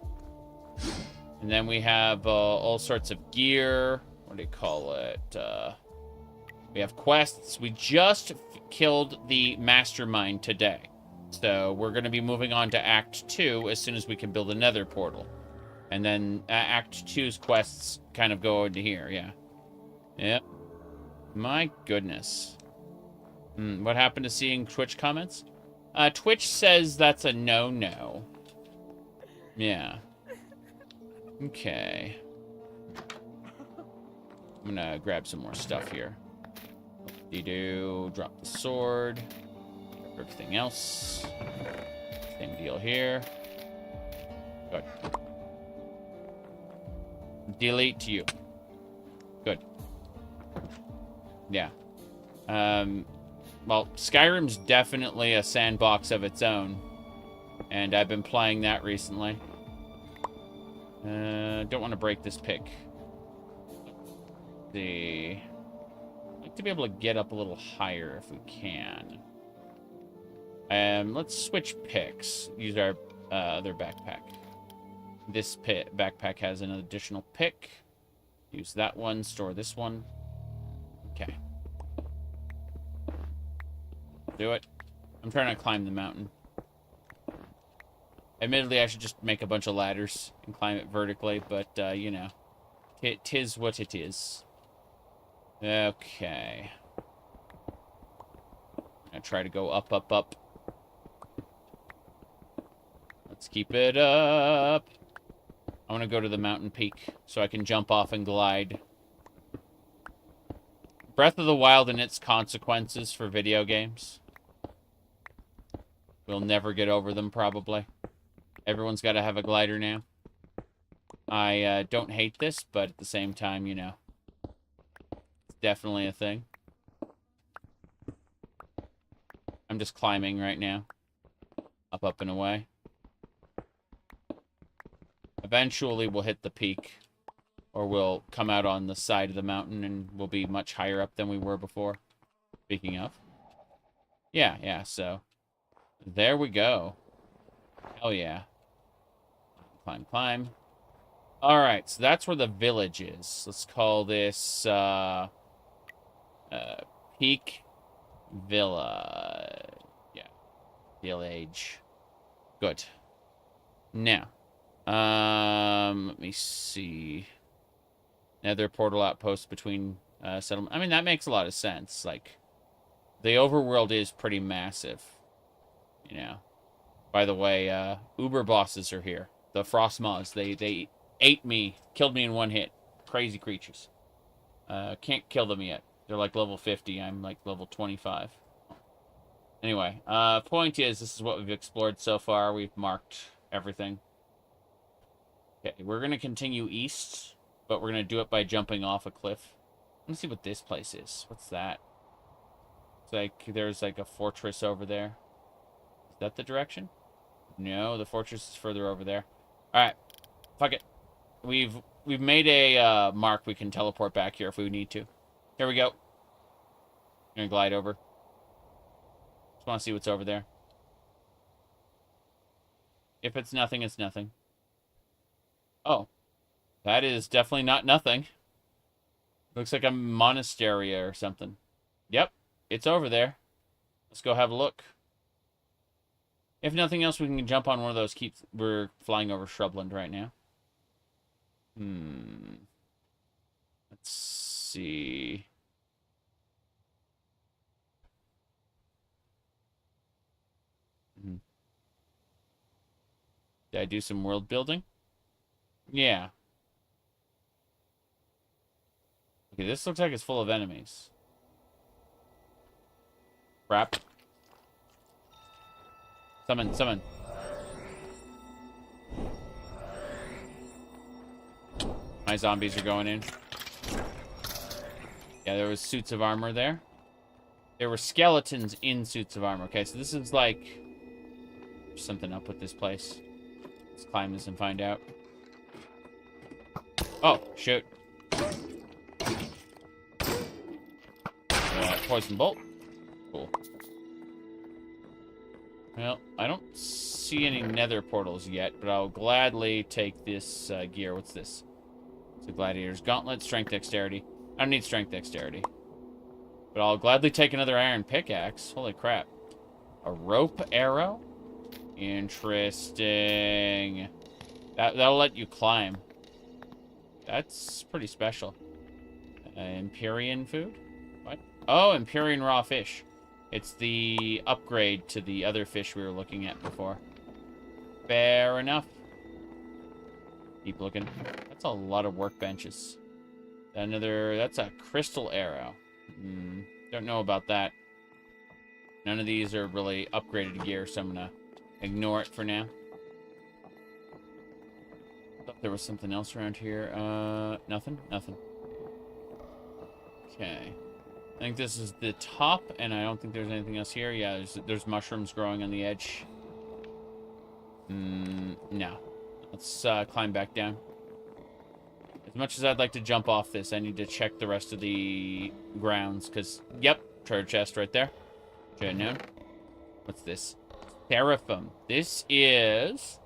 And then we have all sorts of gear. What do you call it? We have quests. We just killed the mastermind today. So we're going to be moving on to Act 2 as soon as we can build a nether portal. And then Act 2's quests kind of go into here, yeah. Yep. My goodness. What happened to seeing Twitch comments? Twitch says that's a no-no. Yeah. Okay. I'm gonna grab some more stuff here. Drop the sword. Grab everything else. Same deal here. Good. Delete to you. Good. Yeah. Well, Skyrim's definitely a sandbox of its own. And I've been playing that recently. Don't want to break this pick. I'd like to be able to get up a little higher if we can. Let's switch picks. Use our other backpack. This backpack has an additional pick. Use that one, store this one. Okay. Do it. I'm trying to climb the mountain. Admittedly, I should just make a bunch of ladders and climb it vertically, but, you know. Tis what it is. Okay. I'm gonna try to go up, up, up. Let's keep it up. I want to go to the mountain peak so I can jump off and glide. Breath of the Wild and its consequences for video games. We'll never get over them, probably. Everyone's got to have a glider now. I don't hate this, but at the same time, you know. It's definitely a thing. I'm just climbing right now. Up, up, and away. Eventually, we'll hit the peak. Or we'll come out on the side of the mountain and we'll be much higher up than we were before. Speaking of. Yeah, so. There we go. Hell yeah. Climb, climb. Alright, so that's where the village is. Let's call this, Peak Villa. Yeah. Village. Good. Now. Let me see. Nether portal outpost between, settlement. I mean, that makes a lot of sense. Like, the overworld is pretty massive. You know. By the way, Uber bosses are here. The frost moths. They ate me. Killed me in one hit. Crazy creatures. Can't kill them yet. They're like level 50. I'm like level 25. Anyway, point is, this is what we've explored so far. We've marked everything. Okay, we're going to continue east, but we're going to do it by jumping off a cliff. Let's see what this place is. What's that? It's like, there's like a fortress over there. Is that the direction? No, the fortress is further over there. Alright, fuck it. We've made a mark we can teleport back here if we need to. Here we go. I'm gonna glide over. Just want to see what's over there. If it's nothing, it's nothing. Oh. That is definitely not nothing. Looks like a monastery or something. Yep, it's over there. Let's go have a look. If nothing else, we can jump on one of those. We're flying over shrubland right now. Let's see. Did I do some world building? Yeah. Okay, this looks like it's full of enemies. Crap. Summon, summon. My zombies are going in. Yeah, there was suits of armor there. There were skeletons in suits of armor. Okay, so this is like... There's something up with this place. Let's climb this and find out. Oh, shoot. Poison bolt. Cool. Well, I don't see any nether portals yet, but I'll gladly take this gear. What's this? It's a gladiator's gauntlet, strength, dexterity. I don't need strength, dexterity. But I'll gladly take another iron pickaxe. Holy crap. A rope arrow? Interesting. That'll let you climb. That's pretty special. Empyrean food? What? Oh, Empyrean raw fish. It's the upgrade to the other fish we were looking at before. Fair enough. Keep looking. That's a lot of workbenches. That's a crystal arrow. Don't know about that. None of these are really upgraded gear, so I'm gonna ignore it for now. Thought there was something else around here. Nothing? Nothing. Okay. I think this is the top, and I don't think there's anything else here. Yeah, there's mushrooms growing on the edge. No. Let's climb back down. As much as I'd like to jump off this, I need to check the rest of the grounds, because, yep, treasure chest right there. Should have known. What's this? Seraphim. This is...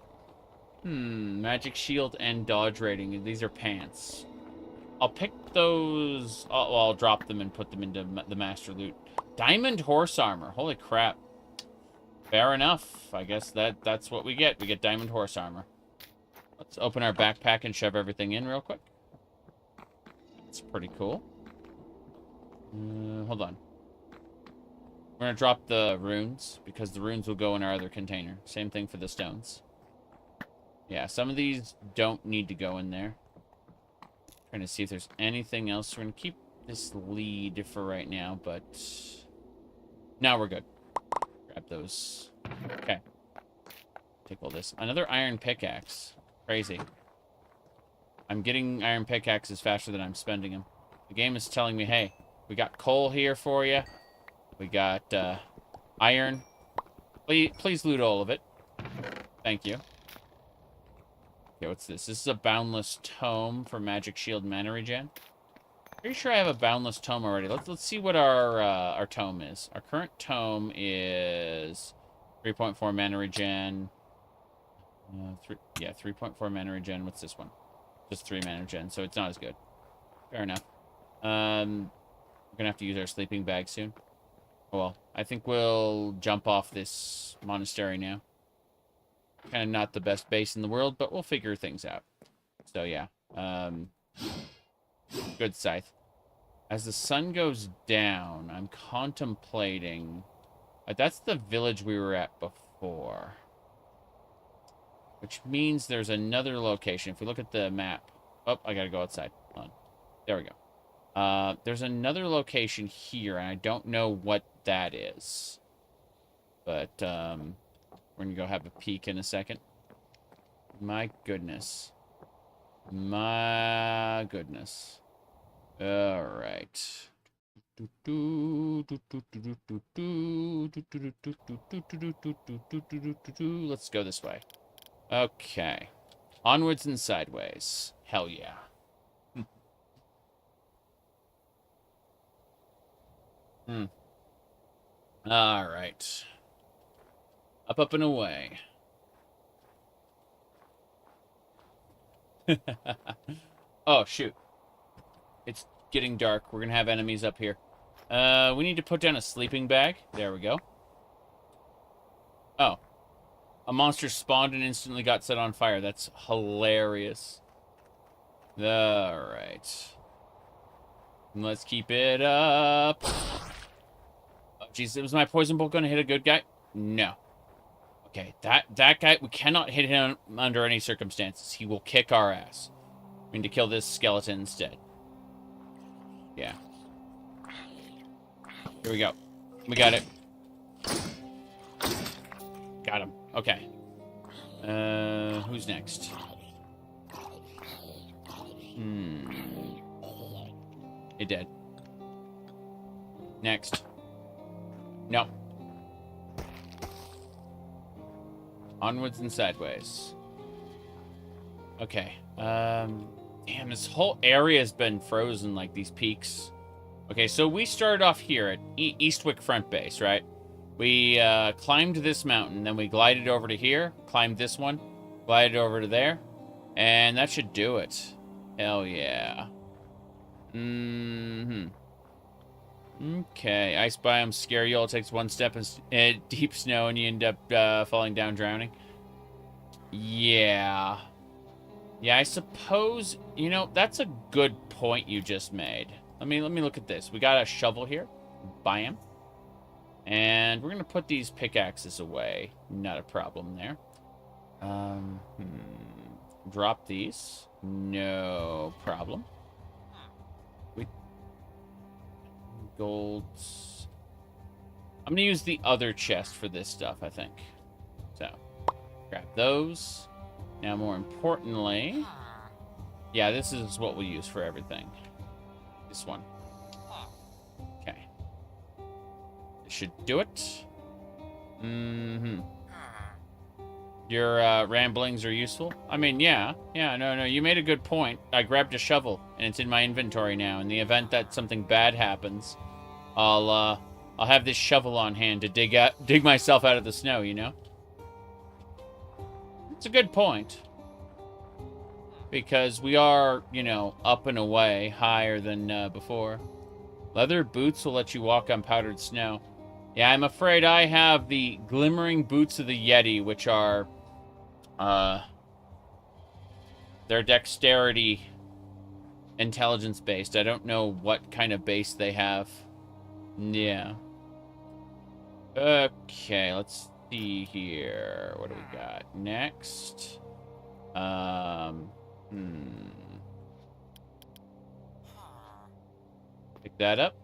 magic shield and dodge rating. These are pants. I'll pick those... well, I'll drop them and put them into the master loot. Diamond horse armor. Holy crap. Fair enough. I guess that's what we get. We get diamond horse armor. Let's open our backpack and shove everything in real quick. That's pretty cool. Hold on. We're going to drop the runes, because the runes will go in our other container. Same thing for the stones. Yeah, some of these don't need to go in there. Trying to see if there's anything else. We're going to keep this lead for right now, but... now we're good. Grab those. Okay. Take all this. Another iron pickaxe. Crazy. I'm getting iron pickaxes faster than I'm spending them. The game is telling me, hey, we got coal here for you. We got iron. Please loot all of it. Thank you. Okay, what's this? This is a boundless tome for magic shield mana regen. Pretty sure I have a boundless tome already. Let's see what our tome is. Our current tome is 3.4 mana regen. 3.4 mana regen. What's this one? Just 3 mana regen, so it's not as good. Fair enough. We're gonna have to use our sleeping bag soon. Well, I think we'll jump off this monastery now. Kind of not the best base in the world, but we'll figure things out. So, yeah. Good scythe. As the sun goes down, I'm contemplating... that's the village we were at before. Which means there's another location. If we look at the map... oh, I gotta go outside. Hold on. There we go. There's another location here, and I don't know what that is. But, we're gonna go have a peek in a second. My goodness. My goodness. Alright. Let's go this way. Okay. Onwards and sideways. Hell yeah. Alright. Up and away. Oh, shoot. It's getting dark. We're gonna have enemies up here. We need to put down a sleeping bag. There we go. Oh. A monster spawned and instantly got set on fire. That's hilarious. Alright. Let's keep it up. Oh, jeez, was my poison bolt gonna hit a good guy? No. Okay, that guy, we cannot hit him under any circumstances. He will kick our ass. We need to kill this skeleton instead. Yeah. Here we go. We got it. Got him. Okay. Who's next? He dead. Next. No. Onwards and sideways. Okay. Damn, this whole area has been frozen, like these peaks. Okay, so we started off here at Eastwick Front Base, right? We climbed this mountain, then we glided over to here, climbed this one, glided over to there, and that should do it. Hell yeah. Okay, ice biome scare you. All takes one step in deep snow and you end up falling down drowning. Yeah. Yeah, I suppose, you know, that's a good point you just made. Let me look at this. We got a shovel here. Biome. And we're gonna put these pickaxes away. Not a problem there. Drop these. No problem. Golds. I'm gonna use the other chest for this stuff, I think. So, grab those. Now, more importantly, yeah, this is what we'll use for everything. This one. Okay. This should do it. Your ramblings are useful. I mean, yeah, no, you made a good point. I grabbed a shovel, and it's in my inventory now. In the event that something bad happens, I'll have this shovel on hand to dig myself out of the snow, you know? It's a good point. Because we are, you know, up and away, higher than before. Leather boots will let you walk on powdered snow. Yeah, I'm afraid I have the glimmering boots of the Yeti, which are, they're dexterity intelligence based. I don't know what kind of base they have. Yeah. Okay, let's see here. What do we got next? Pick that up.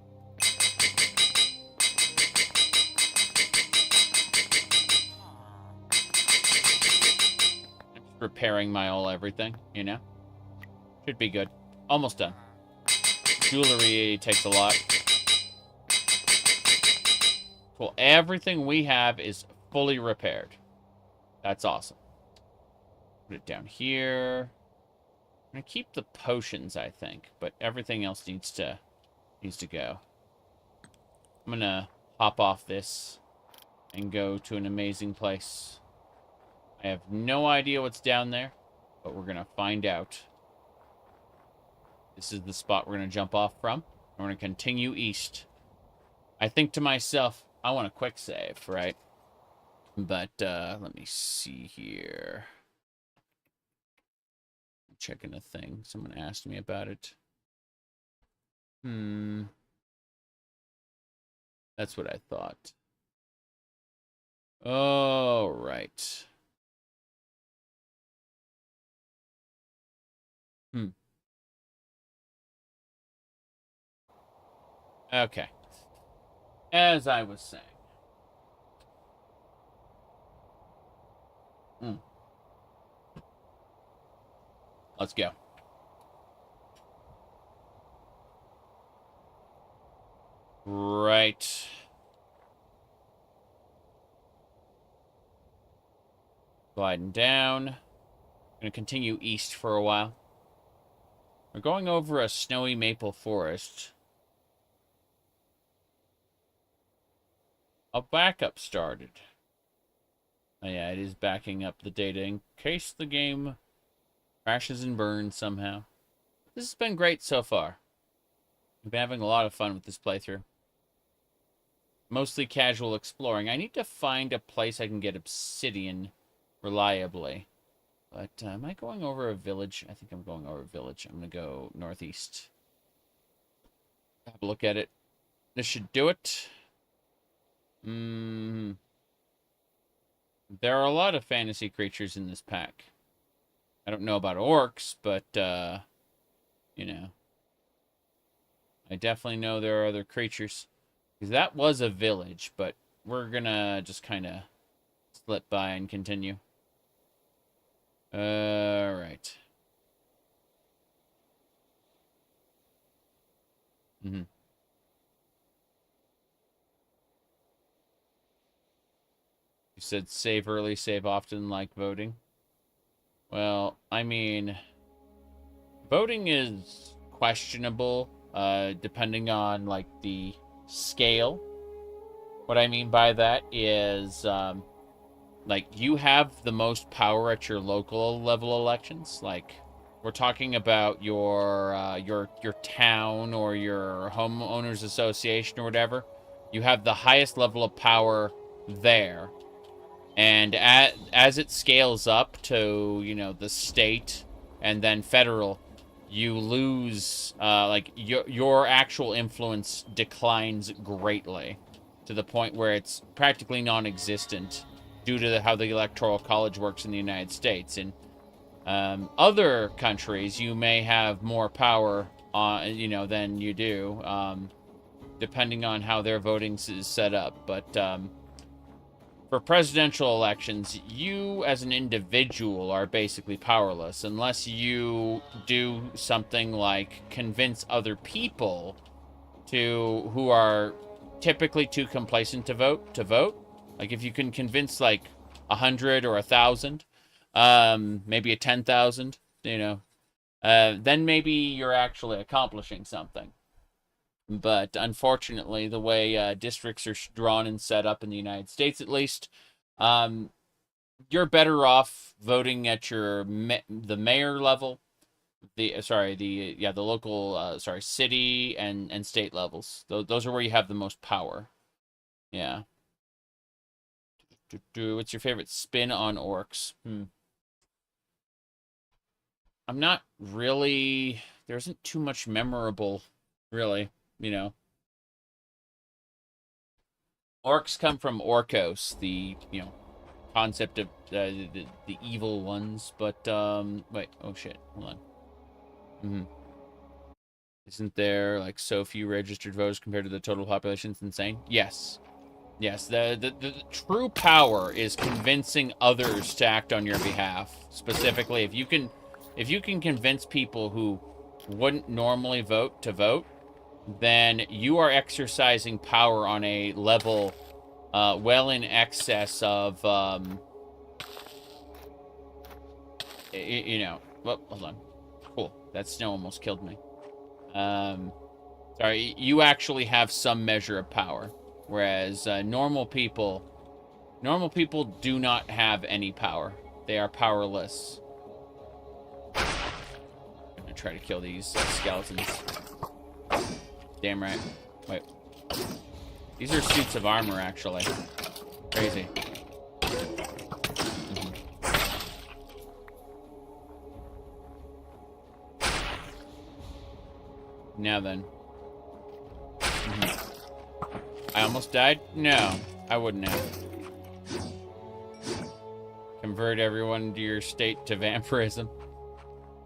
I'm just repairing my all everything, you know? Should be good. Almost done. Jewelry takes a lot. Cool. Everything we have is fully repaired. That's awesome. Put it down here. I'm gonna keep the potions, I think, but everything else needs to go. I'm gonna hop off this and go to an amazing place. I have no idea what's down there, but we're gonna find out. This is the spot we're gonna jump off from. We're gonna continue east. I think to myself, I want a quick save, right? But let me see here. I'm checking a thing. Someone asked me about it. That's what I thought. Oh, right. Okay. As I was saying. Let's go. Right. Gliding down. Gonna continue east for a while. We're going over a snowy maple forest. A backup started. Oh yeah, it is backing up the data in case the game crashes and burns somehow. This has been great so far. I've been having a lot of fun with this playthrough. Mostly casual exploring. I need to find a place I can get obsidian reliably. But am I going over a village? I think I'm going over a village. I'm going to go northeast. Have a look at it. This should do it. There are a lot of fantasy creatures in this pack. I don't know about orcs, but, you know. I definitely know there are other creatures. Because that was a village, but we're gonna just kind of slip by and continue. Right. You said save early, save often, like voting. Well, I mean, voting is questionable, depending on, like, the scale What I mean by that is, like, you have the most power at your local level elections. Like, we're talking about your town or your homeowners association or whatever. You have the highest level of power there. And as it scales up to, you know, the state and then federal, you lose, like, your actual influence declines greatly to the point where it's practically non-existent due to how the Electoral College works in the United States. In other countries, you may have more power, you know, than you do, depending on how their voting is set up. But for presidential elections, you as an individual are basically powerless unless you do something like convince other people who are typically too complacent to vote. Like, if you can convince like 100 or 1,000, maybe a 10,000, you know, then maybe you're actually accomplishing something. But unfortunately, the way districts are drawn and set up in the United States, at least, you're better off voting at the mayor level, the local city and state levels. Those are where you have the most power. Yeah. What's your favorite spin on orcs? I'm not really. There isn't too much memorable, really. You know. Orcs come from Orcos, the, you know, concept of the evil ones. But wait, oh shit, hold on. Isn't there like so few registered voters compared to the total population? It's insane. Yes, yes. The true power is convincing others to act on your behalf. Specifically, if you can convince people who wouldn't normally vote to vote, then you are exercising power on a level well in excess of, you know, well, hold on. Cool. That snow almost killed me. Sorry, you actually have some measure of power, whereas normal people do not have any power. They are powerless. I'm gonna try to kill these skeletons. Damn right. Wait. These are suits of armor, actually. Crazy. Now then. I almost died? No, I wouldn't have. Convert everyone into your state to vampirism.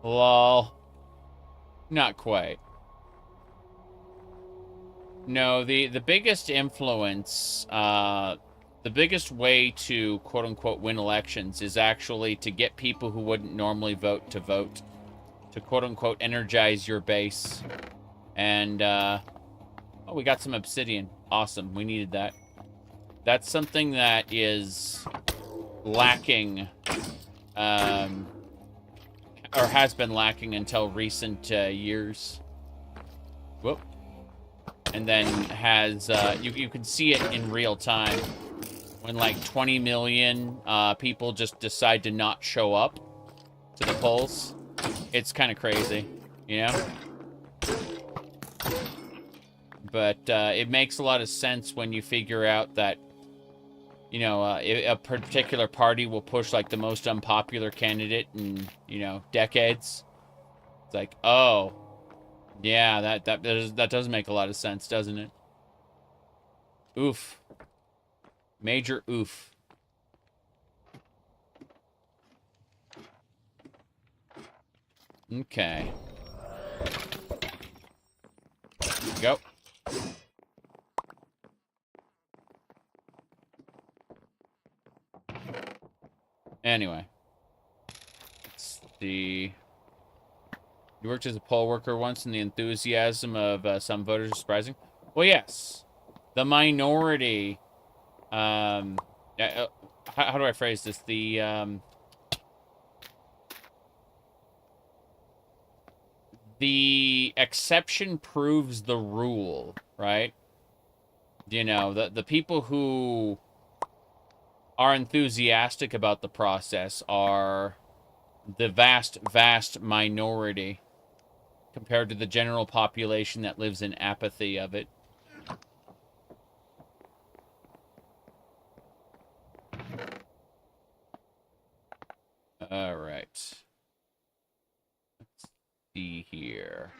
Lol. Not quite. No, the biggest influence, the biggest way to quote-unquote win elections is actually to get people who wouldn't normally vote, to quote-unquote energize your base. And, oh, we got some obsidian. Awesome, we needed that. That's something that is lacking, or has been lacking until recent years. Whoop. And then has, you can see it in real time when like 20 million people just decide to not show up to the polls. It's kind of crazy, you know? But it makes a lot of sense when you figure out that, you know, a particular party will push like the most unpopular candidate in, you know, decades. It's like, oh, yeah, that does make a lot of sense, doesn't it? Oof. Major oof. Okay. Go. Anyway. Let's see. You worked as a poll worker once, and the enthusiasm of some voters is surprising. Well, yes. The minority, how do I phrase this? The exception proves the rule, right? You know, the people who are enthusiastic about the process are the vast, vast minority compared to the general population that lives in apathy of it. All right. Let's see here.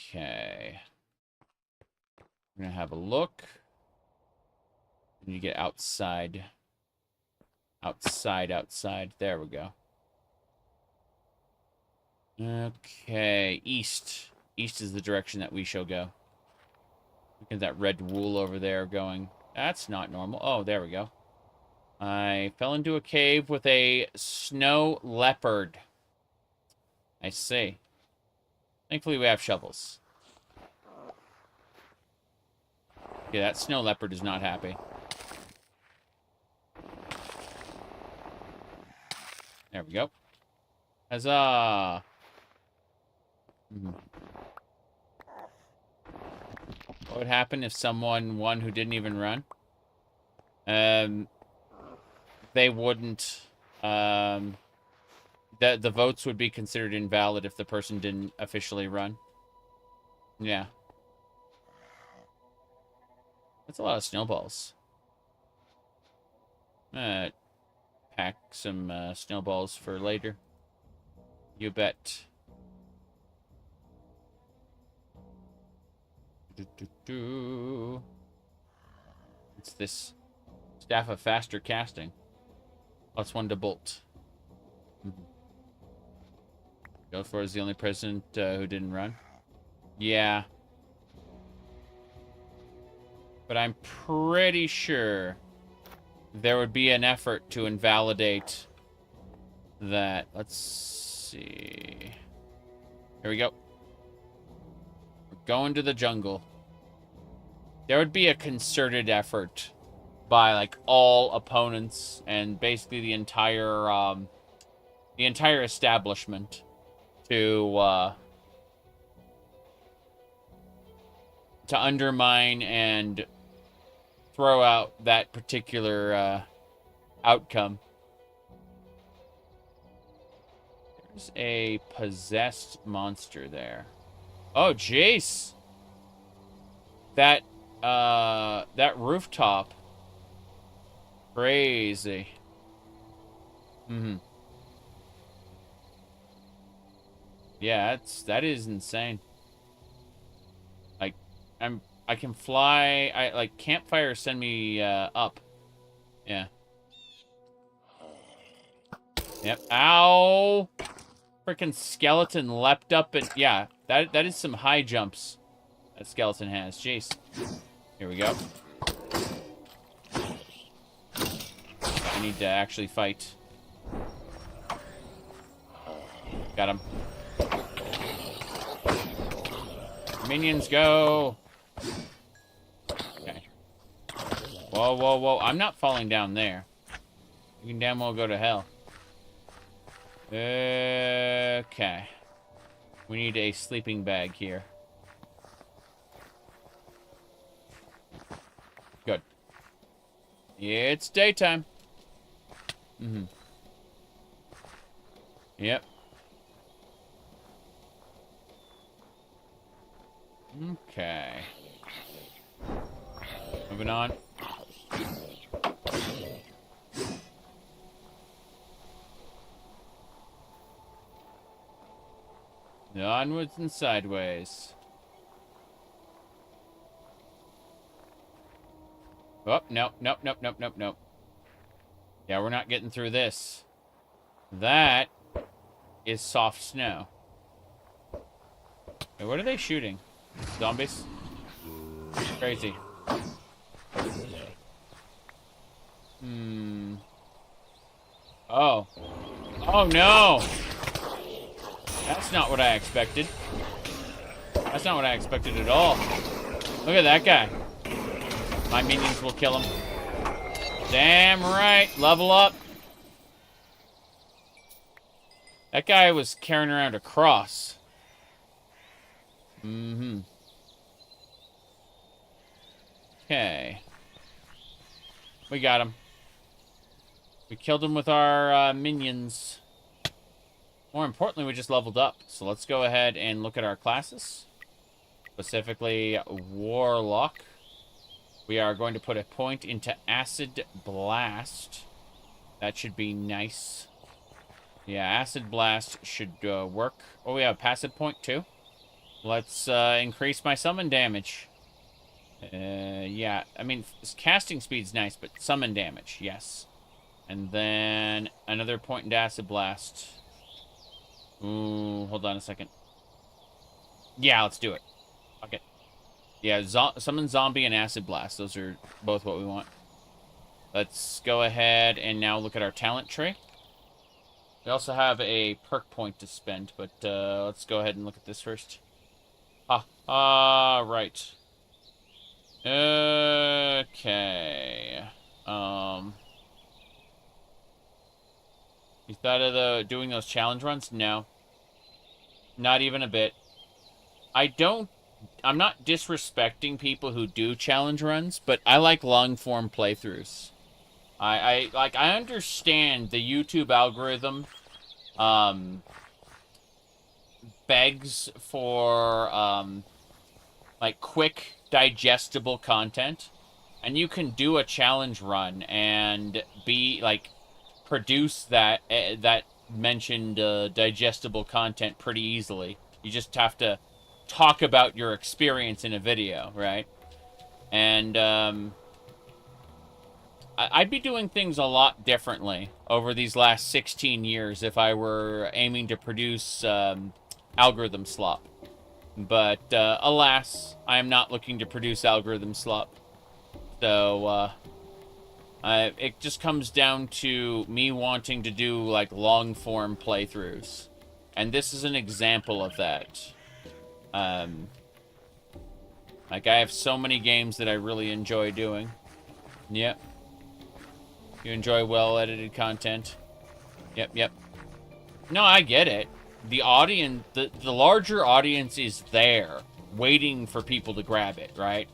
Okay. I'm gonna have a look. And you get outside. Outside. There we go. Okay, east. East is the direction that we shall go. Look at that red wool over there going. That's not normal. Oh, there we go. I fell into a cave with a snow leopard. I see. Thankfully, we have shovels. Okay, that snow leopard is not happy. There we go. Huzzah! What would happen if someone won who didn't even run? They wouldn't. The votes would be considered invalid if the person didn't officially run. Yeah. That's a lot of snowballs. Pack some snowballs for later. You bet. It's this staff of faster casting. +1 to bolt. Gofor is the only president who didn't run. Yeah. But I'm pretty sure there would be an effort to invalidate that. Let's see. Here we go. We're going to the jungle. There would be a concerted effort by, like, all opponents and basically the entire establishment to undermine and throw out that particular outcome. There's a possessed monster there. Oh, jeez. That rooftop. Crazy. Yeah, that is insane. Like, I can fly. Like, campfires send me up. Yeah. Yep. Ow! Freaking skeleton leapt up and yeah, that is some high jumps that skeleton has. Jeez. Here we go. I need to actually fight. Got him. Minions go. Okay. Whoa. I'm not falling down there. You can damn well go to hell. Okay. We need a sleeping bag here. Good. It's daytime. Yep. Okay. Moving on. Onwards and sideways. Oh, nope. Yeah, we're not getting through this. That is soft snow. Wait, what are they shooting? Zombies? Crazy. Oh. Oh, no! That's not what I expected. That's not what I expected at all. Look at that guy. My minions will kill him. Damn right. Level up. That guy was carrying around a cross. Mm-hmm. Okay. We got him. We killed him with our minions. More importantly, we just leveled up. So let's go ahead and look at our classes. Specifically, Warlock. We are going to put a point into Acid Blast. That should be nice. Yeah, Acid Blast should work. Oh, we have a passive point, too. Let's increase my summon damage. Yeah, I mean, casting speed's nice, but summon damage, yes. And then another point into Acid Blast. Ooh, hold on a second. Yeah, let's do it. Okay. Yeah, summon Zombie and Acid Blast. Those are both what we want. Let's go ahead and now look at our talent tree. We also have a perk point to spend, but let's go ahead and look at this first. Right. Okay. You thought of doing those challenge runs? No. Not even a bit. I'm not disrespecting people who do challenge runs, but I like long-form playthroughs. I understand the YouTube algorithm begs for like quick digestible content, and you can do a challenge run and produce that mentioned digestible content pretty easily. You just have to talk about your experience in a video, right? And I'd be doing things a lot differently over these last 16 years if I were aiming to produce algorithm slop. But alas, I am not looking to produce algorithm slop. So it just comes down to me wanting to do like long-form playthroughs. And this is an example of that. Like, I have so many games that I really enjoy doing. Yep. You enjoy well-edited content? Yep. No, I get it. The audience, the larger audience is there, waiting for people to grab it, right?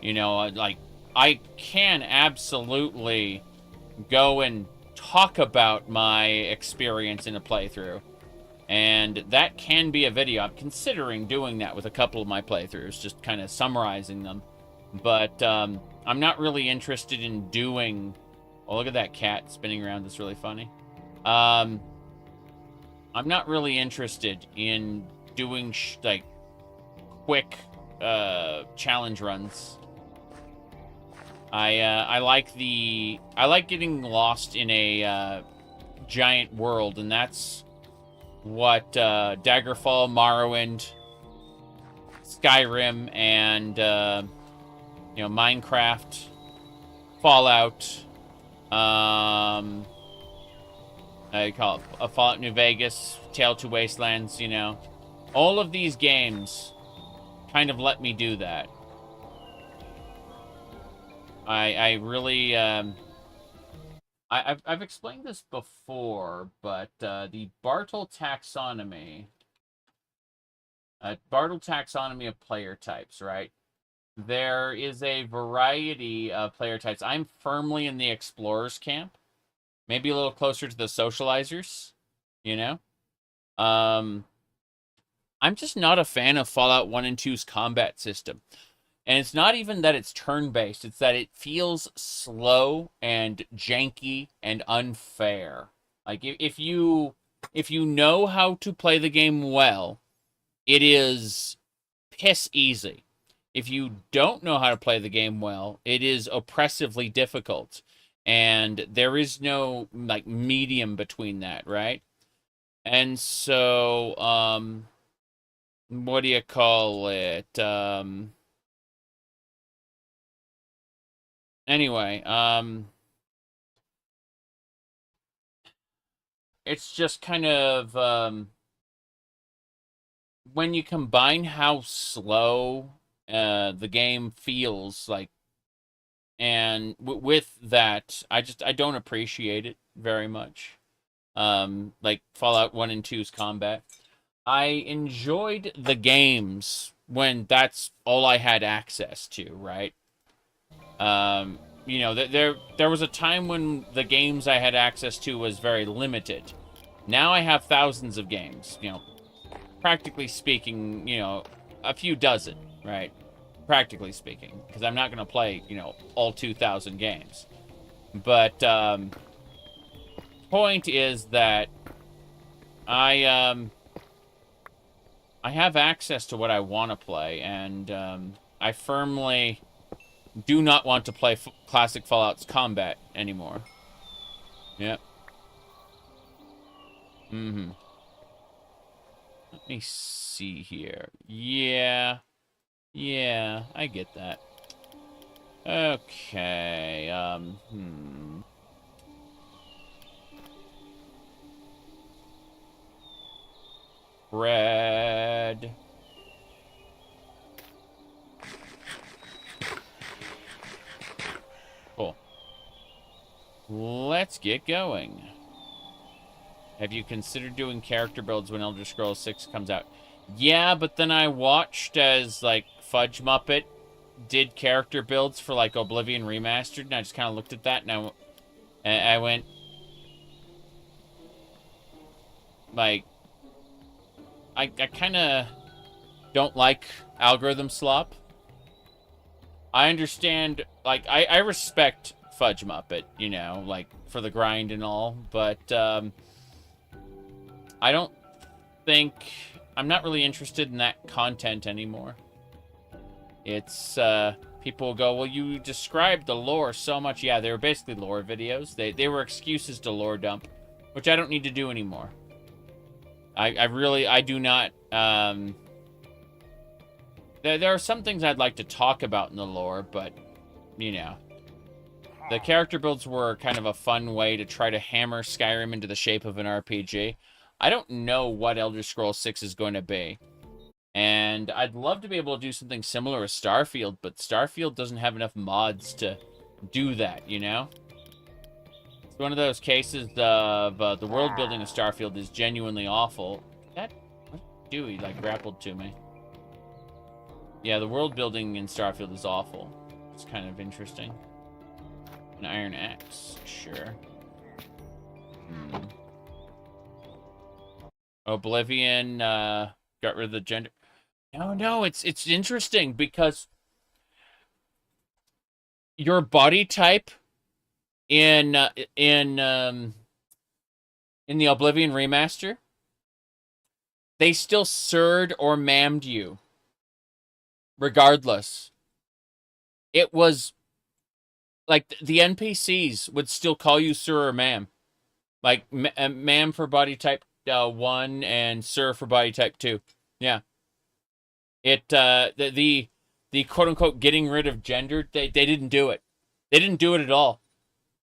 You know, like, I can absolutely go and talk about my experience in a playthrough. And that can be a video. I'm considering doing that with a couple of my playthroughs, just kind of summarizing them. But I'm not really interested in doing... Oh, look at that cat spinning around. That's really funny. I'm not really interested in doing, like, quick challenge runs. I like getting lost in a giant world, and that's what Daggerfall, Morrowind, Skyrim, and you know, Minecraft, Fallout, I call it a Fallout New Vegas, Tale to Wastelands, you know. All of these games kind of let me do that. I really, I've explained this before, but the Bartle taxonomy of player types, right? There is a variety of player types. I'm firmly in the explorers camp. Maybe a little closer to the socializers, you know? I'm just not a fan of Fallout 1 and 2's combat system. And it's not even that it's turn-based, it's that it feels slow and janky and unfair. Like, if you know how to play the game well, it is piss easy. If you don't know how to play the game well, it is oppressively difficult. And there is no, like, medium between that, right? And so, what do you call it? Anyway, it's just kind of, when you combine how slow the game feels, like, and with that, I don't appreciate it very much. like Fallout 1 and 2's combat. I enjoyed the games when that's all I had access to, right? You know, there was a time when the games I had access to was very limited. Now I have thousands of games, you know, practically speaking, you know, a few dozen, right? Practically speaking, because I'm not going to play, you know, all 2,000 games. But, point is that I have access to what I want to play, and, I firmly do not want to play classic Fallout's combat anymore. Yep. Mm-hmm. Let me see here. Yeah. Yeah, I get that. Okay, Bread. Cool. Let's get going. Have you considered doing character builds when Elder Scrolls 6 comes out? Yeah, but then I watched as, like, Fudge Muppet did character builds for, like, Oblivion Remastered, and I just kind of looked at that, and I went, like, I kind of don't like algorithm slop. I understand, like, I respect Fudge Muppet, you know, like, for the grind and all, but, I don't think... I'm not really interested in that content anymore. It's, people go, well, you described the lore so much. Yeah, they were basically lore videos. They were excuses to lore dump, which I don't need to do anymore. I do not, there are some things I'd like to talk about in the lore, but, you know. The character builds were kind of a fun way to try to hammer Skyrim into the shape of an RPG. I don't know what Elder Scrolls 6 is going to be. And I'd love to be able to do something similar with Starfield, but Starfield doesn't have enough mods to do that, you know? It's one of those cases of the world building of Starfield is genuinely awful. That Dewey, like, grappled to me. Yeah, the world building in Starfield is awful. It's kind of interesting. An iron axe, sure. Oblivion got rid of the gender. No, it's interesting because your body type in the Oblivion remaster, they still sirred or mammed you. Regardless. It was like the NPCs would still call you sir or ma'am. Like ma'am for body type 1 and sir for body type 2. Yeah. It the quote unquote getting rid of gender, they didn't do it. They didn't do it at all.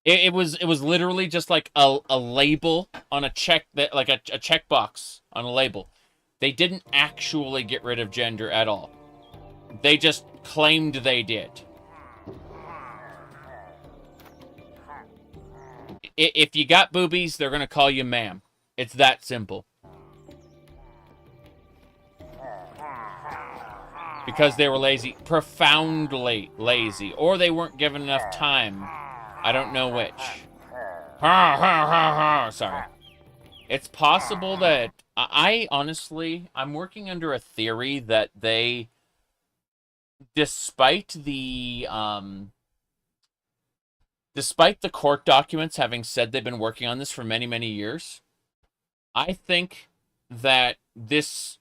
It was literally just like a label on a check, that like a checkbox on a label. They didn't actually get rid of gender at all. They just claimed they did. If you got boobies, they're gonna call you ma'am. It's that simple. Because they were lazy. Profoundly lazy. Or they weren't given enough time. I don't know which. Sorry. It's possible that... I honestly... I'm working under a theory that they... Despite the court documents having said they've been working on this for many, many years, I think that this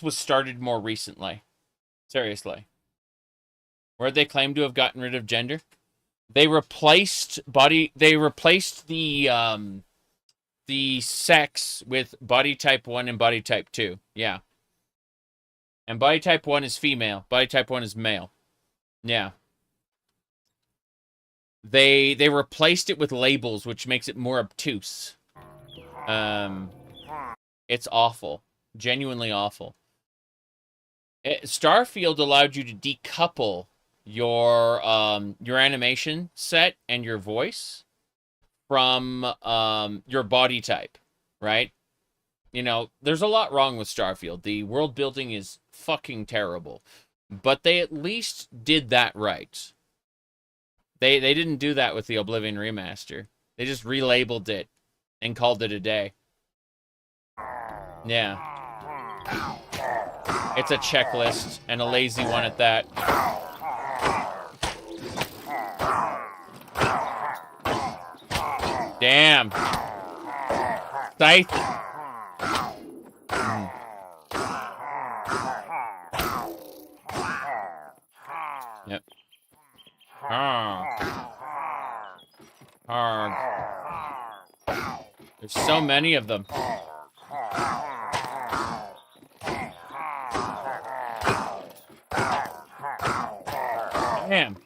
was started more recently. Seriously. Where they claim to have gotten rid of gender. They replaced the sex with body type 1 and body type 2. Yeah. And body type 1 is female. Body type 1 is male. Yeah. They replaced it with labels, which makes it more obtuse. It's awful. Genuinely awful. Starfield allowed you to decouple your animation set and your voice from your body type, right? You know, there's a lot wrong with Starfield. The world building is fucking terrible. But they at least did that right. They didn't do that with the Oblivion remaster. They just relabeled it and called it a day. Yeah. It's a checklist, and a lazy one at that. Damn. Scythe. Yep. There's so many of them. Damn.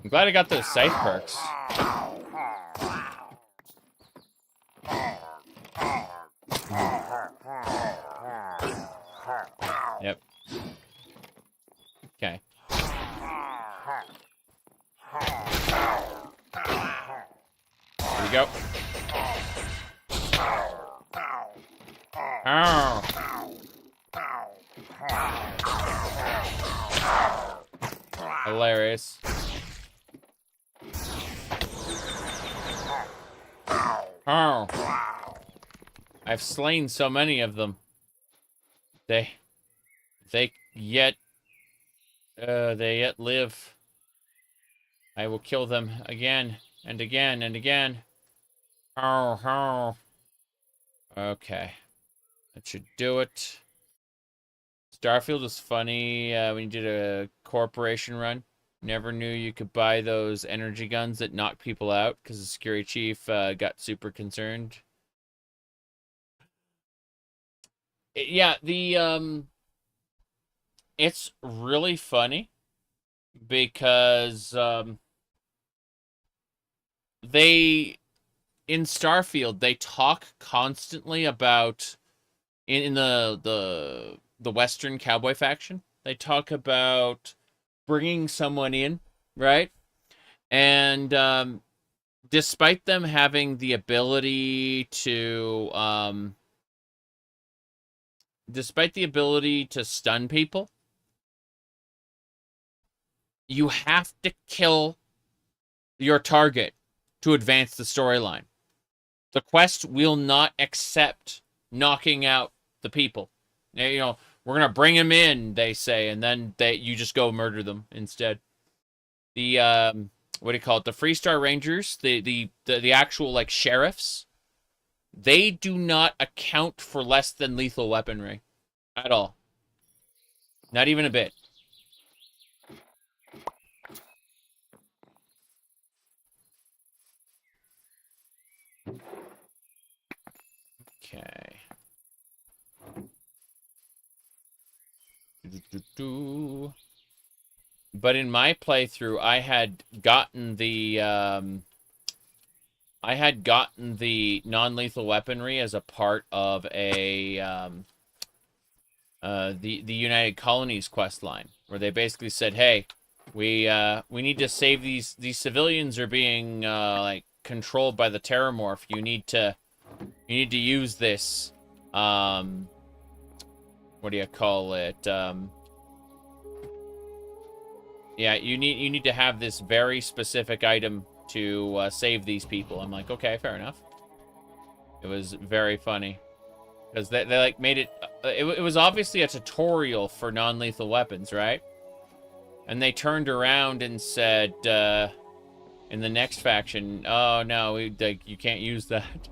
I'm glad I got those scythe perks. Yep. Okay. Here we go. Ow. Hilarious. Oh. I've slain so many of them. They yet live. I will kill them again and again and again. Oh. Okay. That should do it. Starfield was funny when you did a corporation run. Never knew you could buy those energy guns that knock people out because the security chief got super concerned. Yeah, it's really funny because they in Starfield they talk constantly about in the Western cowboy faction. They talk about bringing someone in, right? And despite them having the ability to stun people, you have to kill your target to advance the storyline. The quest will not accept knocking out the people. You know, we're gonna bring them in, they say, and then you just go murder them instead. The what do you call it? The Freestar Rangers, the actual like sheriffs, they do not account for less than lethal weaponry at all. Not even a bit. Okay. But in my playthrough, I had gotten the non-lethal weaponry as a part of a the United Colonies quest line, where they basically said, "Hey, we need to save these civilians are being like controlled by the Terramorph. You need to use this what do you call it? Yeah, you need to have this very specific item to save these people." I'm like, okay, fair enough. It was very funny because they like made it. It was obviously a tutorial for non-lethal weapons, right? And they turned around and said in the next faction, "Oh no, you can't use that.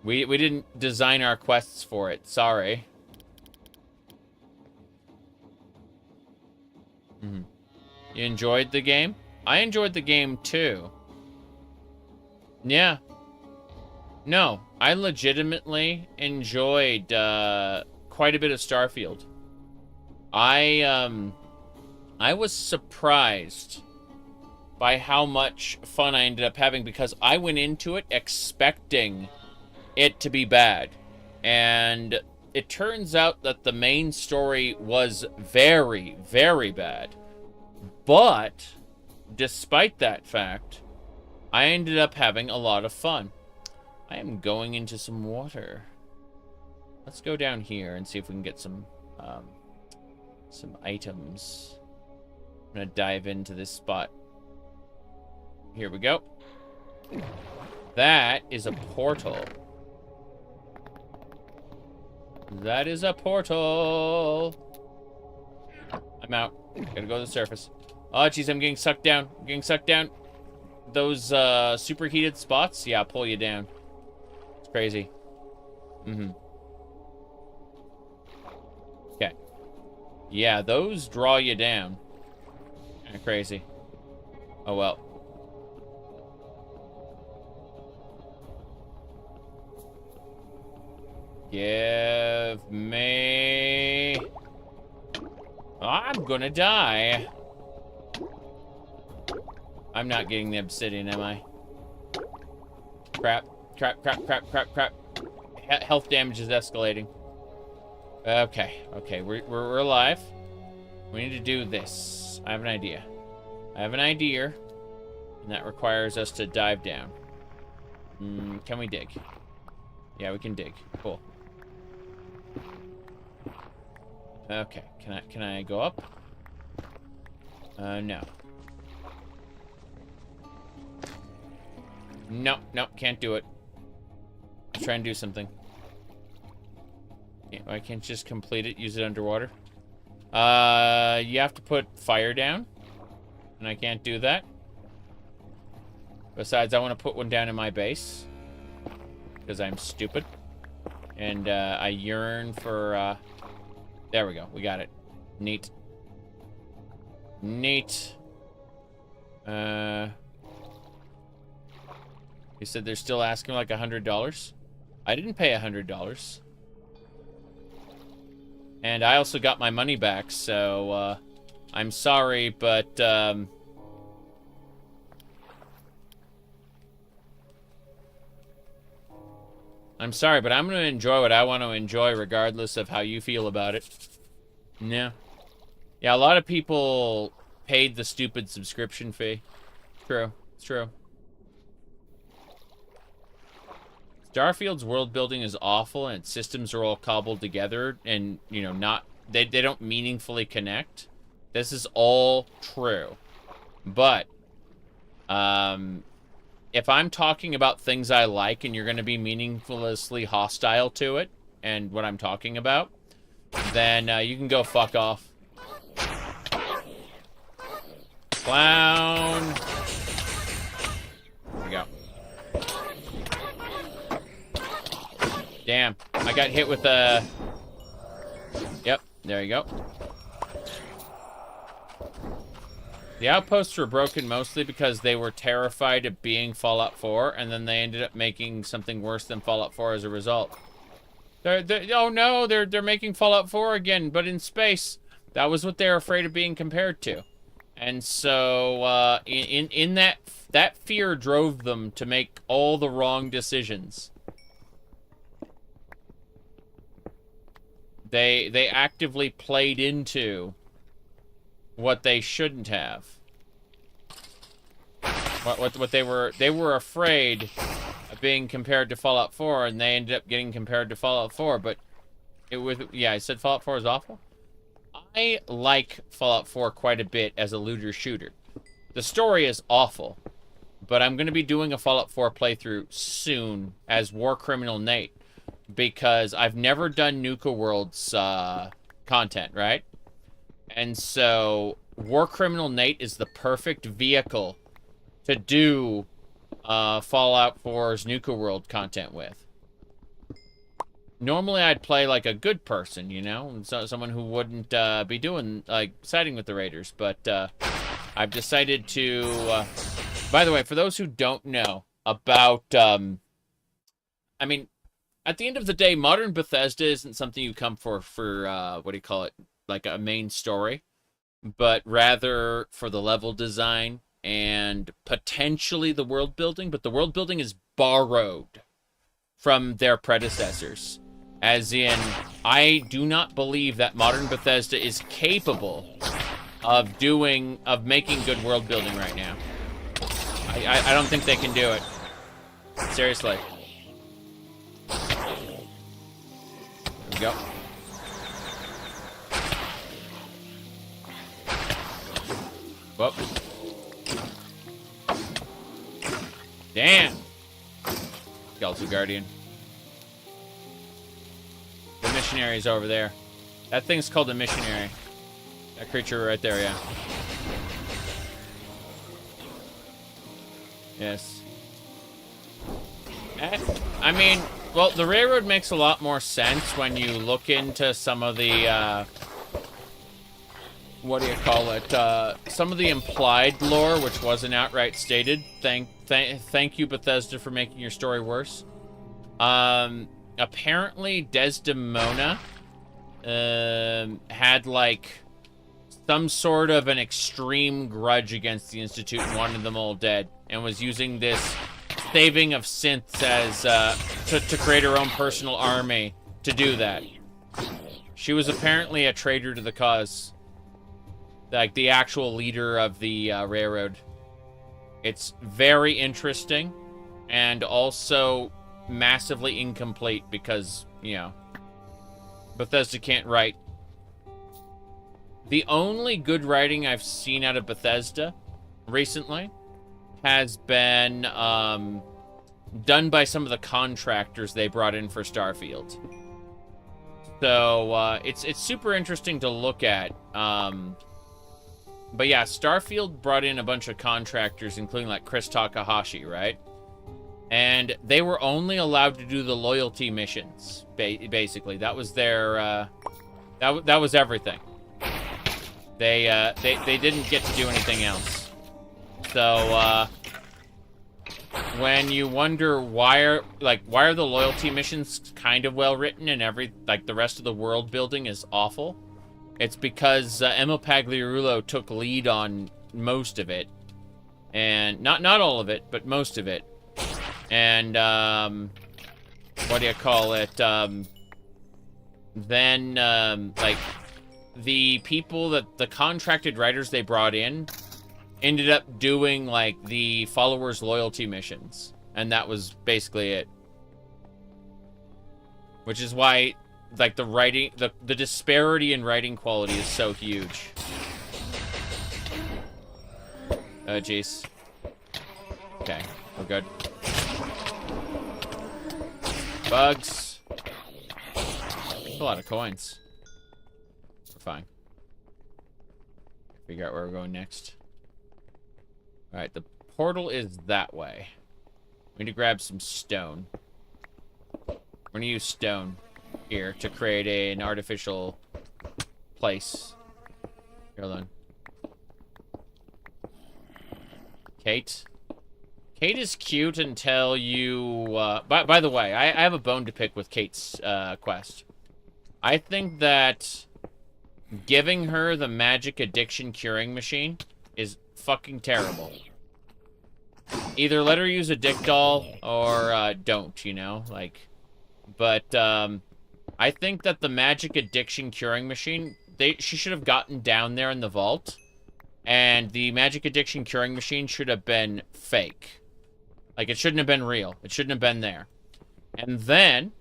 We didn't design our quests for it. Sorry." Mm-hmm. You enjoyed the game? I enjoyed the game too. Yeah. No, I legitimately enjoyed quite a bit of Starfield. I was surprised by how much fun I ended up having because I went into it expecting it to be bad. And it turns out that the main story was very, very bad. But despite that fact, I ended up having a lot of fun. I am going into some water. Let's go down here and see if we can get some items. I'm gonna dive into this spot. Here we go. That is a portal. That is a portal. I'm out. Gotta go to the surface. Oh, jeez, I'm getting sucked down. I'm getting sucked down. Those superheated spots, yeah, pull you down. It's crazy. Okay. Yeah, those draw you down. Kinda crazy. Oh well. Give me... I'm gonna die. I'm not getting the obsidian, am I? Crap. Crap, crap, crap, crap, crap. Health damage is escalating. Okay, okay, we're alive. We need to do this. I have an idea. And that requires us to dive down. Can we dig? Yeah, we can dig. Cool. Okay, can I go up? No. No, can't do it. Let's try and do something. Yeah, I can't just complete it, use it underwater. You have to put fire down. And I can't do that. Besides, I want to put one down in my base. Because I'm stupid. And I yearn for... There we go. We got it. Neat. Neat. You said they're still asking like $100? I didn't pay $100. And I also got my money back, so I'm sorry, but I'm sorry, but I'm going to enjoy what I want to enjoy regardless of how you feel about it. Yeah. Yeah, a lot of people paid the stupid subscription fee. True. It's true. Starfield's world building is awful and its systems are all cobbled together and, you know, not... They don't meaningfully connect. This is all true. But, if I'm talking about things I like and you're going to be meaninglessly hostile to it and what I'm talking about, then you can go fuck off. Clown. There we go. Damn. I got hit with a... Yep, there you go. The outposts were broken mostly because they were terrified of being Fallout 4, and then they ended up making something worse than Fallout 4 as a result. Oh no, they're making Fallout 4 again, but in space. That was what they were afraid of being compared to. And so, in that fear drove them to make all the wrong decisions. They actively played into what they shouldn't have. What they were afraid of being compared to Fallout 4, and they ended up getting compared to Fallout 4, but it was, yeah, I said Fallout 4 is awful. I like Fallout 4 quite a bit as a looter shooter. The story is awful, but I'm going to be doing a Fallout 4 playthrough soon as War Criminal Nate, because I've never done Nuka World's content, right? And so, War Criminal Nate is the perfect vehicle to do Fallout 4's Nuka World content with. Normally, I'd play like a good person, you know? Someone who wouldn't be doing, like, siding with the Raiders. But I've decided to... by the way, for those who don't know about... I mean, at the end of the day, modern Bethesda isn't something you come for what do you call it? Like a main story, but rather for the level design and potentially the world building, but the world building is borrowed from their predecessors. As in, I do not believe that modern Bethesda is capable of making good world building right now. I don't think they can do it. Seriously. There we go. Whoop. Damn. Skeletal Guardian. The missionary's over there. That thing's called a missionary. That creature right there, yeah. Yes. I mean, well, the railroad makes a lot more sense when you look into some of the, what do you call it? Some of the implied lore, which wasn't outright stated. Thank you, Bethesda, for making your story worse. Apparently, Desdemona had, like, some sort of an extreme grudge against the Institute and wanted them all dead, and was using this saving of synths as, to create her own personal army to do that. She was apparently a traitor to the cause. Like, the actual leader of the, railroad. It's very interesting, and also massively incomplete because, you know, Bethesda can't write. The only good writing I've seen out of Bethesda recently has been done by some of the contractors they brought in for Starfield. So it's super interesting to look at. But yeah, Starfield brought in a bunch of contractors, including like Chris Takahashi, right? And they were only allowed to do the loyalty missions, basically. That was their, that was everything. They didn't get to do anything else. So, when you wonder why are the loyalty missions kind of well written and the rest of the world building is awful, it's because Emma Pagliarulo took lead on most of it, and not all of it, but most of it. And what do you call it? Then like the people that the contracted writers they brought in ended up doing like the followers loyalty missions, and that was basically it. Which is why like the writing, the disparity in writing quality is so huge. Oh jeez. Okay, we're good. Bugs. That's a lot of coins. We're fine. Figure out where we're going next. Alright, the portal is that way. We need to grab some stone. We're gonna use stone here to create an artificial place. Here, alone. Kate? Kate is cute until you, by the way, I have a bone to pick with Kate's, quest. I think that giving her the magic addiction curing machine is fucking terrible. Either let her use a dick doll, or, don't, you know, like, but, I think that the magic addiction curing machine, she should have gotten down there in the vault, and the magic addiction curing machine should have been fake. Like, it shouldn't have been real. It shouldn't have been there. And then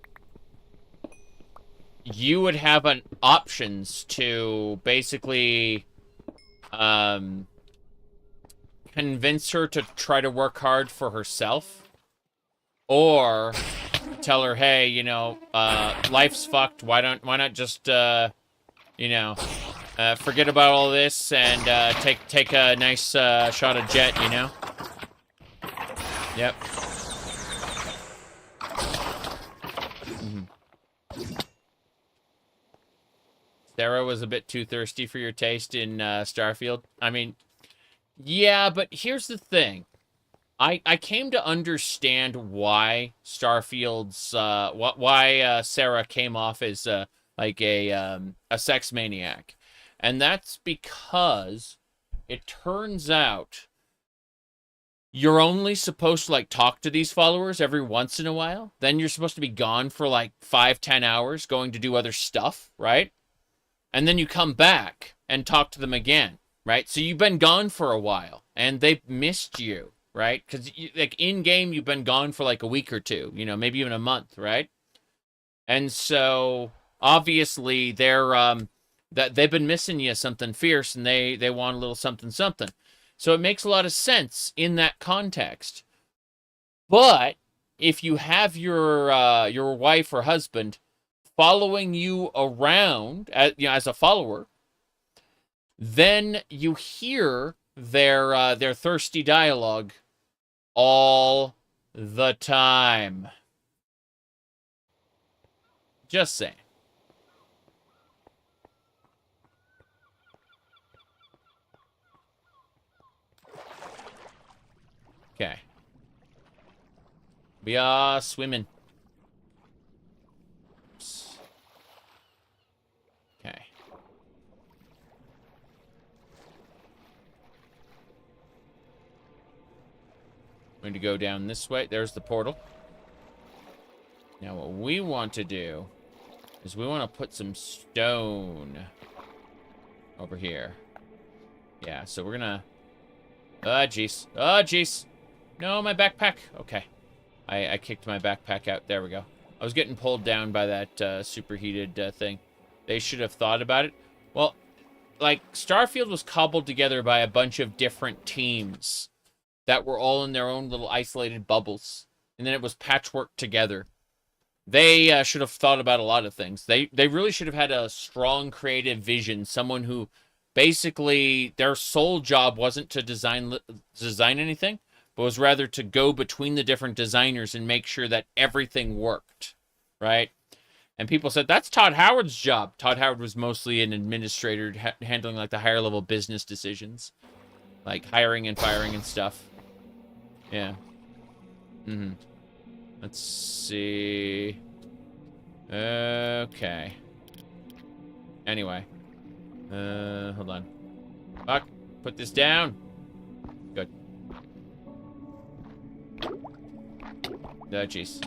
you would have options to basically convince her to try to work hard for herself, or tell her, hey, you know, life's fucked. Why not just you know, forget about all this and take a nice shot of jet, you know? Yep. Sarah was a bit too thirsty for your taste in Starfield. I mean, yeah, but here's the thing. I came to understand why Starfield's why Sarah came off as like a sex maniac, and that's because it turns out you're only supposed to, like, talk to these followers every once in a while. Then you're supposed to be gone for, like, 5-10 hours going to do other stuff, right? And then you come back and talk to them again. right? So you've been gone for a while, and they've missed you, right? Because, like, in-game, you've been gone for, like, a week or two, you know, maybe even a month, right? And so, obviously, that they've been missing you something fierce, and they want a little something something. So it makes a lot of sense in that context. But if you have your wife or husband following you around, as a follower, then you hear their thirsty dialogue all the time. Just saying. Okay. We are swimming. Oops. Okay. I'm going to go down this way. There's the portal. Now what we want to do is we want to put some stone over here. Yeah, so we're gonna... jeez. Oh, jeez. No, my backpack. Okay. I kicked my backpack out. There we go. I was getting pulled down by that superheated thing. They should have thought about it. Well, like, Starfield was cobbled together by a bunch of different teams that were all in their own little isolated bubbles. And then it was patchworked together. They should have thought about a lot of things. They really should have had a strong creative vision. Someone who basically their sole job wasn't to design anything, but was rather to go between the different designers and make sure that everything worked, right? And people said, that's Todd Howard's job. Todd Howard was mostly an administrator handling like the higher level business decisions, like hiring and firing and stuff. Yeah. Mm-hmm. Let's see. Okay. Anyway. Hold on. Fuck. Put this down. Good. Oh, jeez.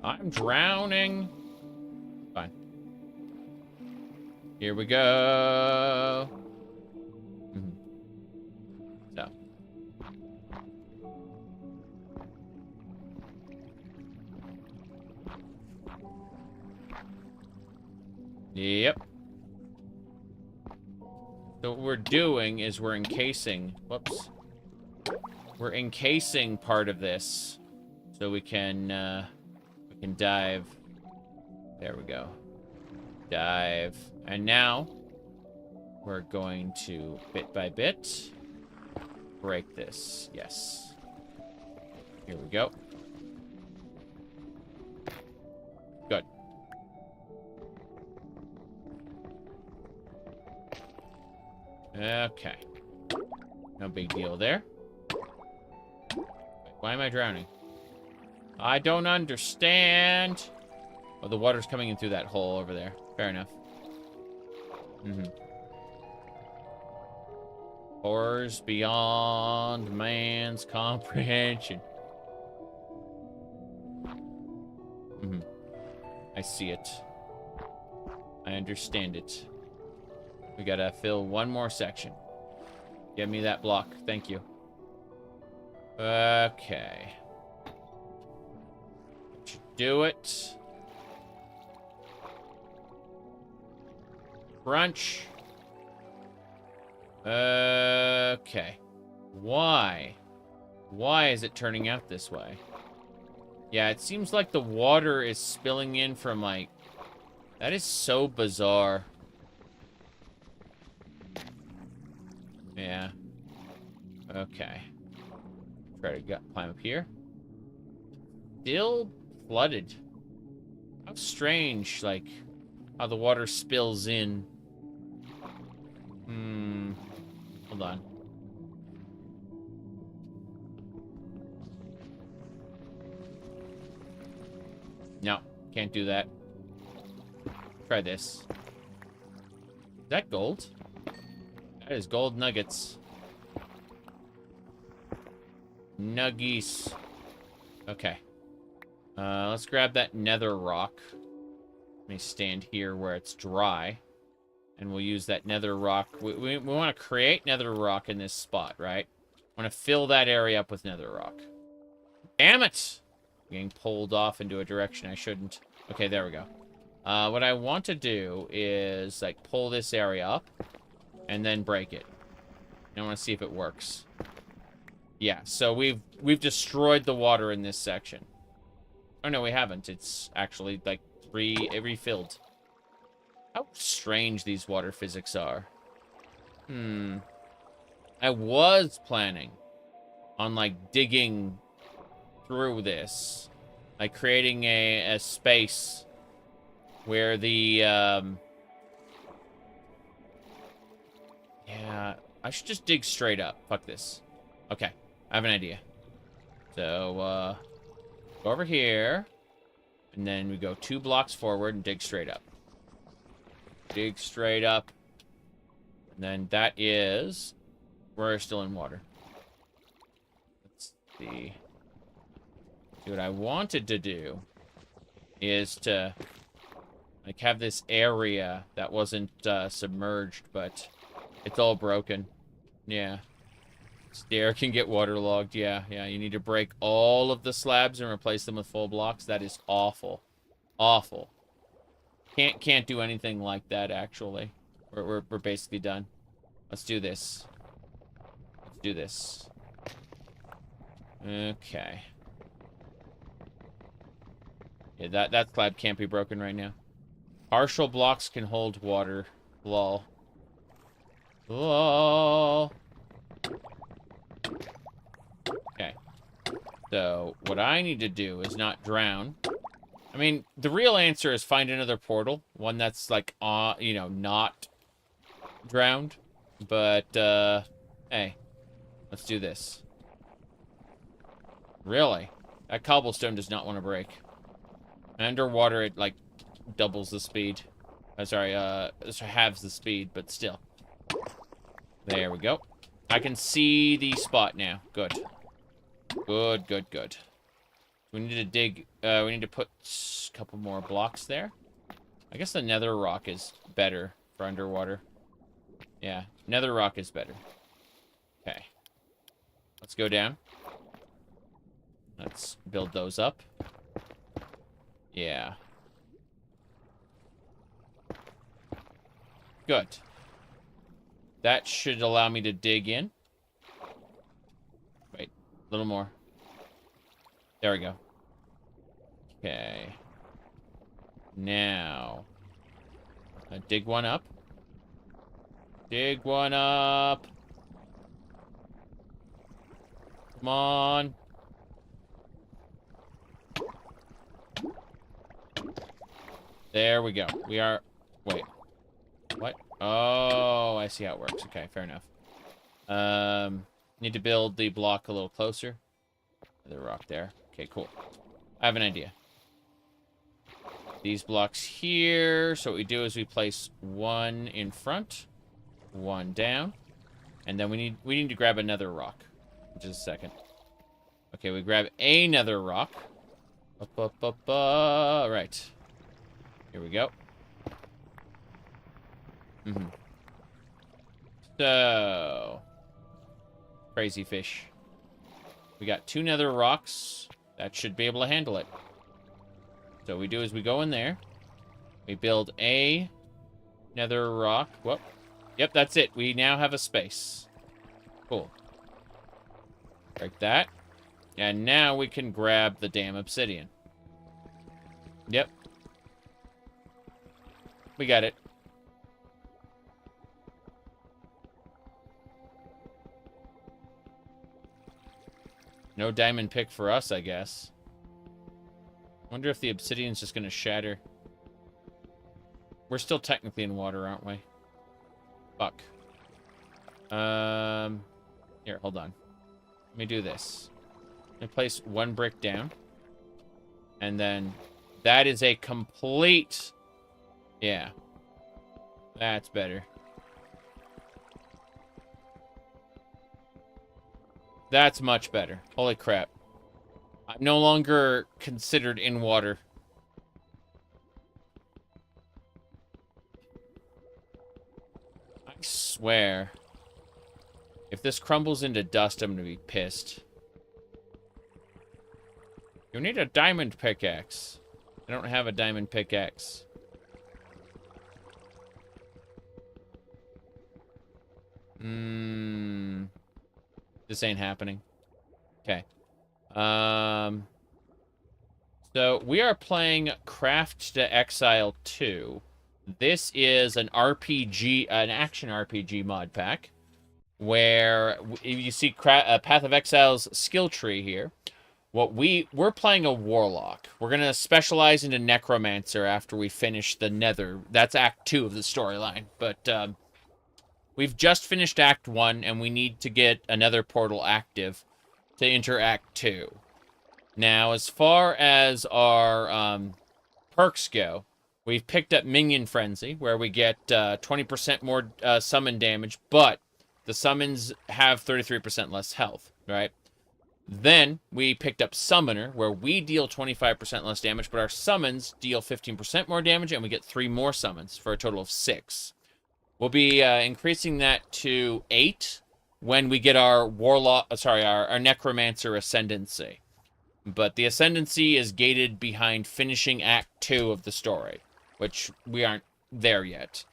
I'm drowning. Fine. Here we go. Mm-hmm. So. Yep. So what we're doing is we're encasing... Whoops. We're encasing part of this. So we can dive. There we go. Dive. And now, we're going to, bit by bit, break this. Yes. Here we go. Good. Okay. No big deal there. Wait, why am I drowning? I don't understand. Oh, the water's coming in through that hole over there. Fair enough. Mm-hmm. Horrors beyond man's comprehension. Mm-hmm. I see it. I understand it. We gotta fill one more section. Give me that block. Thank you. Okay. Do it. Crunch. Okay. Why? Why is it turning out this way? Yeah, it seems like the water is spilling in from, like... That is so bizarre. Yeah. Okay. Try to climb up here. Still flooded. How strange, like, how the water spills in. Hold on. No, can't do that. Try this. Is that gold? That is gold nuggets. Nuggies. Okay. Let's grab that nether rock. Let me stand here where it's dry. And we'll use that nether rock. We want to create nether rock in this spot, right? I want to fill that area up with nether rock. Damn it! I'm getting pulled off into a direction I shouldn't. Okay, there we go. What I want to do is, like, pull this area up and then break it. I want to see if it works. Yeah, so we've destroyed the water in this section. Oh, no, we haven't. It's actually, like, refilled. How strange these water physics are. I was planning on, like, digging through this. Like, creating a space where the, yeah, I should just dig straight up. Fuck this. Okay, I have an idea. So, go over here, and then we go 2 blocks forward and dig straight up. Dig straight up. And then that is... We're still in water. Let's see. See, what I wanted to do is to, like, have this area that wasn't submerged, but it's all broken. Yeah. Stair can get waterlogged. Yeah, you need to break all of the slabs and replace them with full blocks. That is awful. Awful. Can't do anything like that, actually. We're basically done. Let's do this. Let's do this. Okay. Yeah, that slab can't be broken right now. Partial blocks can hold water. Lol. Lol. Okay. So, what I need to do is not drown. I mean, the real answer is find another portal. One that's, like, you know, not drowned. But, hey. Let's do this. Really? That cobblestone does not want to break. Underwater, it, like, doubles the speed. Sorry, halves the speed, but still. There we go. I can see the spot now. Good. Good, good, good. We need to dig, we need to put a couple more blocks there. I guess the nether rock is better for underwater. Yeah, nether rock is better. Okay. Let's go down. Let's build those up. Yeah. Good. That should allow me to dig in. Wait, a little more. There we go. Okay. Now. Dig one up. Dig one up. Come on. There we go. We are... Wait. What? Oh, I see how it works. Okay, fair enough. Need to build the block a little closer. The rock there. Okay, cool. I have an idea. These blocks here. So what we do is we place one in front, one down, and then we need to grab another rock. Just a second. Okay, we grab another rock. Right. Here we go. So, crazy fish. We got 2 nether rocks. That should be able to handle it. So what we do is we go in there. We build a nether rock. Whoop. Yep, that's it. We now have a space. Cool. Break that. And now we can grab the damn obsidian. Yep. We got it. No diamond pick for us, I guess. Wonder if the obsidian's just gonna shatter. We're still technically in water, aren't we? Fuck. Here, hold on. Let me do this. Let me place 1 brick down. And then that is a complete... Yeah. That's better. That's much better. Holy crap. I'm no longer considered in water. swear. If this crumbles into dust, I'm gonna be pissed. You need a diamond pickaxe. I don't have a diamond pickaxe. This ain't happening. Okay. So we are playing Craft to Exile 2. This is an RPG, an action RPG mod pack, where you see Path of Exile's skill tree here. We're playing a warlock. We're gonna specialize into Necromancer after we finish the Nether. That's Act 2 of the storyline. But we've just finished Act 1, and we need to get another portal active to enter Act 2. Now, as far as our perks go, we've picked up Minion Frenzy, where we get 20% more summon damage, but the summons have 33% less health, right? Then we picked up Summoner, where we deal 25% less damage, but our summons deal 15% more damage, and we get 3 more summons for a total of 6. We'll be increasing that to 8 when we get our our Necromancer Ascendancy. But the Ascendancy is gated behind finishing Act 2 of the story, which we aren't there yet.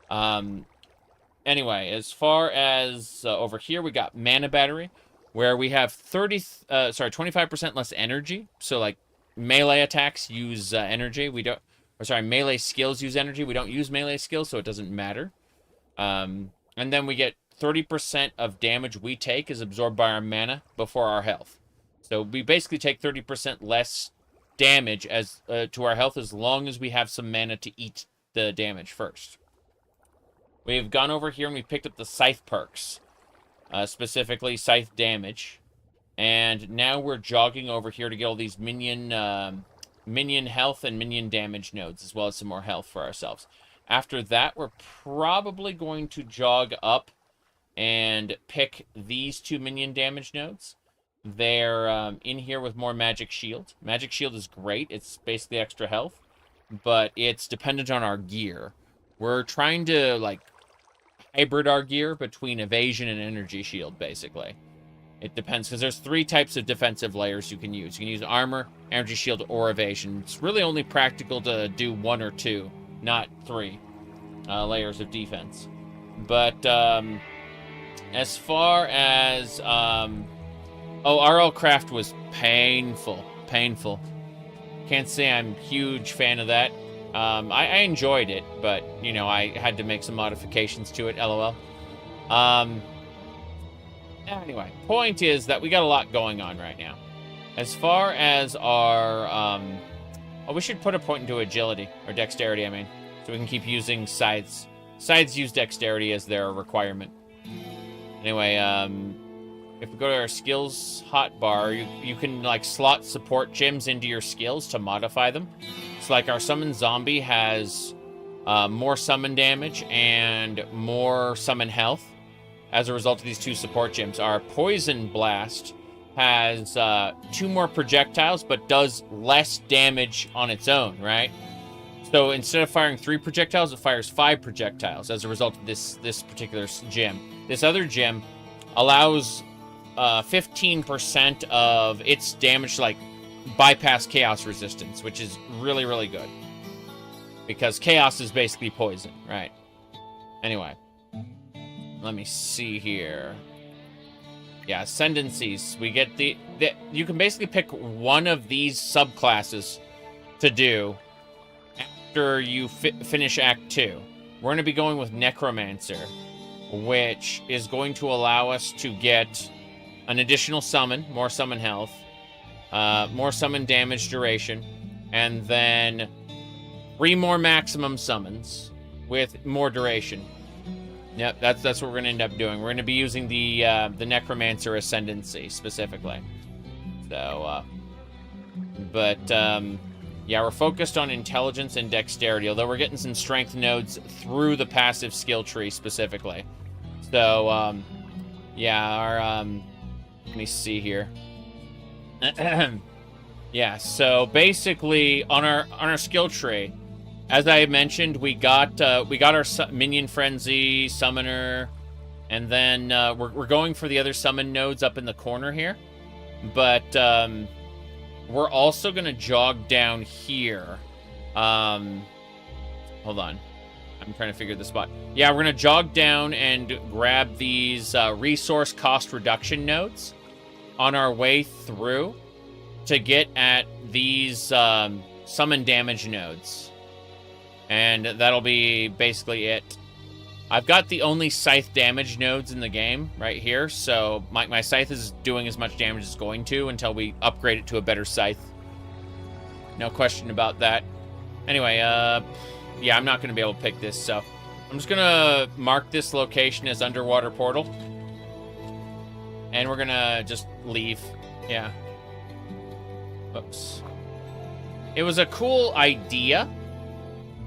Anyway, as far as over here, we got Mana Battery, where we have 25% less energy. So, like, melee attacks use energy. Melee skills use energy. We don't use melee skills, so it doesn't matter. And then we get 30% of damage we take is absorbed by our mana before our health. So we basically take 30% less damage to our health as long as we have some mana to eat the damage first. We've gone over here and we picked up the Scythe perks, specifically Scythe damage. And now we're jogging over here to get all these minion health and minion damage nodes, as well as some more health for ourselves. After that, we're probably going to jog up and pick these 2 minion damage nodes. They're in here with more Magic Shield. Magic Shield is great. It's basically extra health, but it's dependent on our gear. We're trying to, like, hybrid our gear between Evasion and Energy Shield, basically. It depends, because there's 3 types of defensive layers you can use. You can use Armor, Energy Shield, or Evasion. It's really only practical to do 1 or 2, not 3 layers of defense. But as far as... RL Craft was painful. Can't say I'm a huge fan of that. I enjoyed it, but, you know, I had to make some modifications to it, lol. Anyway, point is that we got a lot going on right now. As far as our, we should put a point into agility, or dexterity, I mean, so we can keep using scythes. Scythes use dexterity as their requirement. Anyway, if we go to our skills hotbar, you can, like, slot support gems into your skills to modify them. So, like, our summon zombie has more summon damage and more summon health as a result of these 2 support gems. Our poison blast has 2 more projectiles, but does less damage on its own, right? So instead of firing 3 projectiles, it fires 5 projectiles as a result of this particular gem. This other gem allows 15% of its damage to, like, bypass chaos resistance, which is really, really good. Because chaos is basically poison, right? Anyway. Let me see here. Yeah, ascendancies. We get you can basically pick one of these subclasses to do after you finish Act 2. We're going to be going with Necromancer, which is going to allow us to get an additional summon, more summon health, more summon damage duration, and then 3 more maximum summons with more duration. Yep, that's what we're going to end up doing. We're going to be using the Necromancer Ascendancy, specifically. So, yeah, we're focused on intelligence and dexterity, although we're getting some strength nodes through the passive skill tree, specifically. So, yeah, let me see here. Yeah, so basically, on our skill tree, as I mentioned, we got our minion frenzy summoner, and then we're going for the other summon nodes up in the corner here. But we're also gonna jog down here. Hold on. I'm trying to figure the spot. Yeah, we're going to jog down and grab these resource cost reduction nodes on our way through to get at these summon damage nodes. And that'll be basically it. I've got the only scythe damage nodes in the game right here, so my scythe is doing as much damage as it's going to until we upgrade it to a better scythe. No question about that. Anyway, yeah, I'm not going to be able to pick this, so I'm just going to mark this location as underwater portal. And we're going to just leave. Yeah. Oops. It was a cool idea,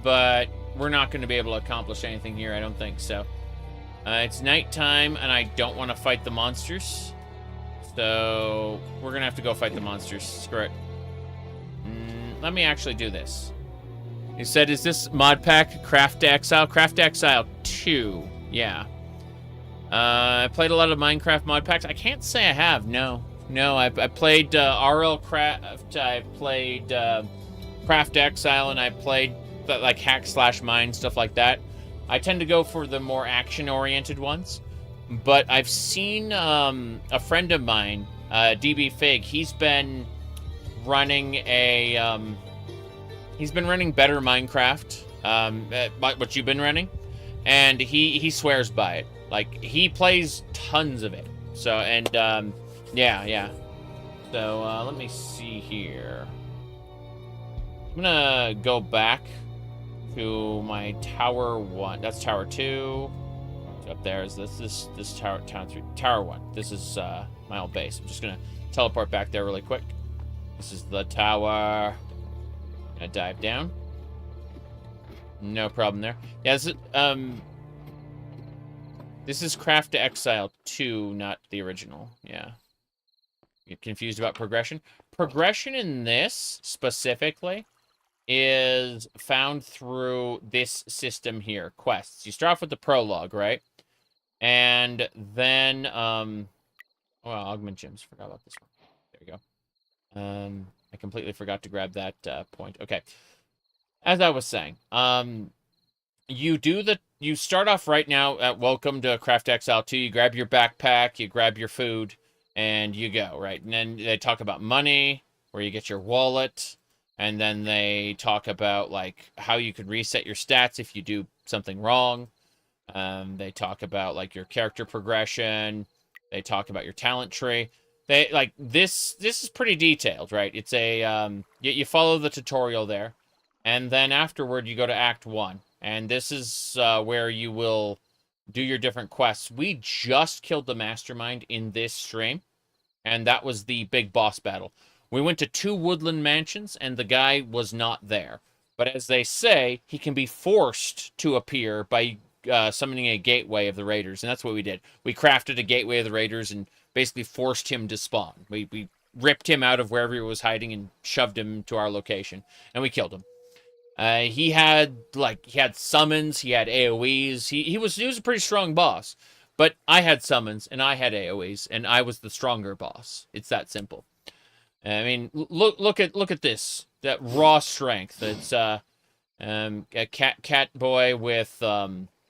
but we're not going to be able to accomplish anything here, I don't think so. It's nighttime, and I don't want to fight the monsters. So we're going to have to go fight the monsters. Screw it. Let me actually do this. He said, is this mod pack Craft to Exile? Craft to Exile 2. Yeah. I played a lot of Minecraft mod packs. I can't say I have. No. No, I played RL Craft. I played Craft to Exile, and I played like hack/mine, stuff like that. I tend to go for the more action-oriented ones. But I've seen a friend of mine, DB Fig, he's been running a... He's been running better Minecraft, what you've been running, and he swears by it. Like, he plays tons of it. So, and, yeah. So, let me see here. I'm gonna go back to my Tower 1. That's Tower 2. Up there is this Tower 3. Tower 1. This is, my old base. I'm just gonna teleport back there really quick. This is the tower. Gonna dive down. No problem there. Yeah, this is Craft to Exile 2, not the original. Yeah. Get confused about progression. Progression in this, specifically, is found through this system here. Quests. You start off with the prologue, right? And then, well, Augment Gems. Forgot about this one. There we go. I completely forgot to grab that point. Okay. As I was saying, you start off right now at Welcome to Craft Exile 2. You grab your backpack, you grab your food, and you go, right? And then they talk about money, where you get your wallet, and then they talk about, like, how you could reset your stats if you do something wrong. They talk about, like, your character progression. They talk about your talent tree. They like this is pretty detailed, right? It's a you follow the tutorial there, and then afterward you go to Act 1, and this is where you will do your different quests. We just killed the mastermind in this stream, and that was the big boss battle. We went to 2 woodland mansions, and the guy was not there. But as they say, he can be forced to appear by summoning a gateway of the raiders, and that's what we did. We crafted a gateway of the raiders and basically forced him to spawn. We ripped him out of wherever he was hiding and shoved him to our location, and we killed him. He had summons, he had AoEs. He was a pretty strong boss, but I had summons and I had AoEs, and I was the stronger boss. It's that simple. I mean, look at this, that raw strength. It's a cat boy with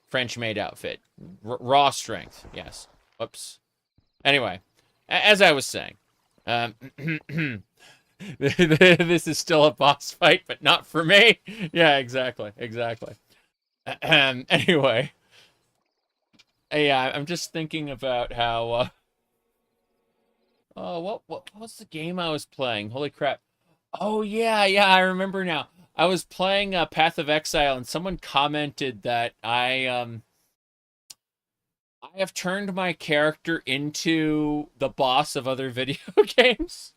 French maid outfit, raw strength. Yes. Whoops. Anyway, as I was saying, this is still a boss fight, but not for me. Yeah, exactly. Anyway, yeah, I'm just thinking about how. Oh, what's the game I was playing? Holy crap! Oh yeah, I remember now. I was playing Path of Exile, and someone commented that I have turned my character into the boss of other video games.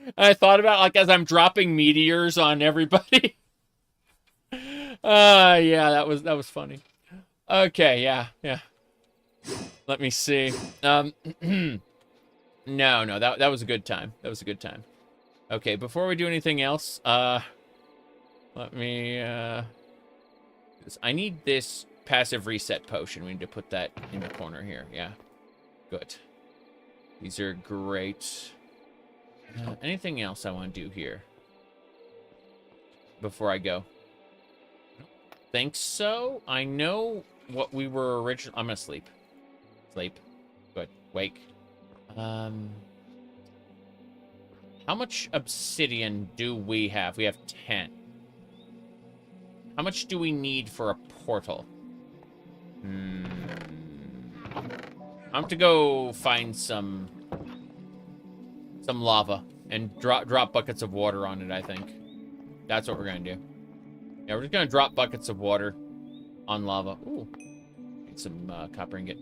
And I thought about, like, as I'm dropping meteors on everybody. Yeah, that was funny. Okay, yeah. Let me see. No, that was a good time. Okay, before we do anything else, Let me, I need this passive reset potion. We need to put that in the corner here. Yeah. Good. These are great. Anything else I want to do here before I go? Think so. I know what we were originally. I'm gonna sleep. Sleep. Good. Wake. How much obsidian do we have? We have 10. How much do we need for a portal? I have to go find some lava and drop buckets of water on it, I think. That's what we're gonna do. Yeah, we're just gonna drop buckets of water on lava. Ooh. Need some copper ingot.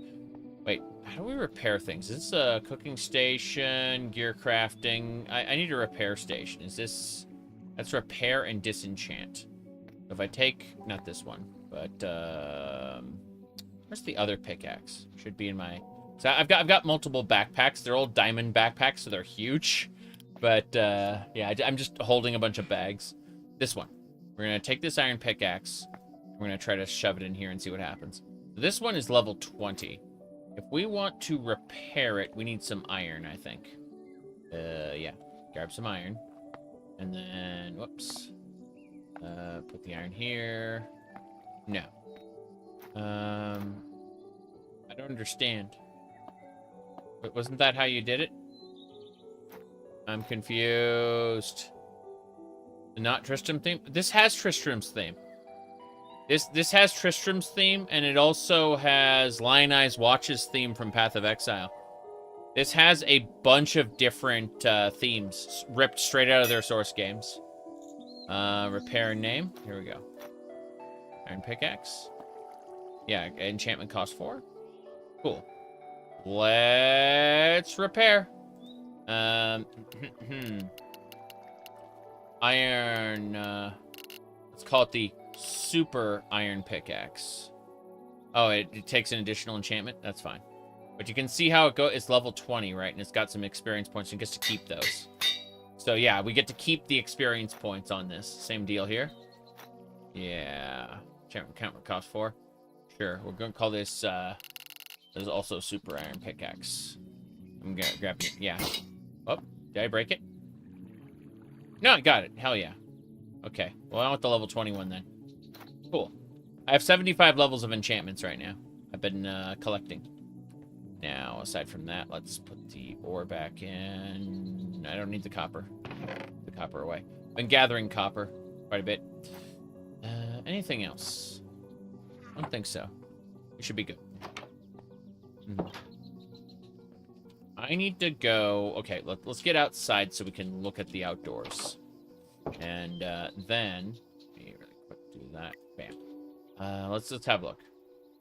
Wait, how do we repair things? Is this a cooking station, gear crafting? I need a repair station. Is this... That's repair and disenchant. If I take... Not this one, but... where's the other pickaxe? Should be in my... So I've got multiple backpacks. They're all diamond backpacks, so they're huge. But, yeah, I'm just holding a bunch of bags. This one. We're going to take this iron pickaxe. We're going to try to shove it in here and see what happens. This one is level 20. If we want to repair it, we need some iron, I think. Yeah. Grab some iron. And then, whoops. Put the iron here. No. I don't understand. But wasn't that how you did it? I'm confused. Not Tristram theme? This has Tristram's theme. This has Tristram's theme, and it also has Lionized Watch's theme from Path of Exile. This has a bunch of different themes ripped straight out of their source games. Repair name. Here we go. Iron pickaxe. Yeah, enchantment cost 4. Cool. Let's repair. Iron, let's call it the super iron pickaxe. Oh, it takes an additional enchantment? That's fine. But you can see how it goes. It's level 20, right? And it's got some experience points and gets to keep those. So, yeah, we get to keep the experience points on this. Same deal here. Yeah. Enchantment count cost 4. Sure. We're going to call this, there's also super iron pickaxe. I'm going to grab it. Yeah. Oh, did I break it? No, I got it. Hell yeah. Okay. Well, I want the level 21 then. Cool. I have 75 levels of enchantments right now. I've been collecting. Now, aside from that, let's put the ore back in. I don't need the copper. Put the copper away. Been gathering copper quite a bit. Anything else? I don't think so. We should be good. I need to go... Okay, let's get outside so we can look at the outdoors. And then... Let me really quick do that. Bam. Let's have a look.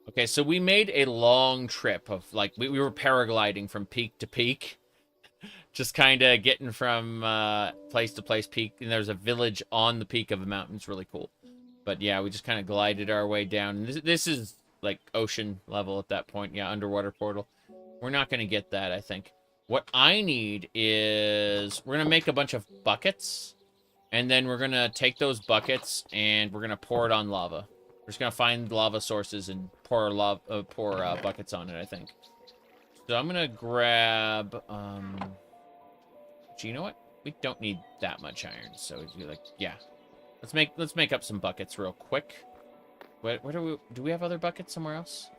Okay, so we made a long trip of, like, we were paragliding from peak to peak. Just kind of getting from place to place, peak. And there's a village on the peak of a mountain. It's really cool. But yeah, we just kind of glided our way down. And this is, like, ocean level at that point. Yeah, underwater portal. We're not going to get that, I think. What I need is... We're going to make a bunch of buckets. And then we're going to take those buckets and we're going to pour it on lava. We're just going to find lava sources and pour buckets on it, I think. So I'm going to grab... Actually, you know what? We don't need that much iron. So we'd be like, yeah. Let's make up some buckets real quick. Where do we have other buckets somewhere else?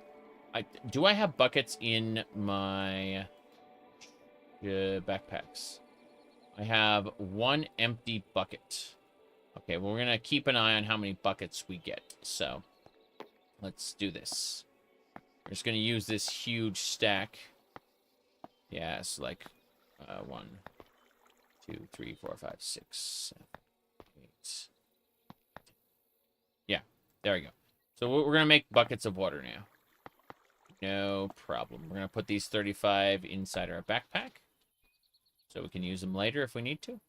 Do I have buckets in my backpacks? I have one empty bucket. Okay, well, we're going to keep an eye on how many buckets we get. So, let's do this. We're just going to use this huge stack. Yeah, it's like 1, 2, 3, 4, 5, 6, 7, 8. Yeah, there we go. So, we're going to make buckets of water now. No problem. We're going to put these 35 inside our backpack. So we can use them later if we need to.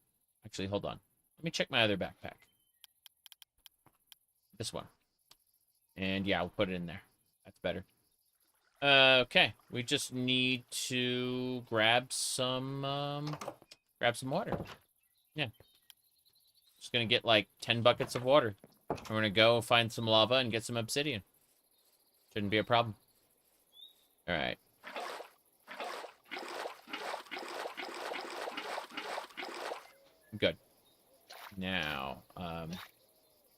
Actually, hold on. Let me check my other backpack. This one. And yeah, we'll put it in there. That's better. Okay. We just need to grab some water. Yeah. Just gonna get like 10 buckets of water. We're gonna go find some lava and get some obsidian. Shouldn't be a problem. All right. Good. Now,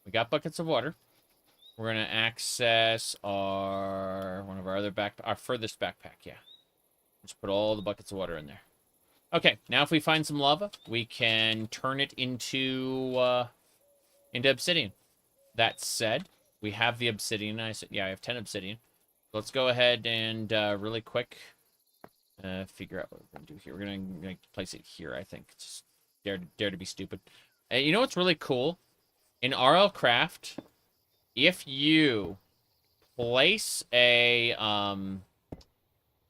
we got buckets of water. We're gonna access one of our other our furthest backpack. Yeah. Just put all the buckets of water in there. Okay. Now, if we find some lava, we can turn it into obsidian. That said, we have the obsidian. I have 10 obsidian. Let's go ahead and really quick figure out what we're gonna do here. We're gonna place it here. I think. Just dare to be stupid. You know what's really cool? In RL Craft, if you place a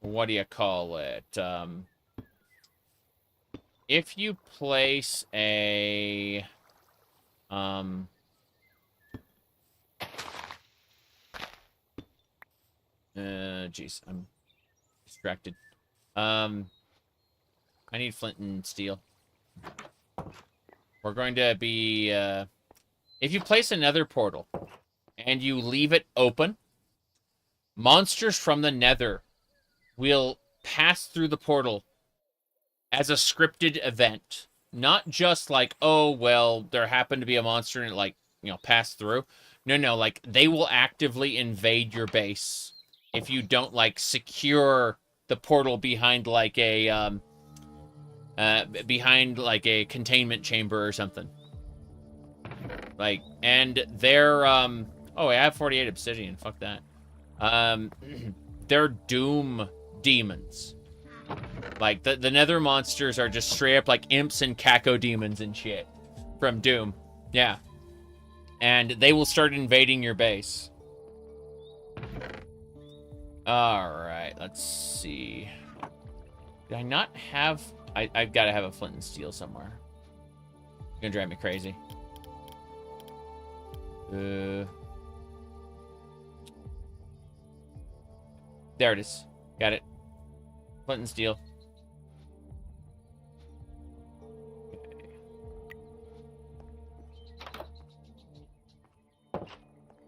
what do you call it? If you place a jeez, I'm distracted. I need flint and steel. We're going to be, if you place a nether portal and you leave it open, monsters from the nether will pass through the portal as a scripted event. Not just like, oh, well, there happened to be a monster and it, like, passed through. No, like, they will actively invade your base if you don't, like, secure the portal behind, like, a, containment chamber or something. Like, and they're, oh, I have 48 obsidian. Fuck that. They're doom demons. Like, the nether monsters are just straight up, like, imps and caco demons and shit. From Doom. Yeah. And they will start invading your base. Alright, let's see. Did I not have... I've got to have a flint and steel somewhere. It's gonna drive me crazy. There it is. Got it. Flint and steel. Okay.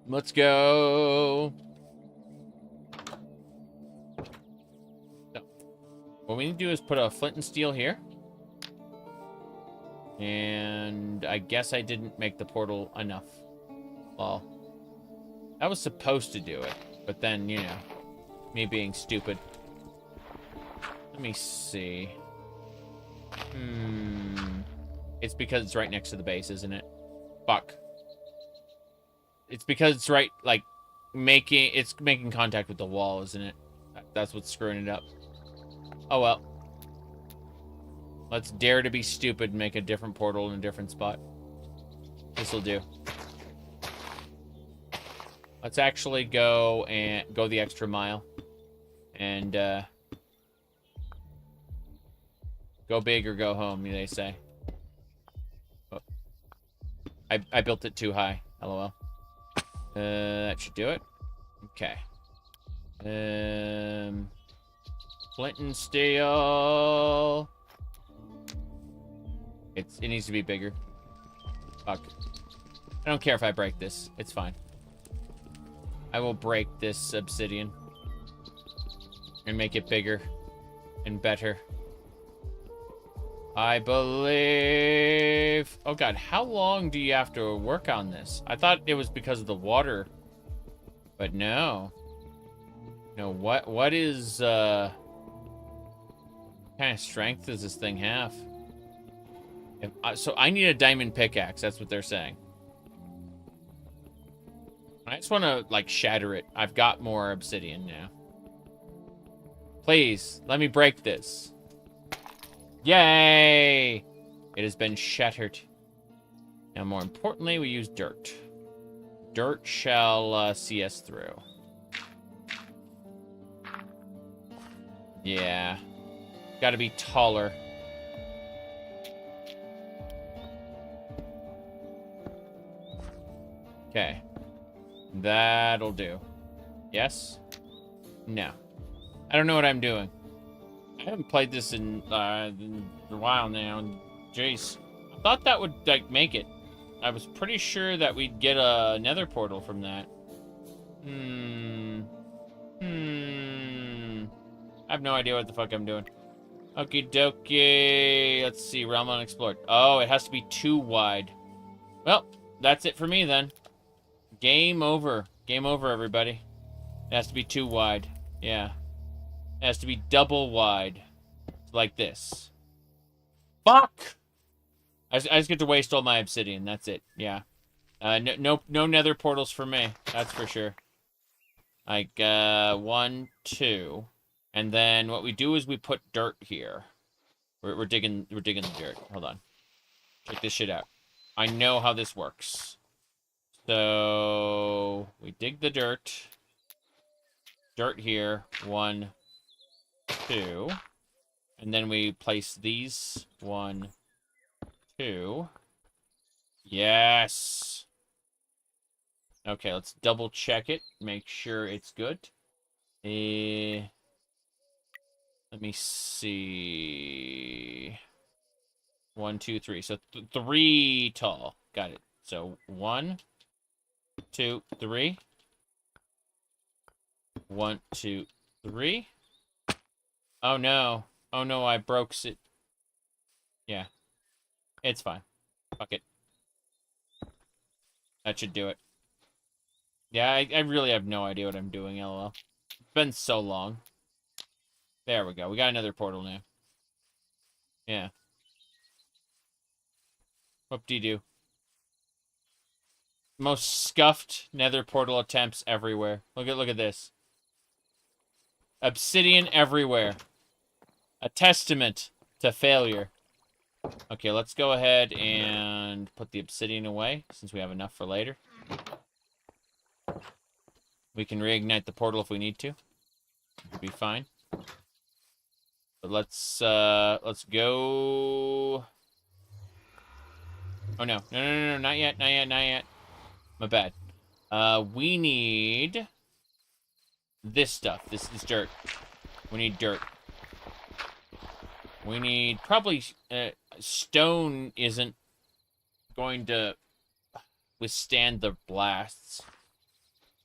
Let's go. So, what we need to do is put a flint and steel here. And I guess I didn't make the portal enough. Well, I was supposed to do it, but then, me being stupid. Let me see. It's because it's right next to the base, isn't it? Fuck. It's because it's right, like, it's making contact with the wall, isn't it? That's what's screwing it up. Oh, well. Let's dare to be stupid and make a different portal in a different spot. This'll do. Let's actually go the extra mile. And, go big or go home, they say. Oh. I built it too high. LOL. That should do it. Okay. Flint and steel. It needs to be bigger. Fuck. I don't care if I break this. It's fine. I will break this obsidian. And make it bigger. And better. I believe... Oh god, how long do you have to work on this? I thought it was because of the water. But no. No, what is, what kind of strength does this thing have? So I need a diamond pickaxe, that's what they're saying. I just want to, like, shatter it. I've got more obsidian now. Please, let me break this. Yay! It has been shattered. Now, more importantly, we use dirt. Dirt shall see us through. Yeah. Gotta be taller. Okay. That'll do. Yes? No. I don't know what I'm doing. I haven't played this in a while now. Jeez. I thought that would, like, make it. I was pretty sure that we'd get a nether portal from that. I have no idea what the fuck I'm doing. Okie dokie. Let's see. Realm unexplored. Oh, it has to be 2 wide. Well, that's it for me then. Game over. Game over, everybody. It has to be 2 wide. Yeah. It has to be double wide. Like this. Fuck! I just get to waste all my obsidian. That's it. Yeah. No nether portals for me. That's for sure. Like, 1, 2. And then what we do is we put dirt here. We're digging the dirt. Hold on. Check this shit out. I know how this works. So we dig the dirt. Dirt here. 1, 2. And then we place these. 1, 2. Yes. Okay, let's double check it. Make sure it's good. Let me see. 1, 2, 3. So 3 tall. Got it. So 1, 2, 3. 1, 2, 3. Oh no. Oh no, I broke it. Yeah. It's fine. Fuck it. That should do it. Yeah, I really have no idea what I'm doing, LOL. It's been so long. There we go. We got another portal now. Yeah. Whoop-de-doo. Most scuffed nether portal attempts everywhere. Look at this. Obsidian everywhere. A testament to failure. Okay, let's go ahead and put the obsidian away, since we have enough for later. We can reignite the portal if we need to. It'll be fine. But let's go. Oh no, no, not yet. My bad. We need this stuff. This is dirt. We need dirt. We need probably stone isn't going to withstand the blasts.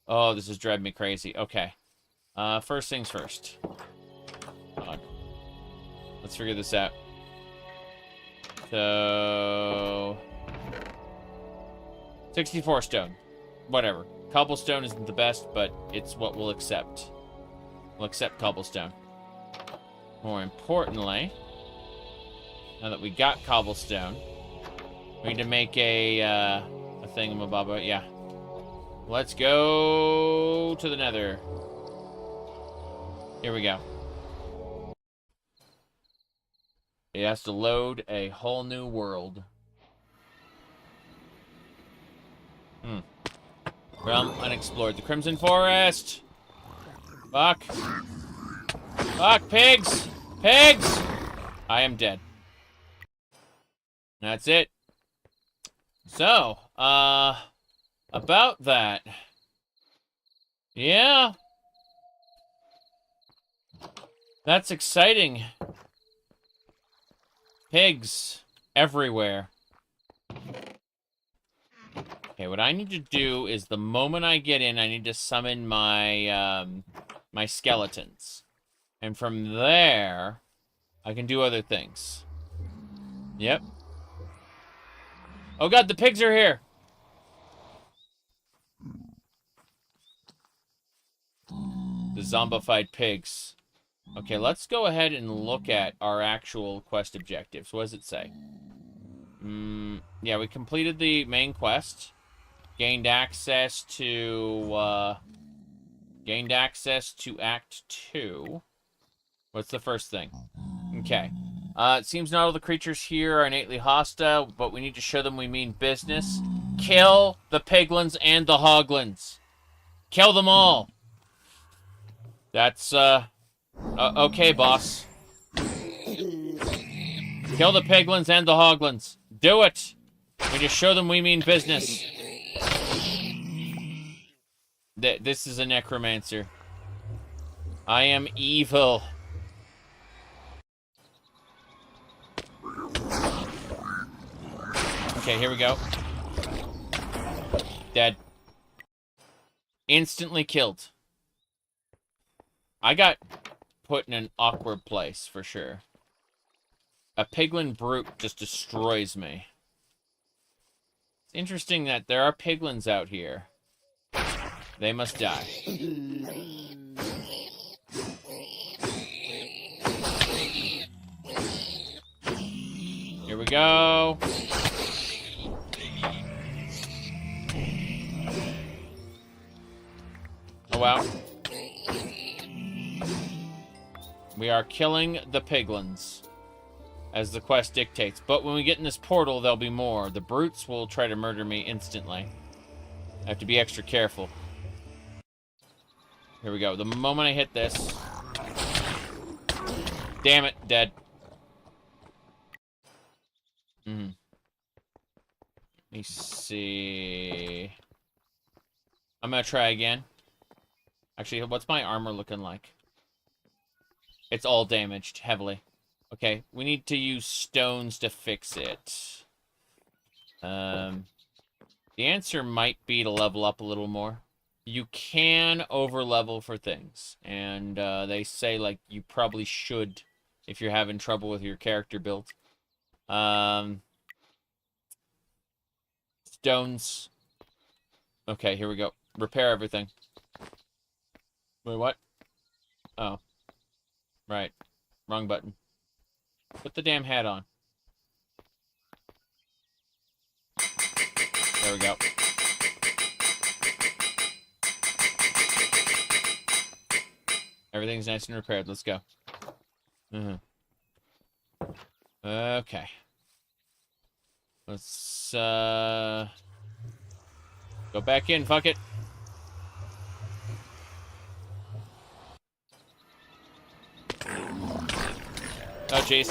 Oh, this is driving me crazy. Okay. First things first. Hold on. Let's figure this out. So 64 stone. Whatever. Cobblestone isn't the best, but it's what we'll accept. We'll accept cobblestone. More importantly, now that we got cobblestone, we need to make a thingamabobba. Yeah. Let's go to the nether. Here we go. It has to load a whole new world. Realm unexplored. The Crimson Forest! Fuck. Fuck, pigs! Pigs! I am dead. That's it. So, about that. Yeah. That's exciting. Pigs everywhere. Okay, what I need to do is the moment I get in, I need to summon my my skeletons. And from there, I can do other things. Yep. Oh god, the pigs are here! The zombified pigs. Okay, let's go ahead and look at our actual quest objectives. What does it say? Yeah, we completed the main quest. Gained access to Act 2. What's the first thing? Okay. It seems not all the creatures here are innately hostile, but we need to show them we mean business. Kill the piglins and the hoglins. Kill them all. That's, okay, boss. Kill the piglins and the hoglins. Do it! We just show them we mean business. This is a necromancer. I am evil. Okay, here we go. Dead. Instantly killed. I got put in an awkward place, for sure. A piglin brute just destroys me. It's interesting that there are piglins out here. They must die. Here we go. Oh, wow. We are killing the piglins, as the quest dictates. But when we get in this portal, there'll be more. The brutes will try to murder me instantly. I have to be extra careful. Here we go. The moment I hit this... Damn it, dead. Let me see... I'm gonna try again. Actually, what's my armor looking like? It's all damaged, heavily. Okay, we need to use stones to fix it. The answer might be to level up a little more. You can over-level for things. And they say, like, you probably should if you're having trouble with your character build. Stones. Okay, here we go. Repair everything. Wait, what? Oh. Right. Wrong button. Put the damn hat on. There we go. Everything's nice and repaired. Let's go. Okay. Let's, go back in. Fuck it. Oh, jeez.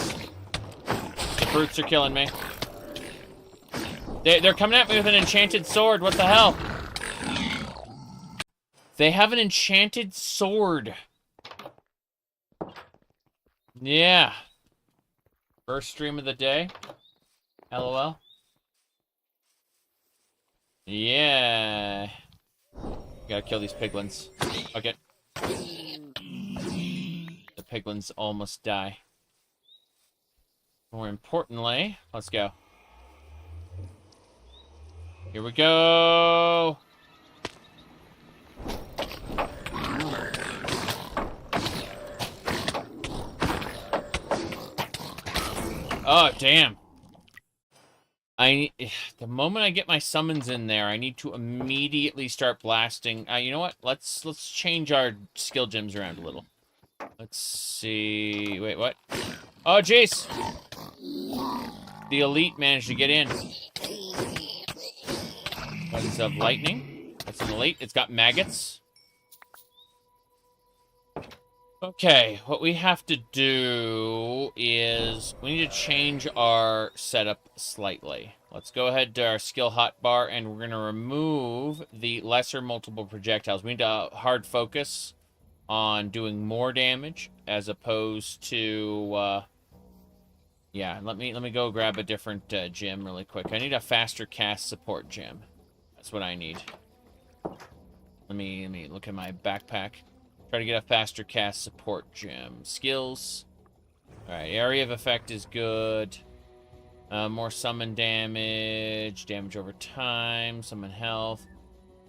The brutes are killing me. They're coming at me with an enchanted sword. What the hell? They have an enchanted sword. Yeah. First stream of the day. LOL. Yeah. Gotta kill these piglins. Okay. The piglins almost die. More importantly, let's go. Here we go. Oh, damn. The moment I get my summons in there, I need to immediately start blasting. You know what? Let's change our skill gems around a little. Let's see. Wait, what? Oh, jeez. The elite managed to get in. Weapons of lightning. That's an elite. It's got maggots. Okay, what we have to do is we need to change our setup slightly. Let's go ahead to our skill hotbar, and we're going to remove the lesser multiple projectiles. We need to hard focus on doing more damage as opposed to... yeah, let me go grab a different gem really quick. I need a faster cast support gem. That's what I need. Let me look at my backpack. Try to get a faster cast support gem. Skills. Alright, area of effect is good. More summon damage. Damage over time. Summon health.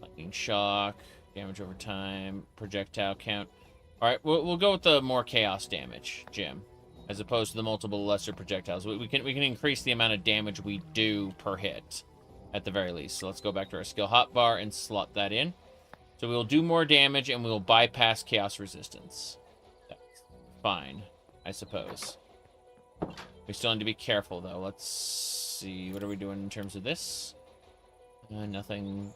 Lightning shock. Damage over time. Projectile count. Alright, we'll go with the more chaos damage gem, as opposed to the multiple lesser projectiles. We can increase the amount of damage we do per hit, at the very least. So let's go back to our skill hotbar and slot that in. So we'll do more damage, and we'll bypass chaos resistance. That's fine, I suppose. We still need to be careful, though. Let's see. What are we doing in terms of this? Nothing.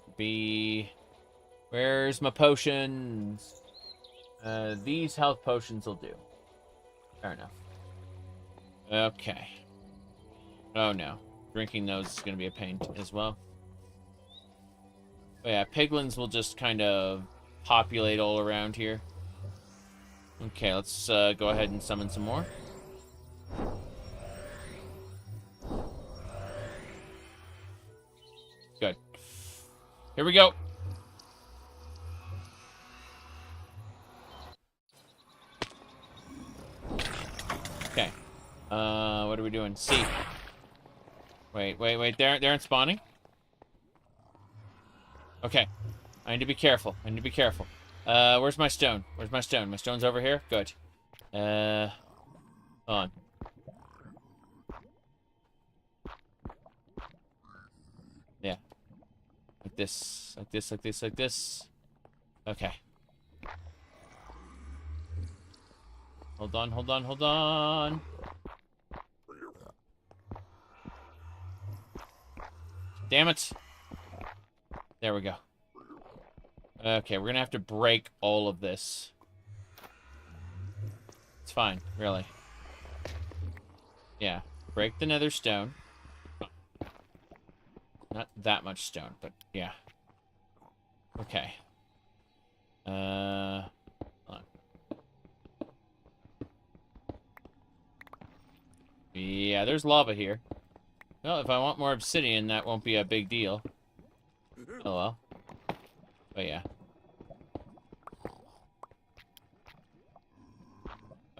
Where's my potions? These health potions will do. Fair enough. Okay. Oh, no. Drinking those is going to be a pain as well. But yeah, piglins will just kind of populate all around here. Okay, let's go ahead and summon some more. Good. Here we go. Okay. What are we doing? C. Wait. They aren't spawning? Okay. I need to be careful. Where's my stone? My stone's over here? Good. Hold on. Yeah. Like this. Okay. Hold on. Damn it. There we go. Okay, we're gonna have to break all of this. It's fine, really. Yeah. Break the nether stone. Not that much stone, but yeah. Okay. Hold on. Yeah, there's lava here. Well, if I want more obsidian, that won't be a big deal. Oh well. But yeah.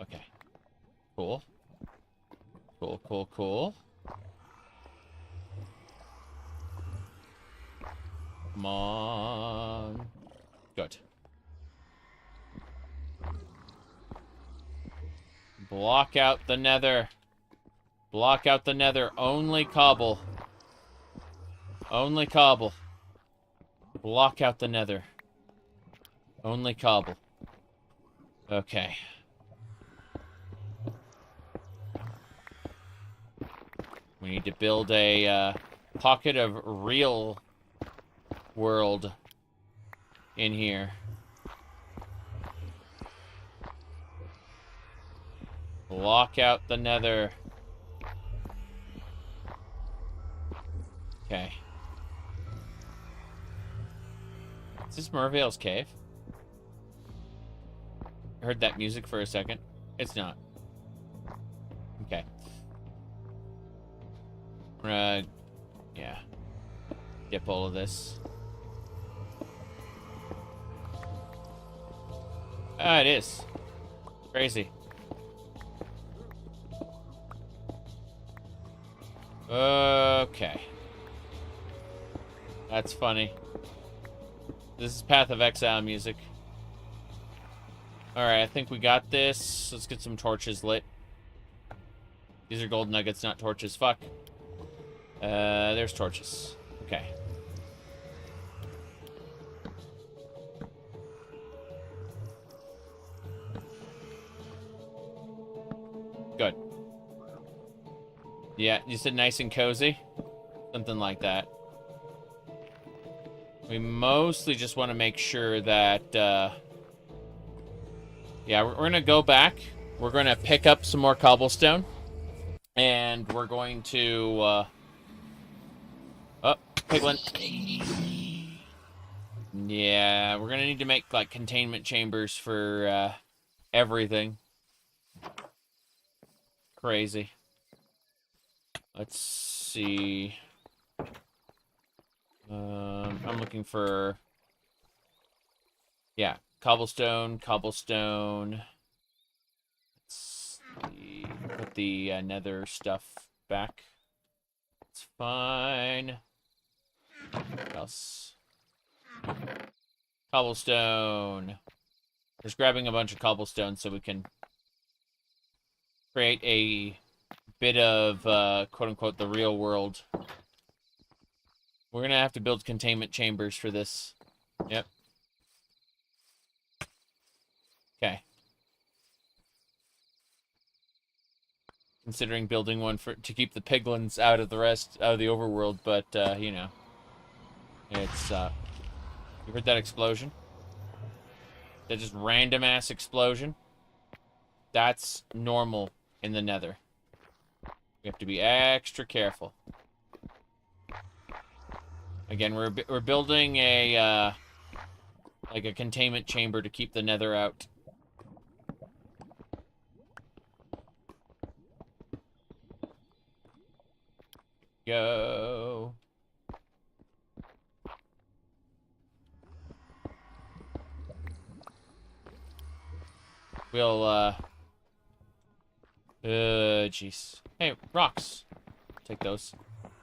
Okay. Cool. Cool. Come on. Good. Block out the nether. Only cobble. Block out the nether. Only cobble. Okay. We need to build a pocket of real world in here. Block out the nether. Okay. Is this Mervale's cave? I heard that music for a second. It's not. Okay. Yeah. Dip all of this. Ah, it is. Crazy. Okay. That's funny. This is Path of Exile music. Alright, I think we got this. Let's get some torches lit. These are gold nuggets, not torches. Fuck. There's torches. Okay. Good. Yeah, you said nice and cozy? Something like that. We mostly just want to make sure that, yeah, we're going to go back. We're going to pick up some more cobblestone. And we're going to, oh, piglin. Yeah, we're going to need to make, like, containment chambers for, everything. Crazy. Let's see. I'm looking for... Yeah, cobblestone. Let's see. Put the nether stuff back. It's fine. What else? Cobblestone. Just grabbing a bunch of cobblestone so we can create a bit of, quote-unquote, the real world. We're gonna have to build containment chambers for this. Yep. Okay. Considering building one to keep the piglins out of the overworld, but, you know. It's, you heard that explosion? That just random-ass explosion? That's normal in the nether. We have to be extra careful. Again, we're building a, like a containment chamber to keep the nether out. Go. Jeez. Hey, rocks. Take those.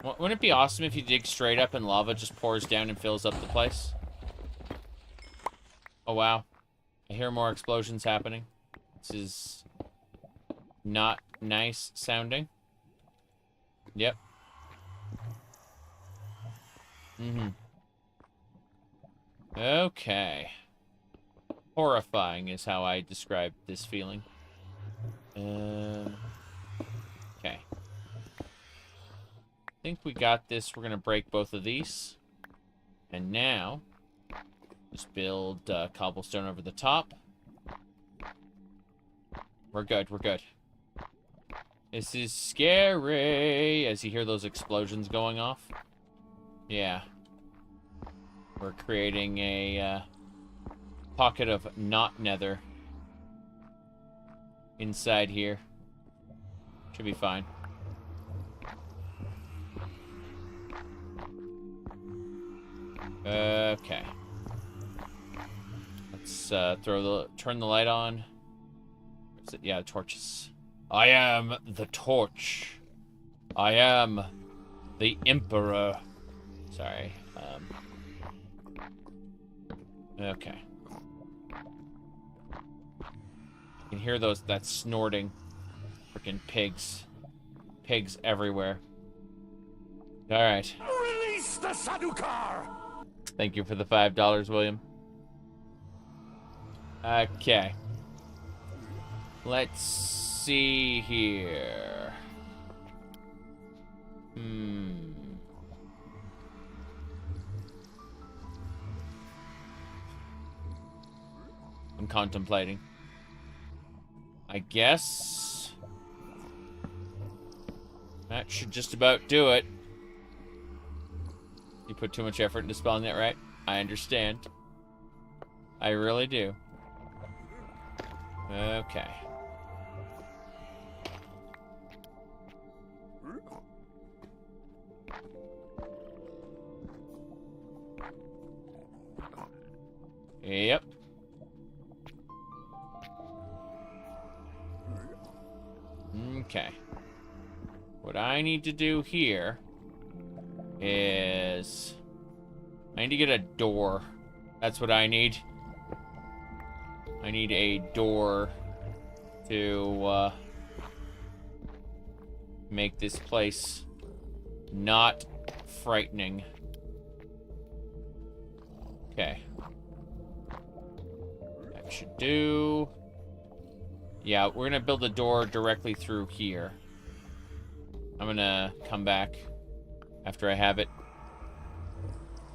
Wouldn't it be awesome if you dig straight up and lava just pours down and fills up the place? Oh, wow. I hear more explosions happening. This is not nice sounding. Yep. Mm-hmm. Okay. Horrifying is how I describe this feeling. Okay. I think we got this. We're gonna break both of these. And now, just build cobblestone over the top. We're good, we're good. This is scary, as you hear those explosions going off. Yeah. We're creating a pocket of not nether inside here. Should be fine. Okay. Let's turn the light on. Is it? Yeah, torches. I am the torch. I am the emperor. Sorry. Okay. You can hear that snorting. Freaking pigs. Pigs everywhere. Alright. Release the Sadukar! Thank you for the $5, William. Okay. Let's see here. I'm contemplating. I guess that should just about do it. You put too much effort into spelling it right. I understand. I really do. Okay. Yep. Okay. What I need to do here is I need to get a door. That's what I need. I need a door to make this place not frightening. Okay. That should do. Yeah, we're gonna build a door directly through here. I'm gonna come back after I have it.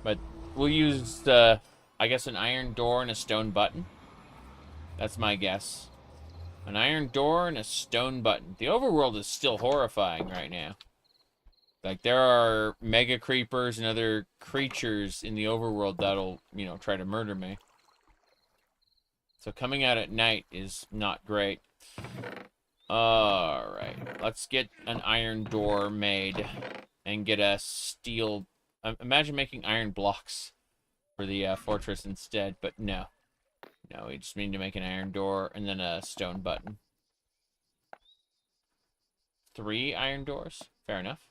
But we'll use, I guess, an iron door and a stone button. That's my guess. An iron door and a stone button. The overworld is still horrifying right now. Like, there are mega creepers and other creatures in the overworld that'll, you know, try to murder me. So coming out at night is not great. Alright, let's get an iron door made and get a steel... imagine making iron blocks for the fortress instead, but no. No, we just need to make an iron door and then a stone button. 3 iron doors? Fair enough.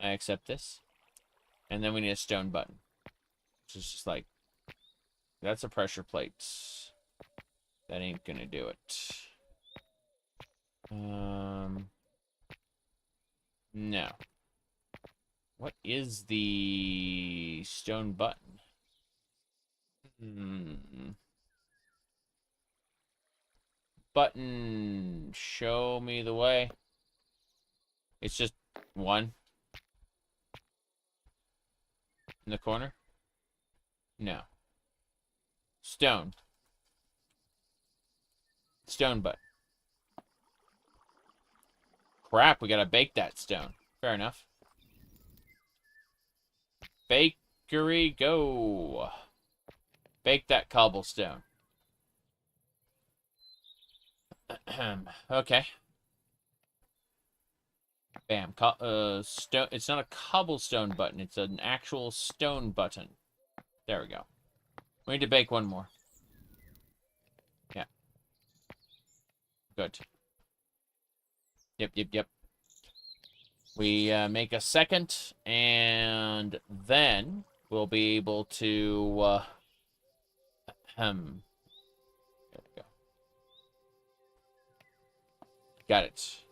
I accept this. And then we need a stone button. Which is just like... That's a pressure plate. That ain't gonna do it. No. What is the stone button? Button, show me the way. It's just one. In the corner? No. Stone. Stone button. Crap, we gotta bake that stone. Fair enough. Bakery, go. Bake that cobblestone. Okay. Bam. Stone. It's not a cobblestone button. It's an actual stone button. There we go. We need to bake one more. Yeah. Good. Yep. We make a second, and then we'll be able to... There we go. Got it.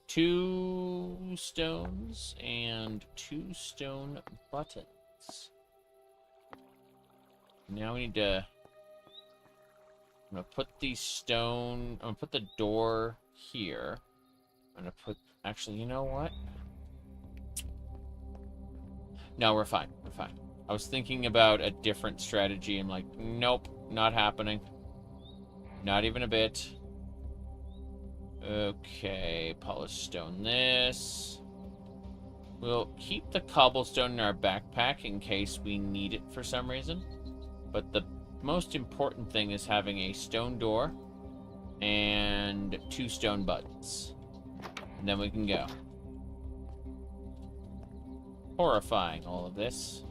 2 stones and 2 stone buttons. Now we need to... I'm gonna put the stone... I'm gonna put the door here. I'm gonna put... Actually, you know what? No, we're fine. We're fine. I was thinking about a different strategy. I'm like, nope, not happening. Not even a bit. Okay, polished stone this. We'll keep the cobblestone in our backpack in case we need it for some reason. But the most important thing is having a stone door and 2 stone buttons. And then we can go. Horrifying, all of this.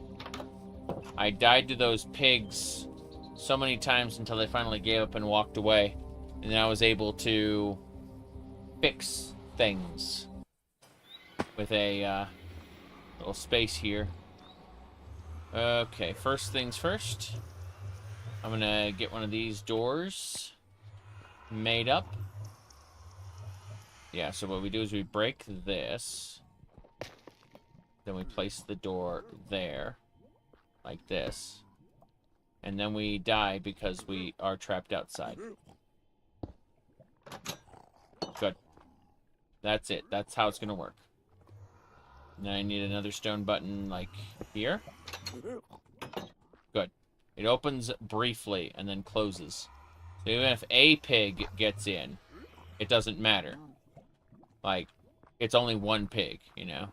I died to those pigs so many times until they finally gave up and walked away. And then I was able to fix things with a little space here. Okay, first things first. I'm gonna get one of these doors made up. Yeah, so what we do is we break this. Then we place the door there, like this. And then we die because we are trapped outside. Good. That's it. That's how it's gonna work. Now I need another stone button, like, here. Good. It opens briefly and then closes. So even if a pig gets in, it doesn't matter. Like, it's only 1 pig, you know?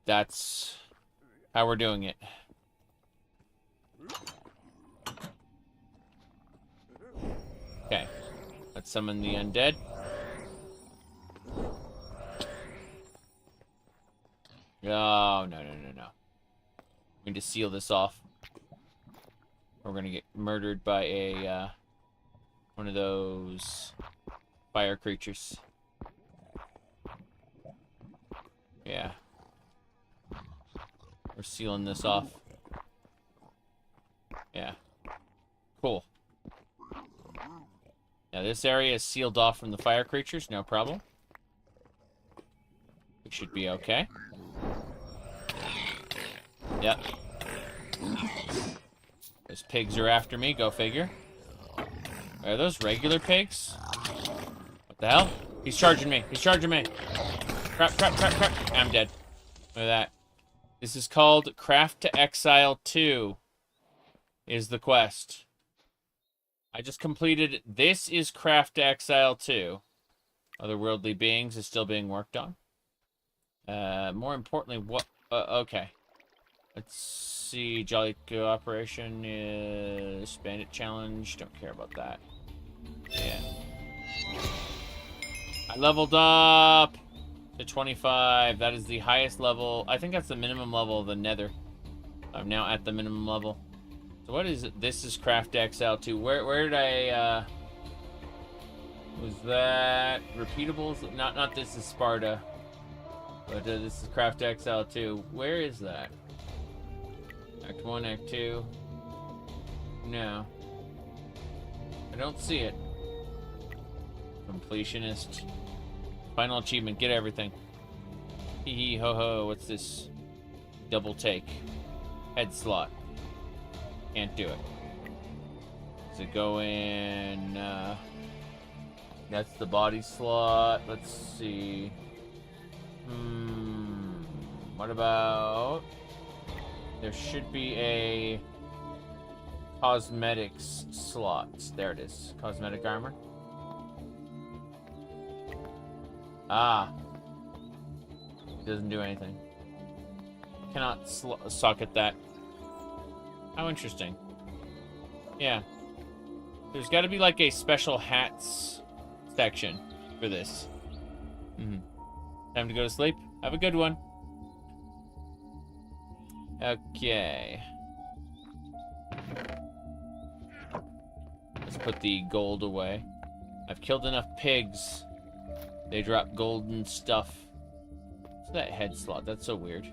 That's how we're doing it. Okay. Let's summon the undead. Oh, no. We need to seal this off. We're gonna get murdered by a, one of those fire creatures. Yeah. We're sealing this off. Yeah. Cool. Now this area is sealed off from the fire creatures, no problem. We should be okay. Yep. Those pigs are after me, go figure. Are those regular pigs? What the hell? He's charging me. He's charging me. Crap. I'm dead. Look at that. This is called Craft to Exile 2. Is the quest. I just completed... This is Craft to Exile 2. Otherworldly Beings is still being worked on. More importantly, what... okay. Let's see. Jolly Cooperation is... Bandit Challenge. Don't care about that. Yeah. I leveled up to 25. That is the highest level. I think that's the minimum level of the Nether. I'm now at the minimum level. So what is it? This is Craft to Exile 2. Where did I... Was that... Repeatables? Not this is Sparta. But this is Craft to Exile 2. Where is that? Act 1, Act 2. No. I don't see it. Completionist. Final achievement. Get everything. Hee hee ho ho. What's this? Double take. Head slot. Can't do it. Does it go in... That's the body slot. Let's see. What about... There should be a cosmetics slot. There it is. Cosmetic armor. Ah. It doesn't do anything. Cannot socket that. How interesting. Yeah. There's got to be like a special hats section for this. Time to go to sleep. Have a good one. Okay. Let's put the gold away. I've killed enough pigs. They drop golden stuff. What's that head slot? That's so weird.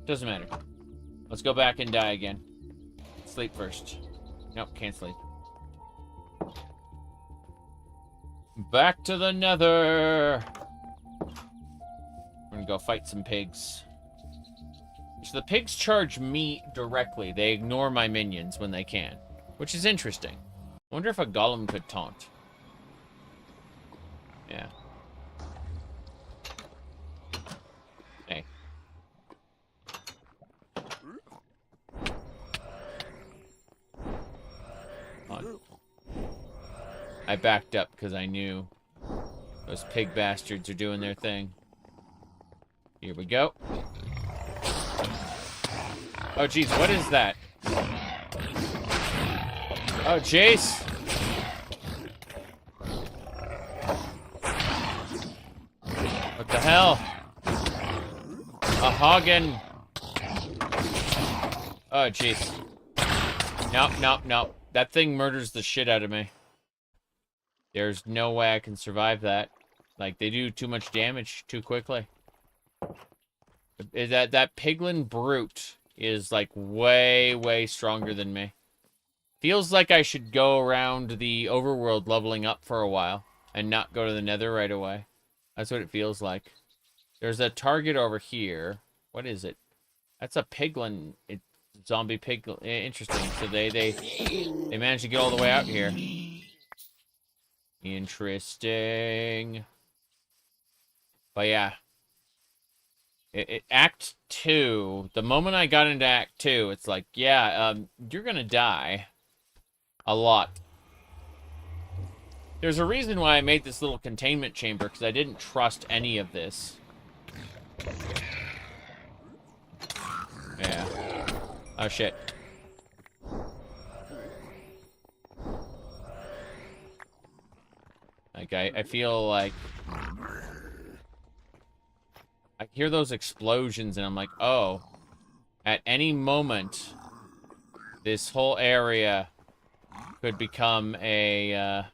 Doesn't matter. Let's go back and die again. Sleep first. Nope, can't sleep. Back to the nether. We're gonna go fight some pigs. So the pigs charge me directly. They ignore my minions when they can, which is interesting. I wonder if a golem could taunt. Yeah. Hey. On. I backed up because I knew those pig bastards are doing their thing. Here we go. Oh, jeez, what is that? Oh, Jace! What the hell? A Hagen! Oh, jeez. Nope, nope, nope. That thing murders the shit out of me. There's no way I can survive that. Like, they do too much damage too quickly. That piglin brute is, like, way, way stronger than me. Feels like I should go around the overworld leveling up for a while and not go to the nether right away. That's what it feels like. There's a target over here. What is it? That's a piglin. It's zombie piglin. Interesting. So they managed to get all the way out here. Interesting. But yeah. Act 2, the moment I got into Act 2, it's like, yeah, you're gonna die. A lot. There's a reason why I made this little containment chamber, because I didn't trust any of this. Yeah. Oh, shit. Like, I feel like... I hear those explosions, and I'm like, oh. At any moment, this whole area could become a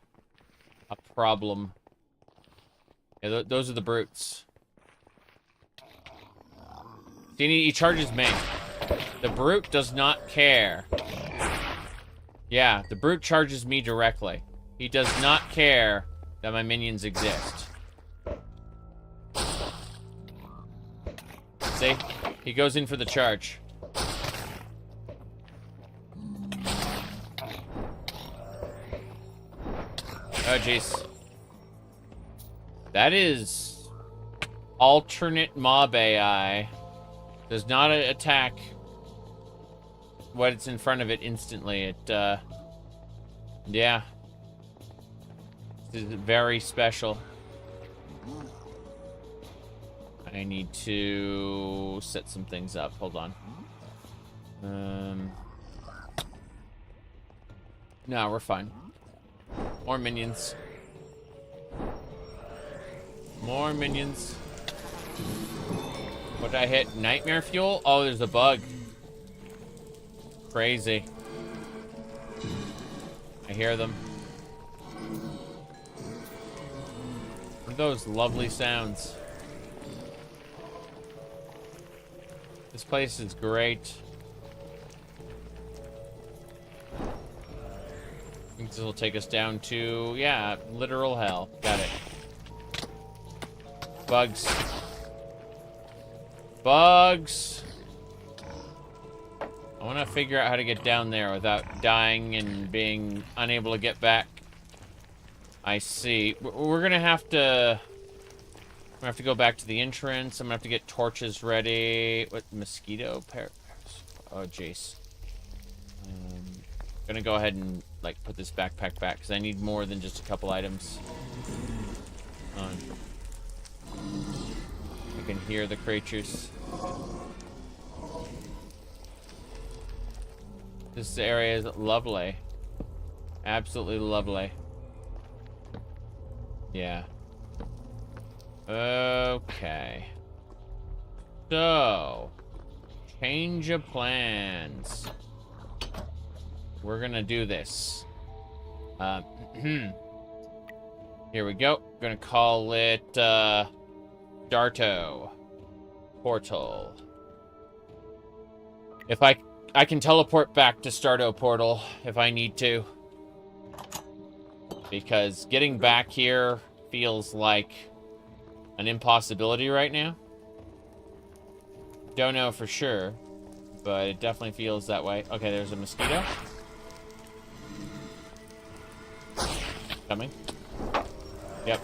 problem. Yeah, those are the brutes. See, he charges me. The brute does not care. Yeah, the brute charges me directly. He does not care that my minions exist. See? He goes in for the charge. Oh, jeez. That is alternate mob AI. Does not attack what's in front of it instantly. It, yeah. This is very special. I need to set some things up. Hold on. No, we're fine. More minions. More minions. What did I hit? Nightmare fuel? Oh, there's a bug. Crazy. I hear them. What are those lovely sounds? This place is great. I think this will take us down to, yeah, literal hell. Got it. Bugs. Bugs! I want to figure out how to get down there without dying and being unable to get back. I see. We're gonna have to... I'm gonna have to go back to the entrance. I'm gonna have to get torches ready. What, mosquito? Oh, jeez. Gonna go ahead and, like, put this backpack back, because I need more than just a couple items. I can hear the creatures. This area is lovely. Absolutely lovely. Yeah. Okay. So, change of plans. We're gonna do this. Here we go. Gonna call it, Darto. Portal. If I can teleport back to Starto Portal if I need to. Because getting back here feels like an impossibility right now. Don't know for sure, but it definitely feels that way. Okay, there's a mosquito. Coming. Yep.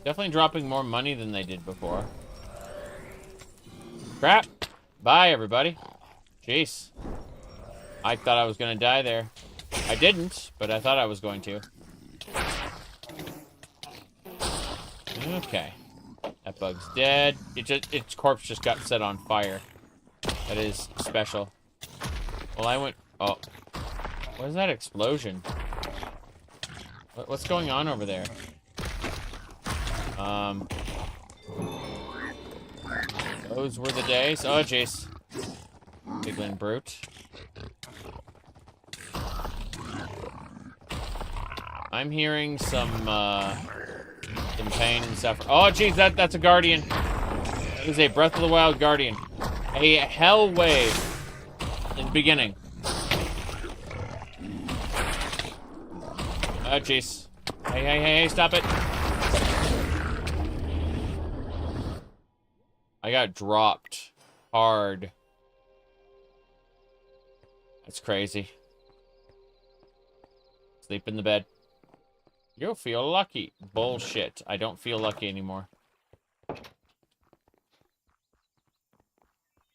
Definitely dropping more money than they did before. Crap. Bye, everybody. Jeez. I thought I was gonna die there. I didn't, but I thought I was going to. Okay. That bug's dead. Its corpse just got set on fire. That is special. Well, I went... Oh. What is that explosion? What's going on over there? Those were the days. Oh, jeez. Piglin brute. I'm hearing some pain and suffering. Oh, jeez, that's a guardian. That is a Breath of the Wild guardian. A hell wave in the beginning. Oh, jeez. Hey, stop it. I got dropped hard. That's crazy. Sleep in the bed. You'll feel lucky. Bullshit. I don't feel lucky anymore.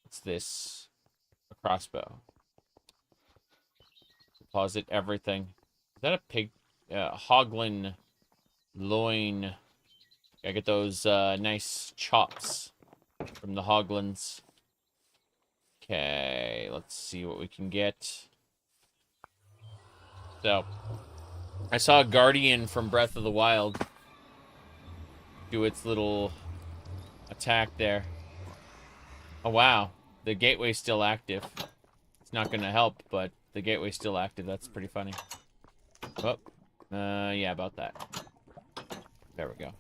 What's this? A crossbow. Deposit everything. Is that a pig? Hoglin loin. Gotta get those nice chops from the hoglins. Okay, let's see what we can get. So, I saw a guardian from Breath of the Wild do its little attack there. Oh, wow. The gateway's still active. It's not gonna help, but the gateway's still active. That's pretty funny. Oh, yeah, about that. There we go.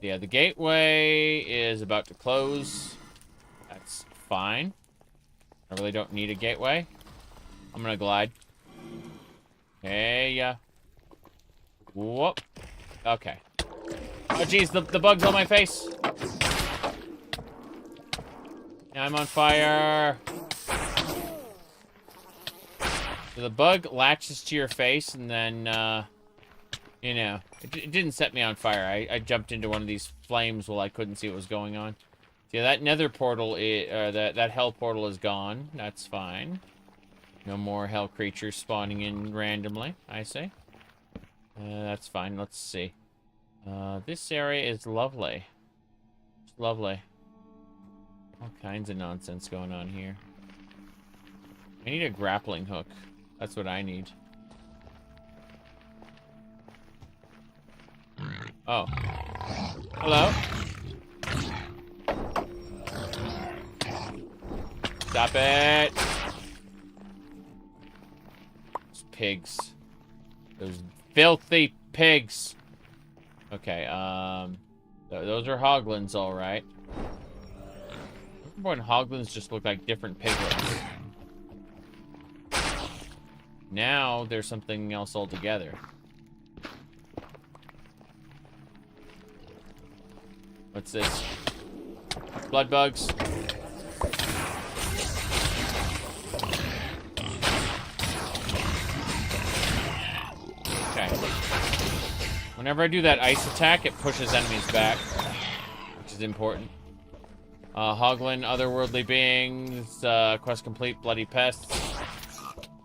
Yeah, the gateway is about to close. That's fine. I really don't need a gateway. I'm gonna glide. Hey, yeah. Whoop. Okay. Oh, jeez, the bug's on my face. Yeah, I'm on fire. So the bug latches to your face, and then, you know, it didn't set me on fire. I jumped into one of these flames while I couldn't see what was going on. Yeah, that nether portal, that hell portal is gone. That's fine. No more hell creatures spawning in randomly, I say. That's fine. Let's see. This area is lovely. It's lovely. All kinds of nonsense going on here. I need a grappling hook. That's what I need. Oh. Hello? Stop it! Those pigs. Those filthy pigs. Okay, those are hoglins, alright. Remember when hoglins just look like different piglets? Now, there's something else altogether. What's this? Blood bugs. Okay. Whenever I do that ice attack, it pushes enemies back, which is important. Hoglin, otherworldly beings, quest complete, bloody pests.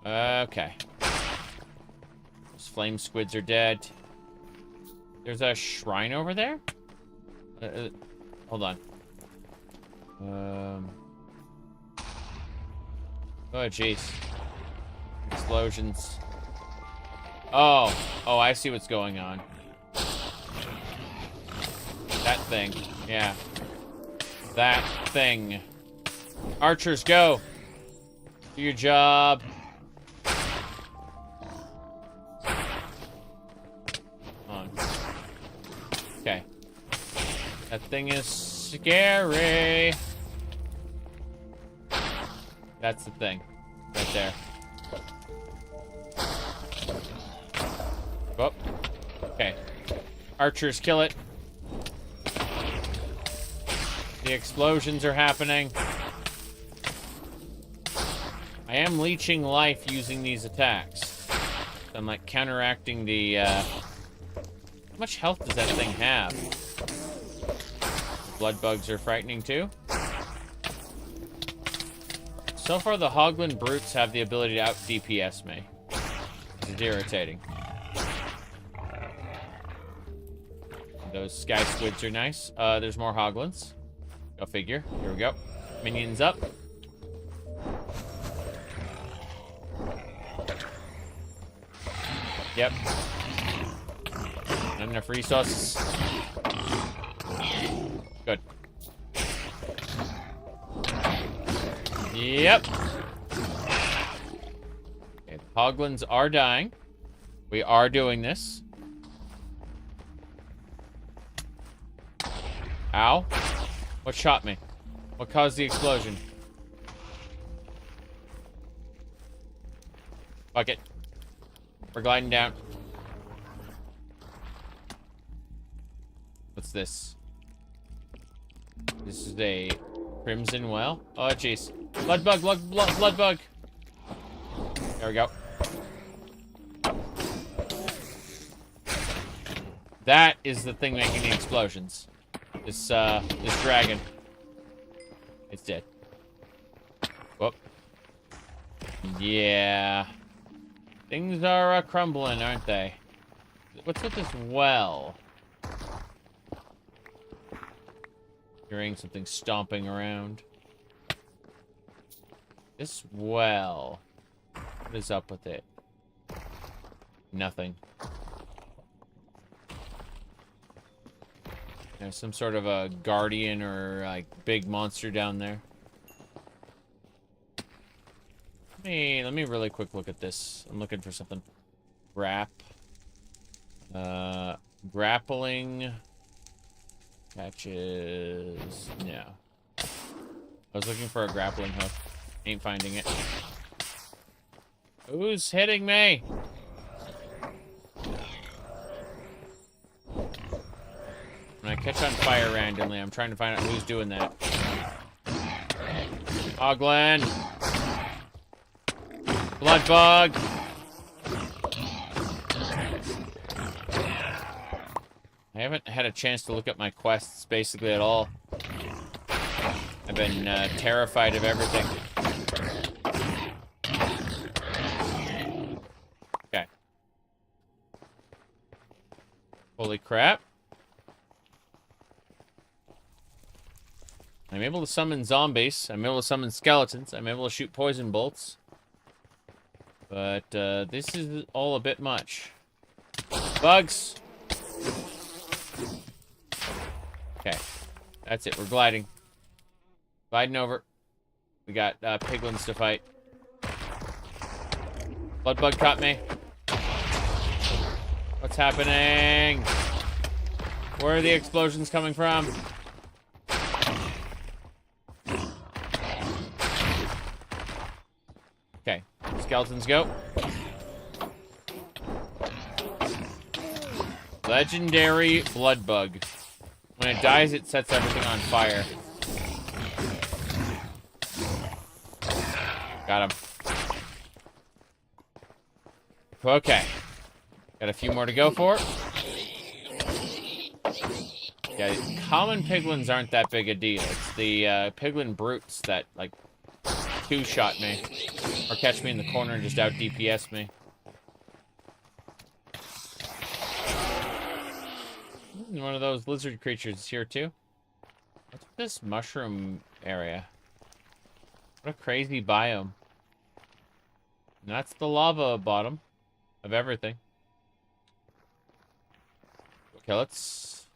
Okay. Those flame squids are dead. There's a shrine over there? Hold on. Oh, jeez. Explosions. Oh, I see what's going on. That thing. Yeah. That thing. Archers, go! Do your job. That thing is scary. That's the thing. Right there. Oh. Okay. Archers, kill it. The explosions are happening. I am leeching life using these attacks. I'm like counteracting the, How much health does that thing have? Blood bugs are frightening too. So far, the Hoglin brutes have the ability to out DPS me. It's irritating. Those sky squids are nice. There's more Hoglins. Go figure. Here we go. Minions up. Yep. Not enough resources. Good. Yep. Okay, the Hoglins are dying. We are doing this. Ow. What shot me? What caused the explosion? Fuck it. We're gliding down. What's this? This is a crimson well. Oh, jeez. Blood bug, blood bug. There we go. That is the thing making the explosions. This dragon. It's dead. Whoop. Yeah. Things are crumbling, aren't they? What's with this well? Hearing something stomping around. This well. What is up with it? Nothing. There's some sort of a guardian or like big monster down there. Let me really quick look at this. I'm looking for something. Grappling catches. No. I was looking for a grappling hook. Ain't finding it. Who's hitting me? When I catch on fire randomly, I'm trying to find out who's doing that. Hoglin! Blood bug! I haven't had a chance to look at my quests basically at all. I've been terrified of everything. Okay. Holy crap. I'm able to summon zombies. I'm able to summon skeletons. I'm able to shoot poison bolts. But this is all a bit much. Bugs! Okay. That's it. We're gliding. Gliding over. We got piglins to fight. Blood bug caught me. What's happening? Where are the explosions coming from? Okay. Skeletons go. Legendary blood bug. When it dies, it sets everything on fire. Got him. Okay. Got a few more to go for. Yeah, common piglins aren't that big a deal. It's the piglin brutes that, like, two-shot me. Or catch me in the corner and just out-DPS me. One of those lizard creatures is here, too. What's this mushroom area? What a crazy biome. And that's the lava bottom of everything. Okay, let's...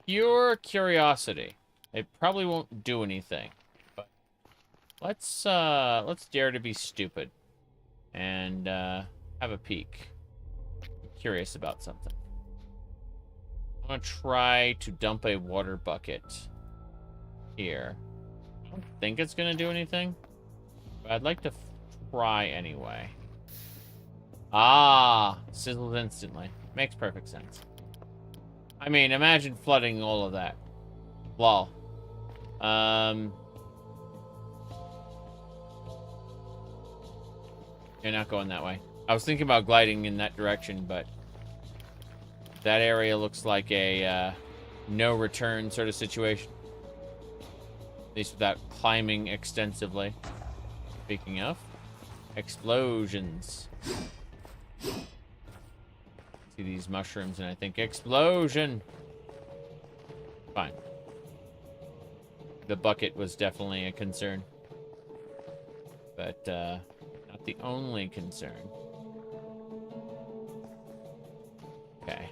Pure curiosity. It probably won't do anything. But let's dare to be stupid. And, have a peek. I'm curious about something. want to try to dump a water bucket here. I don't think it's going to do anything, but I'd like to try anyway. Ah, sizzles instantly. Makes perfect sense. I mean, imagine flooding all of that. Lol. You're not going that way. I was thinking about gliding in that direction, but that area looks like a no return sort of situation. At least without climbing extensively. Speaking of, explosions. See these mushrooms and I think explosion. Fine. The bucket was definitely a concern. But not the only concern. Okay.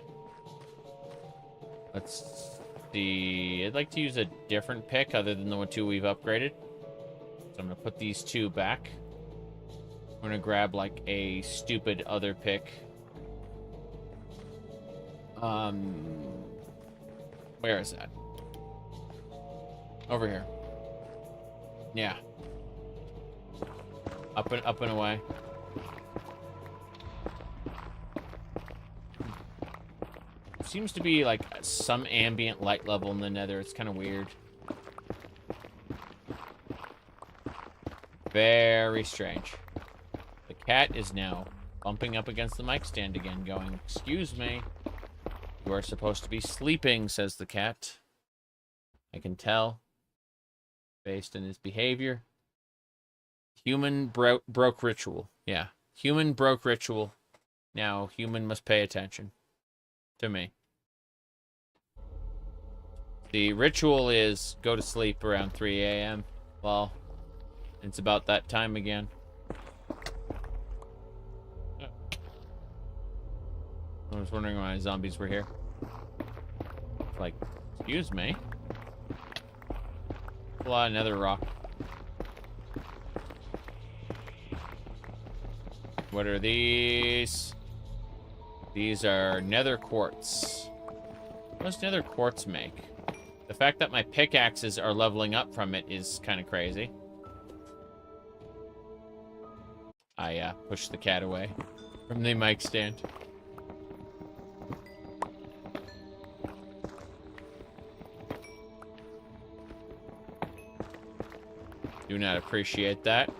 Let's see. I'd like to use a different pick other than the two we've upgraded. So I'm going to put these two back. I'm going to grab like a stupid other pick. Where is that? Over here. Yeah. Up and away. Seems to be like some ambient light level in the nether. It's kind of weird. Very strange. The cat is now bumping up against the mic stand again, going, "Excuse me. You are supposed to be sleeping," says the cat. I can tell. Based on his behavior. Human broke ritual. Yeah. Human broke ritual. Now, human must pay attention. To me. The ritual is go to sleep around 3 a.m. Well, it's about that time again. I was wondering why zombies were here. Like, excuse me. Pull out another rock. What are these? These are nether quartz. What does nether quartz make? The fact that my pickaxes are leveling up from it is kind of crazy. I pushed the cat away from the mic stand. Do not appreciate that.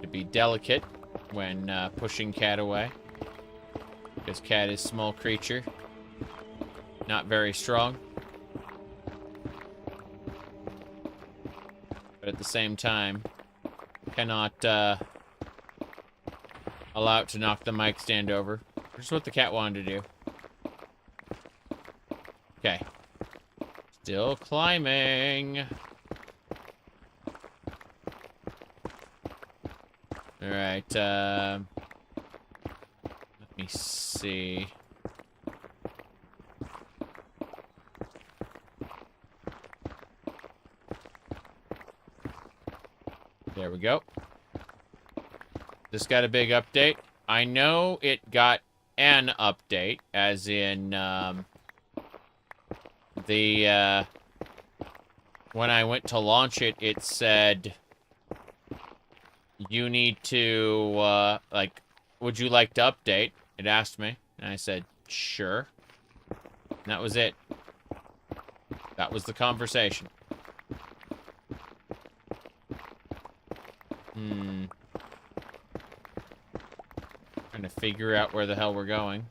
To be delicate when pushing cat away. Because cat is small creature. Not very strong. But at the same time, cannot allow it to knock the mic stand over. Which is what the cat wanted to do. Okay. Still climbing. Alright, let me see. There we go. This got a big update. I know it got an update, as in, when I went to launch it, it said, you need to, like, would you like to update? It asked me, and I said, sure. And that was it. That was the conversation. Trying to figure out where the hell we're going.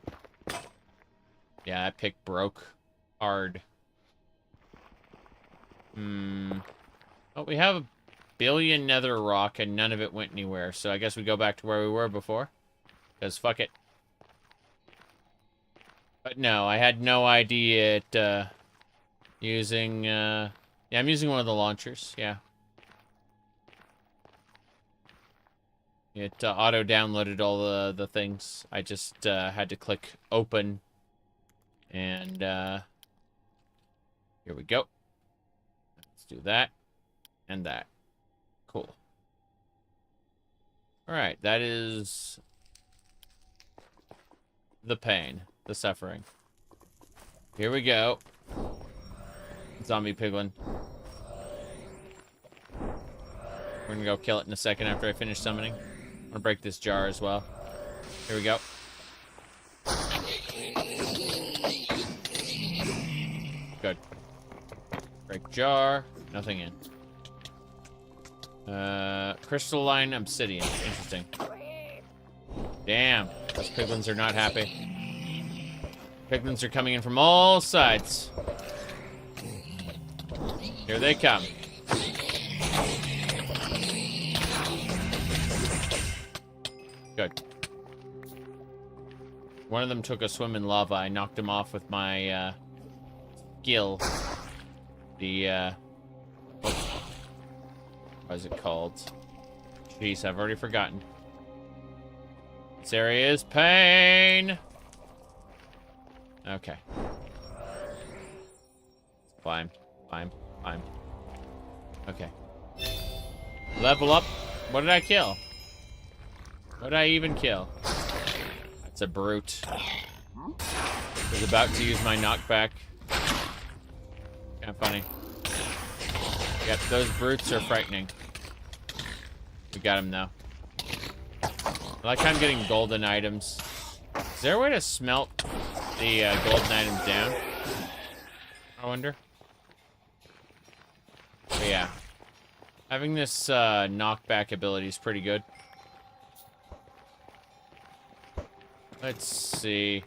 Yeah, that pick broke hard. Oh, we have a billion nether rock and none of it went anywhere, so I guess we go back to where we were before. Because fuck it. But no, I had no idea it, using, yeah, I'm using one of the launchers, yeah. It auto-downloaded all the things. I just had to click open. And here we go. Let's do that. And that. Cool. Alright, that is the pain. The suffering. Here we go. Zombie piglin. We're gonna go kill it in a second after I finish summoning. I'm gonna break this jar as well. Here we go. Good. Break jar. Nothing in. Crystalline obsidian. Interesting. Damn. Those piglins are not happy. Piglins are coming in from all sides. Here they come. Good. One of them took a swim in lava. I knocked him off with my, skill. The, what is it called? Jeez, I've already forgotten. This area is pain! Okay. Climb, climb, climb. Okay. Level up. What did I kill? What did I even kill? That's a brute. I was about to use my knockback. Kind of funny. Yep, those brutes are frightening. We got him though. I like how I'm getting golden items. Is there a way to smelt the golden items down? I wonder. But yeah. Having this knockback ability is pretty good. Let's see.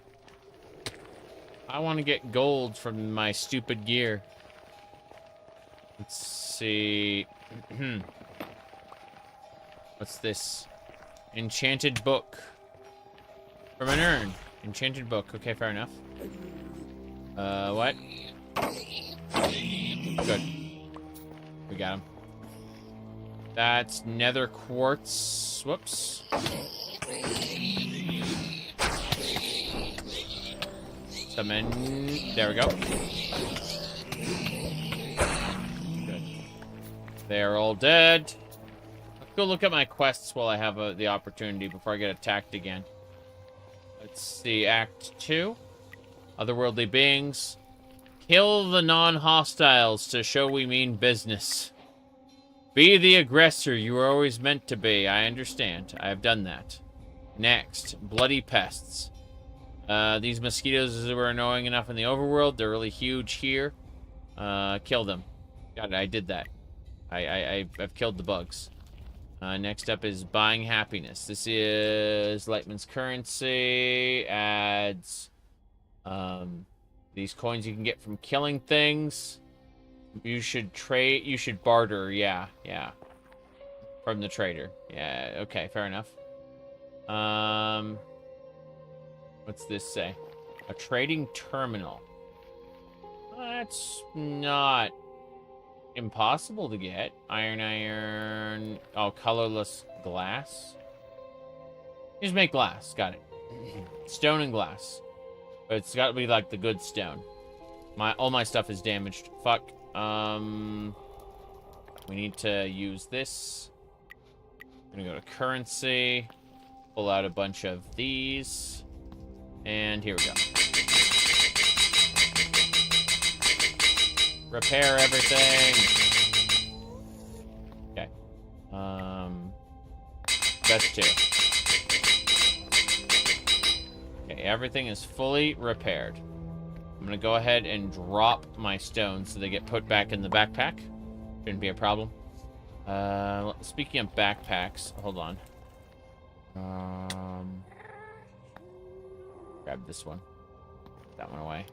I want to get gold from my stupid gear. Let's see. What's this? Enchanted book. From an urn. Enchanted book. Okay, fair enough. What? Good. We got him. That's nether quartz. Whoops. Summon. There we go. Good. They are all dead. Let's go look at my quests while I have the opportunity before I get attacked again. Let's see. Act 2. Otherworldly beings. Kill the non-hostiles to show we mean business. Be the aggressor you were always meant to be. I understand. I have done that. Next. Bloody pests. These mosquitoes were annoying enough in the overworld. They're really huge here. Kill them. Got it. I did that. I've killed the bugs. Next up is buying happiness. This is Lightman's currency. Adds these coins you can get from killing things. You should trade. You should barter. Yeah. From the trader. Yeah. Okay. Fair enough. What's this say? A trading terminal. That's not impossible to get. Iron. Oh, colorless glass. Just make glass. Got it. Stone and glass. But it's got to be like the good stone. All my stuff is damaged. Fuck. We need to use this. I'm gonna go to currency. Pull out a bunch of these. And here we go. Repair everything. Okay. That's 2. Okay, everything is fully repaired. I'm gonna go ahead and drop my stones so they get put back in the backpack. Shouldn't be a problem. Speaking of backpacks, hold on. Grab this one. That one away.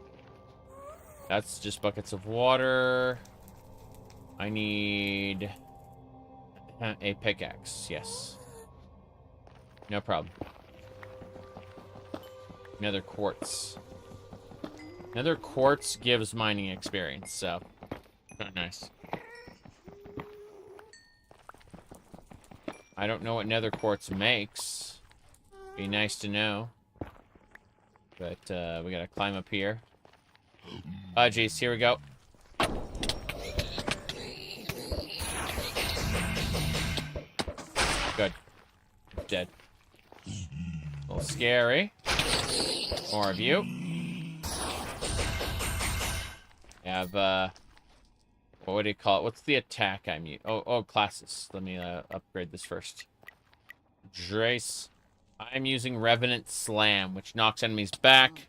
That's just buckets of water. I need a pickaxe. Yes. No problem. Nether quartz. Nether quartz gives mining experience, so not nice. I don't know what nether quartz makes. Be nice to know. But we gotta climb up here. Oh, jeez, here we go. Good. Dead. A little scary. More of you. I have, what do you call it? What's the attack I'm using? Oh, classes. Let me, upgrade this first. Drace. I'm using Revenant Slam, which knocks enemies back.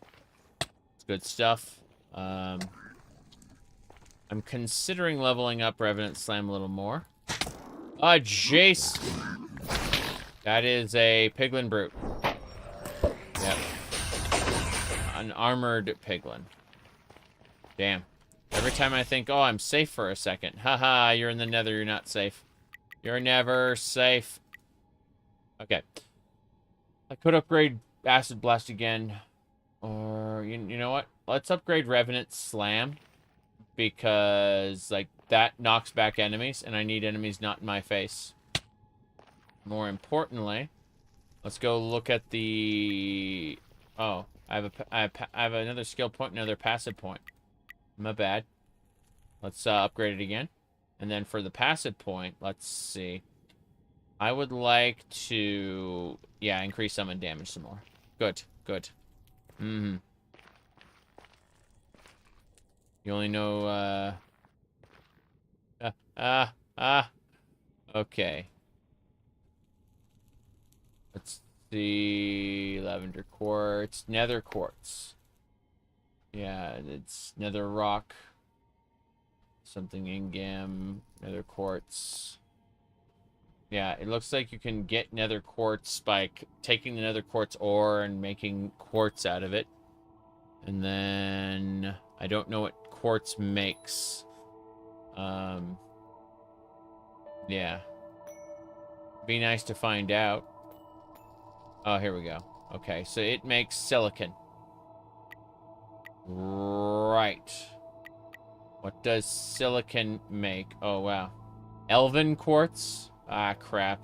It's good stuff. I'm considering leveling up Revenant Slam a little more. Jace. That is a Piglin Brute. Yep. An armored Piglin. Damn. Every time I think, oh, I'm safe for a second. Haha, you're in the nether, you're not safe. You're never safe. Okay. I could upgrade Acid Blast again. Or, you know what? Let's upgrade Revenant Slam. Because, like, that knocks back enemies, and I need enemies not in my face. More importantly, let's go look at the... Oh, I have another skill point, another passive point. My bad. Let's upgrade it again. And then for the passive point, let's see. I would like to... Yeah, increase summon damage some more. Good, good. Mm-hmm. You only know, okay. Let's see... Lavender Quartz. Nether Quartz. Yeah, it's Nether Rock. Something Ingam. Nether Quartz. Yeah, it looks like you can get Nether Quartz by taking the Nether Quartz ore and making quartz out of it. And then... I don't know what quartz makes. Yeah. Be nice to find out. Oh, here we go. Okay, so it makes silicon. Right. What does silicon make? Oh, wow. Elven quartz? Ah, crap.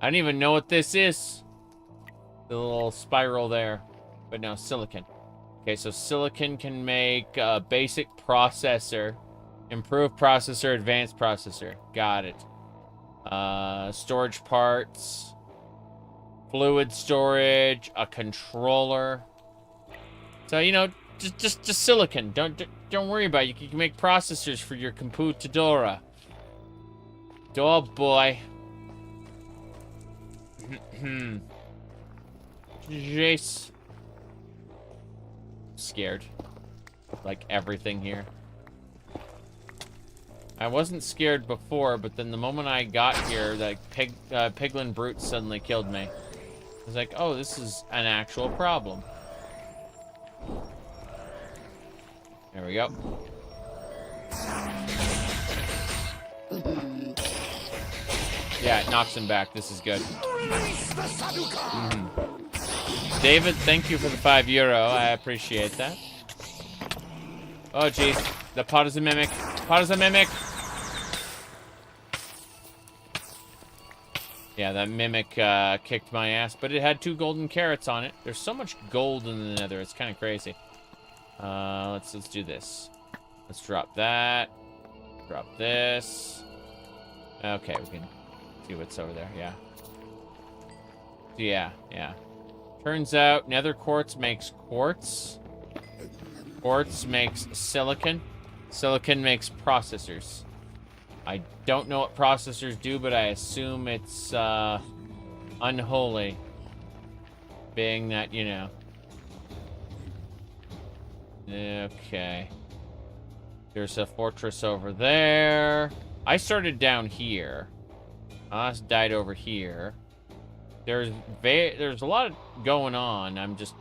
I don't even know what this is. The little spiral there. But no, silicon. Okay, so silicon can make a basic processor, improved processor, advanced processor. Got it. Storage parts, fluid storage, a controller. So, you know, just silicon. Don't worry about it. You can make processors for your computadora. Oh boy. Jace. Scared. Like everything here. I wasn't scared before, but then the moment I got here, that Piglin Brute suddenly killed me. I was like, oh, this is an actual problem. There we go. Yeah, it knocks him back. This is good. David, thank you for the €5. I appreciate that. Oh, jeez. The pot is a mimic. Pot is a mimic. Yeah, that mimic kicked my ass, but it had 2 golden carrots on it. There's so much gold in the nether. It's kind of crazy. Let's do this. Let's drop that. Drop this. Okay, we can see what's over there. Yeah. Yeah. Turns out nether quartz makes quartz. Quartz makes silicon. Silicon makes processors. I don't know what processors do, but I assume it's unholy. Being that, you know. Okay. There's a fortress over there. I started down here. Us died over here. There's a lot going on. I'm just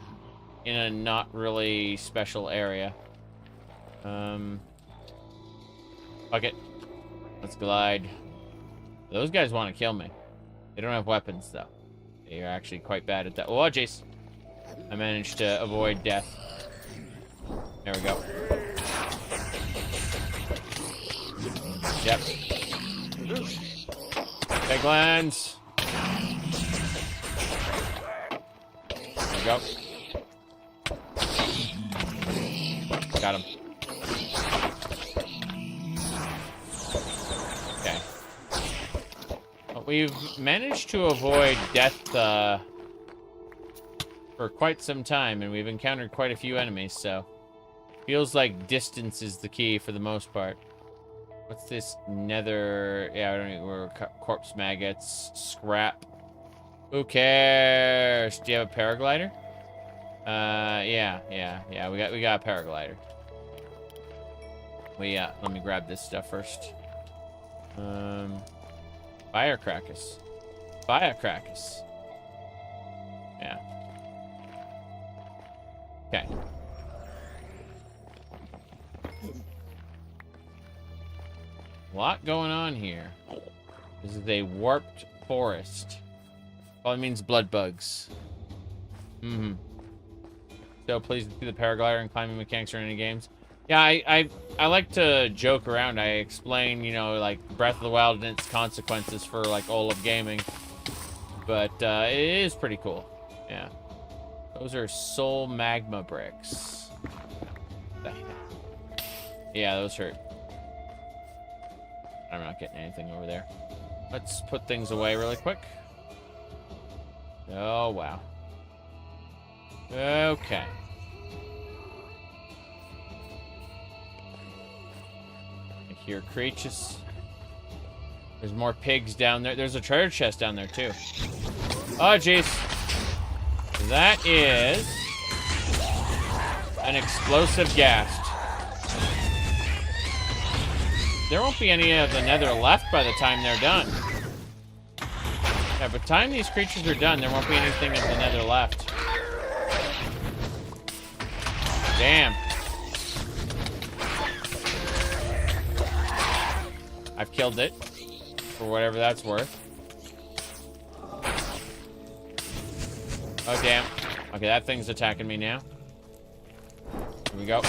in a not really special area. Fuck it. Let's glide. Those guys want to kill me. They don't have weapons, though. They are actually quite bad at that. Oh, jeez. I managed to avoid death. There we go. Yep. Piglins. There we go. Got him. Okay. Well, we've managed to avoid death for quite some time, and we've encountered quite a few enemies, so Feels like distance is the key for the most part. What's this nether? Yeah, I don't know. We're corpse maggots. Scrap. Who cares? Do you have a paraglider? Yeah. We got a paraglider. Let me grab this stuff first. Firecrackers. Firecrackers. Yeah. Okay. A lot going on here. This is a warped forest. Probably means blood bugs. Mm-hmm. So pleased to see the paraglider and climbing mechanics are in any games. Yeah, I like to joke around. I explain, you know, like Breath of the Wild and its consequences for like all of gaming. But it is pretty cool. Yeah. Those are soul magma bricks. The heck? Yeah, those hurt. I'm not getting anything over there. Let's put things away really quick. Oh, wow. Okay. I hear creatures. There's more pigs down there. There's a treasure chest down there, too. Oh, jeez. That is an explosive ghast. There won't be any of the nether left by the time they're done. Yeah, by the time these creatures are done, there won't be anything of the nether left. Damn. I've killed it. For whatever that's worth. Oh, damn. Okay, that thing's attacking me now. Here we go.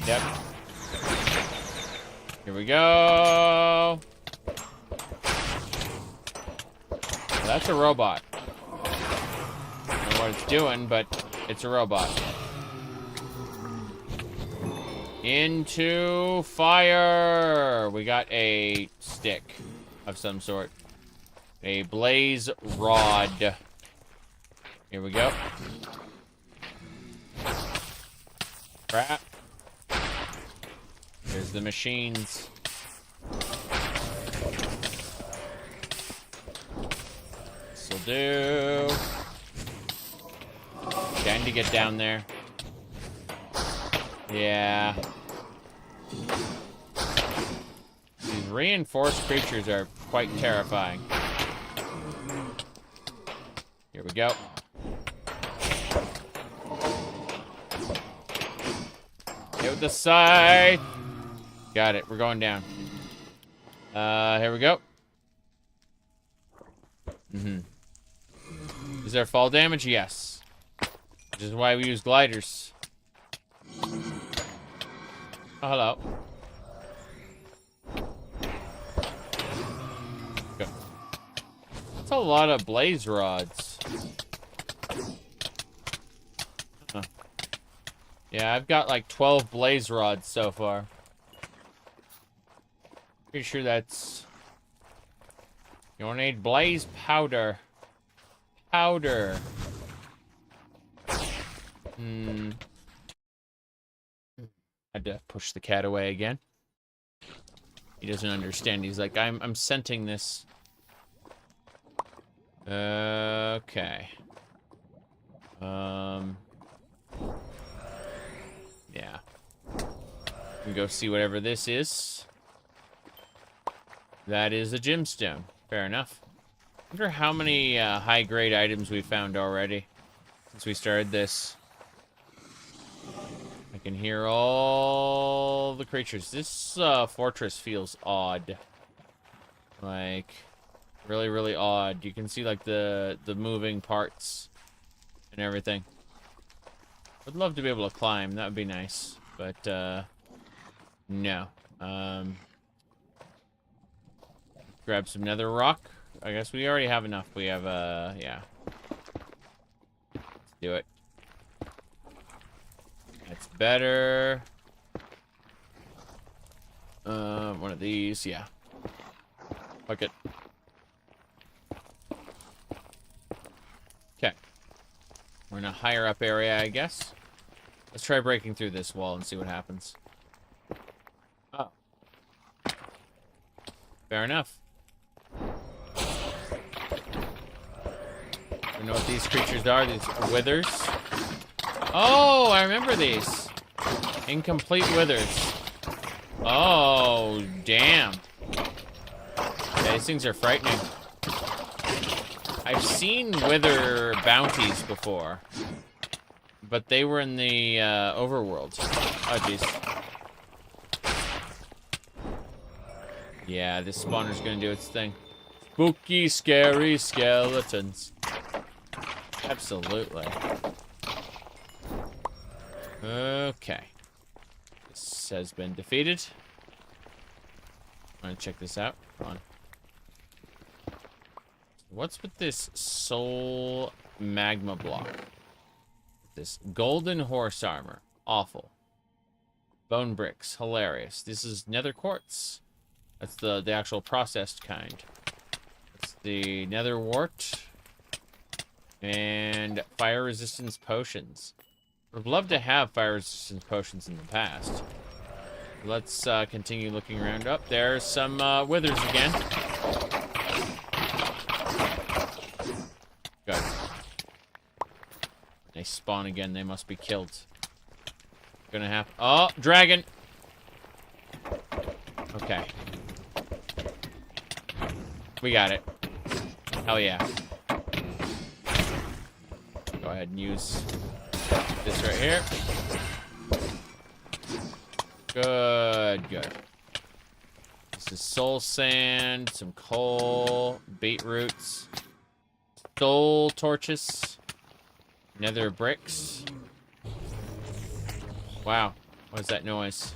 Yep. Here we go. Well, that's a robot. I don't know what it's doing, but it's a robot. Into fire! We got a stick of some sort. A blaze rod. Here we go. Crap. There's the machines. This'll do. Trying to get down there. Yeah. These reinforced creatures are quite terrifying. Here we go. Get with the scythe. Got it. We're going down. Here we go. Is there fall damage? Yes. Which is why we use gliders. Oh, hello. Go. That's a lot of blaze rods. Huh. Yeah, I've got like 12 blaze rods so far. Pretty sure that's... You'll need blaze powder. Powder. Had to push the cat away again. He doesn't understand. He's like, I'm scenting this. Okay. Yeah. We can go see whatever this is. That is a gemstone. Fair enough. I wonder how many high-grade items we found already since we started this. I can hear all the creatures. This fortress feels odd. Like, really, really odd. You can see, like, the moving parts and everything. Would love to be able to climb. That would be nice. But, no. Grab some nether rock. I guess we already have enough. We have, yeah. Let's do it. That's better. One of these, yeah. Fuck it. We're in a higher up area, I guess. Let's try breaking through this wall and see what happens. Oh. Fair enough. I don't know what these creatures are. These withers. Oh, I remember these. Incomplete withers. Oh, damn. Yeah, these things are frightening. I've seen wither bounties before, but they were in the overworld. Oh, jeez. Yeah, this spawner's gonna do its thing. Spooky, scary skeletons. Absolutely. Okay. This has been defeated. I'm gonna check this out. Hold on. What's with this soul magma block? This golden horse armor. Awful. Bone bricks. Hilarious. This is nether quartz. That's the actual processed kind. That's the nether wart. And fire resistance potions. Would love to have fire resistance potions in the past. Let's continue looking around. Up there's some withers again. Good. They spawn again. They must be killed. Gonna happen. Oh, dragon. Okay. We got it. Hell yeah. Go ahead and use this right here. Good, good. This is soul sand, some coal, beetroots, soul torches, nether bricks. Wow, what is that noise?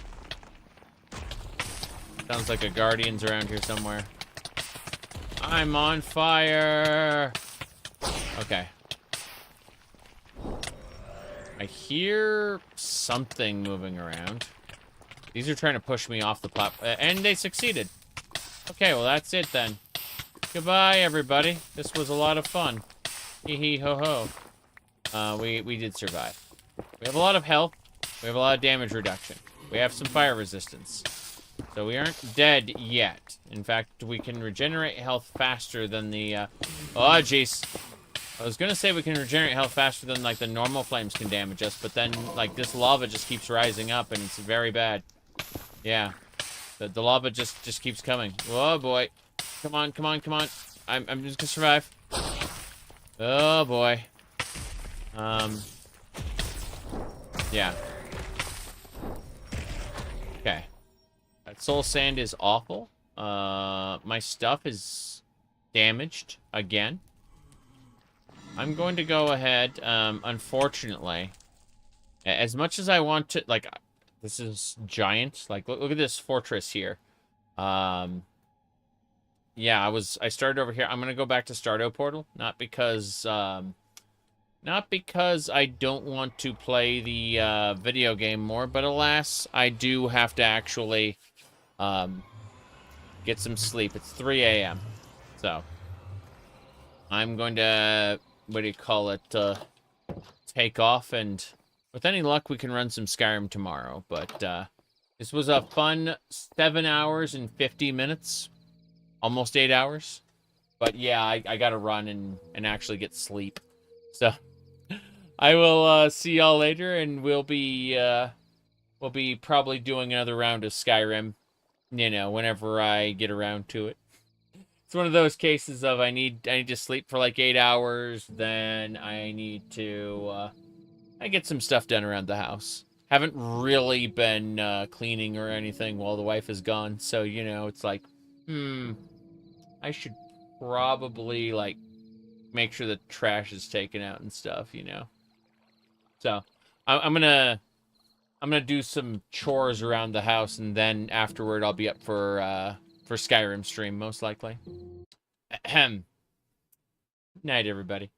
Sounds like a guardian's around here somewhere. I'm on fire! Okay. I hear something moving around. These are trying to push me off the platform, and they succeeded. Okay, well that's it then. Goodbye, everybody. This was a lot of fun. Hee hee ho ho. We did survive. We have a lot of health. We have a lot of damage reduction. We have some fire resistance. So we aren't dead yet. In fact, we can regenerate health faster than the, oh, jeez. I was gonna say we can regenerate health faster than, like, the normal flames can damage us, but then, like, this lava just keeps rising up, and it's very bad. Yeah. The lava just keeps coming. Oh, boy. Come on, come on, come on. I'm just gonna survive. Oh, boy. Yeah. Okay. That soul sand is awful. My stuff is damaged again. I'm going to go ahead, unfortunately, as much as I want to, like, this is giant. Like, look at this fortress here. Yeah, I started over here. I'm going to go back to Stardew Portal, not because I don't want to play the, video game more, but alas, I do have to actually, get some sleep. It's 3 a.m., so I'm going to, what do you call it, take off, and with any luck, we can run some Skyrim tomorrow, but, this was a fun 7 hours and 50 minutes, almost 8 hours, but yeah, I gotta run and actually get sleep, so I will, see y'all later, and we'll be probably doing another round of Skyrim, you know, whenever I get around to it. It's one of those cases of I need to sleep for like 8 hours, then I need to I get some stuff done around the house. Haven't really been cleaning or anything while the wife is gone, so you know, it's like, I should probably like make sure the trash is taken out and stuff, you know. So I'm gonna do some chores around the house, and then afterward I'll be up for Skyrim stream most likely. Ahem. Night, everybody.